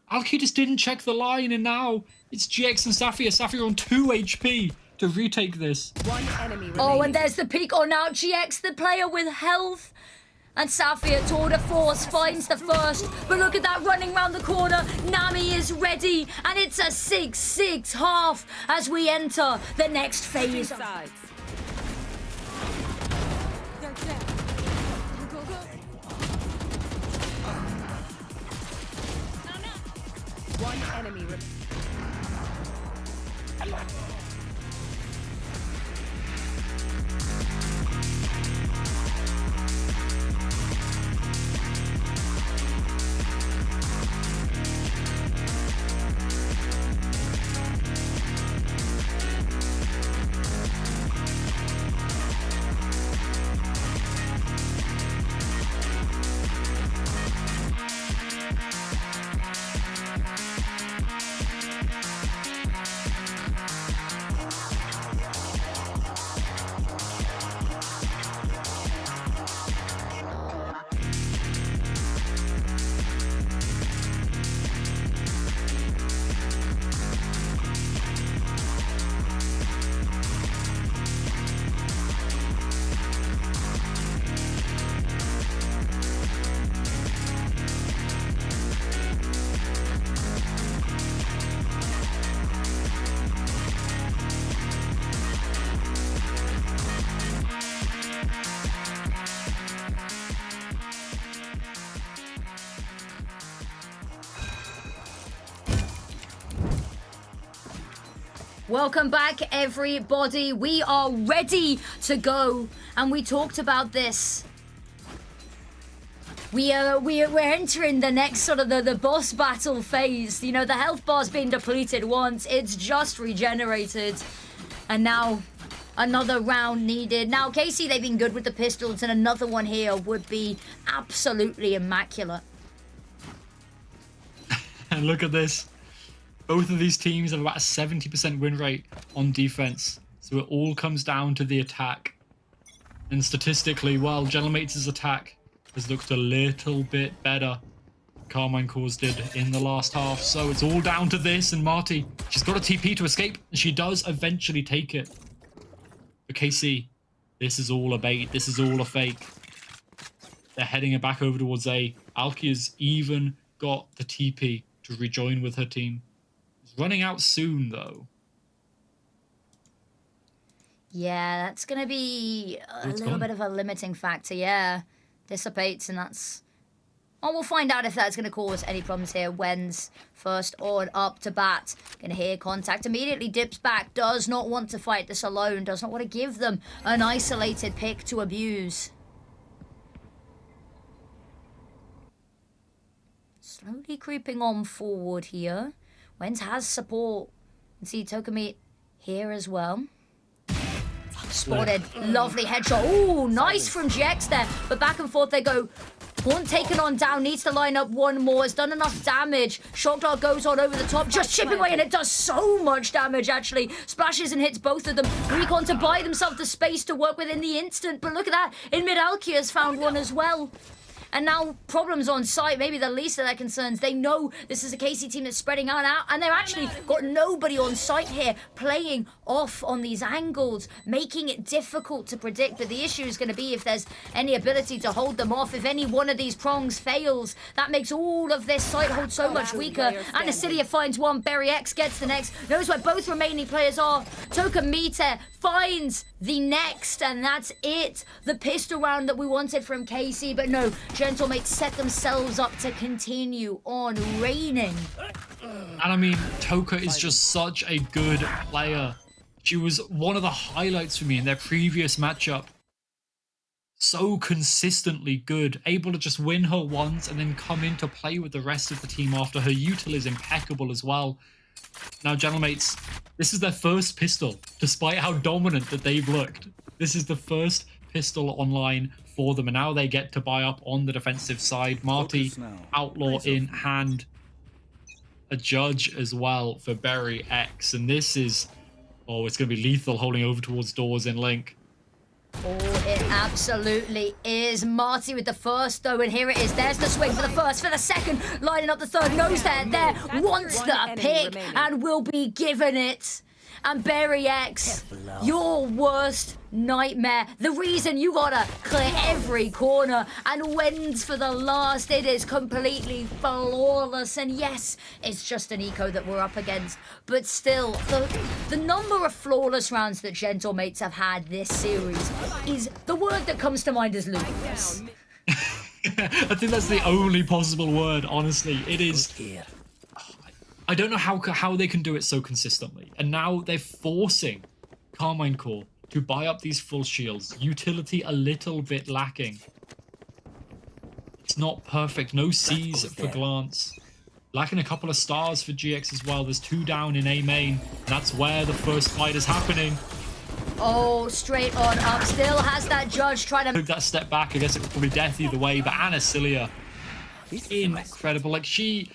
Q: Alki just didn't check the line, and now it's GX and Safia. Safia on 2 HP to retake this.
K: One enemy remaining.
P: Oh, and there's the peek on out. GX, the player with health. And Safia, tour de force, finds the first. But look at that running round the corner. Nami is ready. And it's a 6-6 half as we enter the next phase.
K: One enemy remaining.
P: Welcome back, everybody. We are ready to go, and we talked about this. We're entering the next sort of the boss battle phase. You know, the health bar's been depleted once. It's just regenerated, and now another round needed. Now, Casey, they've been good with the pistols, and another one here would be absolutely immaculate.
Q: And look at this. Both of these teams have about a 70% win rate on defense. So it all comes down to the attack. And statistically, while Gentlemates' attack has looked a little bit better, Karmine Cause did in the last half. So it's all down to this. And Marty, she's got a TP to escape. And she does eventually take it. But KC, this is all a bait. This is all a fake. They're heading it back over towards A. Alki has even got the TP to rejoin with her team. Running out soon, though.
P: Yeah, that's going to be a little bit of a limiting factor. Yeah, dissipates, and that's... Oh, we'll find out if that's going to cause any problems here. Wen's first on up to bat. Going to hear contact. Immediately dips back. Does not want to fight this alone. Does not want to give them an isolated pick to abuse. Slowly creeping on forward here. Wens has support. You can see Tokamite here as well. Spotted. Lovely headshot. Ooh, nice from GX there. But back and forth they go. One taken on down. Needs to line up one more. It's done enough damage. Shock Dart goes on over the top. Just chipping away, and it does so much damage, actually. Splashes and hits both of them. Recon to buy themselves the space to work with in the instant. But look at that. In mid, Alki has found one as well. And now problems on site, maybe the least of their concerns. They know this is a KC team that's spreading out, and they've actually got nobody on site here playing off on these angles, making it difficult to predict. But the issue is going to be if there's any ability to hold them off. If any one of these prongs fails, that makes all of this site hold so much weaker. And Acidia finds one, VALORANT gets the next, knows where both remaining players are. Tokamite finds the next, and that's it. The pistol round that we wanted from KC, but no, Gentlemates set themselves up to continue on reigning.
Q: And I mean, Toka is just such a good player. She was one of the highlights for me in their previous matchup. So consistently good, able to just win her once and then come in to play with the rest of the team after. Her util is impeccable as well. Now, gentlemates, this is their first pistol, despite how dominant that they've looked. This is the first pistol online for them, and now they get to buy up on the defensive side. Marty, Outlaw in hand, a Judge as well for Berry X, and this is, oh, it's going to be lethal holding over towards doors in Link.
P: Oh, it absolutely is. Marty with the first, though, and here it is. There's the swing for the first, for the second, lining up the third, knows they're there, wants the pick, and will be given it. And Berry X, your worst nightmare. The reason you gotta clear every corner, and wins for the last. It is completely flawless. And yes, it's just an eco that we're up against, but still, the number of flawless rounds that Gentlemates have had this series is, the word that comes to mind is ludicrous.
Q: I think that's the only possible word, honestly. It is. I don't know how they can do it so consistently. And now they're forcing Karmine Corp to buy up these full shields. Utility a little bit lacking. It's not perfect. No C's for Glance. Lacking a couple of stars for GX as well. There's 2 down in A main. And that's where the first fight is happening.
P: Oh, straight on up. Still has that Judge trying to...
Q: Took that step back. I guess it was probably death either way. But Anna Cilia, incredible. Like, she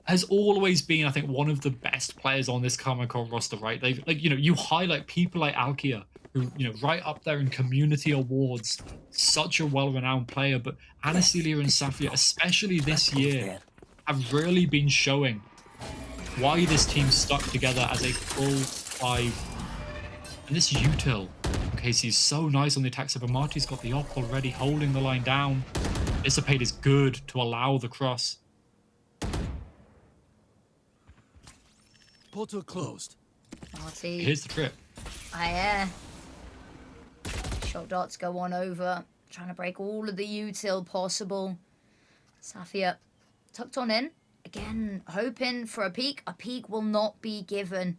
Q: has always been, I think, one of the best players on this Karmine Corp roster, right? They've, like, you know, you highlight people like Alkia, who, you know, right up there in community awards, such a well-renowned player, but Anna Cilia and Safia, especially this year, have really been showing why this team stuck together as a full 5. And this util, Casey's so nice on the attack side, but Marty's got the op already, holding the line down. Dissipate is good to allow the cross.
A: Portal closed.
P: Marty.
Q: Here's the trip.
P: Shot dots go on over. Trying to break all of the util possible. Safia tucked on in. Again, hoping for a peek. A peek will not be given.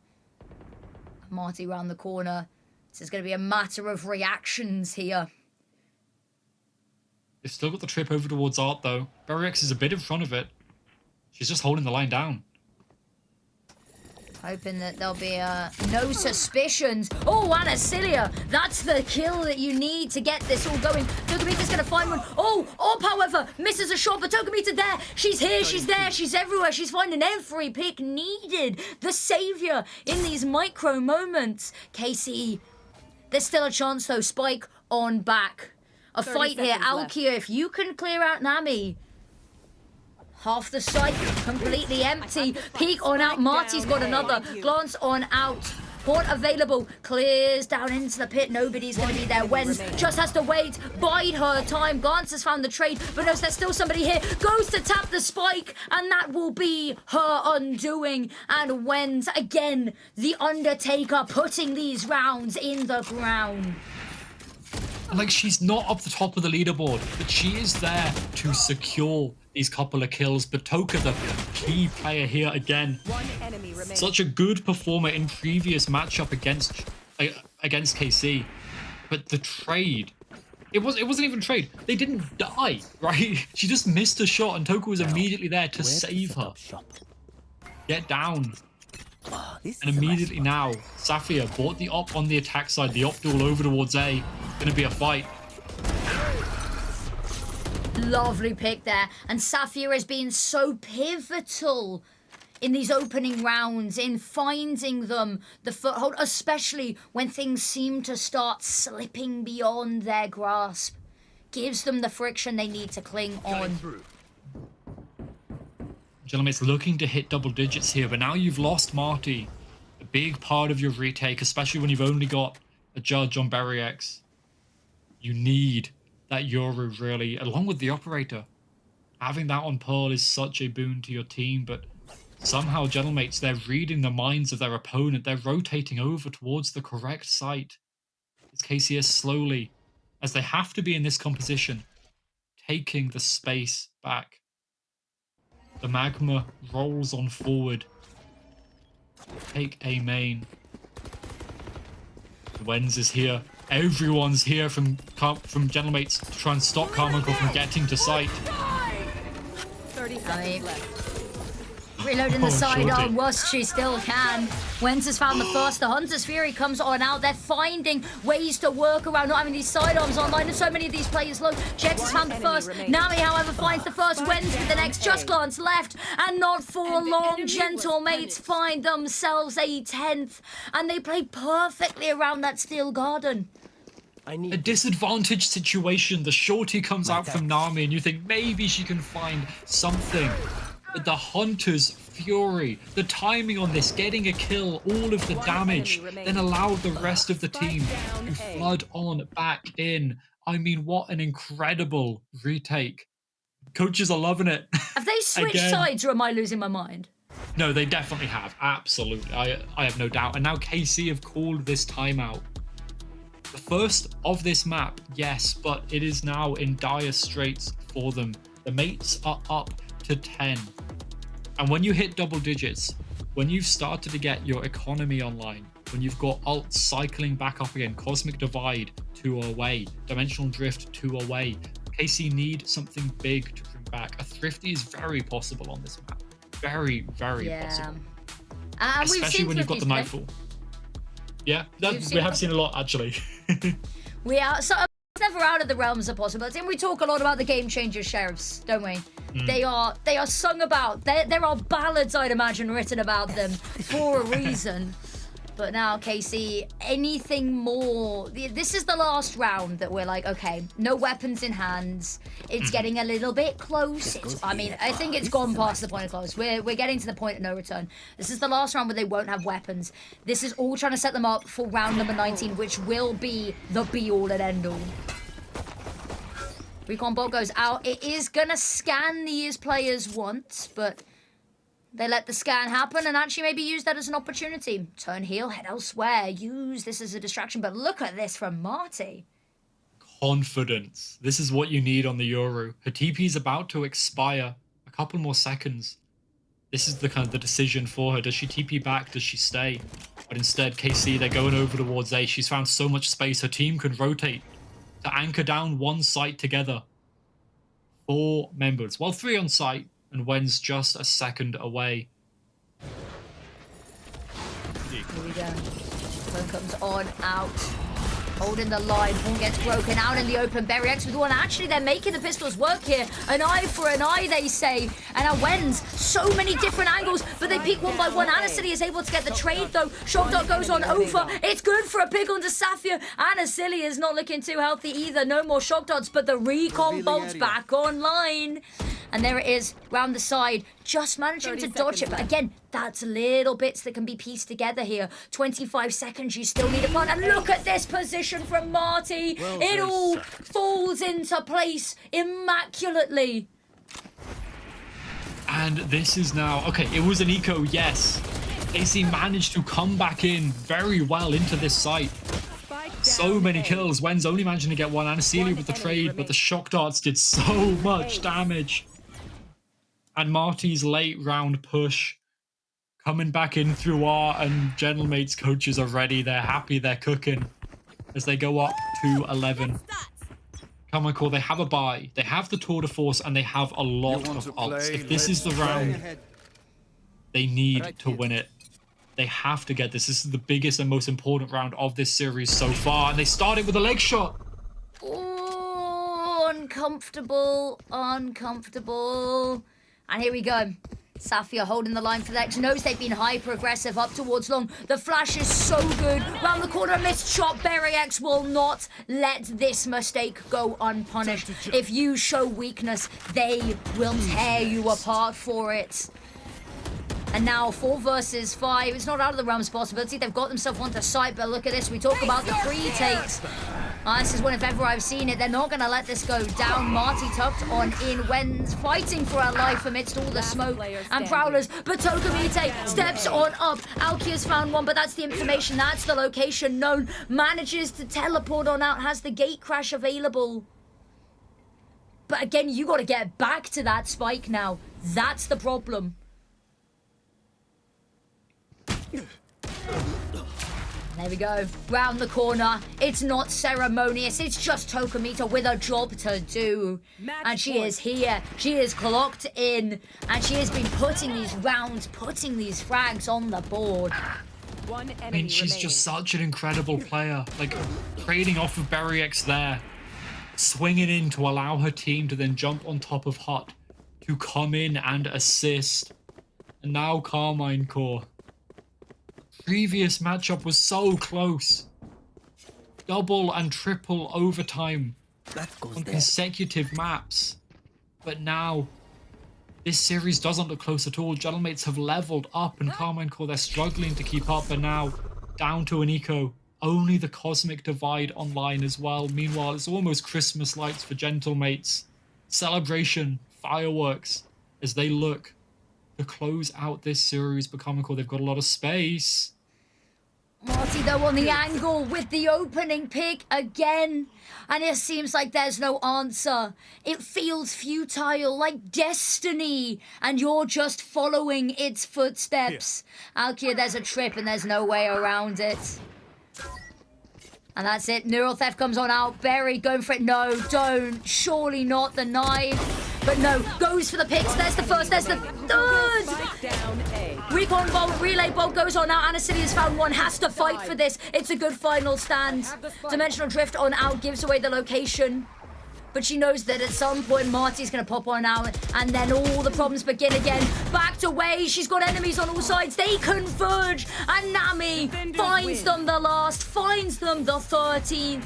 P: Marty round the corner. This is going to be a matter of reactions here.
Q: They've still got the trip over towards Art, though. Berry X is a bit in front of it. She's just holding the line down.
P: Hoping that there'll be no suspicions. Oh, Anna Cilia, that's the kill that you need to get this all going. Tokamita's going to find one. Oh, Orb, however, misses a shot, but Tokamita there. She's here, she's there, she's everywhere. She's finding every pick needed. The saviour in these micro moments. KC, there's still a chance, though. Spike on back. A fight here. Alkia, if you can clear out Nami. Half the site completely empty. Peek on out. Marty's got another. Glance on out. Port available. Clears down into the pit. Nobody's going to be there. Wens just has to wait. Bide her time. Glance has found the trade, but knows there's still somebody here. Goes to tap the spike, and that will be her undoing. And Wens, again, the Undertaker, putting these rounds in the ground.
Q: Like, she's not up the top of the leaderboard, but she is there to secure these couple of kills. But Toka, the key player here again. Such a good performer in previous matchup against KC. But the trade, it wasn't even a trade. They didn't die, right? She just missed a shot, and Toka was immediately there to save her. Get down. And immediately now, Safia bought the op on the attack side. The op duel over towards A. Gonna be a fight.
P: Lovely pick there. And Safia has been so pivotal in these opening rounds, in finding them the foothold, especially when things seem to start slipping beyond their grasp. Gives them the friction they need to cling on.
Q: Gentlemen, it's looking to hit double digits here, but now you've lost Marty. A big part of your retake, especially when you've only got a Judge on Berry X. You need that Yoru, really, along with the operator. Having that on Pearl is such a boon to your team, but somehow, gentlemates, they're reading the minds of their opponent. They're rotating over towards the correct site. It's KCS slowly, as they have to be in this composition, taking the space back. The Magma rolls on forward. Take A main. Wenz is here. Everyone's here from Gentlemates to try and stop Karmine from getting to site.
K: 30 seconds left.
P: Reloading the sidearm,
Q: Shorty.
P: worst she still can. Wentz has found the first. The Hunter's Fury comes on out. They're finding ways to work around not having these sidearms online, and so many of these players low. Jex has found the first. Nami, however, finds the first. Wentz with the next. Just glance left, and not for long. Gentlemates find themselves a 10th, and they play perfectly around that steel garden.
Q: A disadvantaged situation. The shorty comes out from Nami, and you think maybe she can find something. But the Hunter's Fury, the timing on this, getting a kill, all of the damage, then allow the rest of the team to flood on back in. I mean, what an incredible retake. Coaches are loving it.
P: Have they switched sides, or am I losing my mind?
Q: No, they definitely have. Absolutely. I have no doubt. And now KC have called this timeout. The first of this map, yes, but it is now in dire straits for them. The mates are up to 10. And when you hit double digits, when you've started to get your economy online, when you've got ults cycling back up again, Cosmic Divide 2 away, Dimensional Drift 2 away, KC need something big to bring back. A Thrifty is very possible on this map. Very, very possible. Especially when you've got the Nightfall. Yeah, we have seen a lot actually.
P: We are so it's never out of the realms of possibility, and we talk a lot about the Game Changers sheriffs, don't we? They are sung about. There are ballads, I'd imagine, written about them for a reason. But now, KC, anything more? This is the last round that we're like, okay, no weapons in hands. It's getting a little bit close. I mean, I think it's gone past the point of close. We're getting to the point of no return. This is the last round where they won't have weapons. This is all trying to set them up for round number 19, which will be the be-all and end-all. Recon bolt goes out. It is going to scan these players once, but they let the scan happen and actually maybe use that as an opportunity. Turn heel, head elsewhere. Use this as a distraction, but look at this from Marty.
Q: Confidence. This is what you need on the Yoru. Her TP is about to expire. A couple more seconds. This is the kind of the decision for her. Does she TP back? Does she stay? But instead, KC, they're going over towards A. She's found so much space. Her team can rotate to anchor down one site together. 4 members. Well, 3 on site, and Wen's just a second away.
P: Here we go. Phone comes on, out. Holding the line. Horn gets broken out in the open. VALORANT with one. Actually, they're making the pistols work here. An eye for an eye, they say. And now Wen's so many different angles, but they peek one by one. Anasili is able to get the trade, though. Shock dot goes on over. It's good for a pick onto Safia. Anasili is not looking too healthy either. No more shock dots, but the recon bolt's back online. And there it is, round the side, just managing to dodge it. But again, that's little bits that can be pieced together here. 25 seconds, you still need a plant. And look at this position from Marty. It all falls into place immaculately.
Q: And this is now... Okay, it was an eco, yes. AC managed to come back in very well into this site. So many kills. Wen's only managing to get one. Anasili with the trade, but the shock darts did so much damage. And Marty's late round push coming back in through R, and Gentlemates coaches are ready. They're happy. They're cooking as they go up to 11. Come on, Core. They have a buy. They have the tour de force, and they have a lot of ults. If this is the round, they need to win it. They have to get this. This is the biggest and most important round of this series so far. And they started with a leg shot.
P: Oh, uncomfortable, uncomfortable. And here we go. Safia holding the line for the X. Knows they've been hyper-aggressive up towards long. The flash is so good. Round the corner, a missed shot. GiantX will not let this mistake go unpunished. If you show weakness, they will tear you apart for it. And now 4 versus 5. It's not out of the realms of possibility. They've got themselves onto site, but look at this. We talk about the free takes. This is one if ever I've seen it. They're not going to let this go down. Marty tucked on in. Wen's fighting for her life amidst all the smoke and prowlers. But Tokamite steps on up. Alkia's found one, but that's the information. That's the location known. Manages to teleport on out. Has the gate crash available. But again, you got to get back to that spike now. That's the problem. There we go. Round the corner. It's not ceremonious. It's just Tokamita with a job to do. And she is here. She is clocked in. And she has been putting these rounds, putting these frags on the board.
Q: I mean, she's just such an incredible player. Like, trading off of VALORANT there. Swinging in to allow her team to then jump on top of Hot. To come in and assist. And now Karmine core. Previous matchup was so close. Double and triple overtime on consecutive maps. But now, this series doesn't look close at all. Gentlemates have leveled up and Karmine core, they're struggling to keep up. And now, down to an eco. Only the Cosmic Divide online as well. Meanwhile, it's almost Christmas lights for Gentlemates. Celebration, fireworks, as they look to close out this series. But Karmine core, they've got a lot of space.
P: Marty though on the angle with the opening pick again, and it seems like there's no answer. It feels futile, like destiny, and you're just following its footsteps. Alkia, there's a trip and there's no way around it. And that's it. Neural Theft comes on out. Berry going for it. No, don't. Surely not the knife. But no, goes for the picks. There's the first. There's the third. Recon bolt, relay bolt goes on out. Anacity has found one. Has to fight for this. It's a good final stand. Dimensional Drift on out gives away the location. But she knows that at some point Marty's going to pop on out and then all the problems begin again. Backed away, she's got enemies on all sides. They converge and Nami finds them the last, finds them the 13th.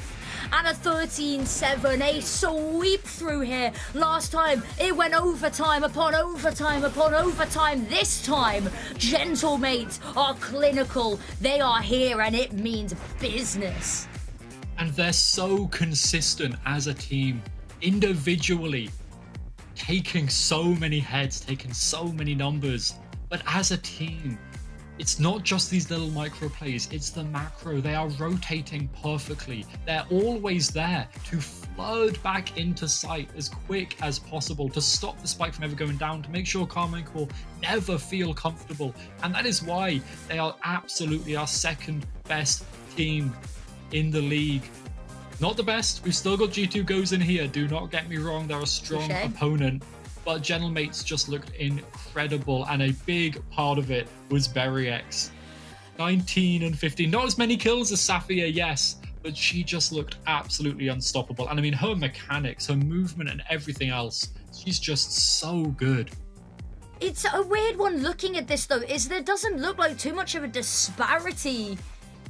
P: And a 13-7, a sweep through here. Last time, it went overtime upon overtime upon overtime. This time, Gentlemates are clinical. They are here and it means business.
Q: And they're so consistent as a team. Individually, taking so many heads, taking so many numbers. But as a team, it's not just these little micro plays, it's the macro. They are rotating perfectly. They're always there to flood back into sight as quick as possible, to stop the spike from ever going down, to make sure Karmine core never feel comfortable. And that is why they are absolutely our second best team in the league. Not the best. We've still got G2 goes in here. Do not get me wrong. They're a strong opponent. But Gentlemates just looked incredible. And a big part of it was VALORANT. 19 and 15. Not as many kills as Safia, yes. But she just looked absolutely unstoppable. And I mean, her mechanics, her movement and everything else. She's just so good.
P: It's a weird one looking at this, though, is there doesn't look like too much of a disparity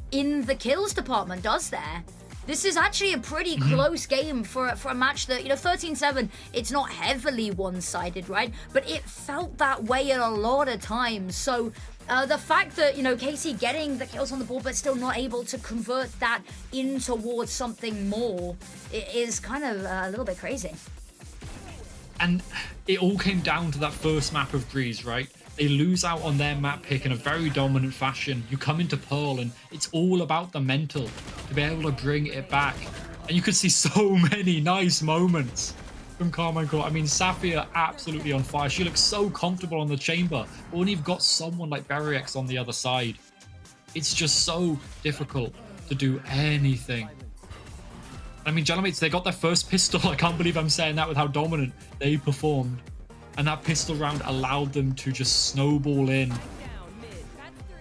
P: in the kills department, does there? This is actually a pretty close game for a match that, 13-7, it's not heavily one-sided, right? But it felt that way at a lot of times. So the fact that, Casey getting the kills on the board but still not able to convert that in towards something more is kind of a little bit crazy.
Q: And it all came down to that first map of Breeze, right? They lose out on their map pick in a very dominant fashion. You come into Pearl and it's all about the mental to be able to bring it back. And you could see so many nice moments from Karmine core. I mean, Safia absolutely on fire. She looks so comfortable on the chamber. But when you've got someone like VALORANT on the other side, it's just so difficult to do anything. I mean, Gentlemates, they got their first pistol. I can't believe I'm saying that with how dominant they performed. And that pistol round allowed them to just snowball in.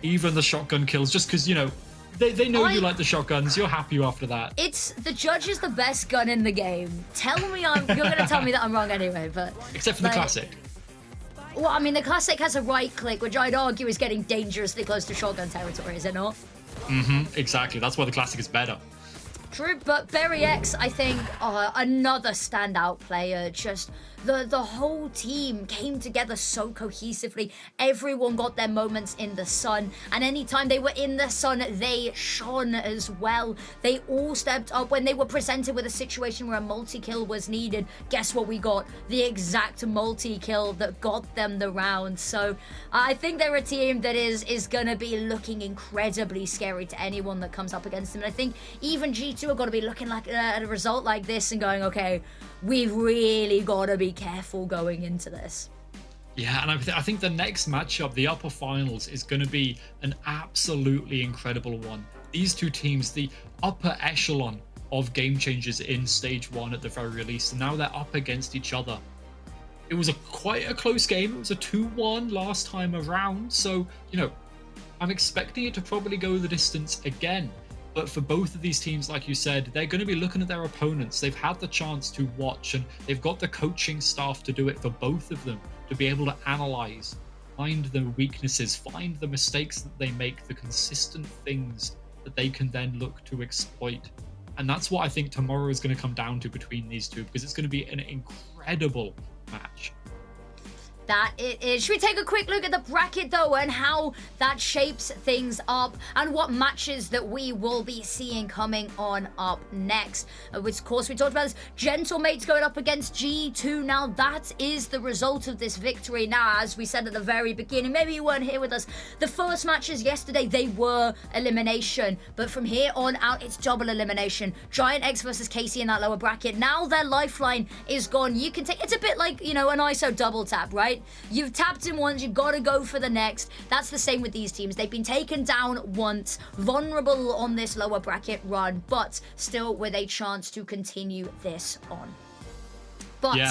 Q: Even the shotgun kills, just because, they know you like the shotguns. You're happy after that.
P: It's the judge is the best gun in the game. Tell me you're going to tell me that I'm wrong anyway, but...
Q: Except for the Classic.
P: Well, I mean, the Classic has a right click, which I'd argue is getting dangerously close to shotgun territory, is it not?
Q: Exactly. That's why the Classic is better.
P: True, but VALORANT, I think, another standout player. Just the whole team came together so cohesively. Everyone got their moments in the sun, and anytime they were in the sun, they shone as well. They all stepped up when they were presented with a situation where a multi-kill was needed. Guess what we got? The exact multi-kill that got them the round. So I think they're a team that is going to be looking incredibly scary to anyone that comes up against them. And I think even G2 have got to be looking like at a result like this and going, okay, we've really got to be careful going into this.
Q: Yeah, and I think the next matchup, the upper finals, is going to be an absolutely incredible one. these two teams, the upper echelon of Game Changers in stage 1 at the very least, and now they're up against each other. It was quite a close game. It was a 2-1 last time around, so, you know, I'm expecting it to probably go the distance again. But for both of these teams, like you said, they're going to be looking at their opponents. They've had the chance to watch, and they've got the coaching staff to do it for both of them, to be able to analyze, find the weaknesses, find the mistakes that they make, the consistent things that they can then look to exploit. And that's what I think tomorrow is going to come down to between these two, because it's going to be an incredible match.
P: That it is. Should we take a quick look at the bracket though, and how that shapes things up, and what matches that we will be seeing coming on up next? Which, of course, we talked about this. Gentlemates going up against G2. Now, that is the result of this victory. Now, as we said at the very beginning, maybe you weren't here with us, the first matches yesterday, they were elimination. But from here on out, it's double elimination. GiantX versus KC in that lower bracket. Now their lifeline is gone. You can take, it's a bit like, you know, an ISO double tap, right? You've tapped him once, you've got to go for the next. That's the same with these teams. They've been taken down once, vulnerable on this lower bracket run, but still with a chance to continue this on. But yeah,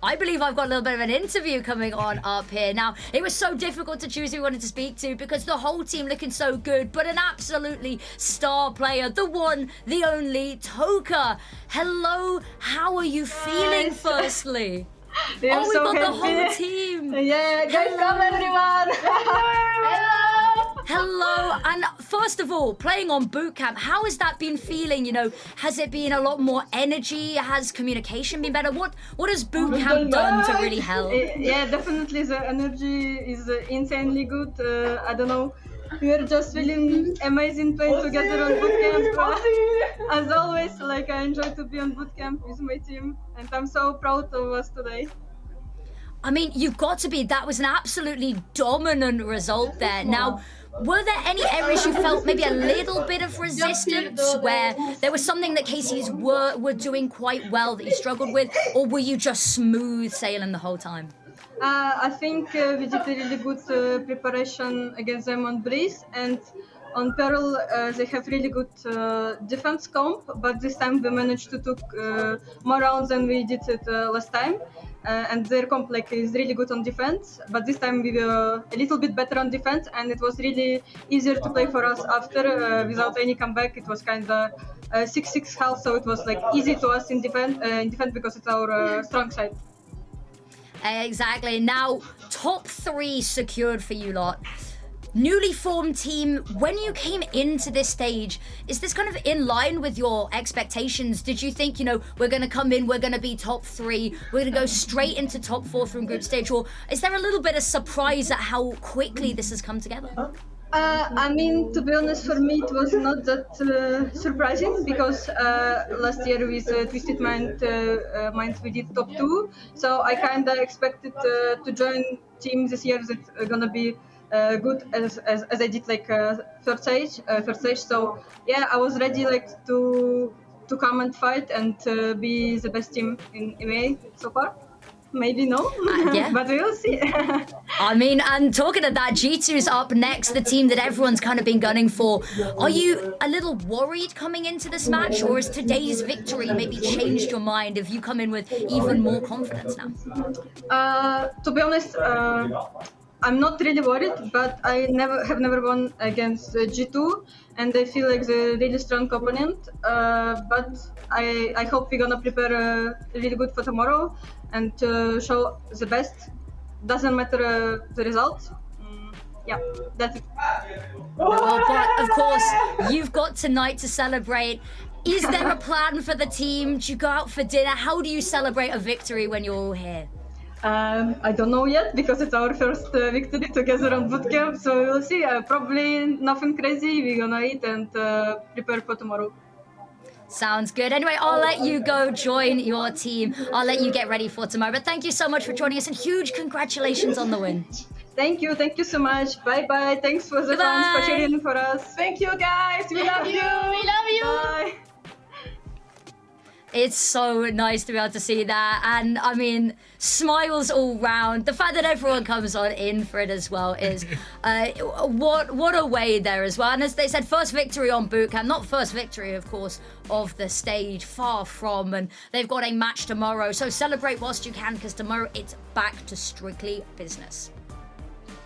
P: I believe I've got a little bit of an interview coming on up here. Now, it was so difficult to choose who we wanted to speak to because the whole team looking so good, but an absolutely star player, the one, the only, Toka. Hello, how are you feeling firstly?
G: We are
P: we
G: so
P: got
G: happy.
P: the whole team.
G: Yeah, guys, come everyone.
P: Hello. Hello. And first of all, playing on bootcamp, how has that been feeling? You know, has it been a lot more energy? Has communication been better? What has bootcamp done to really help?
G: Yeah, definitely the energy is insanely good. I don't know. We are just feeling amazing playing together on bootcamp. As always, like I enjoy to be on bootcamp with my team, and I'm so proud of us today.
P: I mean, you've got to be. That was an absolutely dominant result there. Now, were there any areas you felt maybe a little bit of resistance, where there was something that KCs were doing quite well that you struggled with, or were you just smooth sailing the whole time?
G: I think we did a really good preparation against them on Breeze, and on Peril they have really good defense comp, but this time we managed to took more rounds than we did it last time. And their comp is really good on defense, but this time we were a little bit better on defense, and it was really easier to play for us after without any comeback. It was kind of 6-6 health, so it was easy to us in defense because it's our strong side.
P: Exactly. Now, top 3 secured for you lot. Newly formed team, when you came into this stage, is this kind of in line with your expectations? Did you think, you know, we're going to come in, we're going to be top 3, we're going to go straight into top 4 from group stage? Or is there a little bit of surprise at how quickly this has come together?
G: I mean, to be honest, for me, it was not that surprising because last year with Twisted Mind, we did top 2. So I kind of expected to join team this year that's gonna be good as I did third stage. So yeah, I was ready to come and fight and be the best team in EMEA so far. Maybe no,
P: yeah.
G: But we'll see.
P: I mean, and talking of that, G2's up next, the team that everyone's kind of been gunning for. Are you a little worried coming into this match, or has today's victory maybe changed your mind? Have you come in with even more confidence now?
G: To be honest, I'm not really worried, but I have never won against G2, and I feel like they're a really strong opponent. But I hope we're gonna prepare really good for tomorrow and show the best. Doesn't matter the result. Yeah, that's it.
P: Well, but of course, you've got tonight to celebrate. Is there a plan for the team? Do you go out for dinner? How do you celebrate a victory when you're all here?
G: I don't know yet because it's our first victory together on bootcamp, so we'll see. Probably nothing crazy. We're gonna eat and prepare for tomorrow.
P: Sounds good. Anyway, I'll let you go join your team. I'll let you get ready for tomorrow. But thank you so much for joining us, and huge congratulations on the win.
G: Thank you so much. Bye. Thanks for the fans for cheering for us. Thank you guys. We love you.
M: We love you.
G: Bye.
P: It's so nice to be able to see that. And I mean, smiles all round. The fact that everyone comes on in for it as well is what a way there as well. And as they said, first victory on bootcamp, not first victory, of course, of the stage, far from. And they've got a match tomorrow. So celebrate whilst you can, because tomorrow it's back to strictly business.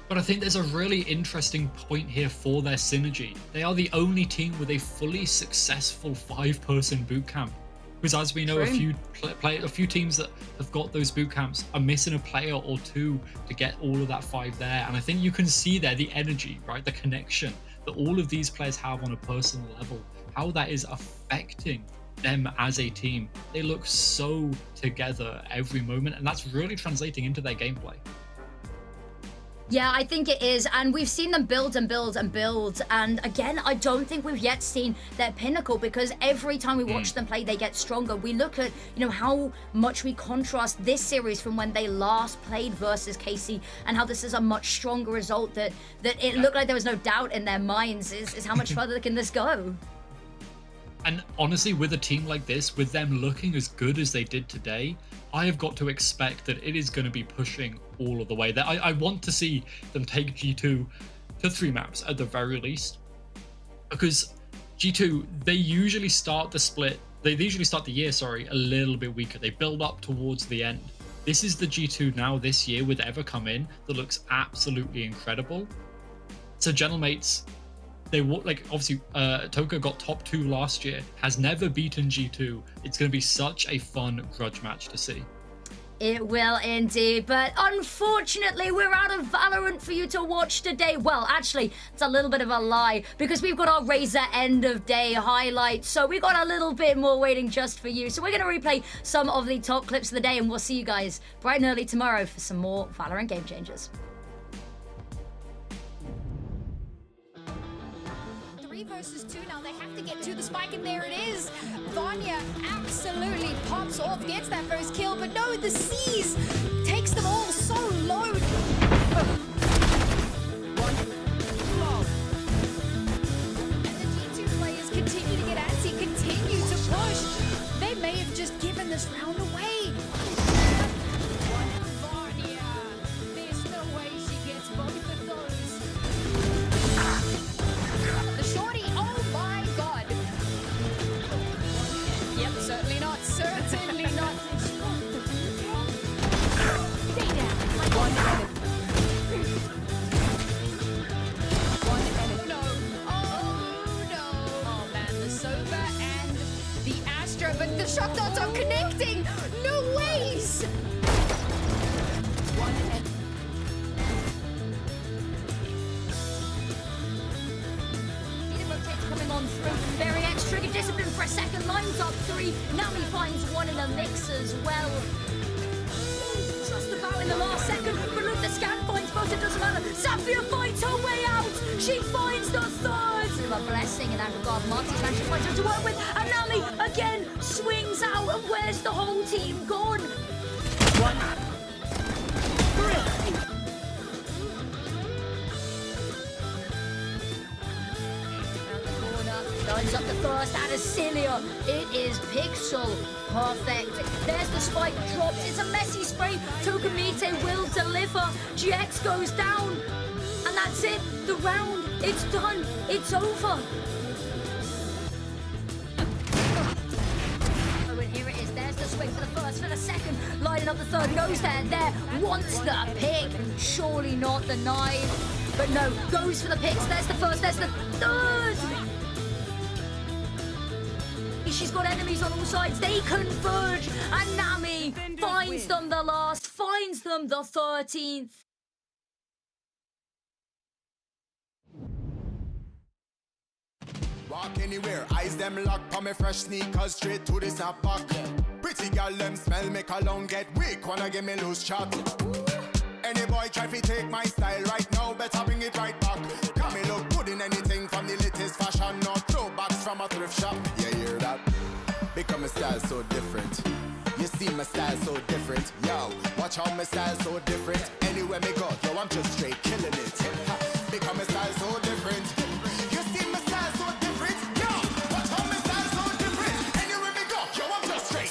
Q: But I think there's a really interesting point here for their synergy. They are the only team with a fully successful 5-person bootcamp. Because as we know, a few teams that have got those boot camps are missing a player or two to get all of that 5 there. And I think you can see there the energy, right? The connection that all of these players have on a personal level, how that is affecting them as a team. They look so together every moment, and that's really translating into their gameplay.
P: Yeah, I think it is, and we've seen them build and build and build, and again, I don't think we've yet seen their pinnacle, because every time we watch them play, they get stronger. We look at, you know, how much we contrast this series from when they last played versus KC, and how this is a much stronger result, that it looked like there was no doubt in their minds is how much further can this go.
Q: And honestly, with a team like this, with them looking as good as they did today, I have got to expect that it is going to be pushing all of the way. That I want to see them take G2 to 3 maps at the very least, because G2, they usually start the split. They usually start the year, a little bit weaker. They build up towards the end. This is the G2 now this year with Ever come in that looks absolutely incredible. So Gentlemates, they like obviously Toka got top 2 last year, has never beaten G2. It's going to be such a fun grudge match to see.
P: It will indeed, but unfortunately we're out of Valorant for you to watch today. Well, actually, it's a little bit of a lie, because we've got our Razor end of day highlights, so we got a little bit more waiting just for you. So we're going to replay some of the top clips of the day, and we'll see you guys bright and early tomorrow for some more Valorant Game Changers.
C: 3 versus 2 now. They have to get to the spike, and there it is. Vanya absolutely pops off, gets that first kill, but no, the C's takes them all so low. And the G2 players continue to get antsy, continue to push. They may have just given this round away. Vanya, there's no way she gets both of those. The shorty, oh my god. Yep, certainly not, certainly not. Stay down. One enemy. No, oh no. Oh man, the Sova and the Astra, but the shock dots are connecting. No ways. One enemy.
P: Coming on through, VariX trigger discipline for a second, lines up 3. Now he finds 1 in a mix as well. Just about in the last second, but look, the scan finds both, it doesn't matter. Sapphire finds her way out. She finds the 3rd. Bit of a blessing in that regard. Marty's managed to find her to work with, and Nami again swings out, and where's the whole team gone? 1, 3. Lines up the first out of Cilia. It is Pixel. Perfect. There's the spike dropped. It's a messy spray. Tokamite will deliver. GX goes down. And that's it. The round. It's done. It's over. Oh, and here it is. There's the swing for the first, for the second. Lining up the 3rd. Goes there. Wants the pick. Surely not the 9. But no. Goes for the picks. There's the first. There's the 3rd. She's got enemies on all sides. They converge, and Nami finds them the last, finds them the 13th.
T: Walk anywhere, eyes them locked, on me fresh sneakers straight to the snapback. Pretty girl them smell, make a long get weak, wanna give me loose chat. Any boy try to take my style right now, better bring it right back. Can me look good in anything from the latest fashion, no throwbacks from a thrift shop. Yeah, hear that? Because my style so different. You see my style so different. Yo, watch how my style so different. Anywhere me go, yo, I'm just straight killing it. Because my style so different. You see my style so different. Yo, watch how my style so different. Anywhere me go, yo, I'm just straight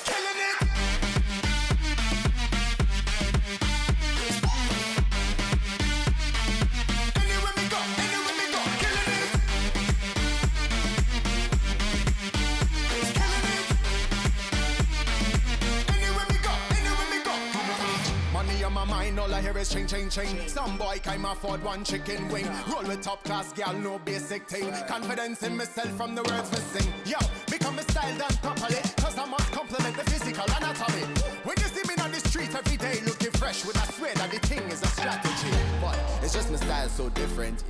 T: my mind, all I hear is ching, ching, ching. Some boy can't afford one chicken wing. Roll with top class, girl, no basic thing. Confidence in myself from the words we sing. Yo, become a style done properly, cause I must compliment the physical anatomy. When you see me on the street every day looking fresh, with I swear that the thing is a strategy. But it's just my style so different.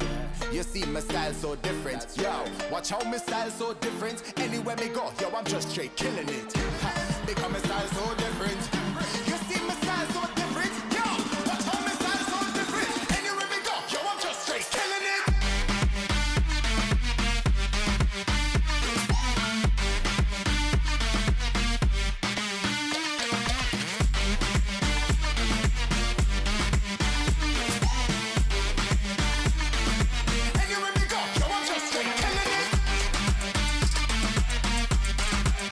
T: You see my style so different. Yo, watch how my style so different. Anywhere me go, yo, I'm just straight killing it. Ha, become a style so different.